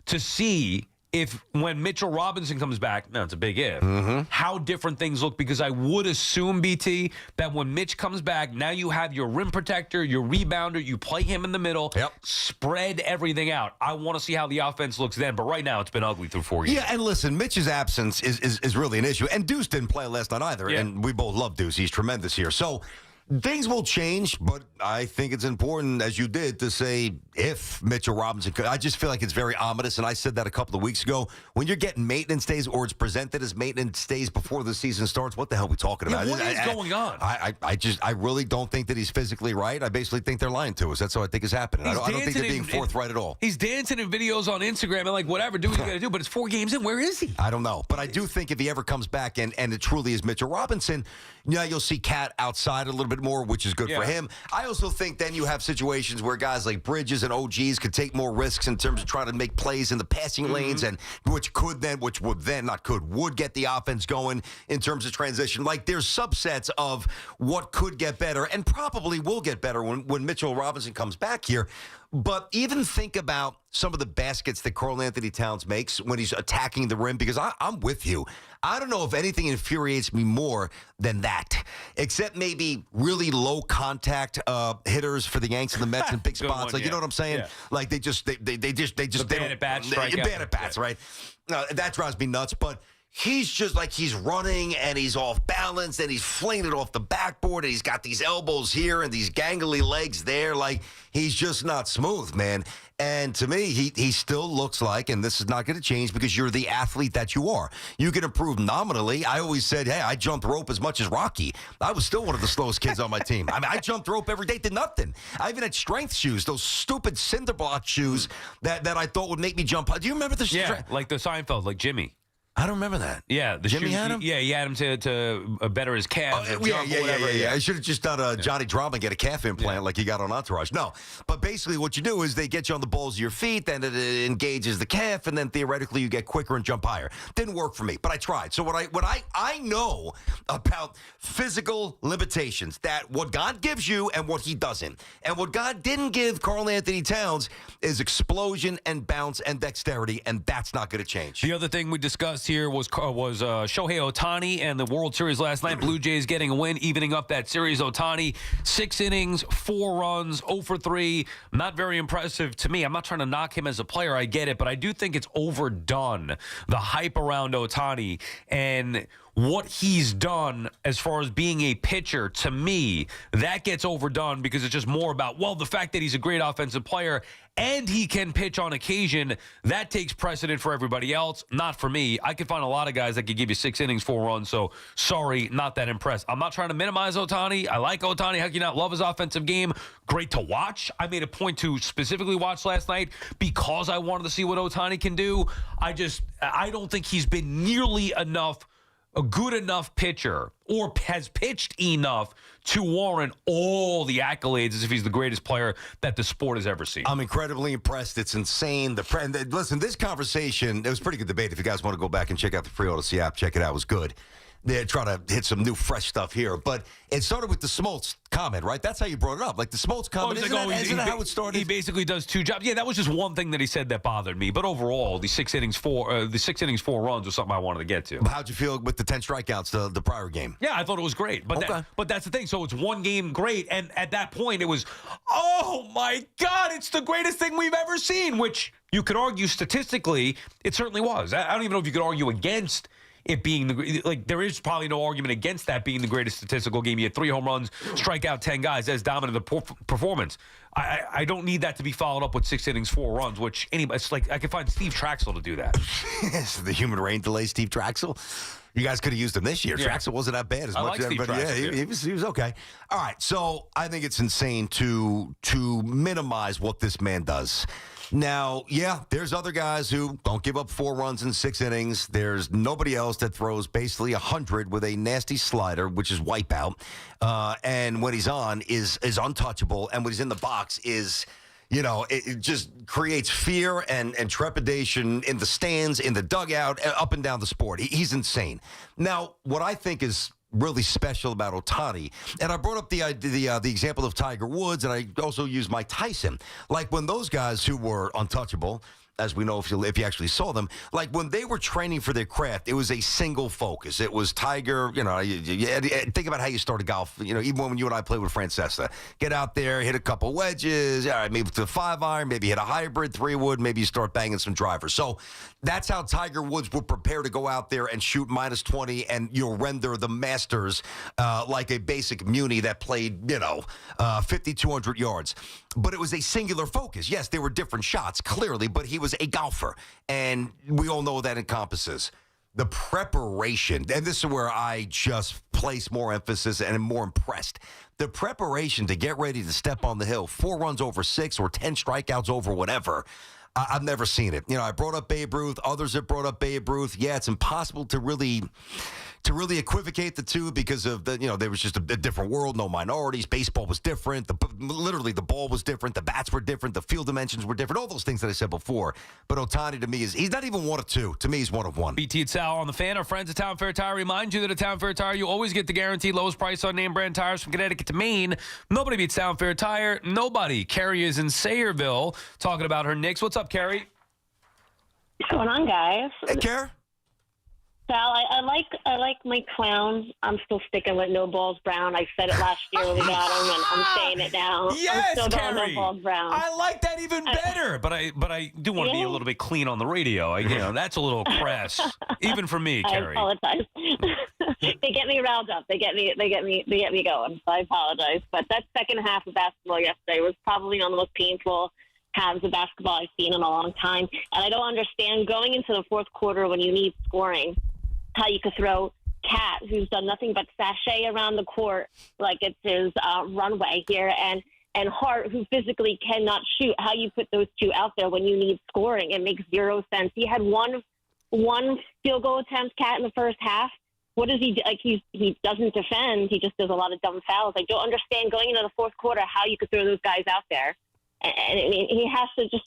[SPEAKER 4] to see if when Mitchell Robinson comes back, now it's a big if, how different things look, because I would assume, BT, that when Mitch comes back, now you have your rim protector, your rebounder, you play him in the middle, spread everything out. I want to see how the offense looks then, but right now it's been ugly through 4 games.
[SPEAKER 5] Yeah, and listen, Mitch's absence is really an issue, and Deuce didn't play last night either, and we both love Deuce. He's tremendous here. So things will change, but I think it's important, as you did, to say if Mitchell Robinson could. I just feel like it's very ominous, and I said that a couple of weeks ago. When you're getting maintenance days or it's presented as maintenance days before the season starts, what the hell are we talking about?
[SPEAKER 4] What is going on?
[SPEAKER 5] I really don't think that he's physically right. I basically think they're lying to us. That's what I think is happening. I don't think they're being forthright at all.
[SPEAKER 4] He's dancing in videos on Instagram and like, whatever, do what you got to do, but it's 4 games in. Where is he?
[SPEAKER 5] I don't know. But I do think if he ever comes back and it truly is Mitchell Robinson, you'll see Cat outside a little bit more, which is good for him. I also think then you have situations where guys like Bridges and OGs could take more risks in terms of trying to make plays in the passing lanes, and would get the offense going in terms of transition. Like there's subsets of what could get better and probably will get better when Mitchell Robinson comes back here. But even think about some of the baskets that Karl Anthony Towns makes when he's attacking the rim, because I'm with you. I don't know if anything infuriates me more than that, except maybe really low contact hitters for the Yanks and the Mets in big spots. You know what I'm saying?
[SPEAKER 4] Yeah.
[SPEAKER 5] Like they just
[SPEAKER 4] Bandit bats,
[SPEAKER 5] Bandit bats, right? That drives me nuts. But he's just like, he's running and he's off balance and he's flinging it off the backboard and he's got these elbows here and these gangly legs there. Like he's just not smooth, man. And to me, he still looks like, and this is not going to change because you're the athlete that you are. You can improve nominally. I always said, hey, I jumped rope as much as Rocky. I was still one of the slowest kids on my team. I mean, I jumped rope every day, did nothing. I even had strength shoes, those stupid cinder block shoes that I thought would make me jump. Do you remember the
[SPEAKER 4] like the Seinfeld, like Jimmy.
[SPEAKER 5] I don't remember that.
[SPEAKER 4] Yeah, the
[SPEAKER 5] Jimmy
[SPEAKER 4] shoes,
[SPEAKER 5] had him?
[SPEAKER 4] Yeah, he had him to better his calf.
[SPEAKER 5] Yeah. I should have just done Johnny Drama and get a calf implant like you got on Entourage. No, but basically what you do is they get you on the balls of your feet, then it engages the calf, and then theoretically you get quicker and jump higher. Didn't work for me, but I tried. So what I know about physical limitations, that what God gives you and what he doesn't. And what God didn't give Karl Anthony Towns is explosion and bounce and dexterity, and that's not going to change.
[SPEAKER 4] The other thing we discussed here was Shohei Ohtani and the World Series last night. Blue Jays getting a win, evening up that series. Ohtani, 6 innings, 4 runs, 0 for 3. Not very impressive to me. I'm not trying to knock him as a player. I get it, but I do think it's overdone, the hype around Ohtani and what he's done as far as being a pitcher. To me, that gets overdone because it's just more about, well, the fact that he's a great offensive player and he can pitch on occasion, that takes precedent for everybody else. Not for me. I could find a lot of guys that could give you 6 innings, 4 runs, so sorry, not that impressed. I'm not trying to minimize Ohtani. I like Ohtani. How can you not love his offensive game? Great to watch. I made a point to specifically watch last night because I wanted to see what Ohtani can do. I don't think he's been nearly enough a good enough pitcher or has pitched enough to warrant all the accolades as if he's the greatest player that the sport has ever seen.
[SPEAKER 5] I'm incredibly impressed. It's insane. Listen, this conversation, it was a pretty good debate. If you guys want to go back and check out the Free Odyssey app, check it out. It was good. They're trying to hit some new, fresh stuff here. But it started with the Smoltz comment, right? That's how you brought it up. Like the Smoltz comment, isn't that how it started?
[SPEAKER 4] He basically does 2 jobs. Yeah, that was just one thing that he said that bothered me. But overall, the 6 innings, 4 runs was something I wanted to get to.
[SPEAKER 5] How'd you feel with the 10 strikeouts the prior game?
[SPEAKER 4] Yeah, I thought it was great. But but that's the thing. So it's one game great. And at that point, it was, oh, my God, it's the greatest thing we've ever seen, which you could argue statistically, it certainly was. I don't even know if you could argue against it being there is probably no argument against that being the greatest statistical game. You had 3 home runs, strike out 10 guys. That's dominant performance. I don't need that to be followed up with 6 innings, 4 runs, which it's like I could find Steve Traxel to do that.
[SPEAKER 5] The human rain delay, Steve Traxel. You guys could have used him this year.
[SPEAKER 4] Yeah.
[SPEAKER 5] Traxel wasn't that bad as
[SPEAKER 4] I
[SPEAKER 5] much.
[SPEAKER 4] like Steve
[SPEAKER 5] but
[SPEAKER 4] Traxel,
[SPEAKER 5] he was okay. All right, so I think it's insane to minimize what this man does. Now, yeah, there's other guys who don't give up 4 runs in 6 innings. There's nobody else that throws basically 100 with a nasty slider, which is wipeout. And when he's on is untouchable. And when he's in the box is, it just creates fear and trepidation in the stands, in the dugout, up and down the sport. He's insane. Now, what I think is really special about Ohtani, and I brought up the example of Tiger Woods, and I also used Mike Tyson. Like when those guys who were untouchable, as we know if you actually saw them, like when they were training for their craft, it was a single focus. It was Tiger, think about how you started golf, even when you and I played with Francesa. Get out there, hit a couple wedges, all right, maybe to 5-iron, maybe hit a hybrid 3-wood, maybe you start banging some drivers. So that's how Tiger Woods would prepare to go out there and shoot -20, and you'll render the Masters like a basic muni that played, 5,200 yards. But it was a singular focus. Yes, there were different shots, clearly, but he was a golfer. And we all know what that encompasses. The preparation, and this is where I just place more emphasis and am more impressed. The preparation to get ready to step on the hill, 4 runs over 6 or 10 strikeouts over whatever. I've never seen it. I brought up Babe Ruth. Others have brought up Babe Ruth. Yeah, it's impossible to really equivocate the two because of there was just a different world, no minorities. Baseball was different. Literally, the ball was different. The bats were different. The field dimensions were different. All those things that I said before. But Ohtani, to me, he's not even 1 of 2. To me, he's 1 of 1.
[SPEAKER 4] BT and Sal on the Fan. Our friends at Town Fair Tire remind you that at Town Fair Tire, you always get the guaranteed lowest price on name brand tires from Connecticut to Maine. Nobody beats Town Fair Tire. Nobody. Carrie is in Sayreville talking about her Knicks. What's up, Carrie?
[SPEAKER 2] What's going on, guys?
[SPEAKER 5] Hey, Carrie.
[SPEAKER 2] Sal, I like my clowns. I'm still sticking with No Balls Brown. I said it last year when we got him, and I'm saying it now.
[SPEAKER 4] Yes,
[SPEAKER 2] I'm still
[SPEAKER 4] Carrie.
[SPEAKER 2] going No Balls Brown.
[SPEAKER 4] I like that even better. But I do want to be a little bit clean on the radio. That's a little crass, even for me, Carrie.
[SPEAKER 2] I apologize. They get me riled up. They get me going. So I apologize. But that second half of basketball yesterday was probably one of the most painful halves of basketball I've seen in a long time. And I don't understand going into the fourth quarter when you need scoring, how you could throw Cat, who's done nothing but sashay around the court like it's his runway here, and Hart, who physically cannot shoot. How you put those two out there when you need scoring? It makes zero sense. He had one field goal attempt, Cat, in the first half. What does he do? Like he doesn't defend. He just does a lot of dumb fouls. I don't understand going into the fourth quarter how you could throw those guys out there. And I mean, he has to just.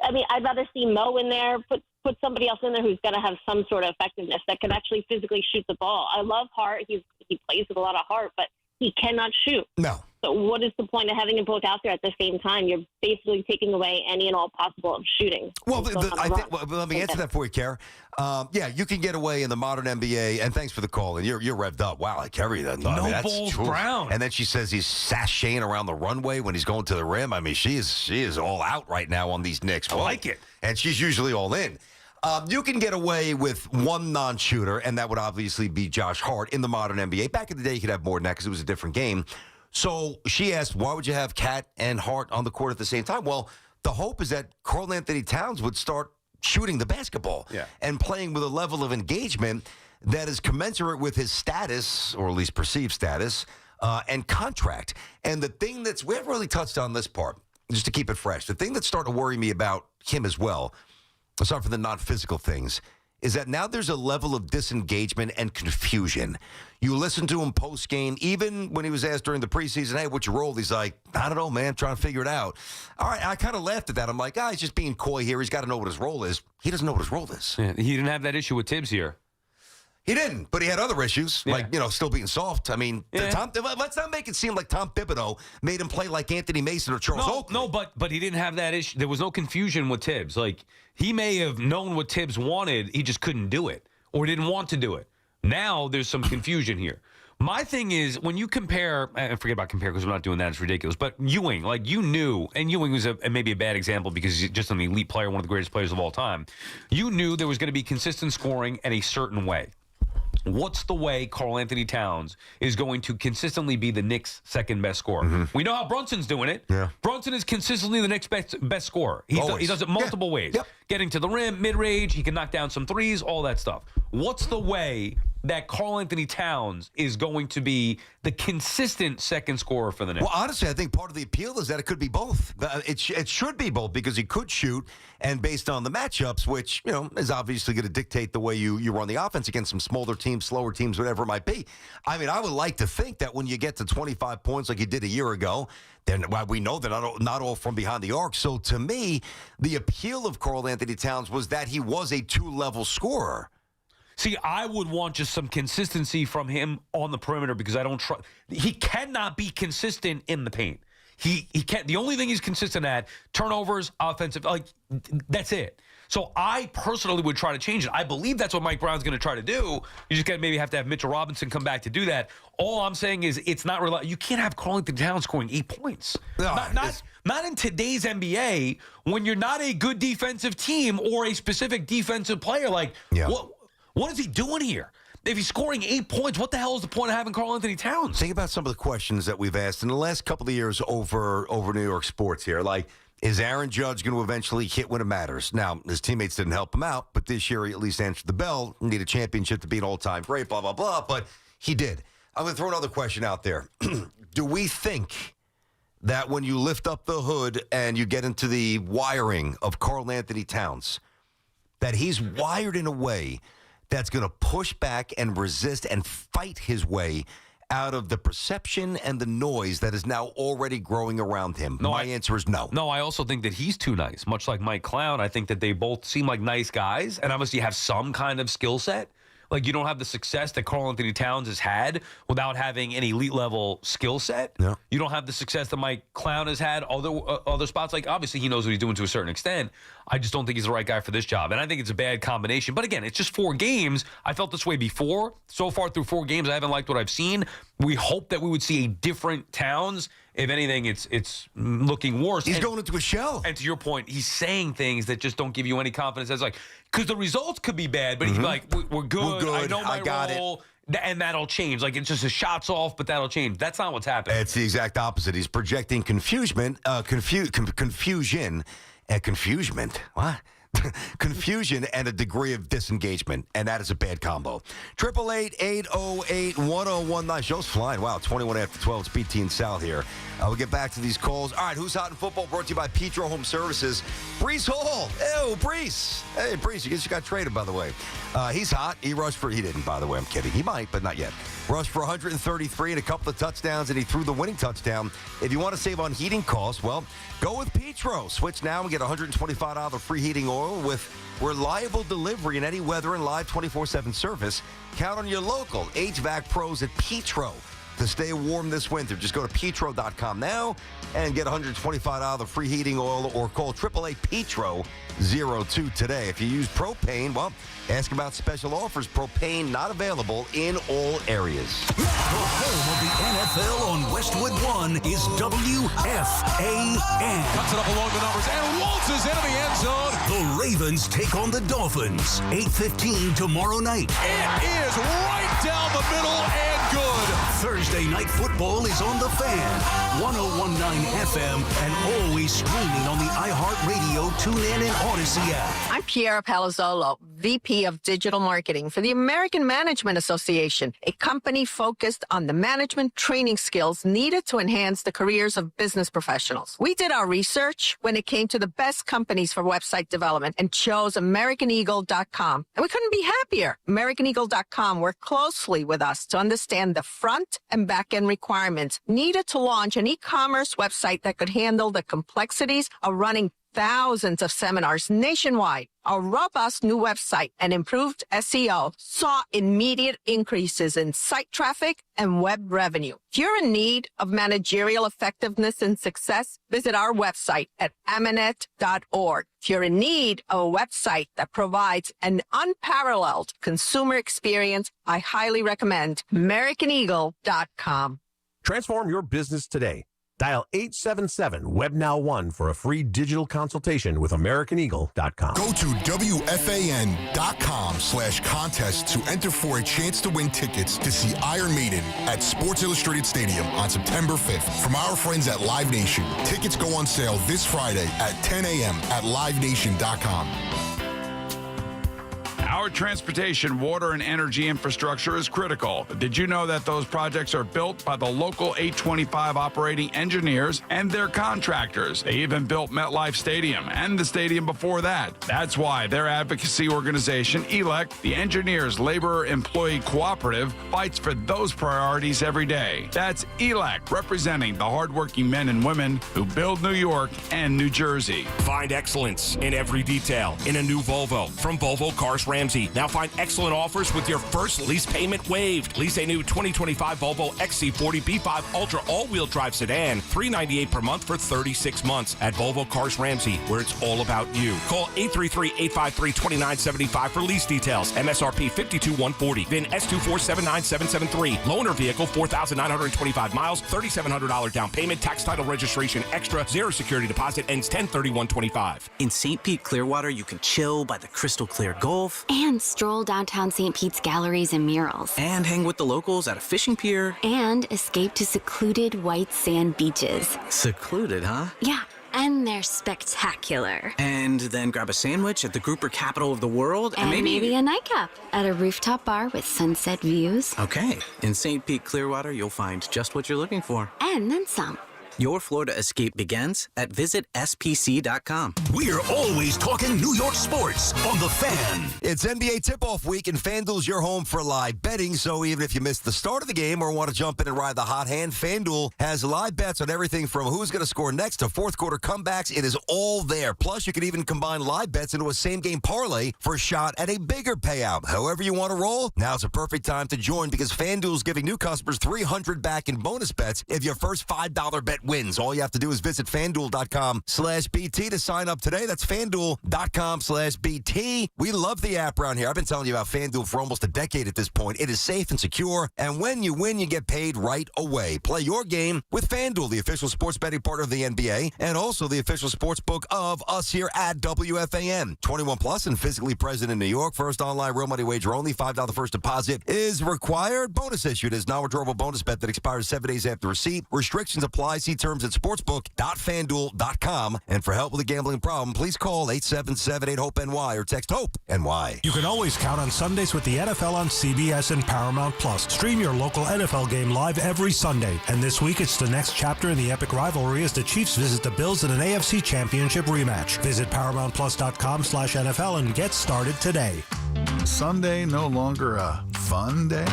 [SPEAKER 2] I mean, I'd rather see Mo in there. Put somebody else in there who's going to have some sort of effectiveness that can actually physically shoot the ball. I love Hart. He plays with a lot of heart, but he cannot shoot.
[SPEAKER 5] No.
[SPEAKER 2] So what is the point of having them both out there at the same time? You're basically taking away any and all possible of shooting.
[SPEAKER 5] Well, let me answer that for you, Kara. Yeah, you can get away in the modern NBA, and thanks for the call. And you're revved up. Wow, I carry that.
[SPEAKER 4] No Balls Brown.
[SPEAKER 5] And then she says he's sashaying around the runway when he's going to the rim. I mean, she is all out right now on these Knicks.
[SPEAKER 4] I like it.
[SPEAKER 5] And she's usually all in. You can get away with one non-shooter, and that would obviously be Josh Hart in the modern NBA. Back in the day, you could have more than that because it was a different game. So she asked, why would you have Cat and Hart on the court at the same time? Well, the hope is that Karl Anthony Towns would start shooting the basketball and playing with a level of engagement that is commensurate with his status, or at least perceived status, and contract. And the thing we haven't really touched on this part, just to keep it fresh, the thing that's starting to worry me about him as well, aside from the non-physical things, is that now there's a level of disengagement and confusion. You listen to him post-game, even when he was asked during the preseason, hey, what's your role? He's like, I don't know, man, I'm trying to figure it out. All right, I kind of laughed at that. I'm like, he's just being coy here. He's got to know what his role is. He doesn't know what his role is.
[SPEAKER 4] Yeah, he didn't have that issue with Tibbs here.
[SPEAKER 5] He didn't, but he had other issues, like, still being soft. I mean, let's not make it seem like Tom Thibodeau made him play like Anthony Mason or Charles Oakley.
[SPEAKER 4] No, but he didn't have that issue. There was no confusion with Tibbs. Like, he may have known what Tibbs wanted, he just couldn't do it or didn't want to do it. Now there's some confusion here. My thing is, when you compare, and forget about compare because we're not doing that, it's ridiculous, but Ewing, like you knew, and Ewing was maybe a bad example because he's just an elite player, one of the greatest players of all time. You knew there was going to be consistent scoring in a certain way. What's the way Karl Anthony Towns is going to consistently be the Knicks' second best scorer? We know how Brunson's doing it.
[SPEAKER 5] Yeah.
[SPEAKER 4] Brunson is consistently the Knicks' best scorer. He does it multiple ways. Getting to the rim, mid-range, he can knock down some threes, all that stuff. What's the way that Karl Anthony Towns is going to be the consistent second scorer for the Knicks?
[SPEAKER 5] Well, honestly, I think part of the appeal is that it could be both. It should be both because he could shoot, and based on the matchups, which is obviously going to dictate the way you run the offense against some smaller teams, slower teams, whatever it might be. I mean, I would like to think that when you get to 25 points like you did a year ago, then we know that not all from behind the arc. So to me, the appeal of Karl Anthony Towns was that he was a two-level scorer.
[SPEAKER 4] See, I would want just some consistency from him on the perimeter because I don't trust. He cannot be consistent in the paint. He can't. The only thing he's consistent at, turnovers, offensive, that's it. So I personally would try to change it. I believe that's what Mike Brown's going to try to do. You just got to maybe have to have Mitchell Robinson come back to do that. All I'm saying is it's not reliable. You can't have Karl Anthony Towns scoring 8 points.
[SPEAKER 5] No,
[SPEAKER 4] not in today's NBA when you're not a good defensive team or a specific defensive player. What is he doing here? If he's scoring 8 points, what the hell is the point of having Karl Anthony Towns?
[SPEAKER 5] Think about some of the questions that we've asked in the last couple of years over New York sports here. Like, is Aaron Judge going to eventually hit when it matters? Now, his teammates didn't help him out, but this year he at least answered the bell. Need a championship to be an all-time great, blah, blah, blah. But he did. I'm going to throw another question out there. Do we think that when you lift up the hood and you get into the wiring of Karl Anthony Towns, that he's wired in a way that's going to push back and resist and fight his way out of the perception and the noise that is now already growing around him? My answer is no.
[SPEAKER 4] No, I also think that he's too nice, much like Mike Clown. I think that they both seem like nice guys and obviously have some kind of skill set. Like, you don't have the success that Karl Anthony Towns has had without having an elite level skill set.
[SPEAKER 5] No.
[SPEAKER 4] You don't have the success that Mike Clown has had other spots. Like, obviously, he knows what he's doing to a certain extent. I just don't think he's the right guy for this job. And I think it's a bad combination. But again, it's just 4 games. I felt this way before. So far through 4 games, I haven't liked what I've seen. We hope that we would see a different Towns. If anything, it's looking worse.
[SPEAKER 5] He's going into a shell.
[SPEAKER 4] And to your point, he's saying things that just don't give you any confidence. That's like, because the results could be bad, but he's like, we're good. I know my role. And that'll change. Like, it's just a shot's off, but that'll change. That's not what's happening.
[SPEAKER 5] It's the exact opposite. He's projecting confusion. What? Confusion and a degree of disengagement, and that is a bad combo. 888-808-1019. Show's flying. Wow, 21 after 12. It's BT and Sal here. We'll get back to these calls. All right, who's hot in football? Brought to you by Petro Home Services. Brees Hall. Ew, Brees. Hey, Brees, you guess you got traded, by the way. He's hot. He didn't, by the way. I'm kidding. He might, but not yet. Rushed for 133 and a couple of touchdowns, and he threw the winning touchdown. If you want to save on heating costs, well, go with Petro. Switch now and get $125 free heating oil with reliable delivery in any weather and live 24/7 service. Count on your local HVAC pros at Petro to stay warm this winter. Just go to petro.com now and get $125 free heating oil or call 888-PETRO-02 today. If you use propane, well, ask about special offers. Propane not available in all areas.
[SPEAKER 3] The home of the NFL on Westwood One is WFAN.
[SPEAKER 7] Cuts it up along the numbers and waltzes into the end zone.
[SPEAKER 3] The Ravens take on the Dolphins. 8:15 tomorrow night.
[SPEAKER 7] It is right down the middle and good.
[SPEAKER 3] Thursday night football is on the Fan, 101.9 FM, and always streaming on the iHeartRadio, TuneIn, and Odyssey app.
[SPEAKER 8] I'm Piera Palazzolo, VP of Digital Marketing for the American Management Association, a company focused on the management training skills needed to enhance the careers of business professionals. We did our research when it came to the best companies for website development and chose AmericanEagle.com. And we couldn't be happier. AmericanEagle.com worked closely with us to understand the front and back-end requirements needed to launch an e-commerce website that could handle the complexities of running thousands of seminars nationwide. Our robust new website and improved SEO saw immediate increases in site traffic and web revenue. If you're in need of managerial effectiveness and success, visit our website at amanet.org. If you're in need of a website that provides an unparalleled consumer experience, I highly recommend AmericanEagle.com.
[SPEAKER 9] Transform your business today.
[SPEAKER 26] Dial 877-WebNow1 for a free digital consultation with AmericanEagle.com.
[SPEAKER 9] Go to WFAN.com/contest to enter for a chance to win tickets to see Iron Maiden at Sports Illustrated Stadium on September 5th from our friends at Live Nation. Tickets go on sale this Friday at 10 a.m. at LiveNation.com.
[SPEAKER 13] Our transportation, water, and energy infrastructure is critical. But did you know that those projects are built by the local 825 operating engineers and their contractors? They even built MetLife Stadium and the stadium before that. That's why their advocacy organization, ELEC, the Engineers Labor Employee Cooperative, fights for those priorities every day. That's ELEC, representing the hardworking men and women who build New York and New Jersey.
[SPEAKER 11] Find excellence in every detail in a new Volvo from Volvo Cars Ramsey. Now find excellent offers with your first lease payment waived. Lease a new 2025 Volvo XC40 B5 Ultra all-wheel drive sedan, $398 per month for 36 months at Volvo Cars Ramsey, where it's all about you. Call 833-853-2975 for lease details. MSRP $52,140. VIN S2479773. Loaner vehicle 4,925 miles, $3,700 down payment, tax title registration extra, 0 security deposit, ends 10/31/25.
[SPEAKER 12] In St. Pete Clearwater, you can chill by the crystal clear Gulf.
[SPEAKER 14] And stroll downtown St. Pete's galleries and murals.
[SPEAKER 12] And hang with the locals at a fishing pier.
[SPEAKER 14] And escape to secluded white sand beaches.
[SPEAKER 12] Secluded, huh?
[SPEAKER 14] Yeah, and they're spectacular.
[SPEAKER 12] And then grab a sandwich at the grouper capital of the world.
[SPEAKER 14] And maybe a nightcap at a rooftop bar with sunset views.
[SPEAKER 12] Okay. In St. Pete Clearwater, you'll find just what you're looking for.
[SPEAKER 14] And then some.
[SPEAKER 12] Your Florida escape begins at visitspc.com.
[SPEAKER 3] We're always talking New York sports on The Fan.
[SPEAKER 5] It's NBA tip-off week, and FanDuel's your home for live betting. So even if you missed the start of the game or want to jump in and ride the hot hand, FanDuel has live bets on everything from who's going to score next to fourth-quarter comebacks. It is all there. Plus, you can even combine live bets into a same-game parlay for a shot at a bigger payout. However you want to roll, now's a perfect time to join because FanDuel's giving new customers $300 back in bonus bets if your first $5 bet wins. All you have to do is visit FanDuel.com/BT to sign up today. That's FanDuel.com/BT. We love the app around here. I've been telling you about FanDuel for almost a decade at this point. It is safe and secure, and when you win, you get paid right away. Play your game with FanDuel, the official sports betting partner of the NBA, and also the official sports book of us here at WFAN. 21 plus and physically present in New York. First online real money wager only. $5 first deposit is required. Bonus issued is non-withdrawable bonus bet that expires 7 days after receipt. Restrictions apply. See terms at sportsbook.fanduel.com. And for help with a gambling problem, please call 877-8-HOPE-NY or text HOPE-NY.
[SPEAKER 10] You can always count on Sundays with the NFL on CBS and Paramount Plus. Stream your local NFL game live every Sunday. And this week, it's the next chapter in the epic rivalry as the Chiefs visit the Bills in an AFC Championship rematch. Visit ParamountPlus.com/NFL and get started today.
[SPEAKER 15] Sunday no longer a fun day?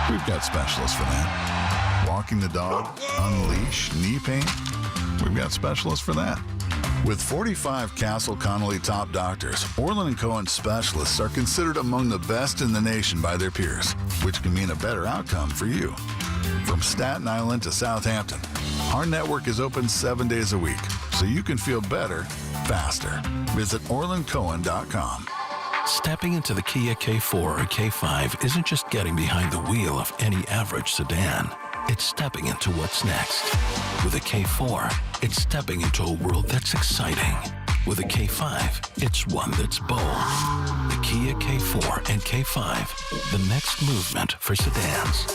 [SPEAKER 15] We've got specialists for that. Walking the dog, unleash, knee pain. We've got specialists for that. With 45 Castle Connolly top doctors, Orland & Cohen specialists are considered among the best in the nation by their peers, which can mean a better outcome for you. From Staten Island to Southampton, our network is open 7 days a week, so you can feel better, faster. Visit OrlandCohen.com.
[SPEAKER 16] Stepping into the Kia K4 or K5 isn't just getting behind the wheel of any average sedan. It's stepping into what's next. With a K4, it's stepping into a world that's exciting. With a K5, it's one that's bold. The Kia K4 and K5, the next movement for sedans.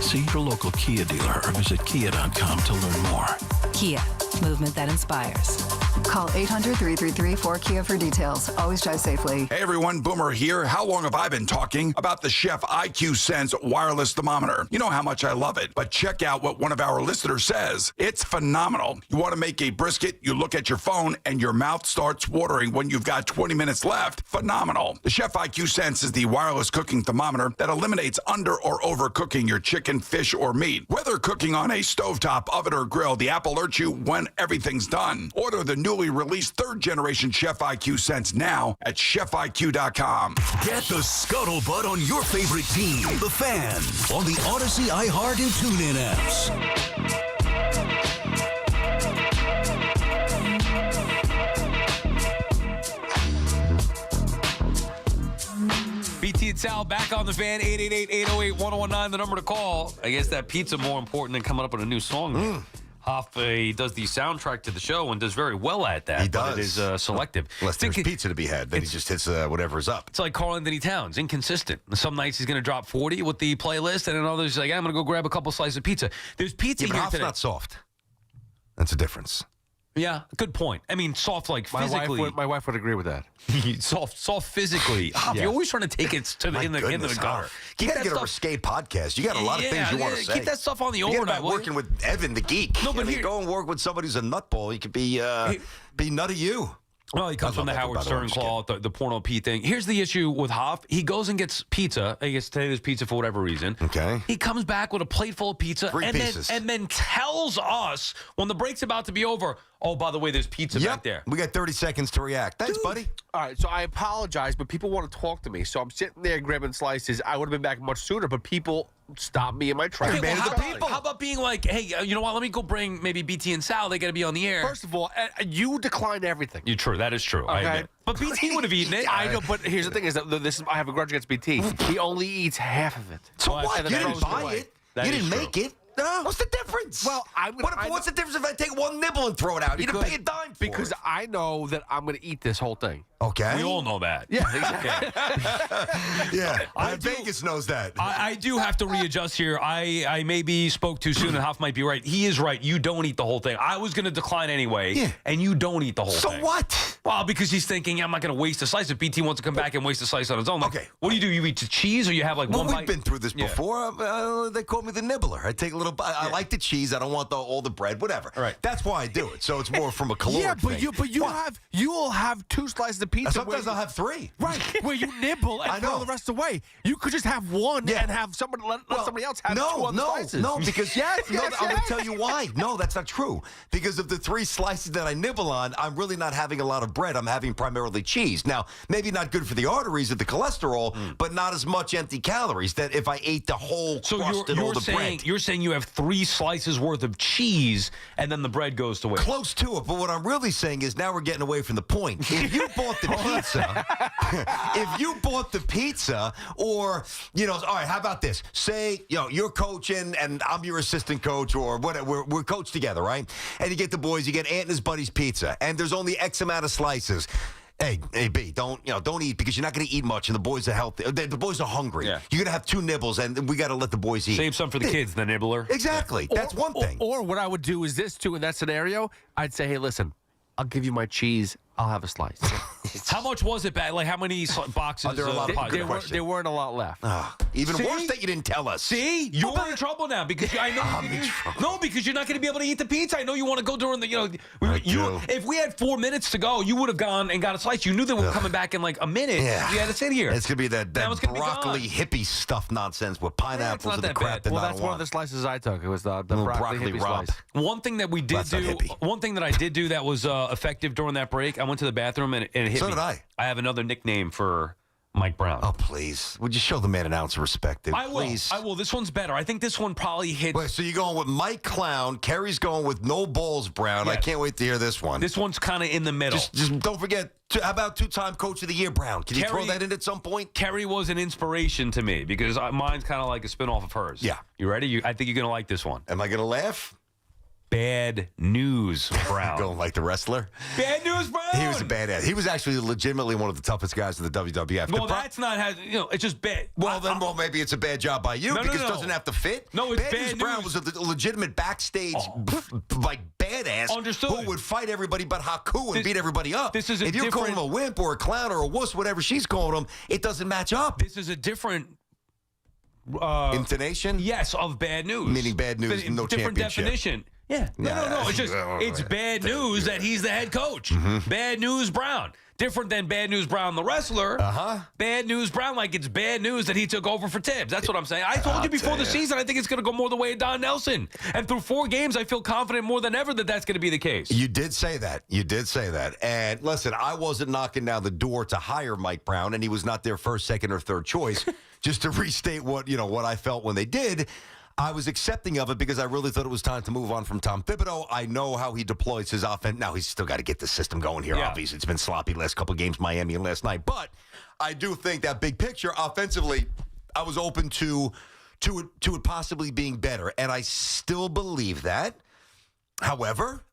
[SPEAKER 16] See your local Kia dealer or visit kia.com to learn more.
[SPEAKER 27] Kia, movement that inspires. Call 800-333-4KIA for details. Always drive safely.
[SPEAKER 13] Hey everyone, Boomer here. How long have I been talking about the Chef IQ Sense wireless thermometer? You know how much I love it, but check out what one of our listeners says. It's phenomenal. You want to make a brisket, you look at your phone, and your mouth starts watering when you've got 20 minutes left. Phenomenal. The Chef IQ Sense is the wireless cooking thermometer that eliminates under or overcooking your chicken, fish, or meat. Whether cooking on a stovetop, oven, or grill, the app alerts you when everything's done. Order the newly released third-generation Chef IQ Sense now at chefiq.com.
[SPEAKER 3] Get the scuttlebutt on your favorite team, The Fan, on the Odyssey, iHeart, and TuneIn apps.
[SPEAKER 4] BT and Sal back on The Fan, 888-808-1019, the number to call. I guess that pizza more important than coming up with a new song. Hoff does the soundtrack to the show and does very well at that.
[SPEAKER 5] He
[SPEAKER 4] but
[SPEAKER 5] does.
[SPEAKER 4] it is selective.
[SPEAKER 5] Unless there's pizza to be had, then he just hits whatever's up.
[SPEAKER 4] It's like Karl Anthony Towns, inconsistent. Some nights he's going to drop 40 with the playlist, and then others he's like, I'm going to go grab a couple slices of pizza. There's pizza
[SPEAKER 5] but
[SPEAKER 4] here
[SPEAKER 5] Hoff's
[SPEAKER 4] today.
[SPEAKER 5] not soft. That's a difference.
[SPEAKER 4] Yeah, good point. I mean, soft like physically.
[SPEAKER 1] My wife would agree with that.
[SPEAKER 4] soft physically. You're always trying to take it to the, into the gutter.
[SPEAKER 5] You got to get a risque podcast. You got a lot of things you want to say.
[SPEAKER 4] Keep that stuff on the
[SPEAKER 5] Forget
[SPEAKER 4] overnight.
[SPEAKER 5] about working with Evan the geek.
[SPEAKER 4] No, but
[SPEAKER 5] go and work with somebody who's a nutball. You could be nut of you.
[SPEAKER 4] Well, he comes from the Howard Stern claw, the Porno P thing. Here's the issue with Hoff. He goes and gets pizza. He gets potatoes pizza for whatever reason.
[SPEAKER 5] Okay.
[SPEAKER 4] He comes back with a plate full of pizza and then tells us when the break's about to be over, oh, by the way, there's pizza back there.
[SPEAKER 5] We got 30 seconds to react. Thanks, buddy.
[SPEAKER 1] All right, so I apologize, but people want to talk to me. So I'm sitting there grabbing slices. I would have been back much sooner, but people stop me in my tracks.
[SPEAKER 4] Okay, how about being like, hey, you know what? Let me go bring maybe BT and Sal. They got to be on the air.
[SPEAKER 1] First of all, you decline everything.
[SPEAKER 4] You're true. That is true. I admit. But BT would have eaten it.
[SPEAKER 1] I know, but here's the thing: is that I have a grudge against BT. He only eats half of it.
[SPEAKER 5] So what? You didn't buy it. You didn't make it.
[SPEAKER 1] No.
[SPEAKER 5] What's the difference?
[SPEAKER 1] Well,
[SPEAKER 5] what's the difference if I take one nibble and throw it out? You didn't pay a dime for
[SPEAKER 1] because
[SPEAKER 5] it.
[SPEAKER 1] I know that I'm going to eat this whole thing.
[SPEAKER 5] Okay.
[SPEAKER 4] We all know that.
[SPEAKER 1] Yeah, exactly.
[SPEAKER 5] Yeah. Vegas knows that.
[SPEAKER 4] I do have to readjust here. I maybe spoke too soon, and Hoff might be right. He is right. You don't eat the whole thing. I was going to decline anyway, and you don't eat the whole thing.
[SPEAKER 5] So what?
[SPEAKER 4] Well, because he's thinking, I'm not going to waste a slice. If BT wants to come back and waste a slice on his own. Like, what do? You eat the cheese, or you have like one bite?
[SPEAKER 5] We've been through this before. They call me the nibbler. I take a little bite. I like the cheese. I don't want all the bread, whatever.
[SPEAKER 4] All right.
[SPEAKER 5] That's why I do it. So it's more from a caloric thing.
[SPEAKER 1] You'll have 2 slices of pizza.
[SPEAKER 5] Sometimes I'll have 3.
[SPEAKER 1] Right, where you nibble and throw the rest away. You could just have one and have somebody let somebody else have 2 other slices.
[SPEAKER 5] No, because I'm going to tell you why. No, that's not true. Because of the 3 slices that I nibble on, I'm really not having a lot of bread. I'm having primarily cheese. Now, maybe not good for the arteries or the cholesterol, but not as much empty calories that if I ate the whole crust and all the bread.
[SPEAKER 4] You're saying you have 3 slices worth of cheese and then the bread goes to waste.
[SPEAKER 5] Close to it, but what I'm really saying is now we're getting away from the point. If you bought the pizza, or, all right, how about this? Say, you're coaching and I'm your assistant coach or whatever. We're coached together, right? And you get the boys, you get Ant and his buddy's pizza, and there's only X amount of slices. Hey, B, don't eat because you're not going to eat much, and the boys are healthy. The boys are hungry. Yeah. You're going to have 2 nibbles, and we got to let the boys eat.
[SPEAKER 4] Save some for the kids, the nibbler.
[SPEAKER 5] Exactly. That's one thing.
[SPEAKER 1] Or what I would do is this, too, in that scenario. I'd say, hey, listen, I'll give you my cheese. I'll have a slice.
[SPEAKER 4] How much was it back? Like, how many boxes?
[SPEAKER 5] There are a lot of pies.
[SPEAKER 1] There weren't a lot left.
[SPEAKER 5] Even worse that you didn't tell us.
[SPEAKER 4] See? You're in trouble now because I know.
[SPEAKER 5] I'm in trouble.
[SPEAKER 4] No, because you're not going to be able to eat the pizza. I know you want to go during the, if we had 4 minutes to go, you would have gone and got a slice. You knew they were coming back in like a minute. Yeah. You had to sit here.
[SPEAKER 5] It's going to be that broccoli hippie stuff nonsense with pineapples and the crap.
[SPEAKER 1] Well, that's one of the slices I took. It was the broccoli hippie slice.
[SPEAKER 4] One thing that we did do, one thing that I did do that was effective during that break, I went to the bathroom and it hit me.
[SPEAKER 5] So did I.
[SPEAKER 4] I have another nickname for Mike Brown.
[SPEAKER 5] Oh, please. Would you show the man an ounce of respect, dude?
[SPEAKER 4] I will. This one's better. I think this one probably hits.
[SPEAKER 5] Wait, so you're going with Mike Clown. Kerry's going with No Balls Brown. Yes. I can't wait to hear this one.
[SPEAKER 4] This one's kind of in the middle.
[SPEAKER 5] Just don't forget, how about 2-time Coach of the Year Brown? Can you throw that in at some point?
[SPEAKER 4] Kerry was an inspiration to me because mine's kind of like a spinoff of hers.
[SPEAKER 5] Yeah.
[SPEAKER 4] You ready? I think you're going to like this one.
[SPEAKER 5] Am I going to laugh?
[SPEAKER 4] Bad News Brown.
[SPEAKER 5] Going like the wrestler?
[SPEAKER 4] Bad News Brown.
[SPEAKER 5] He was a badass. He was actually legitimately one of the toughest guys in the WWF.
[SPEAKER 4] Well, that's not it's just bad.
[SPEAKER 5] Well, maybe it's a bad job by you because it doesn't have to fit.
[SPEAKER 4] No, it's
[SPEAKER 5] Bad News Brown was a legitimate backstage badass who would fight everybody but Haku and beat everybody up.
[SPEAKER 4] This is
[SPEAKER 5] if you're calling him a wimp or a clown or a wuss, whatever she's calling him, it doesn't match up.
[SPEAKER 4] This is a different
[SPEAKER 5] intonation.
[SPEAKER 4] Yes, of bad news.
[SPEAKER 5] Meaning bad news, no
[SPEAKER 4] different
[SPEAKER 5] championship.
[SPEAKER 4] Definition. Yeah. No. It's just it's bad news that he's the head coach.
[SPEAKER 5] Mm-hmm.
[SPEAKER 4] Bad News Brown. Different than Bad News Brown, the wrestler. Bad News Brown, like it's bad news that he took over for Tibbs. That's what I'm saying. I told you before the season, I think it's going to go more the way of Don Nelson. And through 4 games, I feel confident more than ever that that's going to be the case.
[SPEAKER 5] You did say that. And listen, I wasn't knocking down the door to hire Mike Brown, and he was not their first, second, or third choice. Just to restate what I felt when they did. I was accepting of it because I really thought it was time to move on from Tom Thibodeau. I know how he deploys his offense. Now, he's still got to get the system going here, obviously. It's been sloppy last couple of games, Miami and last night. But I do think that big picture, offensively, I was open to it possibly being better. And I still believe that. However,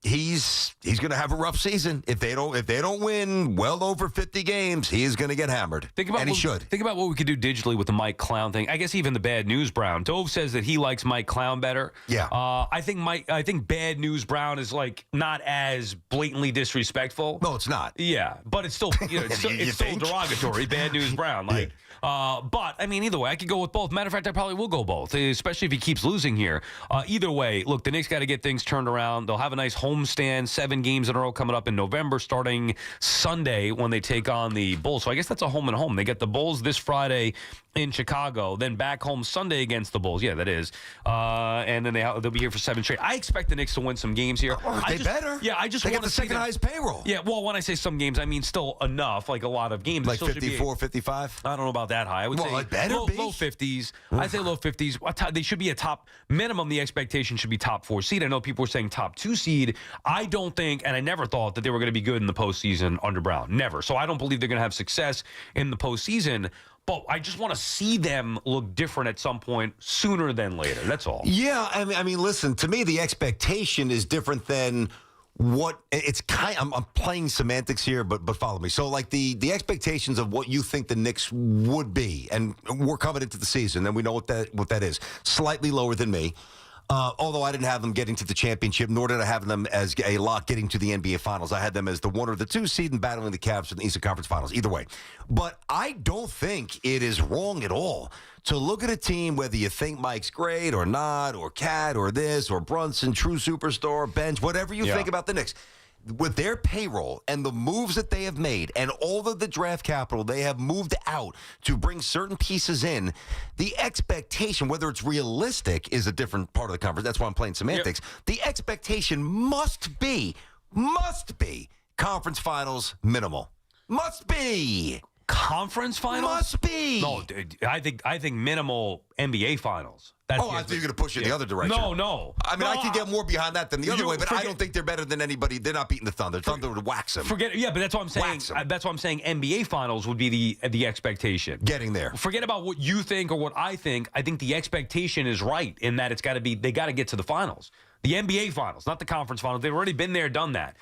[SPEAKER 5] he's going to have a rough season if they don't win well over 50 games. He is going to get hammered. He should.
[SPEAKER 4] Think about what we could do digitally with the Mike Clown thing. I guess even the Bad News Brown. Dove says that he likes Mike Clown better.
[SPEAKER 5] Yeah.
[SPEAKER 4] I think Bad News Brown is like not as blatantly disrespectful.
[SPEAKER 5] No, it's not.
[SPEAKER 4] Yeah, but it's still it's still derogatory. Bad News Brown. Like. But, I mean, either way, I could go with both. Matter of fact, I probably will go both, especially if he keeps losing here. Either way, look, the Knicks got to get things turned around. They'll have a nice homestand, 7 games in a row coming up in November, starting Sunday when they take on the Bulls. So I guess that's a home and home. They get the Bulls this Friday in Chicago, then back home Sunday against the Bulls. Yeah, that is. And then they'll be here for 7 straight. I expect the Knicks to win some games here.
[SPEAKER 5] They better.
[SPEAKER 4] Yeah, I just
[SPEAKER 5] want
[SPEAKER 4] to
[SPEAKER 5] the second highest payroll.
[SPEAKER 4] Yeah, well, when I say some games, I mean still enough, like a lot of games.
[SPEAKER 5] Like 54, 55?
[SPEAKER 4] I don't know about that high. I would say
[SPEAKER 5] it better
[SPEAKER 4] low 50s. I'd say low 50s. They should be a top minimum. The expectation should be top 4 seed. I know people were saying top 2 seed. I don't think, and I never thought that they were going to be good in the postseason under Brown. Never. So I don't believe they're going to have success in the postseason. But I just want to see them look different at some point sooner than later. That's all.
[SPEAKER 5] Yeah, I mean, listen, to me, the expectation is different than what it's kind. I'm playing semantics here, but follow me. So, like the expectations of what you think the Knicks would be, and we're coming into the season, and we know what that is. Slightly lower than me. Although I didn't have them getting to the championship, nor did I have them as a lock getting to the NBA Finals. I had them as the 1 or the 2 seed and battling the Cavs for the Eastern Conference Finals. Either way. But I don't think it is wrong at all to look at a team, whether you think Mike's great or not, or Cat or this, or Brunson, true superstar, bench, whatever you think about the Knicks. With their payroll and the moves that they have made and all of the draft capital they have moved out to bring certain pieces in, the expectation, whether it's realistic, is a different part of the conference. That's why I'm playing semantics. Yep. The expectation must be conference finals minimal. Must be.
[SPEAKER 4] Conference finals?
[SPEAKER 5] Must be.
[SPEAKER 4] No, dude, I think minimal NBA finals.
[SPEAKER 5] I thought you were going to push it the other direction.
[SPEAKER 4] No.
[SPEAKER 5] I mean, I could get more behind that than the other way, but I don't think they're better than anybody. They're not beating the Thunder. Thunder would wax them.
[SPEAKER 4] But that's what I'm saying. That's what I'm saying. NBA finals would be the expectation.
[SPEAKER 5] Getting there.
[SPEAKER 4] Forget about what you think or what I think. I think the expectation is right in that they got to get to the finals. The NBA finals, not the conference finals. They've already been there, done that.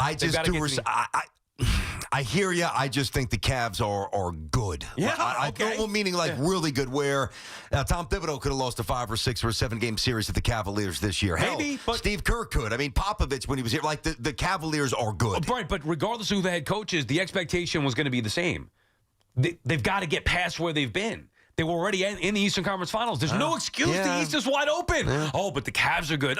[SPEAKER 5] I hear you. I just think the Cavs are good.
[SPEAKER 4] Yeah,
[SPEAKER 5] okay. Meaning really good. Where Tom Thibodeau could have lost a 5 or 6 or a 7-game series to the Cavaliers this year.
[SPEAKER 4] Maybe,
[SPEAKER 5] but Steve Kerr could. I mean, Popovich when he was here. Like the Cavaliers are good.
[SPEAKER 4] Right, but regardless of who the head coach is, the expectation was going to be the same. They've got to get past where they've been. They were already in the Eastern Conference Finals. There's no excuse. The East is wide open. Yeah. Oh, but the Cavs are good.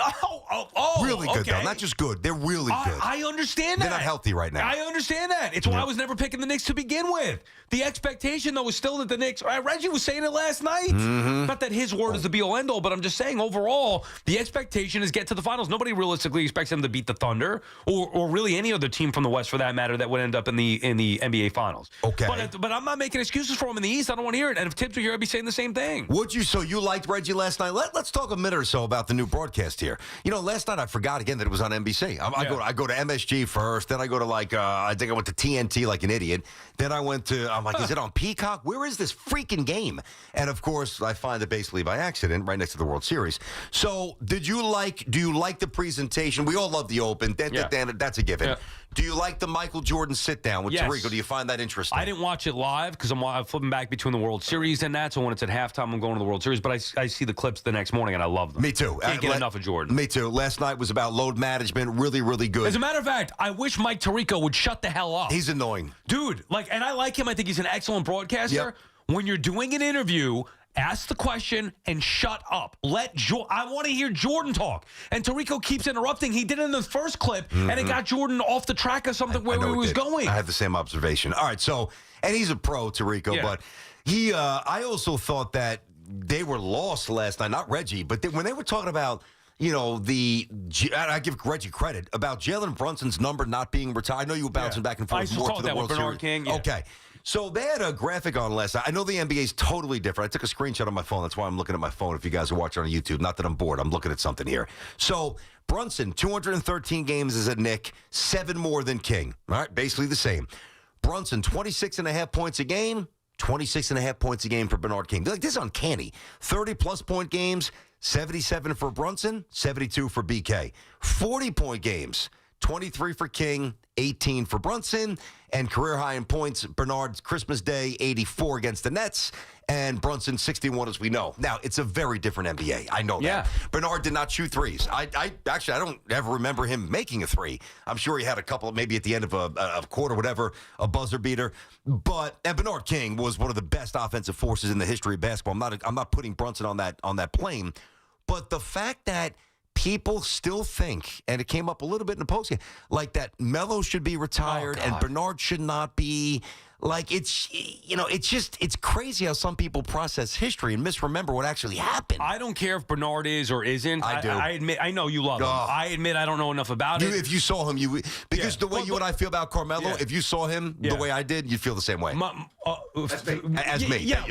[SPEAKER 5] Really good, though. Not just good. They're really good.
[SPEAKER 4] I understand that.
[SPEAKER 5] They're not healthy right now.
[SPEAKER 4] I understand that. It's why I was never picking the Knicks to begin with. The expectation, though, is still that the Knicks... Reggie was saying it last night. Mm-hmm. Not that his word is the be-all, end-all, but I'm just saying, overall, the expectation is get to the finals. Nobody realistically expects them to beat the Thunder or really any other team from the West, for that matter, that would end up in the NBA Finals.
[SPEAKER 5] Okay.
[SPEAKER 4] But I'm not making excuses for them in the East. I don't want to hear it. And if Tibbs were here, I'd be saying the same thing.
[SPEAKER 5] So you liked Reggie last night? Let's talk a minute or so about the new broadcast here. You know, last night I forgot again that it was on NBC. I go to MSG first, then I go to I think I went to TNT like an idiot. Then I went to, I'm like, is it on Peacock? Where is this freaking game? And of course, I find it basically by accident right next to the World Series. So do you like the presentation? We all love the Open. That's a given. Yeah. Do you like the Michael Jordan sit-down with Tirico? Do you find that interesting?
[SPEAKER 4] I didn't watch it live because I'm flipping back between the World Series and that. So when it's at halftime, I'm going to the World Series. But I see the clips the next morning, and I love them.
[SPEAKER 5] Me too.
[SPEAKER 4] Can't get enough of Jordan.
[SPEAKER 5] Me too. Last night was about load management. Really, really good.
[SPEAKER 4] As a matter of fact, I wish Mike Tirico would shut the hell up.
[SPEAKER 5] He's annoying.
[SPEAKER 4] Dude, and I like him. I think he's an excellent broadcaster. Yep. When you're doing an interview, ask the question and shut up. I want to hear Jordan talk. And Tirico keeps interrupting. He did it in the first clip, and it got Jordan off the track of something where he was going.
[SPEAKER 5] I had the same observation. All right, and he's a pro, Tirico, but I also thought that they were lost last night. Not Reggie, but when they were talking about, I give Reggie credit about Jalen Brunson's number not being retired. I know you were bouncing back and forth more to the World Series.
[SPEAKER 4] King,
[SPEAKER 5] Okay. So they had a graphic on last night. I know the NBA is totally different. I took a screenshot on my phone. That's why I'm looking at my phone if you guys are watching on YouTube. Not that I'm bored. I'm looking at something here. So Brunson, 213 games as a Knick, 7 more than King. All right, basically the same. Brunson, 26.5 points a game, 26.5 points a game for Bernard King. This is uncanny. 30-plus point games, 77 for Brunson, 72 for BK. 40-point games, 23 for King, 18 for Brunson, and career high in points, Bernard's Christmas Day, 84 against the Nets, and Brunson, 61, as we know. Now, it's a very different NBA. I know that. Bernard did not shoot threes. I don't ever remember him making a three. I'm sure he had a couple, maybe at the end of a quarter, whatever, a buzzer beater. And Bernard King was one of the best offensive forces in the history of basketball. I'm not putting Brunson on that plane, but the fact that people still think, and it came up a little bit in the postgame, like that Melo should be retired and Bernard should not be. Like, it's crazy how some people process history and misremember what actually happened.
[SPEAKER 4] I don't care if Bernard is or isn't.
[SPEAKER 5] I do.
[SPEAKER 4] I admit, I know you love him. I admit I don't know enough about it.
[SPEAKER 5] If you saw him, because the way you and I feel about Carmelo, if you saw him the way I did, you'd feel the same way. As me.
[SPEAKER 4] Yeah,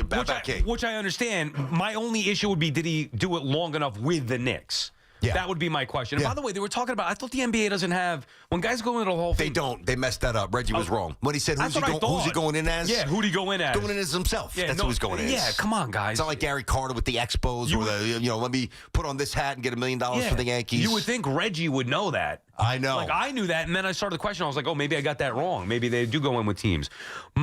[SPEAKER 4] which I understand. My only issue would be, did he do it long enough with the Knicks? Yeah. That would be my question. And by the way, they were talking about, I thought the NBA doesn't have, when guys go into the Hall of Fame.
[SPEAKER 5] They don't. They messed that up. Reggie was wrong. When he said, who's he going in as?
[SPEAKER 4] Yeah, who'd he go in as?
[SPEAKER 5] Going in as himself. Yeah, that's who he's going in as.
[SPEAKER 4] Yeah, come on, guys.
[SPEAKER 5] It's not like Gary Carter with the Expos or let me put on this hat and get $1 million for the Yankees.
[SPEAKER 4] You would think Reggie would know that.
[SPEAKER 5] I know.
[SPEAKER 4] Like, I knew that, and then I started the question. I was like, oh, maybe I got that wrong. Maybe they do go in with teams.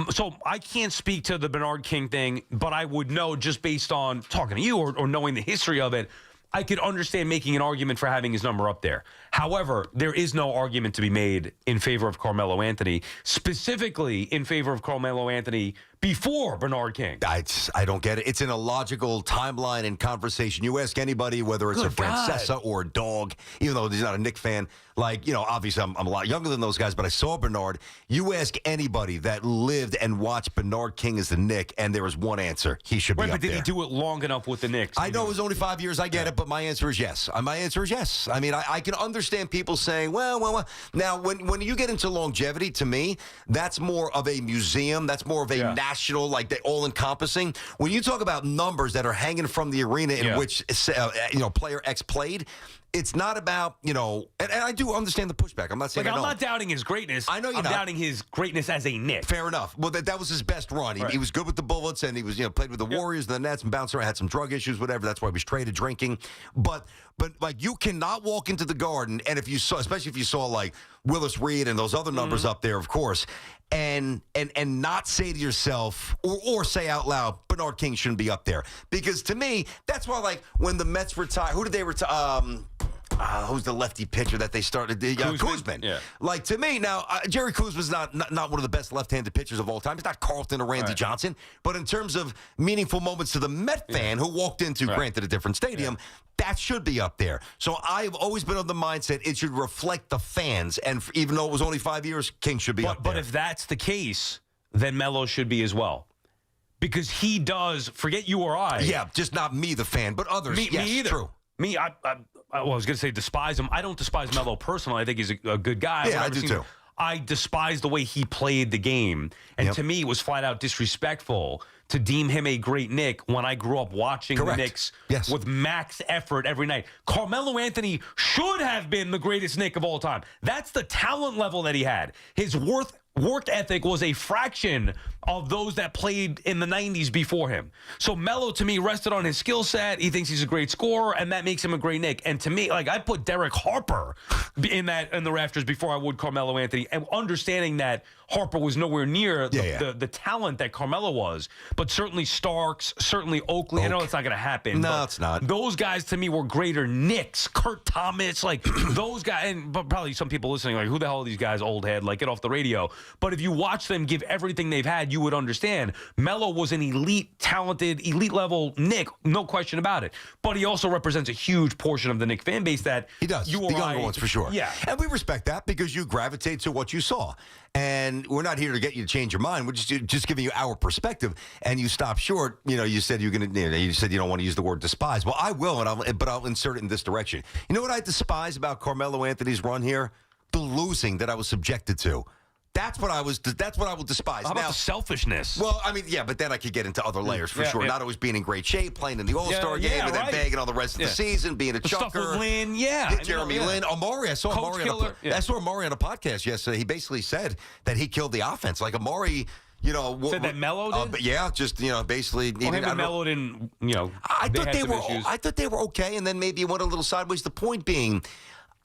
[SPEAKER 4] So I can't speak to the Bernard King thing, but I would know just based on talking to you or knowing the history of it, I could understand making an argument for having his number up there. However, there is no argument to be made in favor of Carmelo Anthony, specifically in favor of Carmelo Anthony before Bernard King.
[SPEAKER 5] I don't get it. It's an illogical timeline and conversation. You ask anybody, whether it's a Francesa or a dog, even though he's not a Knicks fan, obviously I'm a lot younger than those guys, but I saw Bernard. You ask anybody that lived and watched Bernard King as the Knick, and there is one answer. He should be up there.
[SPEAKER 4] But did he do it long enough with the Knicks?
[SPEAKER 5] I know it was only 5 years. I get it, but my answer is yes. My answer is yes. I mean, I can understand people saying, well. Now, when you get into longevity, to me, that's more of a museum. That's more of a national, like the all-encompassing. When you talk about numbers that are hanging from the arena in which player X played, it's not about, and I do understand the pushback. I'm not saying
[SPEAKER 4] I'm not doubting his greatness.
[SPEAKER 5] I know you're
[SPEAKER 4] I'm
[SPEAKER 5] not.
[SPEAKER 4] doubting his greatness as a Knick.
[SPEAKER 5] Fair enough. Well, that was his best run. He was good with the Bullets, and he was, played with the Warriors and the Nets and bounced around, had some drug issues, whatever. That's why he was traded, drinking. But like, you cannot walk into the Garden, and especially if you saw like Willis Reed and those other numbers up there, of course, and not say to yourself or say out loud, Bernard King shouldn't be up there. Because to me, that's why, like, when the Mets retire, who did they retire? Who's the lefty pitcher that they started? Kuzman.
[SPEAKER 4] Yeah.
[SPEAKER 5] Like, to me, now, Jerry Kuzman's not one of the best left-handed pitchers of all time. He's not Carlton or Randy Johnson. But in terms of meaningful moments to the Met fan who walked into, granted, a different stadium, that should be up there. So I've always been of the mindset it should reflect the fans. And even though it was only 5 years, King should be up there.
[SPEAKER 4] But if that's the case, then Melo should be as well. Because he does, forget you or I.
[SPEAKER 5] Yeah, just not me, the fan, but others.
[SPEAKER 4] Me either.
[SPEAKER 5] True.
[SPEAKER 4] Me, I was going to say despise him. I don't despise Melo personally. I think he's a good guy.
[SPEAKER 5] Yeah, I do too.
[SPEAKER 4] I despise the way he played the game. And to me, it was flat out disrespectful to deem him a great Knick when I grew up watching the Knicks with max effort every night. Carmelo Anthony should have been the greatest Knick of all time. That's the talent level that he had. His work ethic was a fraction of those that played in the 90s before him. So Melo, to me, rested on his skill set. He thinks he's a great scorer, and that makes him a great Knick. And to me, like, I put Derek Harper in the rafters before I would Carmelo Anthony, and understanding that Harper was nowhere near the talent that Carmelo was. But certainly Starks, certainly Oakley. I know it's not going to happen.
[SPEAKER 5] No, it's not.
[SPEAKER 4] Those guys, to me, were greater Knicks. Kurt Thomas, like, those guys, and probably some people listening, like, who the hell are these guys, old head? Like, get off the radio. But if you watch them give everything they've had, you would understand Melo was an elite, talented, elite-level Knick, no question about it. But he also represents a huge portion of the Knick fan base that
[SPEAKER 5] he does. The younger ones, for sure.
[SPEAKER 4] Yeah.
[SPEAKER 5] And we respect that because you gravitate to what you saw. And we're not here to get you to change your mind. We're just giving you our perspective. And you stop short. You said you said you don't want to use the word despise. Well, I will, but I'll insert it in this direction. You know what I despise about Carmelo Anthony's run here? The losing that I was subjected to. That's what I will despise.
[SPEAKER 4] How about the selfishness?
[SPEAKER 5] Well, I mean, yeah, but then I could get into other layers for sure. Not always being in great shape, playing in the All-Star game, and then bagging on the rest of the season, being a
[SPEAKER 4] the
[SPEAKER 5] chucker.
[SPEAKER 4] Stuff with Lynn,
[SPEAKER 5] Jeremy Lin. Amari, I saw Amari on a podcast yesterday. He basically said that he killed the offense. Like, Amari, You know,
[SPEAKER 4] Said that mellowed in?
[SPEAKER 5] But yeah, just basically.
[SPEAKER 4] Well, him and mellowed in.
[SPEAKER 5] I thought they were.
[SPEAKER 4] Issues.
[SPEAKER 5] I thought they were okay, and then maybe it went a little sideways. The point being,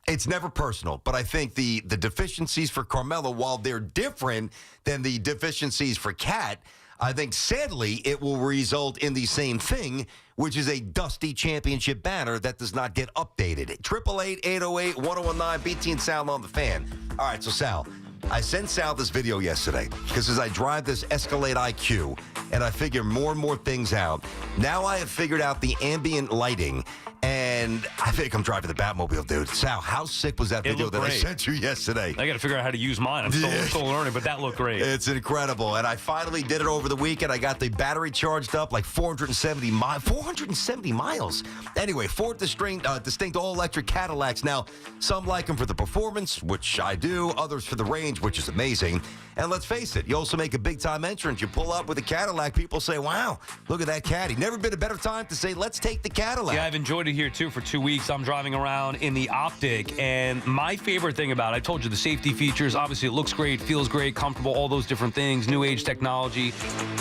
[SPEAKER 5] it's never personal, but I think the deficiencies for Carmelo, while they're different than the deficiencies for Cat, I think sadly it will result in the same thing, which is a dusty championship banner that does not get updated. 888-808-1019, BT and Sal on the Fan. All right, so Sal, I sent Sal this video yesterday because as I drive this Escalade IQ and I figure more and more things out, now I have figured out the ambient lighting. And I think I'm driving the Batmobile, dude. Sal, how sick was that video that I sent you yesterday?
[SPEAKER 4] I got to figure out how to use mine. I'm still learning, but that looked great.
[SPEAKER 5] It's incredible. And I finally did it over the weekend. I got the battery charged up like 470 miles. 470 miles. Anyway, 4 distinct all-electric Cadillacs. Now, some like them for the performance, which I do. Others for the range, which is amazing. And let's face it, you also make a big-time entrance. You pull up with a Cadillac, people say, wow, look at that Caddy. Never been a better time to say, let's take the Cadillac.
[SPEAKER 4] Yeah, I've enjoyed it here, too, for 2 weeks. I'm driving around in the Optic, and my favorite thing about it, I told you, the safety features. Obviously, it looks great, feels great, comfortable, all those different things, new age technology.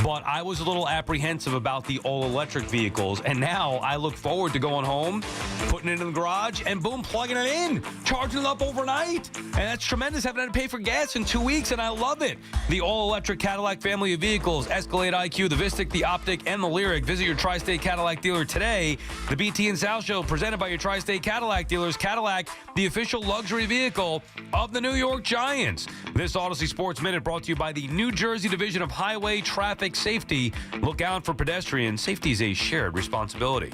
[SPEAKER 4] But I was a little apprehensive about the all-electric vehicles, and now I look forward to going home, putting it in the garage, and boom, plugging it in, charging it up overnight. And that's tremendous, having to pay for gas in 2 weeks, and I love it. The all-electric Cadillac family of vehicles, Escalade IQ, the Vistic, the Optic, and the Lyric. Visit your Tri-State Cadillac dealer today. The BT and Sal Show, presented by your Tri-State Cadillac dealers. Cadillac, the official luxury vehicle of the New York Giants. This Odyssey Sports Minute brought to you by the New Jersey Division of Highway Traffic Safety. Look out for pedestrians. Safety is a shared responsibility.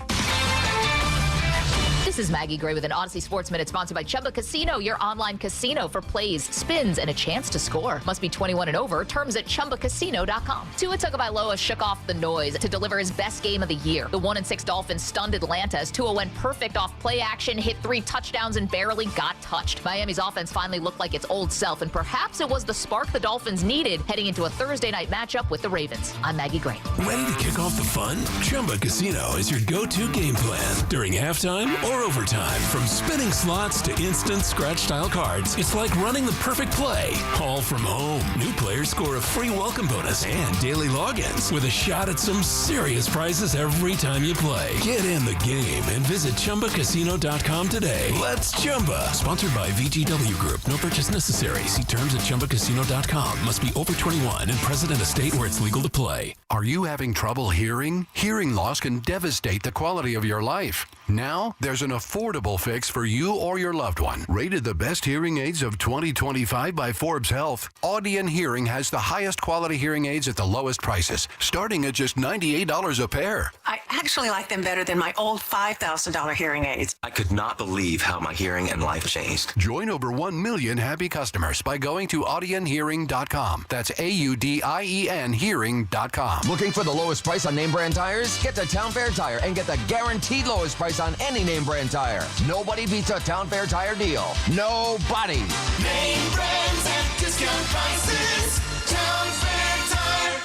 [SPEAKER 6] This is Maggie Gray with an Odyssey Sports Minute sponsored by Chumba Casino, your online casino for plays, spins, and a chance to score. Must be 21 and over. Terms at ChumbaCasino.com. Tua Tagovailoa shook off the noise to deliver his best game of the year. The 1-6 Dolphins stunned Atlanta as Tua went perfect off play action, hit 3 touchdowns, and barely got touched. Miami's offense finally looked like its old self, and perhaps it was the spark the Dolphins needed heading into a Thursday night matchup with the Ravens. I'm Maggie Gray.
[SPEAKER 16] Ready to kick off the fun? Chumba Casino is your go-to game plan during halftime or overtime. From spinning slots to instant scratch-style cards, it's like running the perfect play, all from home. New players score a free welcome bonus and daily logins with a shot at some serious prizes every time you play. Get in the game and visit ChumbaCasino.com today. Let's Chumba. Sponsored by VGW Group. No purchase necessary. See terms at ChumbaCasino.com. Must be over 21 and present in a state where it's legal to play.
[SPEAKER 17] Are you having trouble hearing? Hearing loss can devastate the quality of your life. Now, there's an affordable fix for you or your loved one. Rated the best hearing aids of 2025 by Forbes Health, Audion Hearing has the highest quality hearing aids at the lowest prices, starting at just $98 a pair.
[SPEAKER 18] I actually like them better than my old $5,000 hearing aids.
[SPEAKER 17] I could not believe how my hearing and life changed. Join over 1 million happy customers by going to audionhearing.com. That's AUDIEN hearing.com.
[SPEAKER 19] Looking for the lowest price on name brand tires? Get to Town Fair Tire and get the guaranteed lowest price on any name brand tire. Nobody beats a Town Fair Tire deal. Nobody.
[SPEAKER 21] Name brands at discount prices. Town Fair Tire.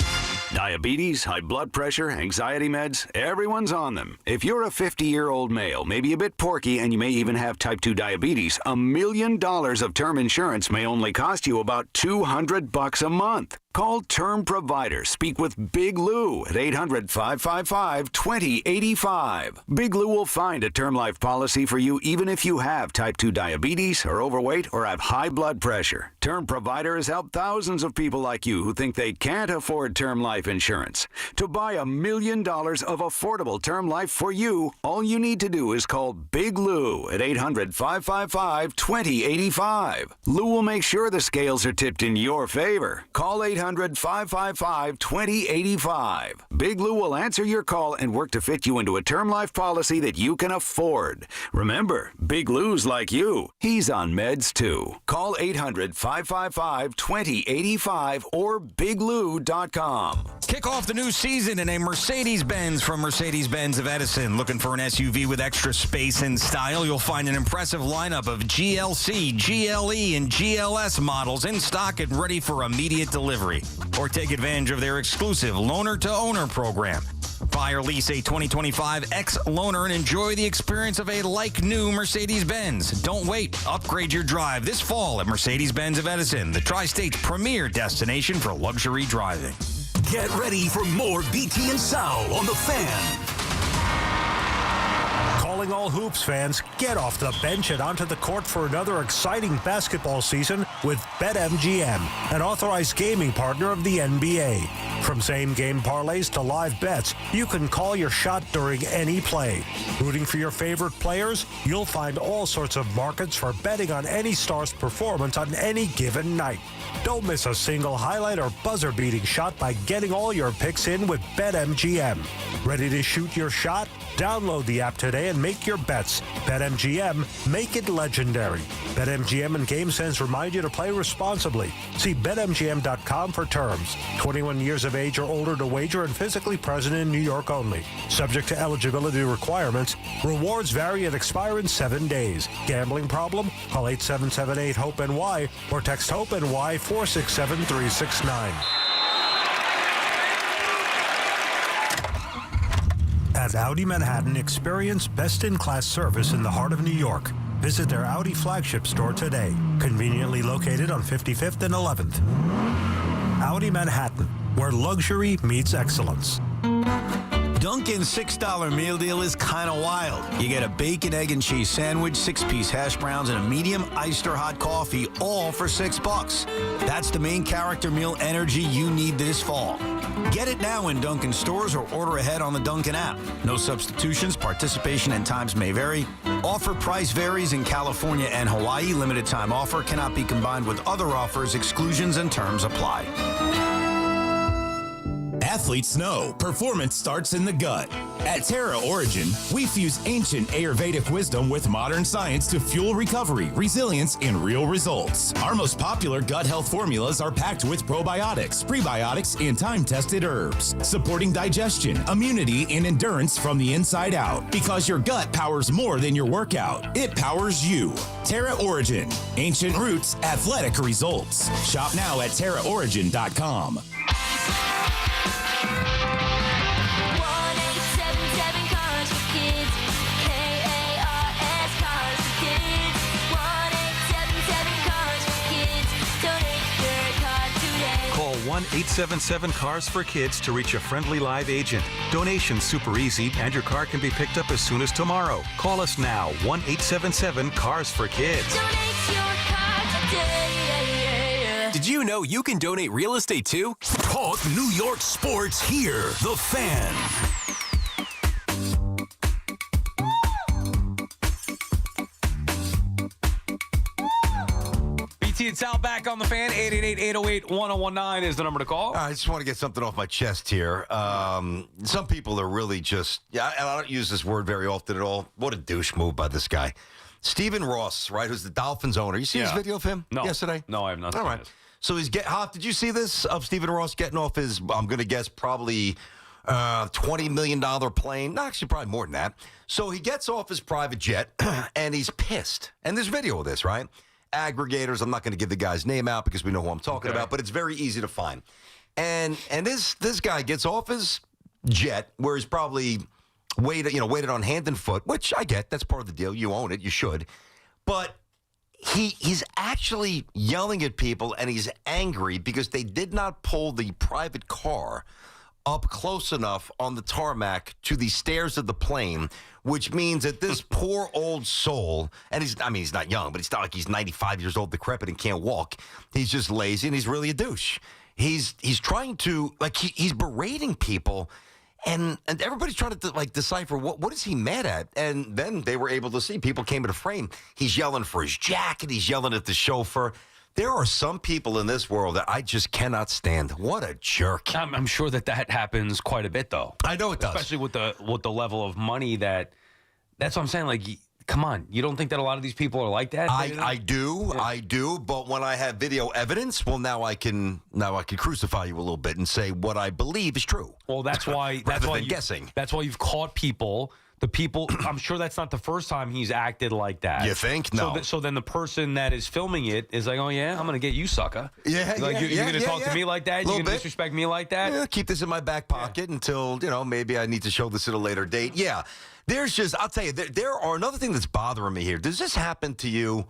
[SPEAKER 22] Diabetes, high blood pressure, anxiety meds, everyone's on them. If you're a 50-year-old male, maybe a bit porky, and you may even have type 2 diabetes, $1 million of term insurance may only cost you about $200 a month. Call Term Provider. Speak with Big Lou at 800-555-2085. Big Lou will find a term life policy for you even if you have type 2 diabetes, are overweight, or have high blood pressure. Term Provider has helped thousands of people like you who think they can't afford term life insurance. To buy $1 million of affordable term life for you, all you need to do is call Big Lou at 800-555-2085. Lou will make sure the scales are tipped in your favor. Call 800-555-2085. Big Lou will answer your call and work to fit you into a term life policy that you can afford. Remember, Big Lou's like you. He's on meds too. Call 800-555-2085 or biglou.com.
[SPEAKER 20] Kick off the new season in a Mercedes-Benz from Mercedes-Benz of Edison. Looking for an SUV with extra space and style? You'll find an impressive lineup of GLC, GLE, and GLS models in stock and ready for immediate delivery. free. Or take advantage of their exclusive loaner-to-owner program. Buy or lease a 2025 X loaner and enjoy the experience of a like-new Mercedes-Benz. Don't wait. Upgrade your drive this fall at Mercedes-Benz of Edison, the Tri-State's premier destination for luxury driving.
[SPEAKER 3] Get ready for more BT and Sal on The Fan.
[SPEAKER 2] Calling all Hoops fans, get off the bench and onto the court for another exciting basketball season with BetMGM, an authorized gaming partner of the NBA. From same-game parlays to live bets, you can call your shot during any play. Rooting for your favorite players? You'll find all sorts of markets for betting on any star's performance on any given night. Don't miss a single highlight or buzzer-beating shot by getting all your picks in with BetMGM. Ready to shoot your shot? Download the app today and make your bets. BetMGM, make it legendary. BetMGM and GameSense remind you to play responsibly. See BetMGM.com for terms. 21 years of age or older to wager and physically present in New York only. Subject to eligibility requirements. Rewards vary and expire in 7 days. Gambling problem? Call 877-8-HOPE-NY or text HOPE-NY 467-369. At Audi Manhattan, experience best-in-class service in the heart of New York. Visit their Audi flagship store today, conveniently located on 55th and 11th. Audi Manhattan, where luxury meets excellence.
[SPEAKER 13] Dunkin's $6 meal deal is kind of wild. You get a bacon, egg, and cheese sandwich, 6-piece hash browns, and a medium iced or hot coffee, all for $6. That's the main character meal energy you need this fall. Get it now in Dunkin' stores or order ahead on the Dunkin' app. No substitutions, participation and times may vary. Offer price varies in California and Hawaii. Limited time offer cannot be combined with other offers. Exclusions and terms apply.
[SPEAKER 7] Athletes know performance starts in the gut. At Terra Origin, we fuse ancient Ayurvedic wisdom with modern science to fuel recovery, resilience, and real results. Our most popular gut health formulas are packed with probiotics, prebiotics, and time-tested herbs, supporting digestion, immunity, and endurance from the inside out. Because your gut powers more than your workout. It powers you. Terra Origin. Ancient roots, athletic results. Shop now at terraorigin.com.
[SPEAKER 8] Call 1-877-CARS-FOR-KIDS to reach a friendly live agent. Donation's super easy, and your car can be picked up as soon as tomorrow. Call us now, 1-877-CARS-FOR-KIDS.
[SPEAKER 23] Did you know you can donate real estate too?
[SPEAKER 3] Talk New York sports here. The Fan.
[SPEAKER 4] BT and Sal back on the Fan. 888-808-1019 is the number to call.
[SPEAKER 5] I just want to get something off my chest here. Some people are really just, and I don't use this word very often at all. What a douche move by this guy. Stephen Ross, right, who's the Dolphins owner. You see this video of him yesterday?
[SPEAKER 4] No, I have not.
[SPEAKER 5] All right. So he's did you see this of Stephen Ross getting off his, I'm going to guess, probably $20 million plane? No, actually, probably more than that. So he gets off his private jet, and he's pissed. And there's video of this, right? Aggregators, I'm not going to give the guy's name out because we know who I'm talking about, but it's very easy to find. And this guy gets off his jet, where he's probably waited on hand and foot, which I get. That's part of the deal. You own it. You should. But he's actually yelling at people, and he's angry because they did not pull the private car up close enough on the tarmac to the stairs of the plane, which means that this poor old soul, and he's not young, but it's not like he's 95 years old, decrepit, and can't walk. He's just lazy, and he's really a douche. He's trying to, he's berating people, and everybody's trying to decipher what is he mad at. And then they were able to see, people came into frame. He's yelling for his jacket. He's yelling at the chauffeur. There are some people in this world that I just cannot stand. What a jerk.
[SPEAKER 4] I'm sure that happens quite a bit, though.
[SPEAKER 5] I know it does.
[SPEAKER 4] Especially with the level of money that's what I'm saying. Come on. You don't think that a lot of these people are like that?
[SPEAKER 5] I do. But when I have video evidence, well, now I can crucify you a little bit and say what I believe is true.
[SPEAKER 4] Well, that's why
[SPEAKER 5] guessing.
[SPEAKER 4] That's why you've caught people the people, I'm sure that's not the first time he's acted like that.
[SPEAKER 5] You think? No.
[SPEAKER 4] So then the person that is filming it is like, oh, yeah, I'm going to get you, sucker.
[SPEAKER 5] Yeah,
[SPEAKER 4] like, you're going to talk to me like that? You're going to disrespect me like that?
[SPEAKER 5] Yeah, keep this in my back pocket until, maybe I need to show this at a later date. Yeah. There's just, I'll tell you, there are another thing that's bothering me here. Does this happen to you?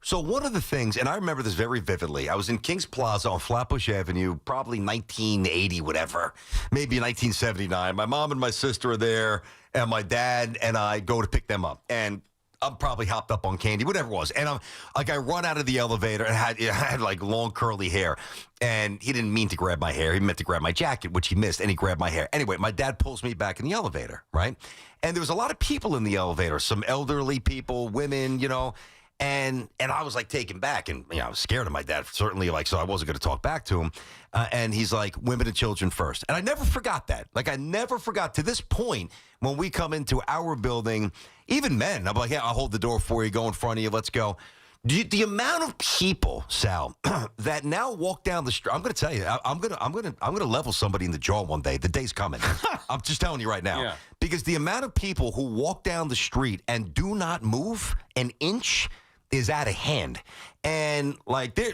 [SPEAKER 5] So one of the things, and I remember this very vividly, I was in Kings Plaza on Flatbush Avenue, probably 1980, whatever, maybe 1979. My mom and my sister are there, and my dad and I go to pick them up. And I'm probably hopped up on candy, whatever it was. And I'm like, I run out of the elevator and I had like long curly hair. And he didn't mean to grab my hair. He meant to grab my jacket, which he missed, and he grabbed my hair. Anyway, my dad pulls me back in the elevator, right? And there was a lot of people in the elevator, some elderly people, women, And I was like taken back, and I was scared of my dad, certainly, so I wasn't going to talk back to him. And he's like, women and children first. And I never forgot that. I never forgot to this point when we come into our building, even men, I'm like, yeah, I'll hold the door for you, go in front of you, let's go. The amount of people, Sal, that now walk down the street, I'm going to tell you, I'm going to level somebody in the jaw one day. The day's coming. I'm just telling you right now.
[SPEAKER 4] Yeah.
[SPEAKER 5] Because the amount of people who walk down the street and do not move an inch is out of hand. And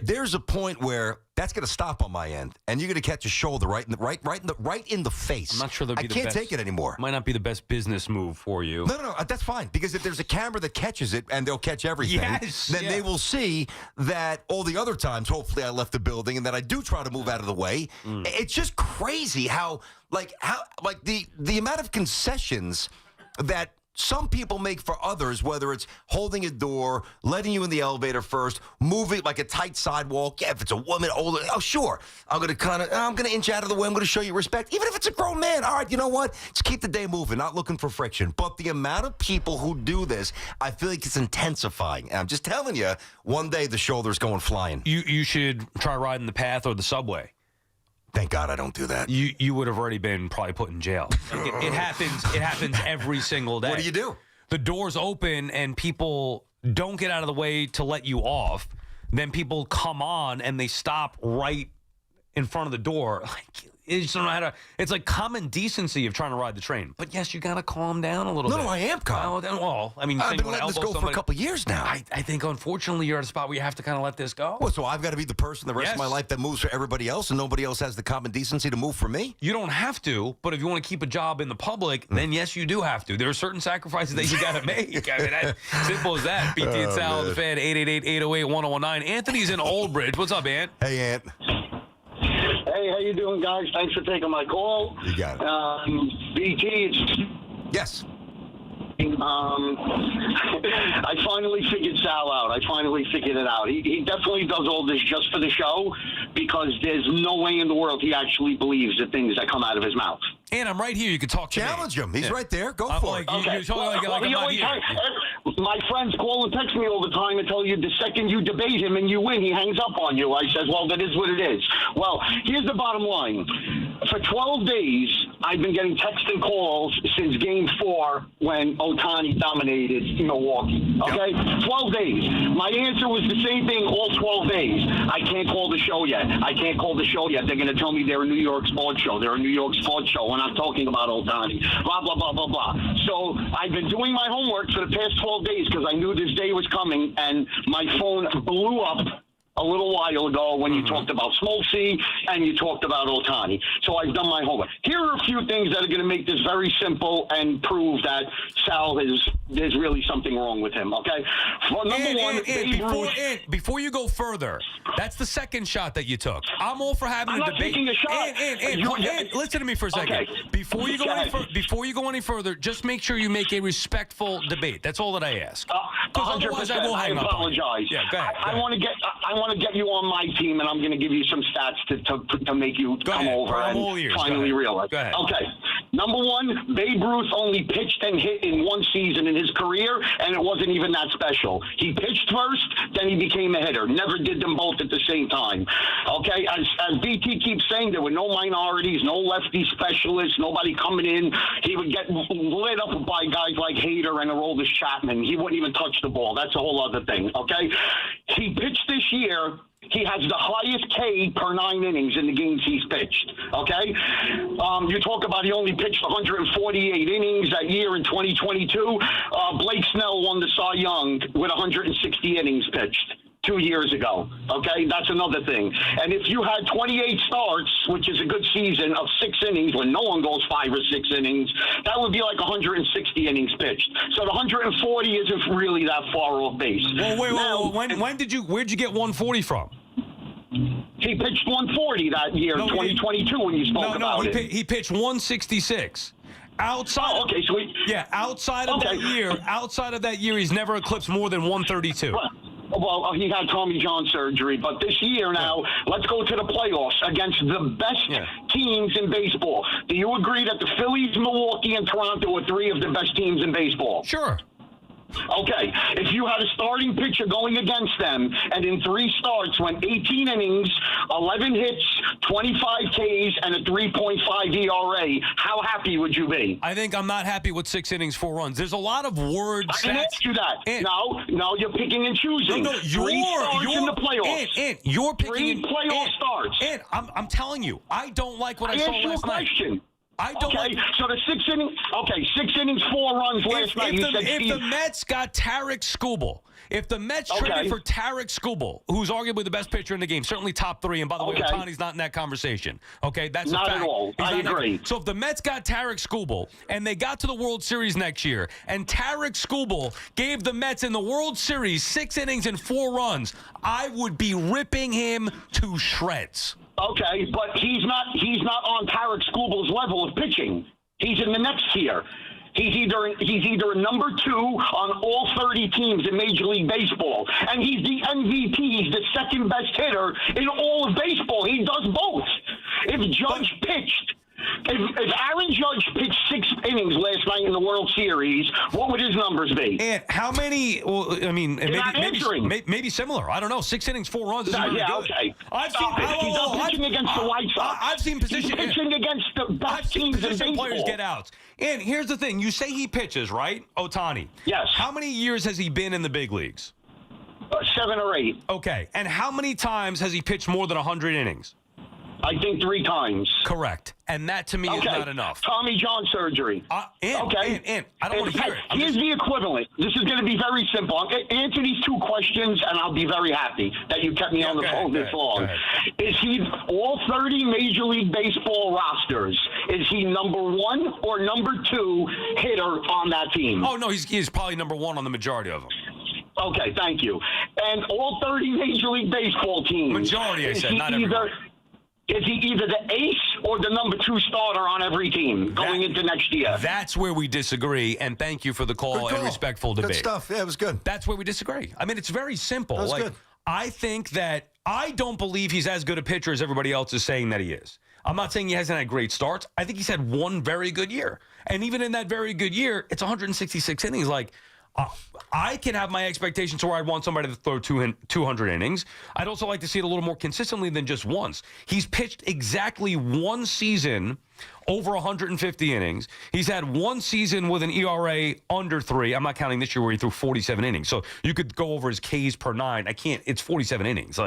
[SPEAKER 5] there's a point where that's going to stop on my end, and you're going to catch a shoulder right in the face.
[SPEAKER 4] I'm not sure I
[SPEAKER 5] can't take it anymore.
[SPEAKER 4] Might not be the best business move for you.
[SPEAKER 5] No, that's fine, because if there's a camera that catches it, and they'll catch everything, then they will see that all the other times, hopefully, I left the building and that I do try to move out of the way. It's just crazy how the amount of concessions that some people make for others, whether it's holding a door, letting you in the elevator first, moving like a tight sidewalk. Yeah, if it's a woman, older, oh, sure. I'm going to inch out of the way. I'm going to show you respect. Even if it's a grown man. All right, you know what? Just keep the day moving, not looking for friction. But the amount of people who do this, I feel like it's intensifying. And I'm just telling you, one day the shoulder's going flying.
[SPEAKER 4] You should try riding the path or the subway.
[SPEAKER 5] Thank God I don't do that.
[SPEAKER 4] You would have already been probably put in jail. It happens every single day.
[SPEAKER 5] What do you do?
[SPEAKER 4] The doors open and people don't get out of the way to let you off. Then people come on and they stop right in front of the door. You just don't know how to. It's like common decency of trying to ride the train. But yes, you got to calm down a little bit.
[SPEAKER 5] No, I am calm.
[SPEAKER 4] Well, I mean,
[SPEAKER 5] I've been letting this go for a couple of years now.
[SPEAKER 4] I think, unfortunately, you're at a spot where you have to kind of let this go.
[SPEAKER 5] Well, so I've got to be the person the rest of my life that moves for everybody else, and nobody else has the common decency to move for me?
[SPEAKER 4] You don't have to, but if you want to keep a job in the public, then yes, you do have to. There are certain sacrifices that you got to make. I mean, simple as that. BT and Sal, the fan, 888-808-1019. Anthony's in Old Bridge. What's up, Ant?
[SPEAKER 5] Hey, Ant.
[SPEAKER 9] Hey, how you doing, guys? Thanks for taking my call.
[SPEAKER 5] You got it.
[SPEAKER 9] BT,
[SPEAKER 5] yes.
[SPEAKER 9] I finally figured Sal out. I finally figured it out. He definitely does all this just for the show, because there's no way in the world he actually believes the things that come out of his mouth.
[SPEAKER 4] And I'm right here. You can talk to
[SPEAKER 5] Challenge him. He's right there. Go for it.
[SPEAKER 9] Okay.
[SPEAKER 4] You're talking like I'm not here.
[SPEAKER 9] My friends call and text me all the time and tell you the second you debate him and you win, he hangs up on you. I said, well, that is what it is. Well, here's the bottom line. For 12 days, I've been getting texts and calls since Game 4 when Ohtani dominated Milwaukee. Okay? 12 days. My answer was the same thing all 12 days. I can't call the show yet. I can't call the show yet. They're going to tell me they're a New York sports show. They're a New York sports show. We're not talking about Ohtani. Blah, blah, blah, blah, blah. So I've been doing my homework for the past 12 days because I knew this day was coming, and my phone blew up a little while ago when you talked about Smoltzy and you talked about Ohtani. So I've done my homework. Here are a few things that are going to make this very simple and prove that Sal there's really something wrong with him, okay? Well, number one,
[SPEAKER 4] before you go further, that's the second shot that you took. I'm all for having
[SPEAKER 9] I'm
[SPEAKER 4] a
[SPEAKER 9] not
[SPEAKER 4] debate.
[SPEAKER 9] taking a shot.
[SPEAKER 4] And listen to me for a second.
[SPEAKER 9] Okay.
[SPEAKER 4] Before you go any further, just make sure you make a respectful debate. That's all that I ask.
[SPEAKER 9] 100%.
[SPEAKER 4] Otherwise, I will hang
[SPEAKER 9] I
[SPEAKER 4] up on you.
[SPEAKER 9] apologize.
[SPEAKER 4] Yeah, go ahead.
[SPEAKER 9] I want to get you on my team, and I'm going to give you some stats to make you come over and finally realize.
[SPEAKER 4] Go ahead.
[SPEAKER 9] Okay. Number one, Babe Ruth only pitched and hit in one season in his career, and it wasn't even that special. He pitched first, then he became a hitter. Never did them both at the same time. Okay? As BT keeps saying, there were no minorities, no lefty specialists, nobody coming in. He would get lit up by guys like Hader and Aroldis Chapman. He wouldn't even touch the ball. That's a whole other thing. Okay? He pitched this year He has the highest K per 9 innings in the games he's pitched, okay? You talk about he only pitched 148 innings that year in 2022. Blake Snell won the Cy Young with 160 innings pitched 2 years ago, okay? That's another thing. And if you had 28 starts, which is a good season, of 6 innings, when no one goes 5 or 6 innings, that would be like 160 innings pitched. So the 140 isn't really that far off base.
[SPEAKER 4] Well, where'd you get 140 from?
[SPEAKER 9] He pitched 140 that year, 2022, when you spoke about it.
[SPEAKER 4] He pitched 166. Outside outside of that year, he's never eclipsed more than 132.
[SPEAKER 9] Well, he had Tommy John surgery, but this year now, let's go to the playoffs against the best teams in baseball. Do you agree that the Phillies, Milwaukee, and Toronto are 3 of the best teams in baseball?
[SPEAKER 4] Sure.
[SPEAKER 9] Okay, if you had a starting pitcher going against them, and in 3 starts went 18 innings, 11 hits, 25 Ks, and a 3.5 ERA, how happy would you be?
[SPEAKER 4] I think I'm not happy with 6 innings, 4 runs. There's a lot of words.
[SPEAKER 9] I didn't ask you that. No, you're picking and choosing.
[SPEAKER 4] No,
[SPEAKER 9] 3 starts in the playoffs.
[SPEAKER 4] You're picking
[SPEAKER 9] 3 playoff starts.
[SPEAKER 4] And I'm telling you, I don't like what I saw
[SPEAKER 9] asked you a
[SPEAKER 4] last night.
[SPEAKER 9] question.
[SPEAKER 4] I don't like.
[SPEAKER 9] So the 6 innings. Okay, 6 innings, 4 runs last night.
[SPEAKER 4] If the Mets got Tarek Skubal, if the Mets traded for Tarek Skubal, who's arguably the best pitcher in the game, certainly top 3, and by the way, Ohtani's not in that conversation. Okay, that's
[SPEAKER 9] not
[SPEAKER 4] a fact.
[SPEAKER 9] At all. I agree.
[SPEAKER 4] So if the Mets got Tarek Skubal and they got to the World Series next year, and Tarek Skubal gave the Mets in the World Series 6 innings and 4 runs, I would be ripping him to shreds.
[SPEAKER 9] Okay, but he's not on Tarek Skubal's level of pitching. He's in the next tier. He's either number 2 on all 30 teams in Major League Baseball, and he's the MVP. He's the second best hitter in all of baseball. He does both. If Judge pitched. If Aaron Judge pitched 6 innings last night in the World Series, what would his numbers be?
[SPEAKER 4] And how many? Well, I mean, maybe similar. I don't know. 6 innings, 4 runs. Is really good.
[SPEAKER 9] Okay.
[SPEAKER 4] I've seen
[SPEAKER 9] he's not pitching against the White Sox.
[SPEAKER 4] I've seen position.
[SPEAKER 9] He's pitching against the best teams in baseball.
[SPEAKER 4] Players get outs. And here's the thing: you say he pitches, right, Ohtani?
[SPEAKER 9] Yes.
[SPEAKER 4] How many years has he been in the big leagues?
[SPEAKER 9] 7 or 8.
[SPEAKER 4] Okay. And how many times has he pitched more than 100 innings?
[SPEAKER 9] I think 3 times.
[SPEAKER 4] Correct. And that, to me, is not enough.
[SPEAKER 9] Tommy John surgery.
[SPEAKER 4] I don't want to hear it.
[SPEAKER 9] Here's the equivalent. This is going to be very simple. Answer these 2 questions, and I'll be very happy that you kept me on the phone this long. Is he, all 30 Major League Baseball rosters, is he number 1 or number 2 hitter on that team?
[SPEAKER 4] Oh, no, he's probably number 1 on the majority of them.
[SPEAKER 9] Okay, thank you. And all 30 Major League Baseball teams.
[SPEAKER 4] Majority, I said, not everybody.
[SPEAKER 9] Is he either the ace or the number 2 starter on every team going into next year?
[SPEAKER 4] That's where we disagree, and thank you for the call and respectful debate.
[SPEAKER 5] Good stuff. Yeah, it was good.
[SPEAKER 4] That's where we disagree. I mean, it's very simple.
[SPEAKER 5] That was good.
[SPEAKER 4] I think that I don't believe he's as good a pitcher as everybody else is saying that he is. I'm not saying he hasn't had great starts. I think he's had 1 very good year. And even in that very good year, it's 166 innings. I can have my expectations where I'd want somebody to throw 200 innings. I'd also like to see it a little more consistently than just once. He's pitched exactly 1 season over 150 innings. He's had 1 season with an ERA under 3. I'm not counting this year where he threw 47 innings. So you could go over his Ks per 9. I can't. It's 47 innings.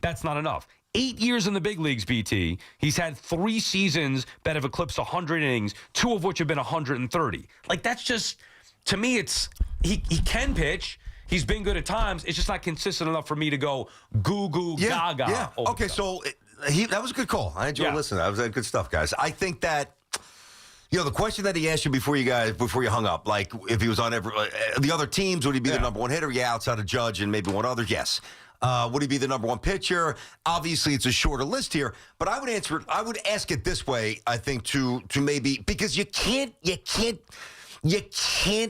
[SPEAKER 4] That's not enough. 8 years in the big leagues, BT. He's had 3 seasons that have eclipsed 100 innings, 2 of which have been 130. That's just, to me, it's... He can pitch. He's been good at times. It's just not consistent enough for me to go goo gaga.
[SPEAKER 5] Yeah. Okay, so that was a good call. I enjoyed listening. That was good stuff, guys. I think that the question that he asked you before you hung up, if he was on the other teams, would he be the number 1 hitter? Yeah, outside of Judge and maybe 1 other. Yes. Would he be the number 1 pitcher? Obviously, it's a shorter list here, but I would ask it this way. I think to maybe, because you can't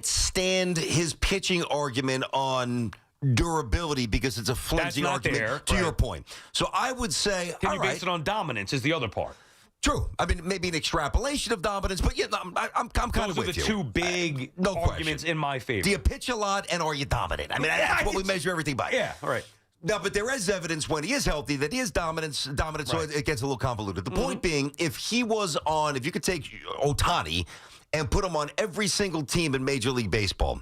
[SPEAKER 5] stand his pitching argument on durability because it's a flimsy argument to your point. So I would say,
[SPEAKER 4] can you base it on dominance is the other part.
[SPEAKER 5] True. I mean, maybe an extrapolation of dominance, but I'm kind of with you.
[SPEAKER 4] Those are the 2 big arguments in my favor.
[SPEAKER 5] Do you pitch a lot and are you dominant? I mean, that's what we measure everything by.
[SPEAKER 4] Yeah, all right.
[SPEAKER 5] No, but there is evidence when he is healthy that he is dominant, so it gets a little convoluted. The point being, if you could take Ohtani and put him on every single team in Major League Baseball,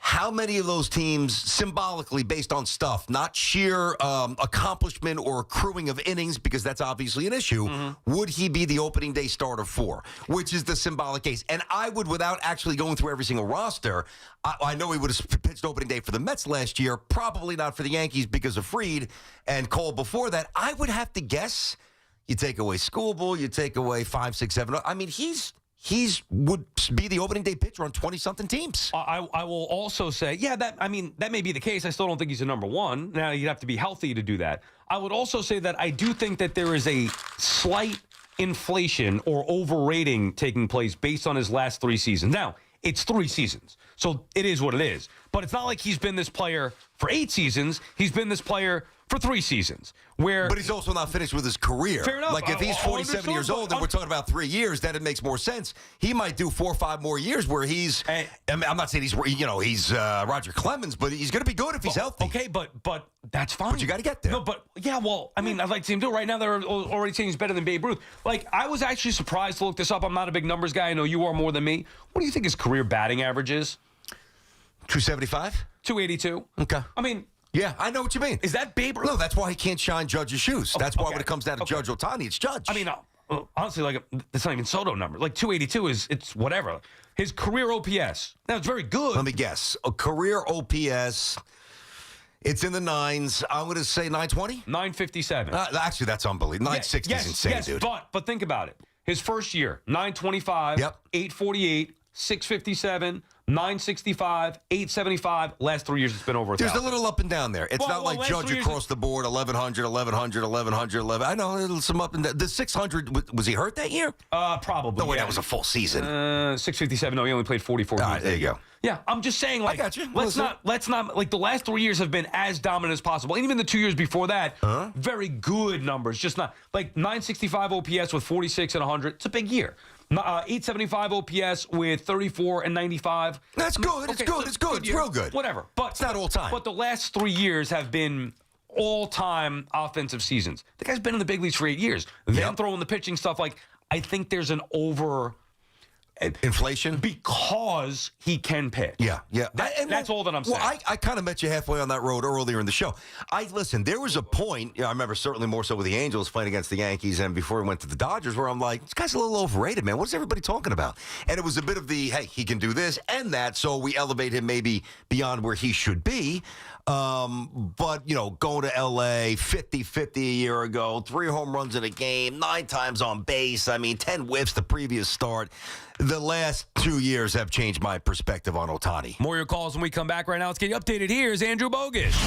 [SPEAKER 5] how many of those teams, symbolically based on stuff, not sheer accomplishment or accruing of innings, because that's obviously an issue, would he be the opening day starter for, which is the symbolic case? And I would, without actually going through every single roster, I know he would have pitched opening day for the Mets last year, probably not for the Yankees because of Fried and Cole before that. I would have to guess you take away Schoolable, you take away 5, 6, 7. I mean, he would be the opening day pitcher on 20-something teams.
[SPEAKER 4] I will also say, that may be the case. I still don't think he's a number one. Now, you'd have to be healthy to do that. I would also say that I do think that there is a slight inflation or overrating taking place based on his last 3 seasons. Now, it's 3 seasons, so it is what it is. But it's not like he's been this player for 8 seasons. He's been this player for 3 seasons.
[SPEAKER 5] But he's also not finished with his career.
[SPEAKER 4] Fair enough.
[SPEAKER 5] Like, if he's 47 years old and we're talking about 3 years, then it makes more sense. He might do 4 or 5 more years where he's, I'm not saying he's Roger Clemens, but he's going to be good if he's healthy.
[SPEAKER 4] Okay, but that's fine.
[SPEAKER 5] But you got to get there.
[SPEAKER 4] No, but, I'd like to see him do it. Right now, they're already saying he's better than Babe Ruth. Like, I was actually surprised to look this up. I'm not a big numbers guy. I know you are more than me. What do you think his career batting average is?
[SPEAKER 5] 275?
[SPEAKER 4] 282.
[SPEAKER 5] Okay.
[SPEAKER 4] I mean...
[SPEAKER 5] Yeah, I know what you mean.
[SPEAKER 4] Is that Babe Ruth?
[SPEAKER 5] No, that's why he can't shine Judge's shoes. That's why when it comes down to Judge Ohtani, it's Judge.
[SPEAKER 4] I mean, honestly, like, it's not even Soto numbers. Like, 282 it's whatever. His career OPS, that was very good.
[SPEAKER 5] Let me guess. A career OPS, it's in the 9s. I'm going to say 920?
[SPEAKER 4] 957.
[SPEAKER 5] Actually, that's unbelievable. 960 is insane, dude.
[SPEAKER 4] But think about it. His first year, 925, 848, 657, 965, 875. Last 3 years, it's been over 1,000.
[SPEAKER 5] There's a little up and down there. It's not like Judge across the board, 1,100, 1,100, 1,100, 11. I know, there's some up and down. The 600, was he hurt that year?
[SPEAKER 4] Probably.
[SPEAKER 5] No way, that was a full season.
[SPEAKER 4] 657, no, he only played 44 games.
[SPEAKER 5] All right, there you go.
[SPEAKER 4] Yeah, I'm just saying, like,
[SPEAKER 5] I got you.
[SPEAKER 4] let's not, like, the last 3 years have been as dominant as possible. And even the 2 years before that, very good numbers. Just not, like, 965 OPS with 46 and 100. It's a big year. 875 OPS with 34 and 95.
[SPEAKER 5] That's good. It's good. It's good. It's real good.
[SPEAKER 4] Whatever. But
[SPEAKER 5] it's not all time.
[SPEAKER 4] But the last 3 years have been all-time offensive seasons. The guy's been in the big leagues for 8 years. Then throwing the pitching stuff, like, I think there's an
[SPEAKER 5] inflation
[SPEAKER 4] because he can pitch.
[SPEAKER 5] Yeah.
[SPEAKER 4] That's all that I'm saying.
[SPEAKER 5] Well, I kind of met you halfway on that road earlier in the show. Listen, there was a point, I remember certainly more so with the Angels playing against the Yankees and before he went to the Dodgers, where I'm like, this guy's a little overrated, man. What's everybody talking about? And it was a bit of the, hey, he can do this and that, so we elevate him maybe beyond where he should be. But, going to L.A., 50-50 a year ago, 3 home runs in a game, 9 times on base. I mean, 10 whiffs the previous start. The last 2 years have changed my perspective on Ohtani.
[SPEAKER 4] More of your calls when we come back right now. Let's get you updated. Here's Andrew Bogish.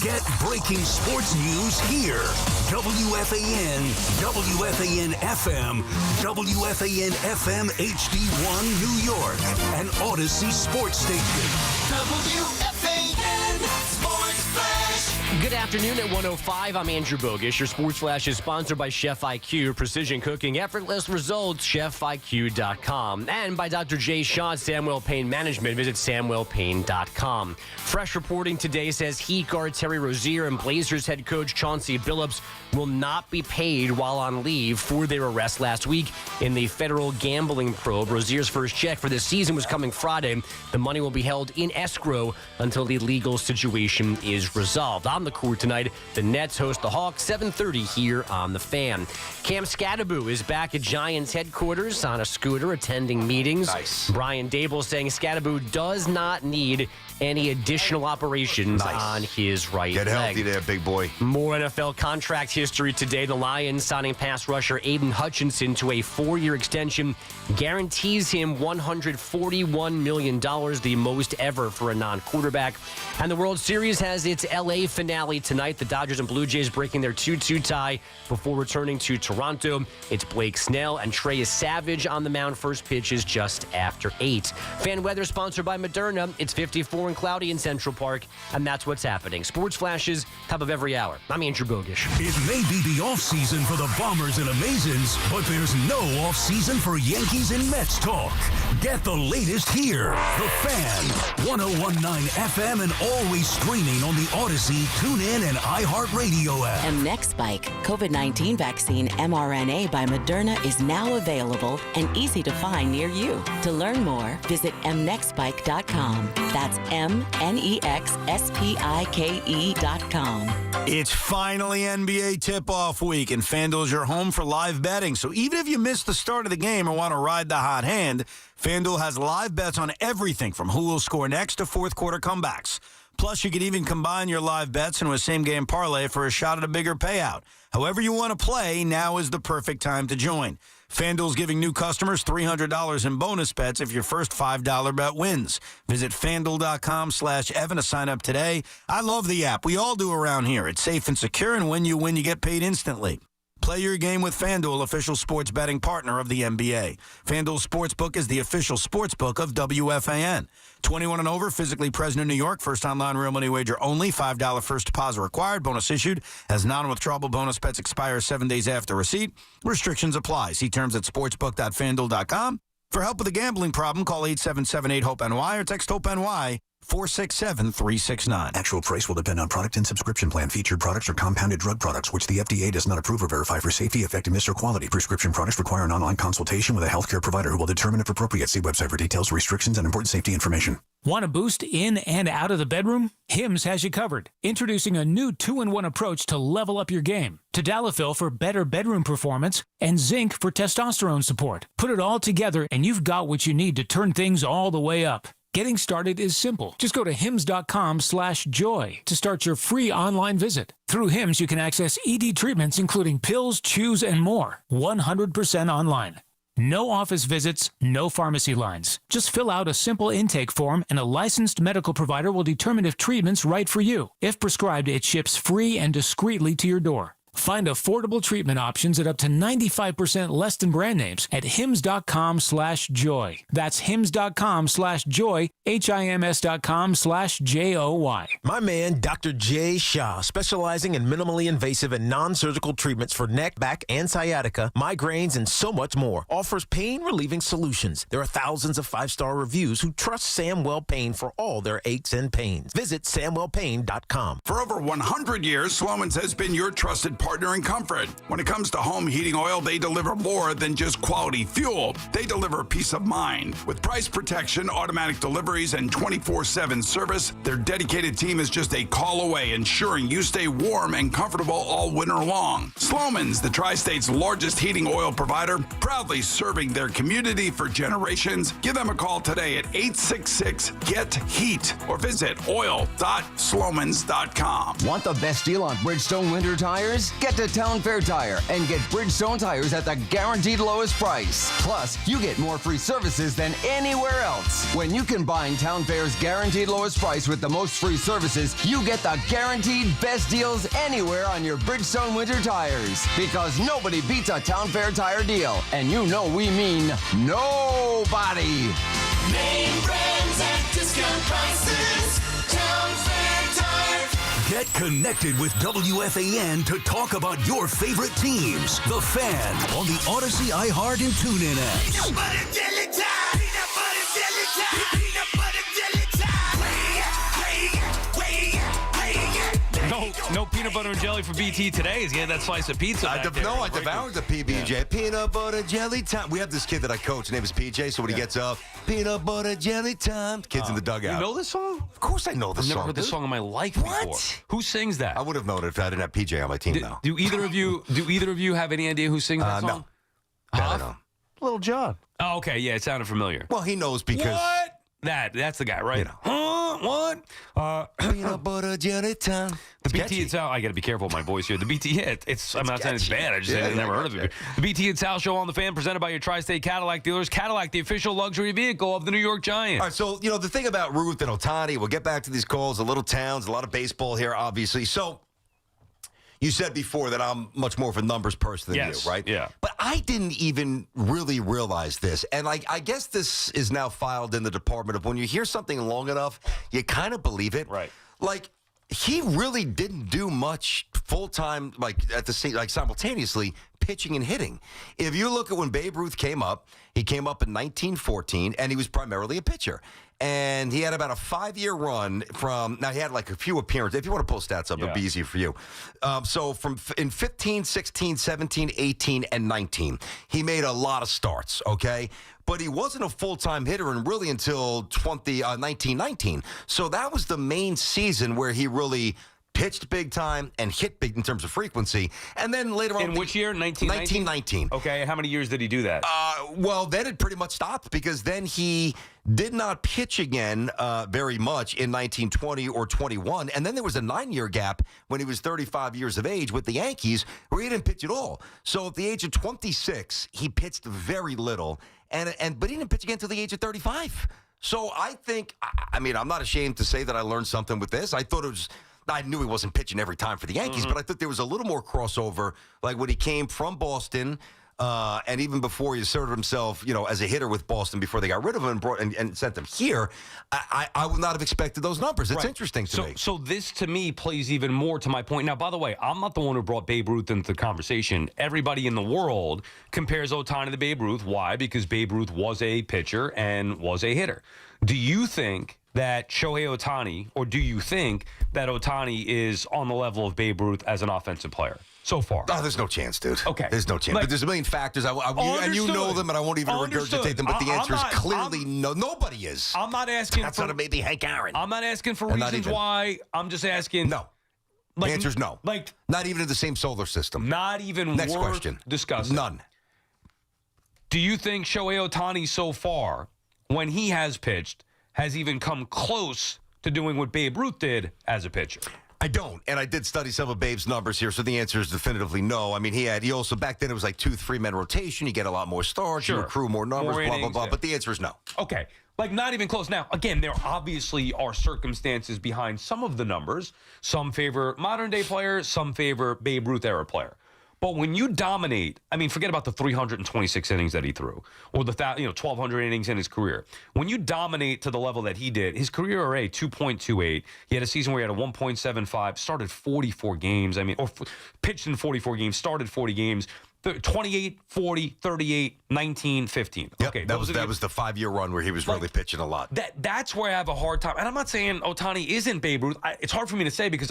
[SPEAKER 3] Get breaking sports news here. WFAN, WFAN FM, WFAN FM HD1 New York, an Odyssey sports station.
[SPEAKER 21] WFAN Sports Flash.
[SPEAKER 10] Good afternoon at 1:05. I'm Andrew Bogish. Your Sports Flash is sponsored by Chef IQ. Precision cooking, effortless results, chefiq.com. And by Dr. Jay Shaw at Samwell Pain Management. Visit samwellpain.com. Fresh reporting today says Heat guard Terry Rozier and Blazers head coach Chauncey Billups will not be paid while on leave for their arrest last week in the federal gambling probe. Rozier's first check for this season was coming Friday. The money will be held in escrow until the legal situation is resolved. On the court tonight, the Nets host the Hawks, 7:30 here on The Fan. Cam Scatterbo is back at Giants headquarters on a scooter attending meetings.
[SPEAKER 5] Nice.
[SPEAKER 10] Brian Dable saying Scatterbo does not need any additional operations on his right leg.
[SPEAKER 5] Get healthy there, big boy.
[SPEAKER 10] More NFL contract history today. The Lions signing pass rusher Aiden Hutchinson to a 4-year extension guarantees him $141 million, the most ever for a non-quarterback. And the World Series has its L.A. finale tonight. The Dodgers and Blue Jays breaking their 2-2 tie before returning to Toronto. It's Blake Snell and Trey Savage on the mound. First pitch is just after 8. Fan weather sponsored by Moderna. It's 54 and cloudy in Central Park, and that's what's happening. Sports flashes, top of every hour. I'm Andrew Bogish.
[SPEAKER 3] It may be the offseason for the Bombers and Amazons, but there's no offseason for Yankees and Mets talk. Get the latest here. The Fan, 101.9 FM, and always streaming on the Odyssey TuneIn TuneIn and iHeartRadio app.
[SPEAKER 11] Mnexspike COVID-19 vaccine mRNA by Moderna is now available and easy to find near you. To learn more, visit mnexspike.com. That's MNEXSPIKE.com.
[SPEAKER 13] It's finally NBA tip-off week, and FanDuel's your home for live betting. So even if you missed the start of the game or want to ride the hot hand, FanDuel has live bets on everything from who will score next to fourth-quarter comebacks. Plus, you can even combine your live bets into a same-game parlay for a shot at a bigger payout. However you want to play, now is the perfect time to join. FanDuel's giving new customers $300 in bonus bets if your first $5 bet wins. Visit FanDuel.com/Evan to sign up today. I love the app. We all do around here. It's safe and secure, and when you win, you get paid instantly. Play your game with FanDuel, official sports betting partner of the NBA. FanDuel Sportsbook is the official sportsbook of WFAN. 21 and over, physically present in New York. First online real money wager only. $5 first deposit required. Bonus issued as non-withdrawable bonus bets expire 7 days after receipt. Restrictions apply. See terms at sportsbook.fanduel.com. For help with a gambling problem, call 877-8-HOPE-NY or text HOPE-NY 467-369.
[SPEAKER 12] Actual price will depend on product and subscription plan. Featured products are compounded drug products, which the FDA does not approve or verify for safety, effectiveness, or quality. Prescription products require an online consultation with a healthcare provider who will determine if appropriate. See website for details, restrictions, and important safety information.
[SPEAKER 14] Want a boost in and out of the bedroom? Hims has you covered. Introducing a new 2-in-1 approach to level up your game. Tadalafil for better bedroom performance and zinc for testosterone support. Put it all together and you've got what you need to turn things all the way up. Getting started is simple. Just go to hims.com/joy to start your free online visit. Through Hims, you can access ED treatments including pills, chews, and more. 100% online. No office visits, no pharmacy lines. Just fill out a simple intake form and a licensed medical provider will determine if treatment's right for you. If prescribed, it ships free and discreetly to your door. Find affordable treatment options at up to 95% less than brand names at hims.com/joy. That's hims.com/joy, HIMS.com/JOY.
[SPEAKER 15] My man, Dr. Jay Shah, specializing in minimally invasive and non-surgical treatments for neck, back, and sciatica, migraines, and so much more, offers pain-relieving solutions. There are thousands of 5-star reviews who trust Samwell Pain for all their aches and pains. Visit SamwellPain.com.
[SPEAKER 13] For over 100 years, Sloman's has been your trusted partner in comfort. When it comes to home heating oil, they deliver more than just quality fuel. They deliver peace of mind. With price protection, automatic deliveries, and 24/7 service, their dedicated team is just a call away, ensuring you stay warm and comfortable all winter long. Sloman's, the Tri-State's largest heating oil provider, proudly serving their community for generations. Give them a call today at 866-GET-HEAT or visit oil.slomans.com.
[SPEAKER 19] Want the best deal on Bridgestone winter tires? Get to Town Fair Tire and get Bridgestone tires at the guaranteed lowest price. Plus, you get more free services than anywhere else. When you combine Town Fair's guaranteed lowest price with the most free services, you get the guaranteed best deals anywhere on your Bridgestone winter tires. Because nobody beats a Town Fair Tire deal. And you know we mean nobody.
[SPEAKER 21] Name brands at discount prices. Town Fair Tire.
[SPEAKER 3] Get connected with WFAN to talk about your favorite teams. The Fan on the Odyssey, iHeart, and TuneIn apps.
[SPEAKER 21] Peanut butter jelly time. Peanut butter jelly time. Peanut butter jelly time.
[SPEAKER 4] No peanut butter and jelly for BT today. He's getting that slice of pizza.
[SPEAKER 5] I devoured the PBJ. Yeah. Peanut butter jelly time. We have this kid that I coach. His name is PJ. So when he gets up, peanut butter jelly time. Kids in the dugout.
[SPEAKER 4] You know this song?
[SPEAKER 5] Of course I know this song.
[SPEAKER 4] I've never heard this song in my life before. Who sings that?
[SPEAKER 5] I would have known it if I didn't have PJ on my team now.
[SPEAKER 4] Do either of you have any idea who sings that song?
[SPEAKER 5] No. I don't know.
[SPEAKER 1] Little John.
[SPEAKER 4] Oh, okay. Yeah, it sounded familiar.
[SPEAKER 5] Well, he knows because...
[SPEAKER 4] What? That's the guy, right? What?
[SPEAKER 5] Peanut butter jelly time.
[SPEAKER 4] The BT and Sal, I got to be careful with my voice here. The BT, I'm not saying it's bad. I just I've never heard of it. The BT and Sal Show on the Fan, presented by your Tri-State Cadillac dealers. Cadillac, the official luxury vehicle of the New York Giants.
[SPEAKER 5] All right, so, the thing about Ruth and Otani, we'll get back to these calls, the little towns, a lot of baseball here, obviously. So, you said before that I'm much more of a numbers person than you, right?
[SPEAKER 4] Yeah.
[SPEAKER 5] But I didn't even really realize this. And I guess this is now filed in the department of when you hear something long enough, you kind of believe it.
[SPEAKER 4] Right.
[SPEAKER 5] Like, he really didn't do much full-time, simultaneously pitching and hitting. If you look at when Babe Ruth came up, he came up in 1914, and he was primarily a pitcher. And he had about a 5-year run now he had like a few appearances. If you want to pull stats up, it'll be easier for you. So in 15, 16, 17, 18, and 19, he made a lot of starts, okay? But he wasn't a full-time hitter and really until 1919. So that was the main season where he really pitched big time and hit big in terms of frequency. And then later on...
[SPEAKER 4] In which year? 1919? Okay, how many years did he do that?
[SPEAKER 5] Well, then it pretty much stopped because then he did not pitch again very much in 1920 or 21. And then there was a 9-year gap when he was 35 years of age with the Yankees where he didn't pitch at all. So at the age of 26, he pitched very little. But he didn't pitch again until the age of 35. So I think, I mean, I'm not ashamed to say that I learned something with this. I knew he wasn't pitching every time for the Yankees, but I thought there was a little more crossover, like when he came from Boston, and even before he asserted himself, as a hitter with Boston before they got rid of him and sent him here. I would not have expected those numbers. It's interesting to me.
[SPEAKER 4] So this, to me, plays even more to my point. Now, by the way, I'm not the one who brought Babe Ruth into the conversation. Everybody in the world compares Ohtani to Babe Ruth. Why? Because Babe Ruth was a pitcher and was a hitter. Do you think that Shohei Ohtani, or do you think that Ohtani is on the level of Babe Ruth as an offensive player so far?
[SPEAKER 5] Oh, there's no chance, dude.
[SPEAKER 4] Okay.
[SPEAKER 5] There's no chance. But there's a million factors, and you know them, and I won't even regurgitate them, but the answer is clearly no. Nobody is.
[SPEAKER 4] I'm not asking
[SPEAKER 5] outside of maybe Hank Aaron.
[SPEAKER 4] I'm not asking for reasons why. I'm just asking.
[SPEAKER 5] No. The answer is no. Not even in the same solar system.
[SPEAKER 4] Not even
[SPEAKER 5] Next
[SPEAKER 4] worth
[SPEAKER 5] question.
[SPEAKER 4] Discussing.
[SPEAKER 5] None.
[SPEAKER 4] Do you think Shohei Ohtani so far, when he has pitched, has even come close to doing what Babe Ruth did as a pitcher?
[SPEAKER 5] I don't, and I did study some of Babe's numbers here, so the answer is definitively no. I mean, he also, back then it was like 2-3-man rotation. You get a lot more starts, you accrue more numbers, blah, blah, blah, but the answer is no.
[SPEAKER 4] Okay, not even close. Now, again, there obviously are circumstances behind some of the numbers. Some favor modern-day players, some favor Babe Ruth-era player. But when you dominate, I mean, forget about the 326 innings that he threw or the 1,200 innings in his career. When you dominate to the level that he did, his career ERA 2.28. He had a season where he had a 1.75, started 44 games. I mean, or pitched in 44 games, started 40 games. 28, 40, 38, 19, 15.
[SPEAKER 5] Yep,
[SPEAKER 4] Okay,
[SPEAKER 5] that was the 5-year run where he was really pitching a lot.
[SPEAKER 4] That's where I have a hard time. And I'm not saying Ohtani isn't Babe Ruth. It's hard for me to say because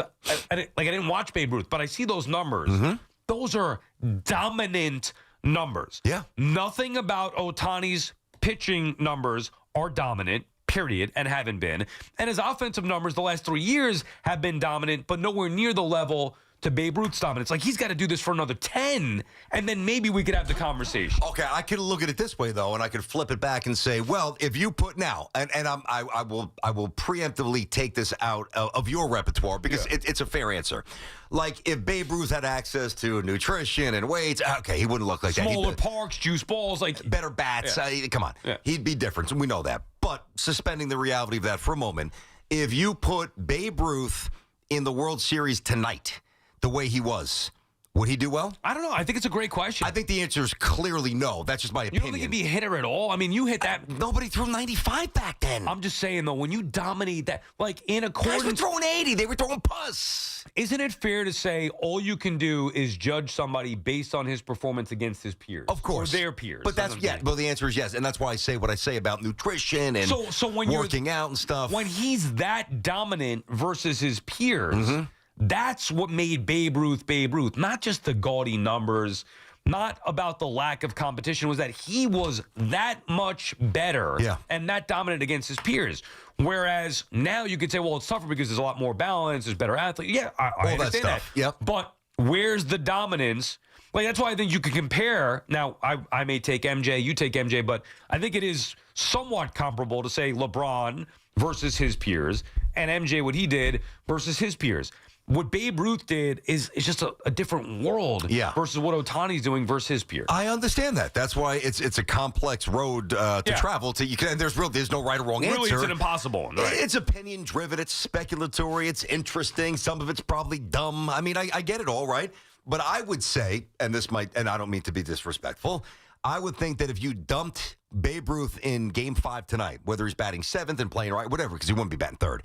[SPEAKER 4] I didn't watch Babe Ruth, but I see those numbers. Mm-hmm. Those are dominant numbers.
[SPEAKER 5] Yeah.
[SPEAKER 4] Nothing about Ohtani's pitching numbers are dominant, period, and haven't been. And his offensive numbers the last 3 years have been dominant, but nowhere near the level to Babe Ruth's dominance. Like, he's got to do this for another 10, and then maybe we could have the conversation.
[SPEAKER 5] Okay, I could look at it this way, though, and I could flip it back and say, well, if you put now, and I will preemptively take this out of your repertoire because it's a fair answer. Like, if Babe Ruth had access to nutrition and weights, okay, he wouldn't look like that.
[SPEAKER 4] Smaller parks, juice balls, like
[SPEAKER 5] better bats. Come on. Yeah. He'd be different, and we know that. But suspending the reality of that for a moment, if you put Babe Ruth in the World Series tonight, the way he was, would he do well?
[SPEAKER 4] I don't know. I think it's a great question.
[SPEAKER 5] I think the answer is clearly no. That's just my opinion.
[SPEAKER 4] You don't think he'd be a hitter at all? I mean, you hit that.
[SPEAKER 5] Nobody threw 95 back then.
[SPEAKER 4] I'm just saying, though, when you dominate that, like in accordance.
[SPEAKER 5] Guys were throwing 80. They were throwing pus.
[SPEAKER 4] Isn't it fair to say all you can do is judge somebody based on his performance against his peers?
[SPEAKER 5] Of course.
[SPEAKER 4] Or their peers.
[SPEAKER 5] But well, the answer is yes. And that's why I say what I say about nutrition and
[SPEAKER 4] so when
[SPEAKER 5] working out and stuff.
[SPEAKER 4] When he's that dominant versus his peers, that's what made Babe Ruth, not just the gaudy numbers, not about the lack of competition, was that he was that much better and that dominant against his peers. Whereas now you could say, well, it's tougher because there's a lot more balance, there's better athletes. Yeah, I understand that.
[SPEAKER 5] Yep.
[SPEAKER 4] But where's the dominance? Like, that's why I think you could compare. Now, I may take MJ, you take MJ, but I think it is somewhat comparable to say LeBron versus his peers and MJ, what he did versus his peers. What Babe Ruth did is just a different world versus what Ohtani's doing versus his peers.
[SPEAKER 5] I understand that. That's why it's a complex road to travel. There's no right or wrong answer.
[SPEAKER 4] Really, it's an impossible one. Right?
[SPEAKER 5] It's opinion-driven. It's speculatory. It's interesting. Some of it's probably dumb. I mean, I get it all, right? But I would say, and I don't mean to be disrespectful, I would think that if you dumped Babe Ruth in Game 5 tonight, whether he's batting 7th and playing right, whatever, because he wouldn't be batting 3rd,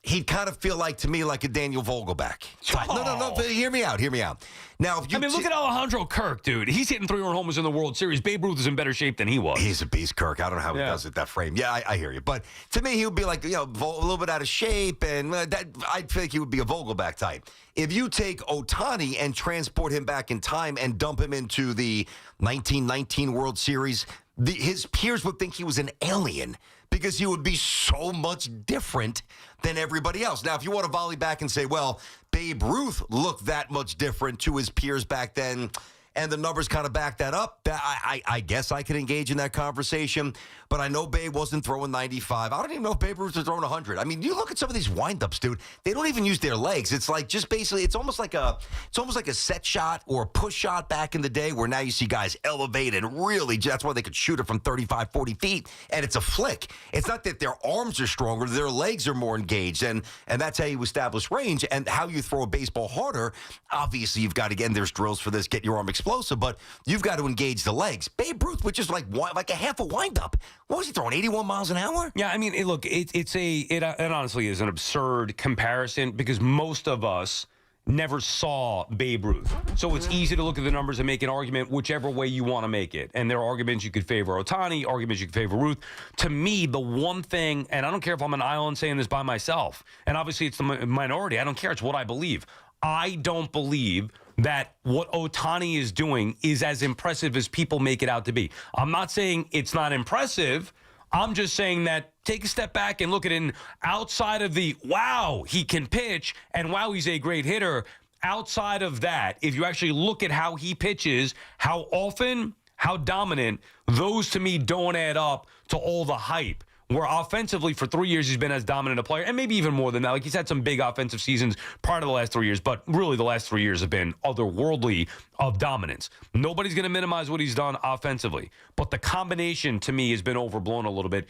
[SPEAKER 5] he'd kind of feel like, to me, like a Daniel Vogelback. No, hear me out. Now, if you
[SPEAKER 4] look at Alejandro Kirk, dude. He's hitting 300 homers in the World Series. Babe Ruth is in better shape than he was.
[SPEAKER 5] He's a beast, Kirk. I don't know how he does it, that frame. Yeah, I hear you. But to me, he would be like, a little bit out of shape, and I think he would be a Vogelback type. If you take Ohtani and transport him back in time and dump him into the 1919 World Series, his peers would think he was an alien because he would be so much different than everybody else. Now, if you want to volley back and say, well, Babe Ruth looked that much different to his peers back then, and the numbers kind of back that up, I guess I could engage in that conversation. But I know Babe wasn't throwing 95. I don't even know if Babe Ruth was throwing 100. I mean, you look at some of these windups, dude. They don't even use their legs. It's like just basically, it's almost like a set shot or a push shot back in the day, where now you see guys elevate and really, that's why they could shoot it from 35, 40 feet, and it's a flick. It's not that their arms are stronger, their legs are more engaged, and that's how you establish range and how you throw a baseball harder. Obviously, you've got to, again, there's drills for this, get your arm explosive, but you've got to engage the legs. Babe Ruth, which is like a half a windup. What was he throwing, 81 miles an hour?
[SPEAKER 4] Yeah, I mean, it honestly is an absurd comparison because most of us never saw Babe Ruth. So it's easy to look at the numbers and make an argument whichever way you want to make it. And there are arguments you could favor Ohtani, arguments you could favor Ruth. To me, the one thing, and I don't care if I'm an island saying this by myself, and obviously it's the minority, I don't care, it's what I believe. I don't believe that what Ohtani is doing is as impressive as people make it out to be. I'm not saying it's not impressive. I'm just saying that take a step back and look at it outside of the, wow, he can pitch, and wow, he's a great hitter. Outside of that, if you actually look at how he pitches, how often, how dominant, those to me don't add up to all the hype. Where offensively for 3 years he's been as dominant a player, and maybe even more than that. Like he's had some big offensive seasons prior to the last 3 years, but really the last 3 years have been otherworldly of dominance. Nobody's going to minimize what he's done offensively, but the combination to me has been overblown a little bit.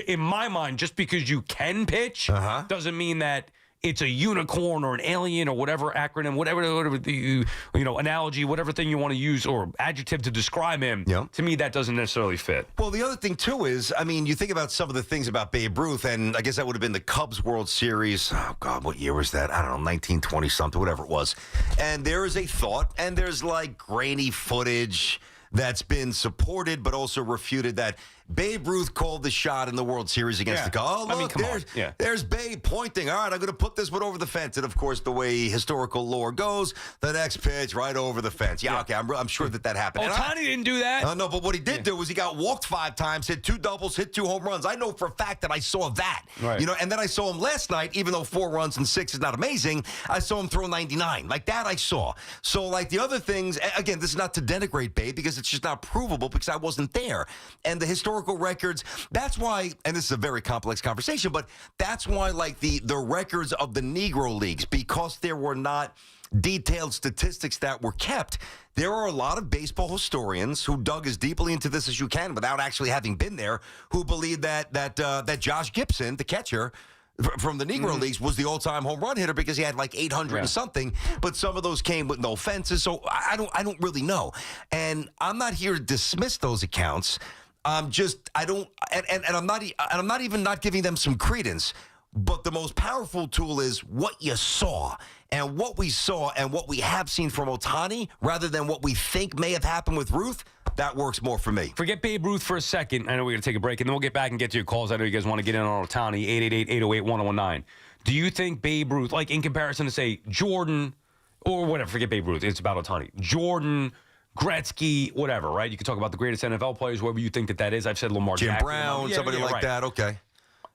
[SPEAKER 4] In my mind, just because you can pitch doesn't mean that it's a unicorn or an alien or whatever acronym, whatever the analogy, whatever thing you want to use or adjective to describe him.
[SPEAKER 5] Yep.
[SPEAKER 4] To me, that doesn't necessarily fit.
[SPEAKER 5] Well, the other thing, too, is, I mean, you think about some of the things about Babe Ruth, and I guess that would have been the Cubs World Series. Oh, God, what year was that? I don't know, 1920-something, whatever it was. And there is a thought, and there's, like, grainy footage that's been supported but also refuted that Babe Ruth called the shot in the World Series against the Cubs. Oh, look, there's Babe pointing. All right, I'm going to put this one over the fence. And, of course, the way historical lore goes, the next pitch right over the fence. Yeah. Okay, I'm sure that happened.
[SPEAKER 4] Ohtani didn't do that.
[SPEAKER 5] No, but what he did do was he got walked 5 times, hit 2 doubles, hit 2 home runs. I know for a fact that I saw that.
[SPEAKER 4] Right.
[SPEAKER 5] And then I saw him last night, even though 4 runs and 6 is not amazing, I saw him throw 99. Like that I saw. So, like the other things, again, this is not to denigrate Babe because it's just not provable because I wasn't there. And the historical records, that's why, and this is a very complex conversation, but that's why, like, the records of the Negro Leagues, because there were not detailed statistics that were kept, there are a lot of baseball historians who dug as deeply into this as you can without actually having been there, who believe that Josh Gibson, the catcher from the Negro Leagues, was the all-time home run hitter because he had like 800 and something, but some of those came with no fences, so I don't really know. And I'm not here to dismiss those accounts. I'm not even not giving them some credence. But the most powerful tool is what you saw. And what we saw and what we have seen from Ohtani, rather than what we think may have happened with Ruth, that works more for me.
[SPEAKER 4] Forget Babe Ruth for a second. I know we're going to take a break, and then we'll get back and get to your calls. I know you guys want to get in on Ohtani, 888-808-1019. Do you think Babe Ruth, like in comparison to, say, Jordan, or whatever, forget Babe Ruth, it's about Ohtani, Jordan, Gretzky, whatever, right? You can talk about the greatest NFL players, whoever you think that is. I've said Lamar
[SPEAKER 5] Jim
[SPEAKER 4] Jackson.
[SPEAKER 5] Brown, somebody like that, okay.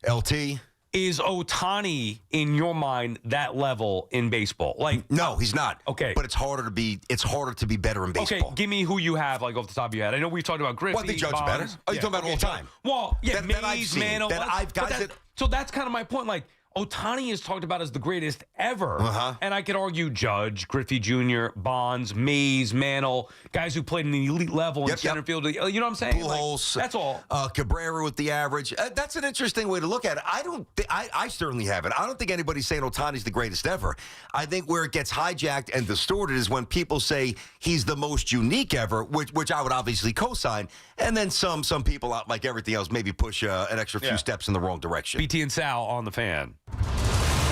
[SPEAKER 5] LT.
[SPEAKER 4] Is Ohtani, in your mind, that level in baseball? Like,
[SPEAKER 5] no, he's not.
[SPEAKER 4] Okay,
[SPEAKER 5] but it's harder to be better in baseball.
[SPEAKER 4] Okay, give me who you have, like off the top of your head. I know we've talked about Griffey.
[SPEAKER 5] Well, I think Judge better. Oh, you're talking about all time?
[SPEAKER 4] Well, yeah,
[SPEAKER 5] that I've seen,
[SPEAKER 4] Mantle. So that's kind of my point. Like, Ohtani is talked about as the greatest ever. And I could argue Judge, Griffey Jr., Bonds, Mays, Mantle, guys who played in the elite level in center field. You know what I'm saying?
[SPEAKER 5] Pujols,
[SPEAKER 4] that's all.
[SPEAKER 5] Cabrera with the average. That's an interesting way to look at it. I certainly haven't. I don't think anybody's saying Ohtani's the greatest ever. I think where it gets hijacked and distorted is when people say he's the most unique ever, which I would obviously co-sign, and then some people, like everything else, maybe push an extra few steps in the wrong direction.
[SPEAKER 4] BT and Sal on the Fan.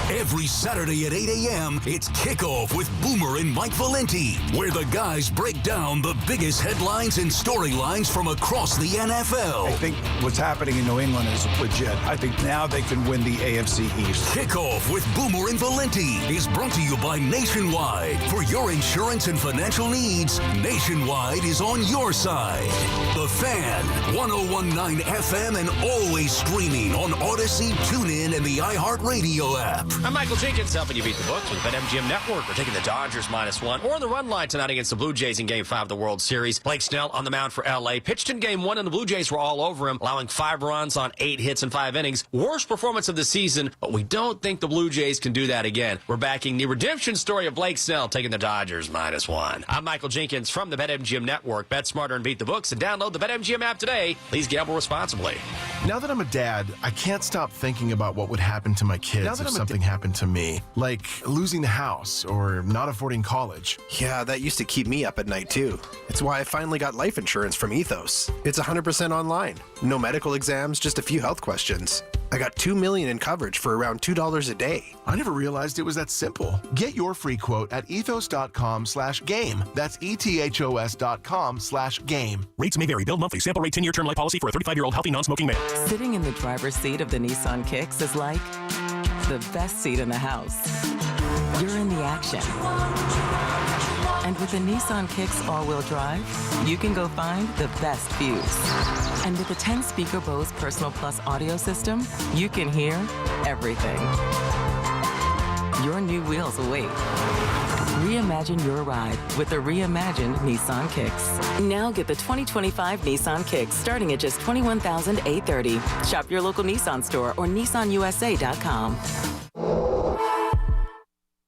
[SPEAKER 3] Every Saturday at 8 a.m., it's Kickoff with Boomer and Mike Valenti, where the guys break down the biggest headlines and storylines from across the NFL.
[SPEAKER 13] I think what's happening in New England is legit. I think now they can win the AFC East.
[SPEAKER 3] Kickoff with Boomer and Valenti is brought to you by Nationwide. For your insurance and financial needs, Nationwide is on your side. The Fan, 101.9 FM, and always streaming on Odyssey, TuneIn, and the iHeartRadio app.
[SPEAKER 10] I'm Michael Jenkins, helping you beat the books with BetMGM Network. We're taking the Dodgers -1 or the run line tonight against the Blue Jays in Game 5 of the World Series. Blake Snell on the mound for L.A. Pitched in Game 1, and the Blue Jays were all over him, allowing 5 runs on 8 hits in 5 innings. Worst performance of the season, but we don't think the Blue Jays can do that again. We're backing the redemption story of Blake Snell, taking the Dodgers -1. I'm Michael Jenkins from the BetMGM Network. Bet smarter and beat the books, and download the BetMGM app today. Please gamble responsibly.
[SPEAKER 6] Now that I'm a dad, I can't stop thinking about what would happen to my kids if something happened to me. Like losing the house or not affording college.
[SPEAKER 16] Yeah, that used to keep me up at night too. It's why I finally got life insurance from Ethos. It's 100% online. No medical exams, just a few health questions. I got $2 million in coverage for around $2 a day.
[SPEAKER 6] I never realized it was that simple. Get your free quote at ethos.com/game. That's ethos.com/game.
[SPEAKER 18] Rates may vary. Bill monthly. Sample rate 10-year term life policy for a 35-year-old healthy non-smoking male.
[SPEAKER 24] Sitting in the driver's seat of the Nissan Kicks is like the best seat in the house. You're in the action. And with the Nissan Kicks all-wheel drive, you can go find the best views. And with the 10-speaker Bose Personal Plus audio system, you can hear everything. Your new wheels await. Reimagine your ride with the reimagined Nissan Kicks. Now get the 2025 Nissan Kicks starting at just $21,830. Shop your local Nissan store or nissanusa.com.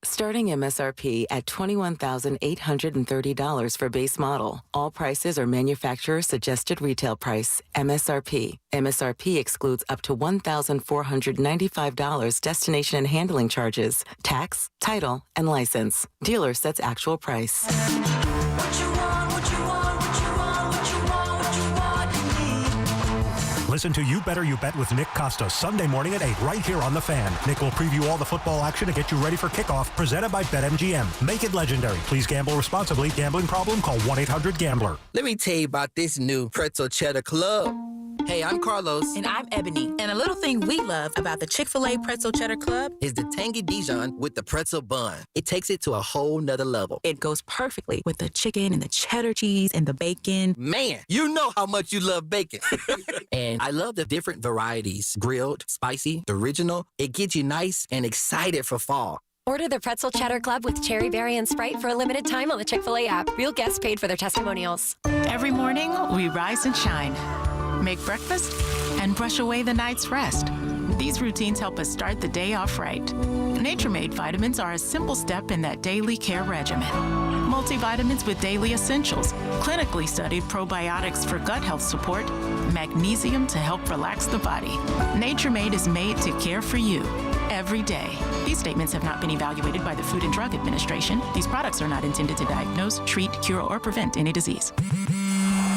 [SPEAKER 24] Starting MSRP at $21,830 for base model. All prices are manufacturer suggested retail price. MSRP. MSRP excludes up to $1,495 destination and handling charges, tax, title, and license. Dealer sets actual price.
[SPEAKER 2] Listen to You Better You Bet with Nick Costa Sunday morning at 8 right here on The Fan. Nick will preview all the football action and get you ready for kickoff, presented by BetMGM. Make it legendary. Please gamble responsibly. Gambling problem? Call 1-800-GAMBLER.
[SPEAKER 25] Let me tell you about this new Pretzel Cheddar Club. Hey, I'm Carlos.
[SPEAKER 26] And I'm Ebony. And a little thing we love about the Chick-fil-A Pretzel Cheddar Club
[SPEAKER 25] is the tangy Dijon with the pretzel bun. It takes it to a whole nother level.
[SPEAKER 26] It goes perfectly with the chicken and the cheddar cheese and the bacon.
[SPEAKER 25] Man, you know how much you love bacon. And I love the different varieties. Grilled, spicy, original. It gets you nice and excited for fall.
[SPEAKER 27] Order the Pretzel Cheddar Club with Cherry Berry and Sprite for a limited time on the Chick-fil-A app. Real guests paid for their testimonials.
[SPEAKER 26] Every morning, we rise and shine. Make breakfast and brush away the night's rest. These routines help us start the day off right. Nature-Made vitamins are a simple step in that daily care regimen. Multivitamins with daily essentials, clinically studied probiotics for gut health support, magnesium to help relax the body. Nature-Made is made to care for you every day. These statements have not been evaluated by the Food and Drug Administration. These products are not intended to diagnose, treat, cure, or prevent any disease.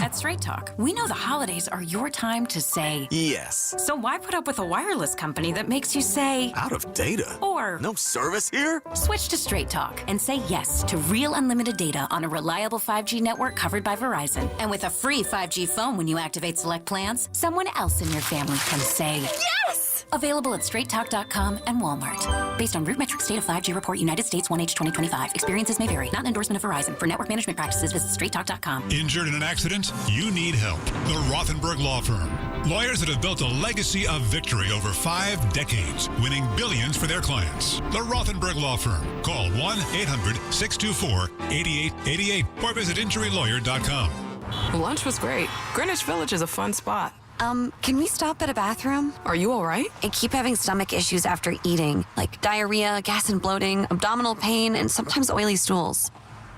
[SPEAKER 28] At Straight Talk, we know the holidays are your time to say
[SPEAKER 21] yes.
[SPEAKER 28] So why put up with a wireless company that makes you say
[SPEAKER 21] Out of data?
[SPEAKER 28] Or
[SPEAKER 21] no service here?
[SPEAKER 28] Switch to Straight Talk and say yes to real unlimited data on a reliable 5G network covered by Verizon. And with a free 5G phone when you activate select plans, someone else in your family can say yes! Available at straighttalk.com and Walmart. Based on RootMetrics State of 5G Report United States 1H 2025. Experiences may vary. Not an endorsement of Verizon. For network management practices, visit straighttalk.com.
[SPEAKER 29] Injured in an accident? You need help. The Rothenberg Law Firm. Lawyers that have built a legacy of victory over 5 decades, winning billions for their clients. The Rothenberg Law Firm. Call 1-800-624-8888 or visit injurylawyer.com.
[SPEAKER 30] Lunch was great. Greenwich Village is a fun spot.
[SPEAKER 27] Can we stop at a bathroom?
[SPEAKER 30] Are you all right?
[SPEAKER 27] I keep having stomach issues after eating, like diarrhea, gas and bloating, abdominal pain, and sometimes oily stools.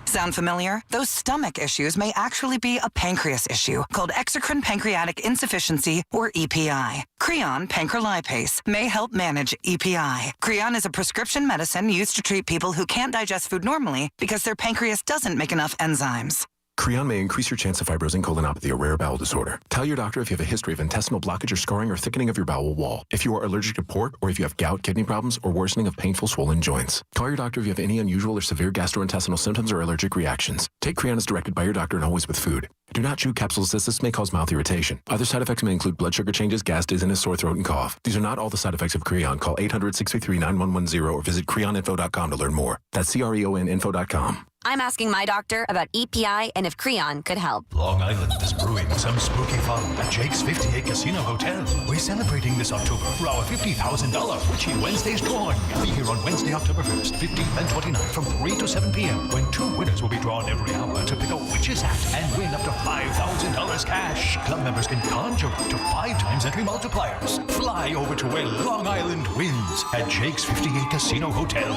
[SPEAKER 31] Sound familiar? Those stomach issues may actually be a pancreas issue called exocrine pancreatic insufficiency, or EPI. Creon pancrelipase may help manage EPI. Creon is a prescription medicine used to treat people who can't digest food normally because their pancreas doesn't make enough enzymes.
[SPEAKER 7] Creon may increase your chance of fibrosing colonopathy, a rare bowel disorder. Tell your doctor if you have a history of intestinal blockage or scarring or thickening of your bowel wall, if you are allergic to pork, or if you have gout, kidney problems, or worsening of painful swollen joints. Call your doctor if you have any unusual or severe gastrointestinal symptoms or allergic reactions. Take Creon as directed by your doctor and always with food. Do not chew capsules as this may cause mouth irritation. Other side effects may include blood sugar changes, gas, dizziness, sore throat, and cough. These are not all the side effects of Creon. Call 800-633-9110 or visit creoninfo.com to learn more. That's CREONinfo.com.
[SPEAKER 27] I'm asking my doctor about EPI and if Creon could help.
[SPEAKER 8] Long Island is brewing some spooky fun at Jake's 58 Casino Hotel. We're celebrating this October for our $50,000 Witchy Wednesdays drawing. Be here on Wednesday, October 1st, 15th, and 29th from 3 to 7 p.m. when 2 winners will be drawn every hour to pick a witch's hat and win up to $5,000 cash. Club members can conjure up to 5 times entry multipliers. Fly over to where Long Island wins at Jake's 58 Casino Hotel.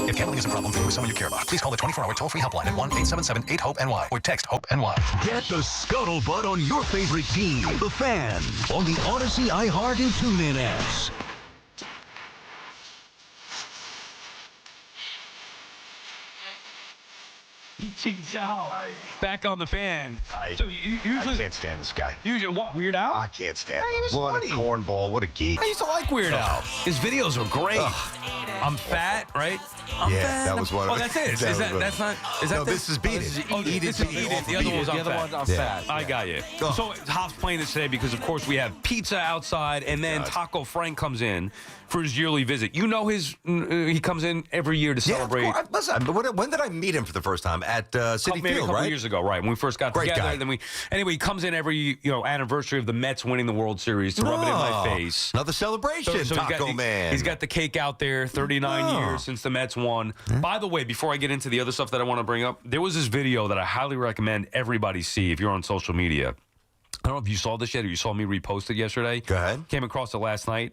[SPEAKER 8] If gambling is a problem for you or someone you care about, please call the 24-hour toll-free helpline at 1-877-8-HOPE-NY or text HOPE-NY.
[SPEAKER 3] Get the scuttlebutt on your favorite team, the Fan, on the Odyssey, iHeart, and TuneIn apps.
[SPEAKER 4] Back on the Fan. So you usually
[SPEAKER 5] I can't stand this guy.
[SPEAKER 4] Usually what? Weird Al?
[SPEAKER 5] I can't stand him.
[SPEAKER 4] he's
[SPEAKER 5] What
[SPEAKER 4] funny.
[SPEAKER 5] a cornball. What a geek.
[SPEAKER 4] I used to like Weird Al. His videos were great. I'm fat, right? I'm
[SPEAKER 5] Yeah,
[SPEAKER 4] fat.
[SPEAKER 5] that was one of
[SPEAKER 4] Oh, that's it.
[SPEAKER 5] that
[SPEAKER 4] Is
[SPEAKER 5] was one.
[SPEAKER 4] that's not? Is that
[SPEAKER 5] No, this is Beat It.
[SPEAKER 4] This is
[SPEAKER 5] Eat It, Beat It.
[SPEAKER 4] The other one was
[SPEAKER 1] The other one's I'm fat.
[SPEAKER 4] I got you. So Hop's playing this today because, of course, we have pizza outside, and then Taco Frank comes in for his yearly visit. You know he comes in every year to celebrate.
[SPEAKER 5] Yeah, of course. Listen, when did I meet him for the first time? At City
[SPEAKER 4] Maybe a
[SPEAKER 5] Field,
[SPEAKER 4] couple
[SPEAKER 5] right?
[SPEAKER 4] years ago, right? When we first got
[SPEAKER 5] Great
[SPEAKER 4] together.
[SPEAKER 5] guy.
[SPEAKER 4] Then anyway, he comes in every anniversary of the Mets winning the World Series to rub it in my face.
[SPEAKER 5] Another celebration, Taco Man.
[SPEAKER 4] He's got the cake out there. 39 years since the Mets won. By the way, before I get into the other stuff that I want to bring up, there was this video that I highly recommend everybody see if you're on social media. I don't know if you saw this yet or you saw me repost it yesterday.
[SPEAKER 5] Go ahead.
[SPEAKER 4] Came across it last night.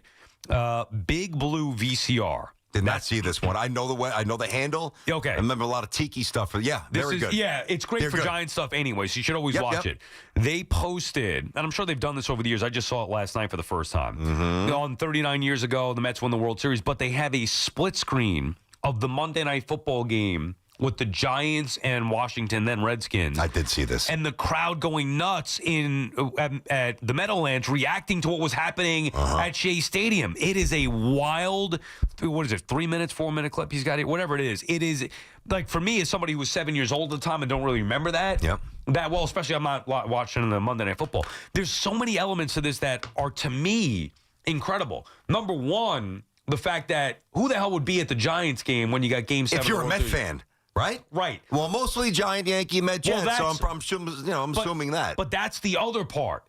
[SPEAKER 4] Big Blue VCR.
[SPEAKER 5] Did not see this one. I know the way. I know the handle.
[SPEAKER 4] Okay.
[SPEAKER 5] I remember a lot of tiki stuff. Yeah, very good.
[SPEAKER 4] Yeah, it's great
[SPEAKER 5] They're
[SPEAKER 4] for
[SPEAKER 5] good.
[SPEAKER 4] Giant stuff anyway, so you should always watch it. They posted, and I'm sure they've done this over the years. I just saw it last night for the first time. On 39 years ago, the Mets won the World Series, but they have a split screen of the Monday Night Football game with the Giants and Washington, then Redskins.
[SPEAKER 5] I did see this.
[SPEAKER 4] And the crowd going nuts at the Meadowlands, reacting to what was happening at Shea Stadium. It is a wild, 3 minutes, 4 minute clip he's got it, whatever it is. It is, like, for me, as somebody who was 7 years old at the time and don't really remember that.
[SPEAKER 5] Yep.
[SPEAKER 4] That well, especially I'm not watching the Monday Night Football. There's so many elements to this that are, to me, incredible. Number one, the fact that who the hell would be at the Giants game when you got Game 7?
[SPEAKER 5] If you're a Met fan. Right?
[SPEAKER 4] Right.
[SPEAKER 5] Well, mostly Giant, Yankee, Met, Jets, so I'm assuming that.
[SPEAKER 4] But that's the other part.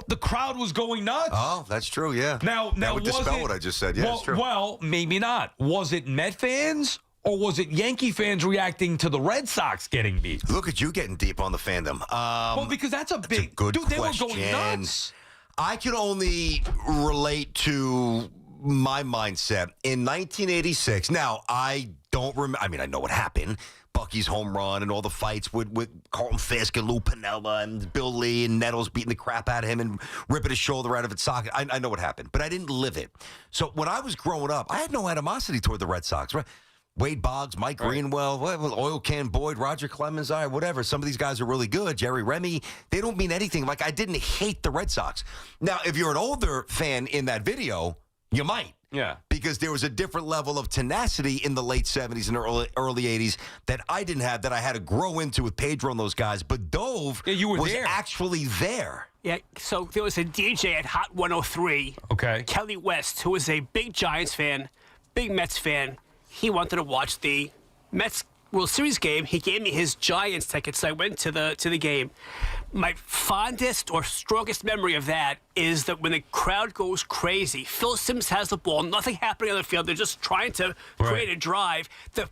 [SPEAKER 4] The crowd was going nuts.
[SPEAKER 5] Oh, that's true, yeah.
[SPEAKER 4] Now
[SPEAKER 5] that would dispel what I just said. Yeah, it's true.
[SPEAKER 4] Well, maybe not. Was it Met fans or was it Yankee fans reacting to the Red Sox getting beat?
[SPEAKER 5] Look at you getting deep on the fandom.
[SPEAKER 4] Well, because that's a big...
[SPEAKER 5] good
[SPEAKER 4] dude,
[SPEAKER 5] question.
[SPEAKER 4] They were going nuts.
[SPEAKER 5] I can only relate to my mindset in 1986. Now, I don't remember. I mean, I know what happened. Bucky's home run and all the fights with Carlton Fisk and Lou Piniella and Bill Lee and Nettles beating the crap out of him and ripping his shoulder out of its socket. I know what happened, but I didn't live it. So when I was growing up, I had no animosity toward the Red Sox. Right? Wade Boggs, Mike Greenwell, Oil Can Boyd, Roger Clemens, whatever. Some of these guys are really good. Jerry Remy. They don't mean anything. Like, I didn't hate the Red Sox. Now, if you're an older fan in that video, you might.
[SPEAKER 4] Yeah.
[SPEAKER 5] Because there was a different level of tenacity in the late 70s and early 80s that I didn't have, that I had to grow into with Pedro and those guys. But Dove was actually there.
[SPEAKER 9] Yeah, so there was a DJ at Hot 103, Kelly West, who was a big Giants fan, big Mets fan. He wanted to watch the Mets World Series game. He gave me his Giants tickets, so I went to the game. My fondest or strongest memory of that is that when the crowd goes crazy, Phil Simms has the ball, nothing happening on the field, they're just trying to create a drive. The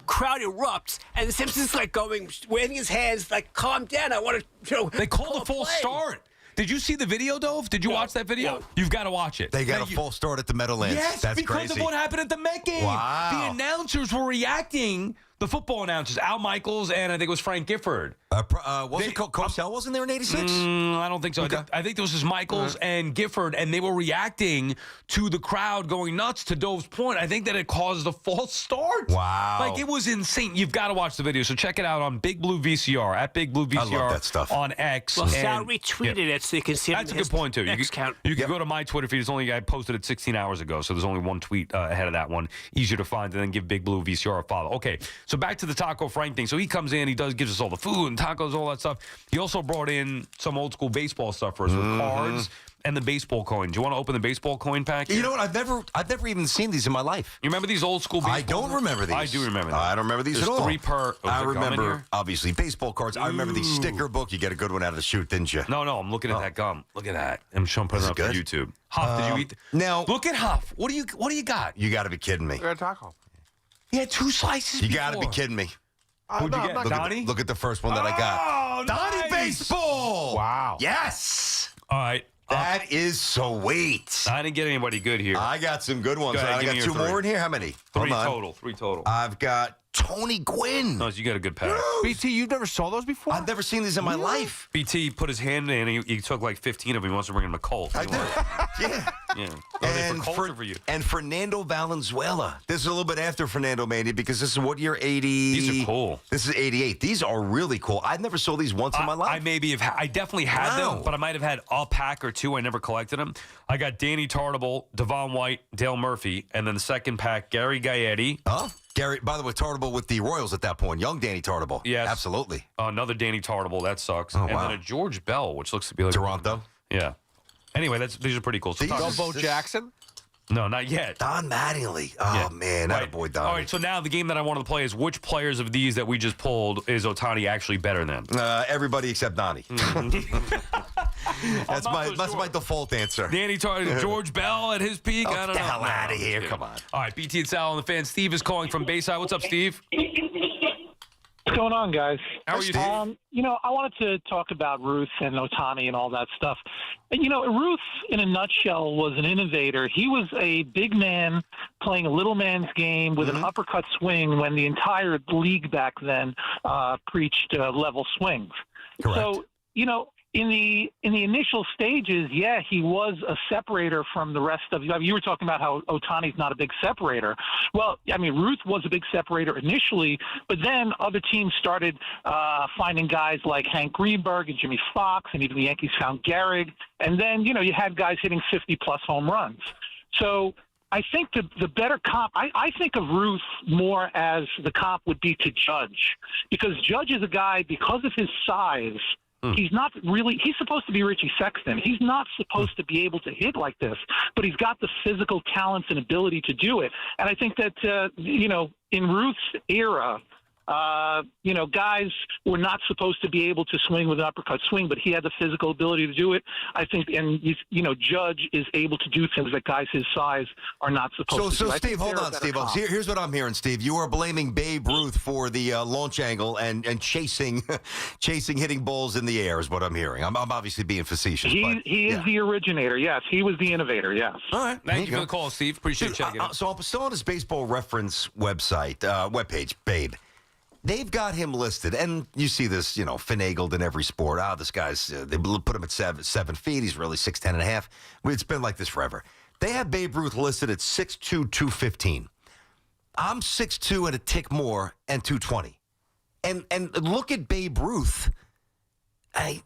[SPEAKER 9] crowd erupts, and Simpson's like going, waving his hands, like, calm down, I want to,
[SPEAKER 4] They called a false start. Did you see the video, Dove? Did you watch that video?
[SPEAKER 9] No.
[SPEAKER 4] You've got to watch it.
[SPEAKER 5] They got a full start at the Meadowlands.
[SPEAKER 4] Yes,
[SPEAKER 5] That's
[SPEAKER 4] because
[SPEAKER 5] crazy.
[SPEAKER 4] of what happened at the Met game.
[SPEAKER 5] Wow.
[SPEAKER 4] The announcers were reacting the football announcers, Al Michaels and I think it was Frank Gifford.
[SPEAKER 5] Wasn't Cosell wasn't there in 86?
[SPEAKER 4] I don't think so.
[SPEAKER 5] Okay.
[SPEAKER 4] I think there was just Michaels and Gifford, and they were reacting to the crowd going nuts to Dove's point. I think that it caused a false start.
[SPEAKER 5] Wow.
[SPEAKER 4] Like, it was insane. You've got to watch the video, so check it out on Big Blue VCR, at Big Blue VCR
[SPEAKER 5] I love that stuff.
[SPEAKER 4] on X.
[SPEAKER 9] Well, Sal retweeted it so you can see it.
[SPEAKER 4] That's a good point, too. You can go to my Twitter feed. I posted it 16 hours ago, so there's only one tweet ahead of that one. Easier to find, and then give Big Blue VCR a follow. Okay, so back to the Taco Frank thing. So he comes in, gives us all the food and tacos, all that stuff. He also brought in some old school baseball stuff for us with cards and the baseball coin. Do you want to open the baseball coin pack here?
[SPEAKER 5] You know what? I've never even seen these in my life.
[SPEAKER 4] You remember these old school baseball?
[SPEAKER 5] I don't remember these.
[SPEAKER 4] I do remember them.
[SPEAKER 5] I don't remember these
[SPEAKER 4] There's
[SPEAKER 5] at all.
[SPEAKER 4] 3 per.
[SPEAKER 5] I remember, obviously, baseball cards. I remember the sticker book. You get a good one out of the chute, didn't you?
[SPEAKER 4] No, I'm looking at that gum. Look at that. I'm showing putting it up on YouTube. Huff, did you eat?
[SPEAKER 5] Now,
[SPEAKER 4] look at Huff. What do you got?
[SPEAKER 5] You got to be kidding me.
[SPEAKER 1] I got a taco.
[SPEAKER 4] He had 2 slices.
[SPEAKER 5] You got to be kidding me.
[SPEAKER 4] Who'd you get? Donnie?
[SPEAKER 5] Look at the first one that I got.
[SPEAKER 4] Oh,
[SPEAKER 5] Donnie Baseball.
[SPEAKER 1] Wow.
[SPEAKER 5] Yes.
[SPEAKER 4] All right.
[SPEAKER 5] That is sweet.
[SPEAKER 4] I didn't get anybody good here.
[SPEAKER 5] I got some good ones.
[SPEAKER 4] Go ahead,
[SPEAKER 5] I
[SPEAKER 4] give
[SPEAKER 5] got
[SPEAKER 4] me
[SPEAKER 5] 2
[SPEAKER 4] your 3.
[SPEAKER 5] more in here. How many?
[SPEAKER 4] 3
[SPEAKER 5] Hold on.
[SPEAKER 4] total. 3 total.
[SPEAKER 5] I've got Tony Gwynn.
[SPEAKER 4] No, you got a good pack.
[SPEAKER 1] BT, you've never saw those before?
[SPEAKER 5] I've never seen these in my life.
[SPEAKER 4] BT put his hand in and he took like 15 of them. He wants to bring him a Colt.
[SPEAKER 5] I did. Yeah.
[SPEAKER 4] Yeah. Are they for Colts or for you?
[SPEAKER 5] And Fernando Valenzuela. This is a little bit after Fernando Mania because this is what year? 80.
[SPEAKER 4] These are cool.
[SPEAKER 5] This is 88. These are really cool. I never saw these once in my life.
[SPEAKER 4] I definitely had them, but I might have had a pack or 2. I never collected them. I got Danny Tartable, Devon White, Dale Murphy, and then the second pack, Gary Gaetti.
[SPEAKER 5] Oh, Gary, by the way, Tartable with the Royals at that point. Young Danny Tartable.
[SPEAKER 4] Yes.
[SPEAKER 5] Absolutely.
[SPEAKER 4] Another Danny Tartable. That sucks.
[SPEAKER 5] Oh,
[SPEAKER 4] and
[SPEAKER 5] wow.
[SPEAKER 4] then a George Bell, which looks to be like
[SPEAKER 5] Toronto.
[SPEAKER 4] Yeah. Anyway, these are pretty cool. So
[SPEAKER 1] Bo Jackson?
[SPEAKER 4] No, not yet.
[SPEAKER 5] Don Mattingly. Oh, man. That boy Don.
[SPEAKER 4] All right, so now the game that I wanted to play is which players of these that we just pulled is Ohtani actually better than?
[SPEAKER 5] Everybody except Donnie. That's my default answer.
[SPEAKER 4] Danny George Bell at his peak? I don't know.
[SPEAKER 5] Get the hell out of here.
[SPEAKER 4] Yeah.
[SPEAKER 5] Come on.
[SPEAKER 4] All right, BT and Sal on the fan. Steve is calling from Bayside. What's up, Steve?
[SPEAKER 10] What's going on, guys?
[SPEAKER 4] How are you,
[SPEAKER 10] Steve? I wanted to talk about Ruth and Ohtani and all that stuff. Ruth, in a nutshell, was an innovator. He was a big man playing a little man's game with an uppercut swing when the entire league back then preached level swings.
[SPEAKER 5] Correct.
[SPEAKER 10] So, in the initial stages, he was a separator from the rest of you. You were talking about how Ohtani's not a big separator. Well, Ruth was a big separator initially, but then other teams started finding guys like Hank Greenberg and Jimmy Fox, and even the Yankees found Gehrig. And then, you had guys hitting 50-plus home runs. So I think the better comp, I think of Ruth more as the comp would be to Judge, because Judge is a guy, because of his size, he's not really – he's supposed to be Richie Sexton. He's not supposed to be able to hit like this, but he's got the physical talents and ability to do it. And I think that, in Ruth's era, guys were not supposed to be able to swing with an uppercut swing, but he had the physical ability to do it. I think, and Judge is able to do things that guys his size are not supposed to do.
[SPEAKER 5] So, Steve, hold on, Steve. Here's what I'm hearing, Steve. You are blaming Babe Ruth for the launch angle and chasing hitting balls in the air is what I'm hearing. I'm obviously being facetious.
[SPEAKER 10] He is the originator, yes. He was the innovator, yes.
[SPEAKER 4] All right. Thank you for the call, Steve. Appreciate checking it.
[SPEAKER 5] So I'm still on his Baseball Reference webpage, Babe. They've got him listed, and you see this, finagled in every sport. This guy's, they put him at 7 feet. He's really 6'10" and a half. It's been like this forever. They have Babe Ruth listed at 6'2", 215. I'm 6'2" and a tick more and 220. And look at Babe Ruth. He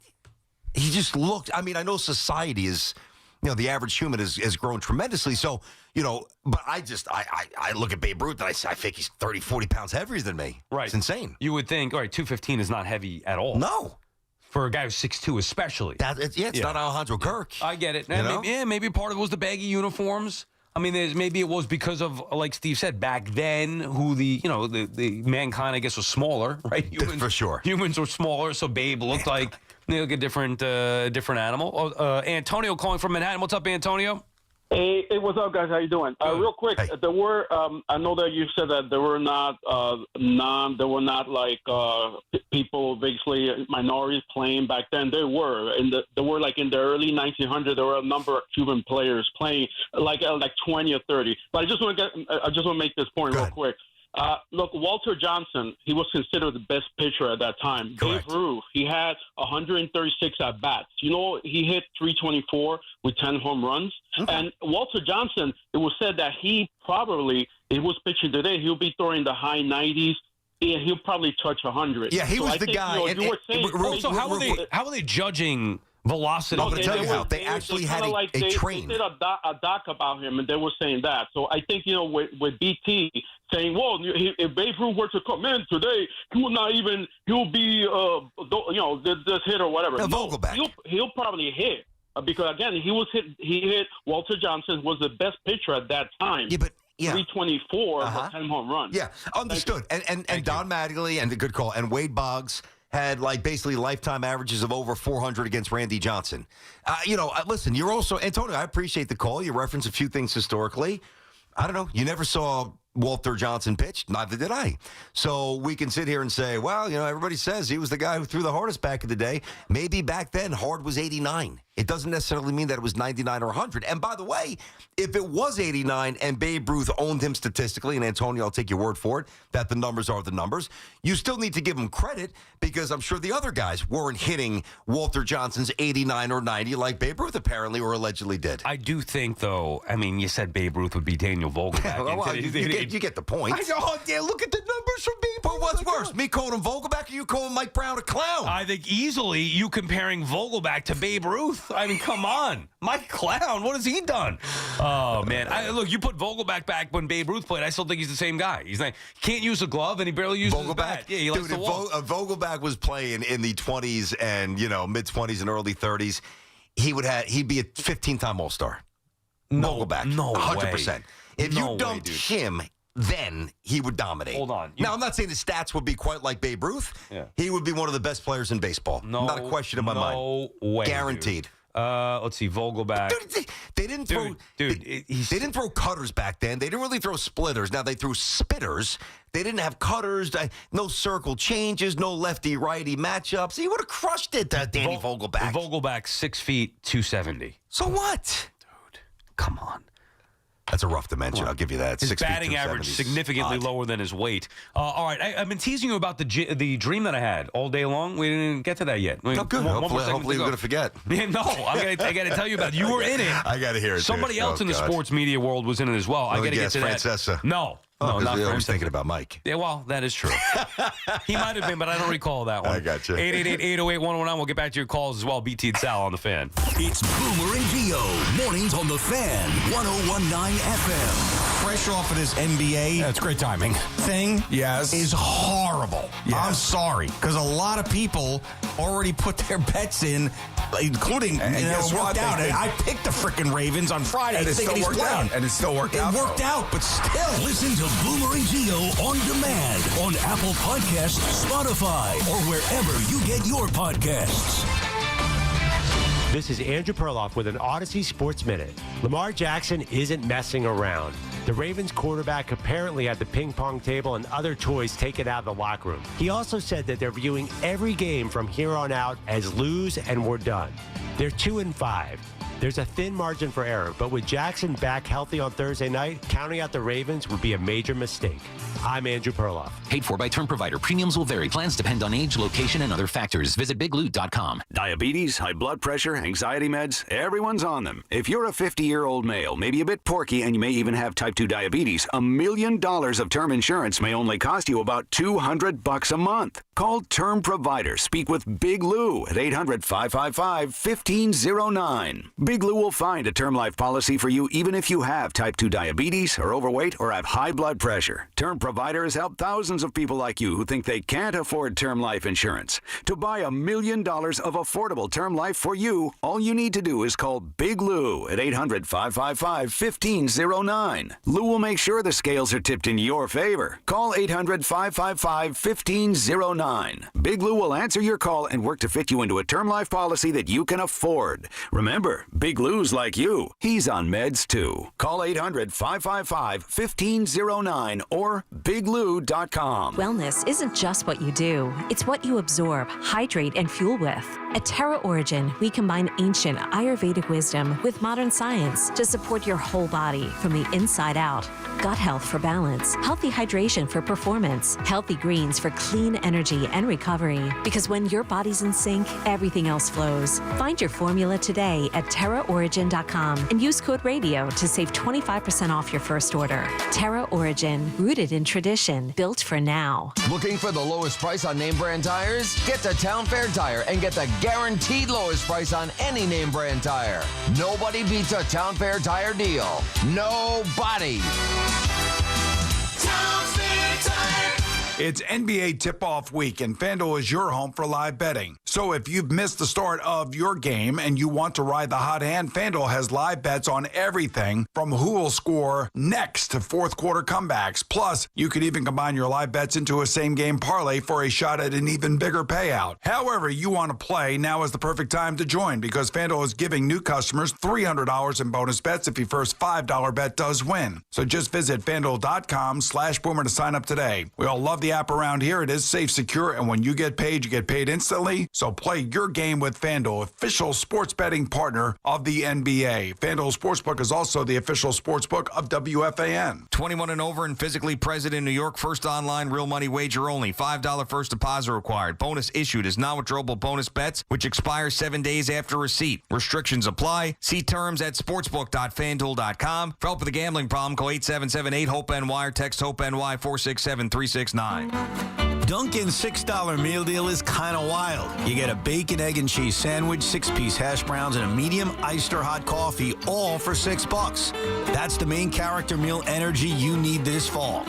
[SPEAKER 5] just looked, I know society is, the average human has grown tremendously. So, but I look at Babe Ruth and I think he's 30, 40 pounds heavier than me.
[SPEAKER 4] Right.
[SPEAKER 5] It's insane.
[SPEAKER 4] You would think, all right, 215 is not heavy at all.
[SPEAKER 5] No.
[SPEAKER 4] For a guy who's 6'2", especially.
[SPEAKER 5] It's not Alejandro Kirk.
[SPEAKER 4] I get it. Maybe part of it was the baggy uniforms. Maybe it was because of, like Steve said, back then, who the mankind, I guess, was smaller, right?
[SPEAKER 5] For sure.
[SPEAKER 4] Humans were smaller, so Babe looked like a different animal. Antonio calling from Manhattan. What's up, Antonio?
[SPEAKER 11] Hey, what's up, guys? How you doing? Real quick, there were. I know that you said that there were not people, basically minorities playing back then. There were, in the early 1900s. There were a number of Cuban players playing, like 20 or 30. But I just want to make this point real quick. Look, Walter Johnson, he was considered the best pitcher at that time.
[SPEAKER 5] Correct.
[SPEAKER 11] Babe Ruth, he had 136 at-bats. You know, he hit 324 with 10 home runs.
[SPEAKER 5] Okay.
[SPEAKER 11] And Walter Johnson, it was said that he probably, if he was pitching today, he'll be throwing the high 90s. Yeah, he'll probably touch 100.
[SPEAKER 5] Yeah, he was the guy.
[SPEAKER 11] You were saying,
[SPEAKER 4] Also, how are they judging velocity?
[SPEAKER 5] I'm going to tell you how. They actually had a train.
[SPEAKER 11] They did a doc about him, and they were saying that. So I think, with BT saying, well, if Babe Ruth were to come in today, he will not even, he'll be, this hit or whatever.
[SPEAKER 5] Vogelback.
[SPEAKER 11] He'll probably hit. Because, again, he hit Walter Johnson, was the best pitcher at that time.
[SPEAKER 5] Yeah, but... Yeah.
[SPEAKER 11] 324 for 10 home runs.
[SPEAKER 5] Yeah, understood. And Don Mattingly, and a good call, and Wade Boggs had basically lifetime averages of over 400 against Randy Johnson. Listen, you're also, Antonio, I appreciate the call. You reference a few things historically. I don't know. You never saw Walter Johnson pitch. Neither did I. So we can sit here and say, well, everybody says he was the guy who threw the hardest back in the day. Maybe back then hard was 89. It doesn't necessarily mean that it was 99 or 100. And by the way, if it was 89 and Babe Ruth owned him statistically, and Antonio, I'll take your word for it, that the numbers are the numbers, you still need to give him credit because I'm sure the other guys weren't hitting Walter Johnson's 89 or 90 like Babe Ruth apparently or allegedly did.
[SPEAKER 4] I do think, though, you said Babe Ruth would be Daniel Vogelback.
[SPEAKER 5] You get the point. Look at the numbers from Babe Ruth. But what's worse, me calling him Vogelback or you calling Mike Brown a clown?
[SPEAKER 4] I think easily you comparing Vogelback to Babe Ruth. Come on. Mike Clown, what has he done? Oh, man. Look, you put Vogelback back when Babe Ruth played, I still think he's the same guy. He can't use a glove, and he barely uses his bat. Yeah, he likes to walk.
[SPEAKER 5] Vogelback was playing in the 20s and, mid-20s and early 30s, he'd be a 15-time All-Star. Vogelback.
[SPEAKER 4] No
[SPEAKER 5] 100%.
[SPEAKER 4] way.
[SPEAKER 5] If you dumped him, then he would dominate.
[SPEAKER 4] Hold on.
[SPEAKER 5] Now, I'm not saying his stats would be quite like Babe Ruth.
[SPEAKER 4] Yeah.
[SPEAKER 5] He would be one of the best players in baseball. Not a question in my mind.
[SPEAKER 4] No way.
[SPEAKER 5] Guaranteed.
[SPEAKER 4] Dude. Let's see, Vogelback.
[SPEAKER 5] They didn't throw. They didn't throw cutters back then. They didn't really throw splitters. Now they threw spitters. They didn't have cutters. No circle changes. No lefty righty matchups. He would have crushed it. Danny Vogelback.
[SPEAKER 4] Vogelback 6 feet 270.
[SPEAKER 5] So what?
[SPEAKER 4] Dude, come on.
[SPEAKER 5] That's a rough dimension. I'll give you that.
[SPEAKER 4] His batting average significantly lower than his weight. All right, I've been teasing you about the dream that I had all day long. We didn't get to that yet.
[SPEAKER 5] Oh, good. Hopefully we're going to forget.
[SPEAKER 4] Yeah, no, I got to tell you about it. You were in it.
[SPEAKER 5] I got to hear it.
[SPEAKER 4] Somebody else in the sports media world was in it as well. I got to get to that.
[SPEAKER 5] Francesa.
[SPEAKER 4] No.
[SPEAKER 5] No,
[SPEAKER 4] not
[SPEAKER 5] I was thinking about Mike.
[SPEAKER 4] Yeah, well, that is true. He might have been, but I don't recall that one.
[SPEAKER 5] I got you.
[SPEAKER 4] 888-808-119. We'll get back to your calls as well. BT and Sal on the Fan.
[SPEAKER 3] It's Boomer and Gio. Mornings on the Fan. 101.9 FM.
[SPEAKER 6] Fresh off of this NBA.
[SPEAKER 12] That's great timing.
[SPEAKER 6] Thing.
[SPEAKER 12] Yes.
[SPEAKER 6] Is horrible.
[SPEAKER 12] Yes.
[SPEAKER 6] I'm sorry. Because a lot of people already put their bets in, including, worked out. And I picked the freaking Ravens on Friday.
[SPEAKER 12] And it still worked out. And it still worked out.
[SPEAKER 6] It worked out, but still.
[SPEAKER 3] Listen to Boomer and Gio on demand on Apple Podcasts, Spotify, or wherever you get your podcasts.
[SPEAKER 13] This is Andrew Perloff with an Odyssey Sports Minute. Lamar Jackson isn't messing around. The Ravens quarterback apparently had the ping pong table and other toys taken out of the locker room. He also said that they're viewing every game from here on out as lose and we're done. They're 2-5. There's a thin margin for error, but with Jackson back healthy on Thursday night, counting out the Ravens would be a major mistake. I'm Andrew Perloff.
[SPEAKER 14] Paid for by term provider. Premiums will vary. Plans depend on age, location, and other factors. Visit bigloot.com.
[SPEAKER 15] Diabetes, high blood pressure, anxiety meds, everyone's on them. If you're a 50-year-old male, maybe a bit porky, and you may even have type 2 diabetes, $1 million of term insurance may only cost you about $200 a month. Call Term Provider. Speak with Big Lou at 800-555-1509. Big Lou will find a term life policy for you even if you have type 2 diabetes, are overweight, or have high blood pressure. Term Provider has helped thousands of people like you who think they can't afford term life insurance. To buy $1 million of affordable term life for you, all you need to do is call Big Lou at 800-555-1509. Lou will make sure the scales are tipped in your favor. Call 800-555-1509. Big Lou will answer your call and work to fit you into a term life policy that you can afford. Remember, Big Lou's like you. He's on meds too. Call 800-555-1509 or biglou.com.
[SPEAKER 16] Wellness isn't just what you do. It's what you absorb, hydrate, and fuel with. At Terra Origin, we combine ancient Ayurvedic wisdom with modern science to support your whole body from the inside out. gut health for balance, healthy hydration for performance, healthy greens for clean energy and recovery. Because when your body's in sync, everything else flows. Find your formula today at TerraOrigin.com and use code RADIO to save 25% off your first order. Terra Origin, rooted in tradition, built for now.
[SPEAKER 2] Looking for the lowest price on name brand tires? Get to Town Fair Tire and get the guaranteed lowest price on any name brand tire. Nobody beats a Town Fair Tire deal. Nobody.
[SPEAKER 6] Town Fair Tire. It's NBA tip-off week, and FanDuel is your home for live betting. So if you've missed the start of your game and you want to ride the hot hand, FanDuel has live bets on everything from who will score next to fourth quarter comebacks. Plus, you could even combine your live bets into a same-game parlay for a shot at an even bigger payout. However you want to play, now is the perfect time to join because FanDuel is giving new customers $300 in bonus bets if your first $5 bet does win. So just visit FanDuel.com/Boomer to sign up today. We all love the app around here. It is safe, secure, and when you get paid instantly. So play your game with FanDuel, official sports betting partner of the NBA. FanDuel Sportsbook is also the official sportsbook of WFAN.
[SPEAKER 17] 21 and over and physically present in New York. First online real money wager only. $5 first deposit required. Bonus issued is non-withdrawable bonus bets, which expires 7 days after receipt. Restrictions apply. See terms at sportsbook.fanduel.com. For help with a gambling problem, call 877-8-HOPE-NY or text HOPE-NY 467-369.
[SPEAKER 6] Dunkin's $6 meal deal is kind of wild. You get a bacon, egg, and cheese sandwich, 6-piece hash browns, and a medium iced or hot coffee, all for $6. That's the main character meal energy you need this fall.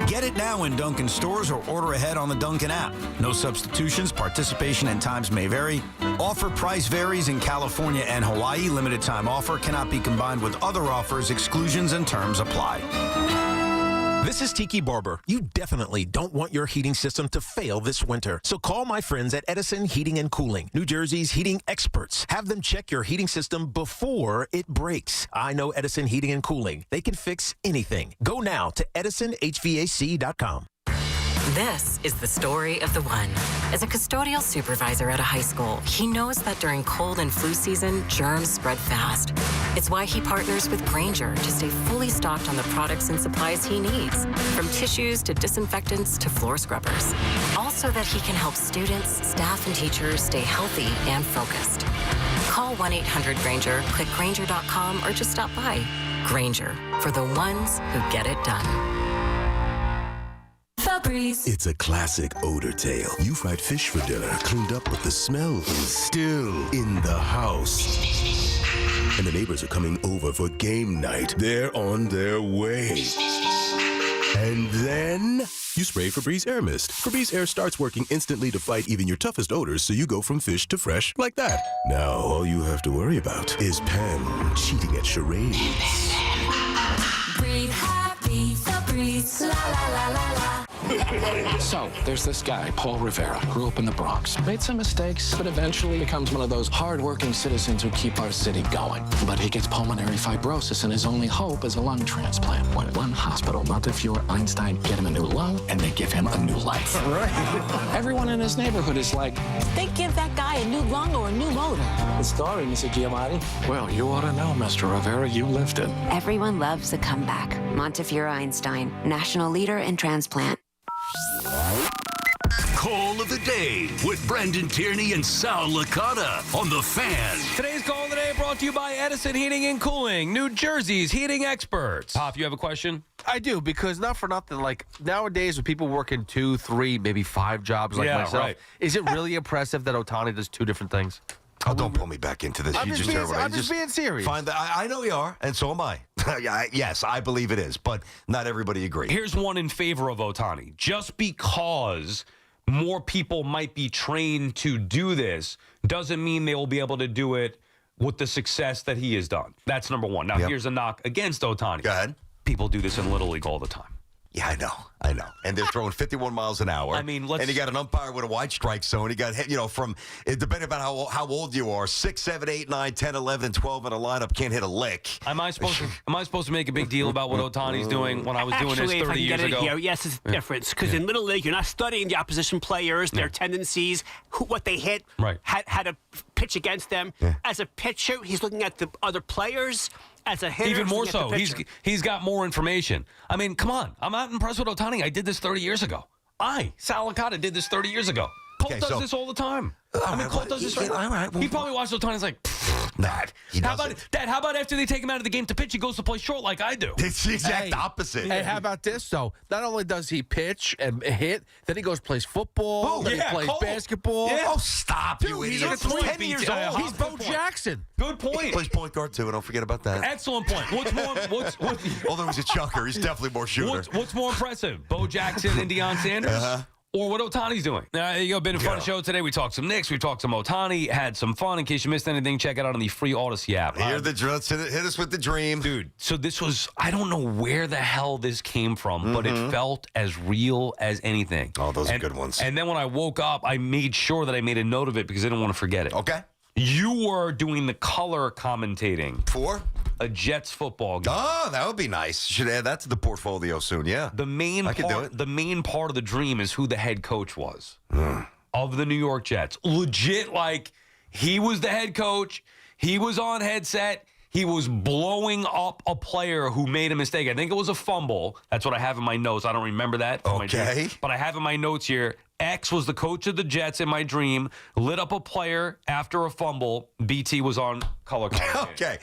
[SPEAKER 6] Get it now in Dunkin' stores or order ahead on the Dunkin' app. No substitutions, participation and times may vary. Offer price varies in California and Hawaii. Limited time offer cannot be combined with other offers. Exclusions and terms apply.
[SPEAKER 18] This is Tiki Barber. You definitely don't want your heating system to fail this winter. So call my friends at Edison Heating and Cooling, New Jersey's heating experts. Have them check your heating system before it breaks. I know Edison Heating and Cooling. They can fix anything. Go now to edisonhvac.com.
[SPEAKER 28] This is the story of the one. As a custodial supervisor at a high school, he knows that during cold and flu season, germs spread fast. It's why he partners with Grainger to stay fully stocked on the products and supplies he needs, from tissues to disinfectants to floor scrubbers. Also that he can help students, staff, and teachers stay healthy and focused. Call 1-800-GRAINGER, click Grainger.com, or just stop by. Grainger, for the ones who get it done.
[SPEAKER 19] It's a classic odor tale. You fried fish for dinner, cleaned up, but the smell is still in the house. And the neighbors are coming over for game night. They're on their way. And then you spray Febreze Air Mist. Febreze Air starts working instantly to fight even your toughest odors, so you go from fish to fresh like that. Now all you have to worry about is Pam cheating at charades.
[SPEAKER 20] Breathe happy, Febreze, la la la la la.
[SPEAKER 21] So, there's this guy, Paul Rivera, grew up in the Bronx, made some mistakes, but eventually becomes one of those hard-working citizens who keep our city going. But he gets pulmonary fibrosis, and his only hope is a lung transplant. When one hospital, Montefiore Einstein, get him a new lung, and they give him a new life. Right. Everyone in his neighborhood is like,
[SPEAKER 20] They give that guy a new lung or a new motor.
[SPEAKER 21] the story, Mr. Giamatti. Well, you ought to know, Mr. Rivera, you lived it.
[SPEAKER 27] Everyone loves a comeback. Montefiore Einstein, national leader in transplant.
[SPEAKER 3] Call of the day with Brendan Tierney and Sal Licata on The Fan.
[SPEAKER 4] Today's call of the day brought to you by Edison Heating and Cooling, New Jersey's heating experts. Pop, you have a question?
[SPEAKER 1] I do, because not for nothing, like nowadays with people working 2, 3, maybe 5 jobs like myself,
[SPEAKER 4] right.
[SPEAKER 1] Is it really impressive that Ohtani does 2 different things?
[SPEAKER 5] Oh, don't pull me back into this.
[SPEAKER 1] I'm
[SPEAKER 5] You
[SPEAKER 1] just
[SPEAKER 5] heard what I
[SPEAKER 1] I'm just being serious.
[SPEAKER 5] Find that I know you are, and so am I. Yes, I believe it is, but not everybody agrees.
[SPEAKER 4] Here's one in favor of Ohtani. Just because more people might be trained to do this doesn't mean they will be able to do it with the success that he has done. That's number one. Now, here's a knock against Ohtani.
[SPEAKER 5] Go ahead.
[SPEAKER 4] People do this in Little League all the time.
[SPEAKER 5] Yeah, I know. I know. And they're throwing 51 miles an hour.
[SPEAKER 4] I mean,
[SPEAKER 5] and you got an umpire with a wide strike zone. You got, from, depending on how old you are, 6, 7, 8, 9, 10, 11, 12 in a lineup can't hit a lick.
[SPEAKER 4] Am I supposed to make a big deal about what Ohtani's doing when I was doing this 30 years ago?
[SPEAKER 7] Here, yes, it's a difference. Because in Little League, you're not studying the opposition players, their tendencies, what they hit, how to pitch against them.
[SPEAKER 5] Yeah.
[SPEAKER 7] As a pitcher, he's looking at the other players. As a hitter,
[SPEAKER 4] even more so,
[SPEAKER 7] pitcher.
[SPEAKER 4] he's got more information. I mean, come on. I'm not impressed with Ohtani. I did this 30 years ago. Sal Licata, did this 30 years ago. Colt does this all the time. Colt does this right. He probably watched Ohtani's like, Dad. How about after they take him out of the game to pitch, he goes to play short like I do?
[SPEAKER 5] It's the exact opposite.
[SPEAKER 1] Hey, how about this, though? Not only does he pitch and hit, then he goes plays football, then he plays basketball.
[SPEAKER 5] Yeah. Oh, stop,
[SPEAKER 1] Dude,
[SPEAKER 5] you
[SPEAKER 1] he's
[SPEAKER 5] idiot.
[SPEAKER 1] 10 years old. He's Bo Jackson.
[SPEAKER 4] Good point.
[SPEAKER 5] He plays point guard, too. Don't forget about that.
[SPEAKER 4] Excellent point.
[SPEAKER 5] Although he's a chucker, he's definitely more shooter.
[SPEAKER 4] What's more impressive, Bo Jackson and Deion Sanders? Or what Ohtani's doing. There you go. Been a fun show today. We talked some Knicks. We talked some Ohtani. Had some fun. In case you missed anything, check it out on the free Odyssey app.
[SPEAKER 5] Let's hit us with the dream.
[SPEAKER 4] Dude, so this was, I don't know where the hell this came from, but it felt as real as anything.
[SPEAKER 5] Oh, those are good ones.
[SPEAKER 4] And then when I woke up, I made sure that I made a note of it because I didn't want to forget it.
[SPEAKER 5] Okay.
[SPEAKER 4] You were doing the color commentating.
[SPEAKER 5] For?
[SPEAKER 4] A Jets football game.
[SPEAKER 5] Oh, that would be nice. Should add that to the portfolio soon, yeah.
[SPEAKER 4] The main part of the dream is who the head coach was of the New York Jets. Legit, like, he was the head coach. He was on headset. He was blowing up a player who made a mistake. I think it was a fumble. That's what I have in my notes. I don't remember that.
[SPEAKER 5] Okay.
[SPEAKER 4] But I have in my notes here, X was the coach of the Jets in my dream, lit up a player after a fumble. BT was on color commentating.
[SPEAKER 5] Okay.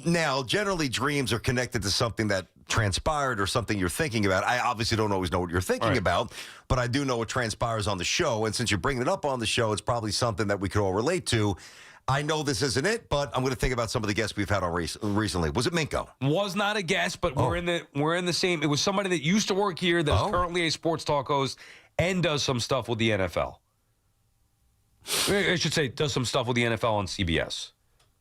[SPEAKER 5] Now, generally, dreams are connected to something that transpired or something you're thinking about. I obviously don't always know what you're thinking about, but I do know what transpires on the show. And since you're bringing it up on the show, it's probably something that we could all relate to. I know this isn't it, but I'm going to think about some of the guests we've had on recently. Was it Minko?
[SPEAKER 4] Was not a guest, but we're in the same. It was somebody that used to work here that's currently a sports talk host and does some stuff with the NFL. I should say does some stuff with the NFL on CBS.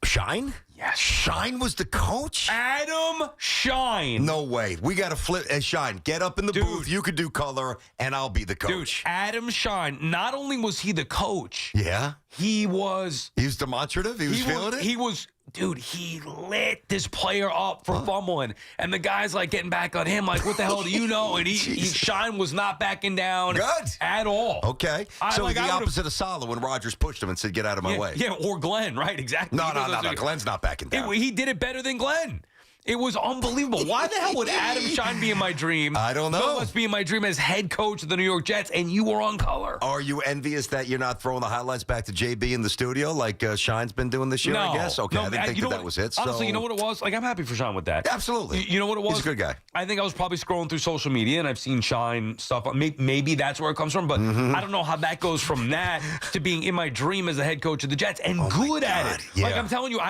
[SPEAKER 5] Shine?
[SPEAKER 4] Yes.
[SPEAKER 5] Shine was the coach?
[SPEAKER 4] Adam Shine.
[SPEAKER 5] No way. We got to flip. Shine, get up in the booth. You could do color, and I'll be the coach.
[SPEAKER 4] Dude, Adam Shine, not only was he the coach.
[SPEAKER 5] Yeah?
[SPEAKER 4] He was
[SPEAKER 5] demonstrative? He was feeling it?
[SPEAKER 4] He was, dude, he lit this player up for fumbling. And the guy's like getting back on him, like, what the hell do you know? And Shine was not backing down at all.
[SPEAKER 5] Okay. So the opposite of Salah when Rodgers pushed him and said, get out of my way.
[SPEAKER 4] Yeah, or Glenn, right? Exactly.
[SPEAKER 5] No. Glenn's not backing down.
[SPEAKER 4] He did it better than Glenn. It was unbelievable. Why the hell would Adam Shine be in my dream?
[SPEAKER 5] I don't know.
[SPEAKER 4] No, must be in my dream as head coach of the New York Jets, and you were on color.
[SPEAKER 5] Are you envious that you're not throwing the highlights back to JB in the studio like Shine's been doing this year, I guess? Okay, I didn't think that was it.
[SPEAKER 4] Honestly, you know what it was? Like, I'm happy for Shine with that.
[SPEAKER 5] Absolutely.
[SPEAKER 4] You know what it was?
[SPEAKER 5] He's a good guy.
[SPEAKER 4] I think I was probably scrolling through social media, and I've seen Shine stuff. Maybe that's where it comes from, but I don't know how that goes from that to being in my dream as the head coach of the Jets and good at it.
[SPEAKER 5] Yeah.
[SPEAKER 4] Like, I'm telling you,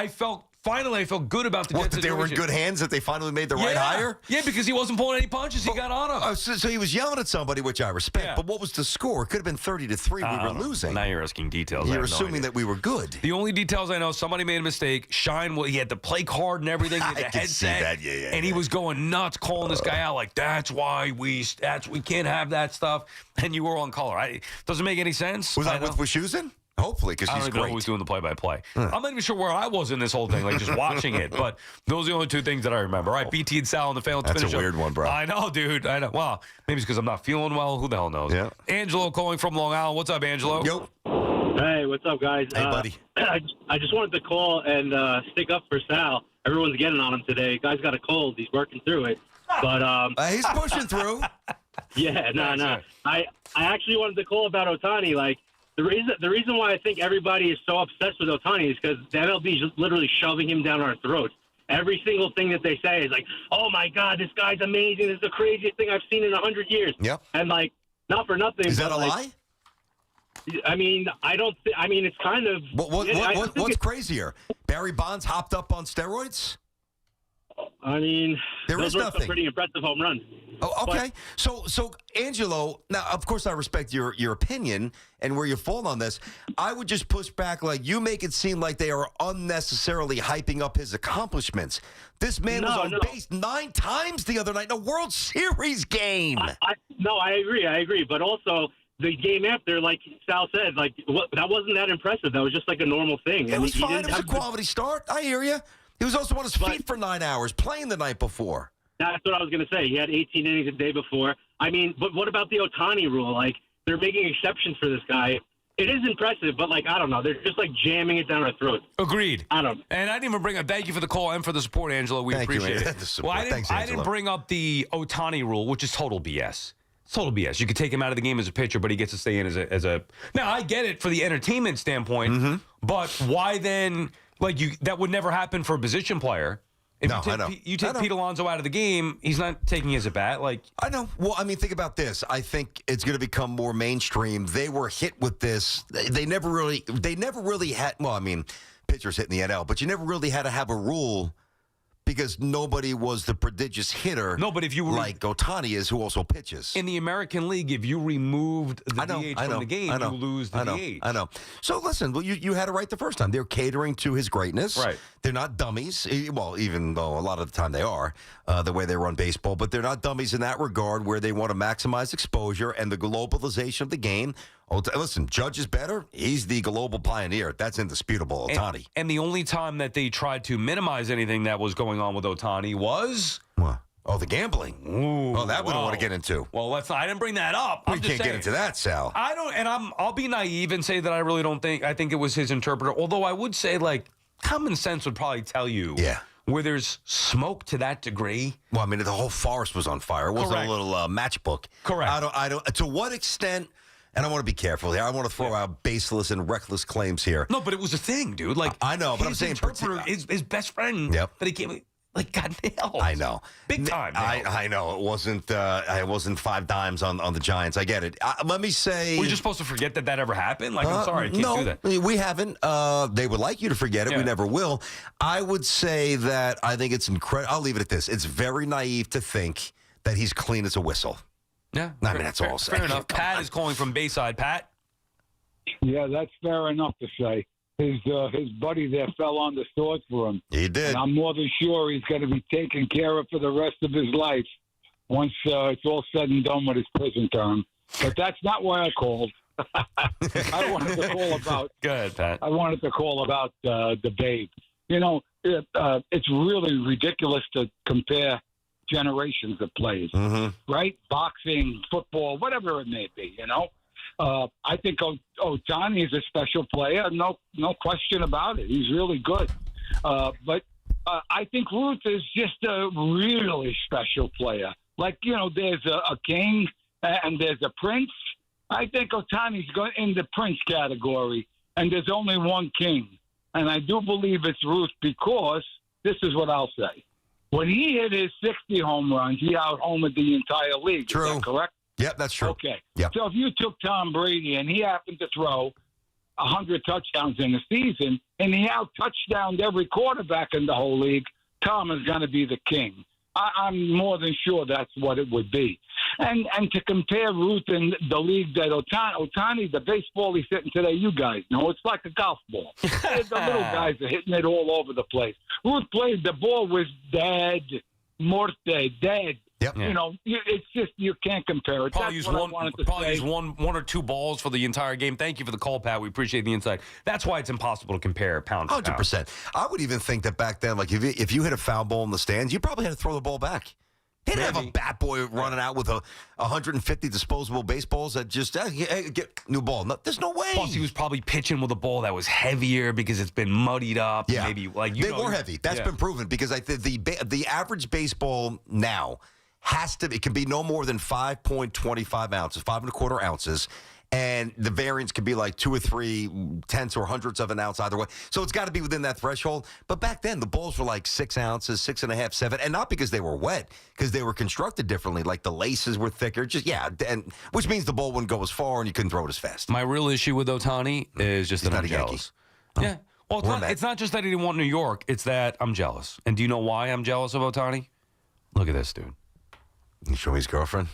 [SPEAKER 4] Finally, I felt good about the Jets.
[SPEAKER 5] That they were in good hands, that they finally made the right hire?
[SPEAKER 4] Yeah, because he wasn't pulling any punches. He got on him.
[SPEAKER 5] So he was yelling at somebody, which I respect. Yeah. But what was the score? It could have been 30-3. We were losing.
[SPEAKER 4] Now you're asking details.
[SPEAKER 5] You're assuming that we were good.
[SPEAKER 4] The only details I know, somebody made a mistake. Shine, he had the play card and everything. He had the headset.
[SPEAKER 5] See that. Yeah,
[SPEAKER 4] and he was going nuts, calling this guy out like, that's why we can't have that stuff. And you were on color. Doesn't make any sense.
[SPEAKER 5] Was that with Wischusen? Hopefully, because he's great. I don't know who's
[SPEAKER 4] doing the play-by-play. I'm not even sure where I was in this whole thing, like just watching it. But those are the only two things that I remember. All right, BT and Sal on the fan.
[SPEAKER 5] That's a weird one, bro.
[SPEAKER 4] I know, dude. I know. Well, maybe it's because I'm not feeling well. Who the hell knows?
[SPEAKER 5] Yeah.
[SPEAKER 4] Angelo calling from Long Island. What's up, Angelo?
[SPEAKER 5] Yo.
[SPEAKER 8] Hey, what's up, guys?
[SPEAKER 5] Hey, buddy.
[SPEAKER 8] I just wanted to call and stick up for Sal. Everyone's getting on him today. Guy's got a cold. He's working through it. But
[SPEAKER 5] he's pushing through.
[SPEAKER 8] Yeah, no. I actually wanted to call about Ohtani. Like, the reason why I think everybody is so obsessed with Ohtani is because the MLB is just literally shoving him down our throats. Every single thing that they say is like, oh, my God, this guy's amazing. This is the craziest thing I've seen in 100 years.
[SPEAKER 5] Yep.
[SPEAKER 8] And, like, not for nothing.
[SPEAKER 5] Is that a lie?
[SPEAKER 8] I mean, it's kind of...
[SPEAKER 5] What's crazier? Barry Bonds hopped up on steroids?
[SPEAKER 8] I mean,
[SPEAKER 5] there
[SPEAKER 8] those
[SPEAKER 5] is
[SPEAKER 8] were
[SPEAKER 5] nothing.
[SPEAKER 8] some pretty impressive home runs.
[SPEAKER 5] Oh, okay. So Angelo, now of course I respect your opinion and where you fall on this. I would just push back. Like, you make it seem like they are unnecessarily hyping up his accomplishments. This man was on base 9 times the other night in a World Series game.
[SPEAKER 8] I agree. But also the game after, like Sal said, like that wasn't that impressive. That was just like a normal thing.
[SPEAKER 5] It
[SPEAKER 8] And
[SPEAKER 5] was
[SPEAKER 8] he
[SPEAKER 5] fine.
[SPEAKER 8] didn't
[SPEAKER 5] It was a
[SPEAKER 8] have
[SPEAKER 5] quality start. I hear you. He was also on his feet for 9 hours playing the night before.
[SPEAKER 8] That's what I was going to say. He had 18 innings the day before. I mean, but what about the Ohtani rule? Like, they're making exceptions for this guy. It is impressive, but, like, I don't know. They're just, like, jamming it down our throats.
[SPEAKER 4] Agreed.
[SPEAKER 8] I don't know.
[SPEAKER 4] And I didn't even bring up, thank you for the call and for the support, Angelo. We
[SPEAKER 5] Thank you,
[SPEAKER 4] appreciate
[SPEAKER 5] man.
[SPEAKER 4] it.
[SPEAKER 5] The support.
[SPEAKER 4] Well,
[SPEAKER 5] Thanks,
[SPEAKER 4] I didn't
[SPEAKER 5] Angelo.
[SPEAKER 4] bring up the Ohtani rule, which is total BS. It's total BS. You could take him out of the game as a pitcher, but he gets to stay in as a. Now, I get it for the entertainment standpoint, but why then, like, that would never happen for a position player. If you take Pete Alonso out of the game, he's not taking his at bat. Like,
[SPEAKER 5] I know. Well, I mean, think about this. I think it's going to become more mainstream. They were hit with this. They never really had. Well, I mean, pitchers hit in the NL, but you never really had to have a rule because nobody was the prodigious hitter.
[SPEAKER 4] No, but if you were
[SPEAKER 5] like Ohtani is, who also pitches
[SPEAKER 4] in the American League, if you removed the DH from the game, you lose the DH.
[SPEAKER 5] I know. So listen, well, you had it right the first time. They're catering to his greatness.
[SPEAKER 4] Right.
[SPEAKER 5] They're not dummies. Well, even though a lot of the time they are, the way they run baseball, but they're not dummies in that regard where they want to maximize exposure and the globalization of the game. Listen, Judge is better. He's the global pioneer. That's indisputable, Ohtani.
[SPEAKER 4] And the only time that they tried to minimize anything that was going on with Ohtani was...
[SPEAKER 5] What? Oh, the gambling.
[SPEAKER 4] Ooh,
[SPEAKER 5] oh, that we don't want to get into.
[SPEAKER 4] Well, I didn't bring that up.
[SPEAKER 5] We can't get into that, Sal.
[SPEAKER 4] I don't, and I'll be naive and say that I really don't think. I think it was his interpreter. Although I would say, like, common sense would probably tell you.
[SPEAKER 5] Yeah.
[SPEAKER 4] Where there's smoke to that degree.
[SPEAKER 5] Well, I mean, the whole forest was on fire. It wasn't a little matchbook.
[SPEAKER 4] Correct.
[SPEAKER 5] I don't. To what extent? And I want to be careful here. I want to throw out baseless and reckless claims here.
[SPEAKER 4] No, but it was a thing, dude. Like,
[SPEAKER 5] I know, but I'm saying
[SPEAKER 4] interpreter, his best friend.
[SPEAKER 5] Yep.
[SPEAKER 4] But he came. Like, got nailed.
[SPEAKER 5] I know.
[SPEAKER 4] Big time.
[SPEAKER 5] I know. It wasn't 5 dimes on the Giants. I get it. Let me say.
[SPEAKER 4] Were you just supposed to forget that ever happened? Like, I'm sorry, I can't do that.
[SPEAKER 5] We haven't. They would like you to forget it.
[SPEAKER 4] Yeah.
[SPEAKER 5] We never will. I would say that I think it's incredible. I'll leave it at this. It's very naive to think that he's clean as a whistle.
[SPEAKER 4] Yeah.
[SPEAKER 5] I mean, that's all I'll say.
[SPEAKER 4] Fair enough. Pat is calling from Bayside. Pat?
[SPEAKER 9] Yeah, that's fair enough to say. His buddy there fell on the sword for him.
[SPEAKER 5] He did.
[SPEAKER 9] And I'm more than sure he's going to be taken care of for the rest of his life once it's all said and done with his prison term. But that's not why I called. I wanted to call about.
[SPEAKER 4] Go ahead, Pat.
[SPEAKER 9] I wanted to call about the Babe. You know, it's really ridiculous to compare generations of players, right? Boxing, football, whatever it may be. You know. I think Ohtani is a special player, no question about it. He's really good. But I think Ruth is just a really special player. Like, you know, there's a king and there's a prince. I think Ohtani's in the prince category, and there's only one king. And I do believe it's Ruth because this is what I'll say. When he hit his 60 home runs, he out-homered the entire league.
[SPEAKER 5] True.
[SPEAKER 9] Is that correct?
[SPEAKER 5] Yep, that's true.
[SPEAKER 9] Okay.
[SPEAKER 5] Yep.
[SPEAKER 9] So if you took Tom Brady and he happened to throw 100 touchdowns in a season and he out-touchdowned every quarterback in the whole league, Tom is going to be the king. I'm more than sure that's what it would be. And to compare Ruth and the league that Ohtani, the baseball he's hitting today, you guys know, it's like a golf ball. The little guys are hitting it all over the place. Ruth played, the ball was dead, dead.
[SPEAKER 5] Yep.
[SPEAKER 9] You know, it's just you can't compare it.
[SPEAKER 4] Probably used one or two balls for the entire game. Thank you for the call, Pat. We appreciate the insight. That's why it's impossible to compare pound for pound.
[SPEAKER 5] 100%. I would even think that back then, like if you hit a foul ball in the stands, you probably had to throw the ball back. He didn't have a bat boy running out with 150 disposable baseballs that just get new ball. No, there's no way.
[SPEAKER 4] Plus, he was probably pitching with a ball that was heavier because it's been muddied up.
[SPEAKER 5] Yeah,
[SPEAKER 4] maybe like
[SPEAKER 5] they were heavy. That's been proven because I think the average baseball now it can be no more than 5.25 ounces, 5.25 ounces. And the variance could be like 2 or 3 tenths or hundredths of an ounce either way. So it's got to be within that threshold. But back then, the balls were like 6 ounces, 6.5, 7. And not because they were wet, because they were constructed differently. Like the laces were thicker. And which means the ball wouldn't go as far and you couldn't throw it as fast.
[SPEAKER 4] My real issue with Ohtani is just that I'm jealous. Yeah. Well, it's not just that he didn't want New York. It's that I'm jealous. And do you know why I'm jealous of Ohtani? Look at this, dude.
[SPEAKER 5] You show me his girlfriend?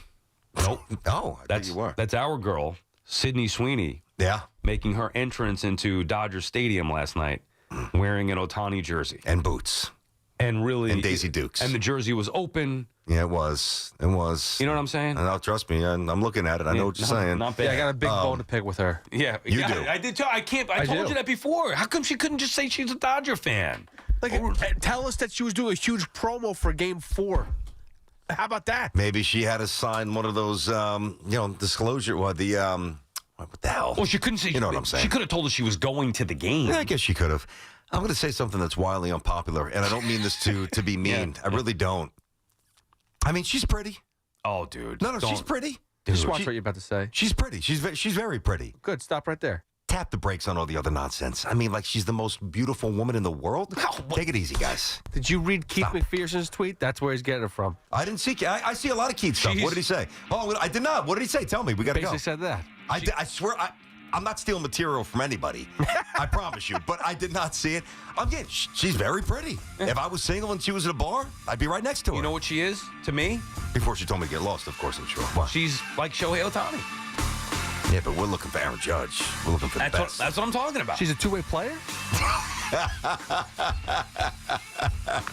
[SPEAKER 4] Nope.
[SPEAKER 5] Oh, I thought you were.
[SPEAKER 4] That's our girl, Sydney Sweeney.
[SPEAKER 5] Yeah.
[SPEAKER 4] Making her entrance into Dodger Stadium last night wearing an Ohtani jersey.
[SPEAKER 5] And boots.
[SPEAKER 4] And really.
[SPEAKER 5] And Daisy Dukes.
[SPEAKER 4] And the jersey was open.
[SPEAKER 5] Yeah, it was. It was.
[SPEAKER 4] You know what I'm saying?
[SPEAKER 5] No, trust me. I'm looking at it. I know what you're saying.
[SPEAKER 4] Not bad.
[SPEAKER 1] Yeah, I got a big bone to pick with her.
[SPEAKER 4] Yeah.
[SPEAKER 5] You do.
[SPEAKER 4] I did too. I told you that before. How come she couldn't just say she's a Dodger fan?
[SPEAKER 1] Tell us that she was doing a huge promo for Game 4. How about that?
[SPEAKER 5] Maybe she had to sign one of those, disclosure. What the hell?
[SPEAKER 4] Well, she couldn't say.
[SPEAKER 5] You know what I'm saying?
[SPEAKER 4] She could have told us she was going to the game.
[SPEAKER 5] Yeah, I guess she could have. I'm going to say something that's wildly unpopular, and I don't mean this to be mean. I really don't. I mean, she's pretty.
[SPEAKER 4] Oh, dude.
[SPEAKER 5] No, she's pretty.
[SPEAKER 1] Just watch what you're about to say.
[SPEAKER 5] She's pretty. She's very pretty.
[SPEAKER 1] Good. Stop right there.
[SPEAKER 5] Tap the brakes on all the other nonsense. I mean, like she's the most beautiful woman in the world. Take it easy, guys.
[SPEAKER 1] Did you read Keith McPherson's tweet? That's where he's getting it from.
[SPEAKER 5] I didn't see. I see a lot of Keith stuff. What did he say? Oh, I did not. What did he say? Tell me. We got to go.
[SPEAKER 1] Basically said that.
[SPEAKER 5] I swear. I'm not stealing material from anybody. I promise you. But I did not see it. Again, she's very pretty. If I was single and she was at a bar, I'd be right next to her.
[SPEAKER 4] You know what she is to me?
[SPEAKER 5] Before she told me to get lost, of course, I'm sure. What?
[SPEAKER 4] She's like Shohei Ohtani.
[SPEAKER 5] Yeah, but we're looking for Aaron Judge. We're looking for the best.
[SPEAKER 4] That's what I'm talking about.
[SPEAKER 1] She's a two-way player?
[SPEAKER 4] I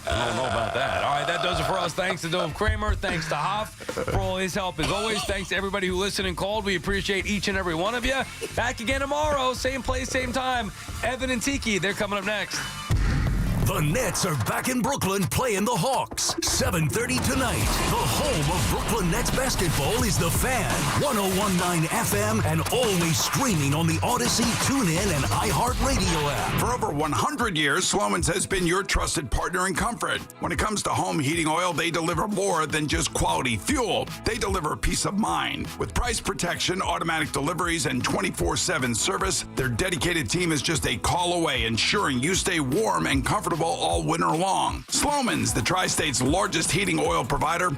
[SPEAKER 4] don't know about that. All right, that does it for us. Thanks to Dove Kramer. Thanks to Hoff for all his help. As always, thanks to everybody who listened and called. We appreciate each and every one of you. Back again tomorrow. Same place, same time. Evan and Tiki, they're coming up next.
[SPEAKER 3] The Nets are back in Brooklyn playing the Hawks. 7:30 tonight. The home of Brooklyn Nets basketball is The Fan. 101.9 FM and always streaming on the Odyssey, TuneIn, and iHeartRadio app.
[SPEAKER 6] For over 100 years, Sloman's has been your trusted partner in comfort. When it comes to home heating oil, they deliver more than just quality fuel. They deliver peace of mind. With price protection, automatic deliveries, and 24/7 service, their dedicated team is just a call away, ensuring you stay warm and comfortable all winter long. Sloman's, the Tri-State's largest heating oil provider.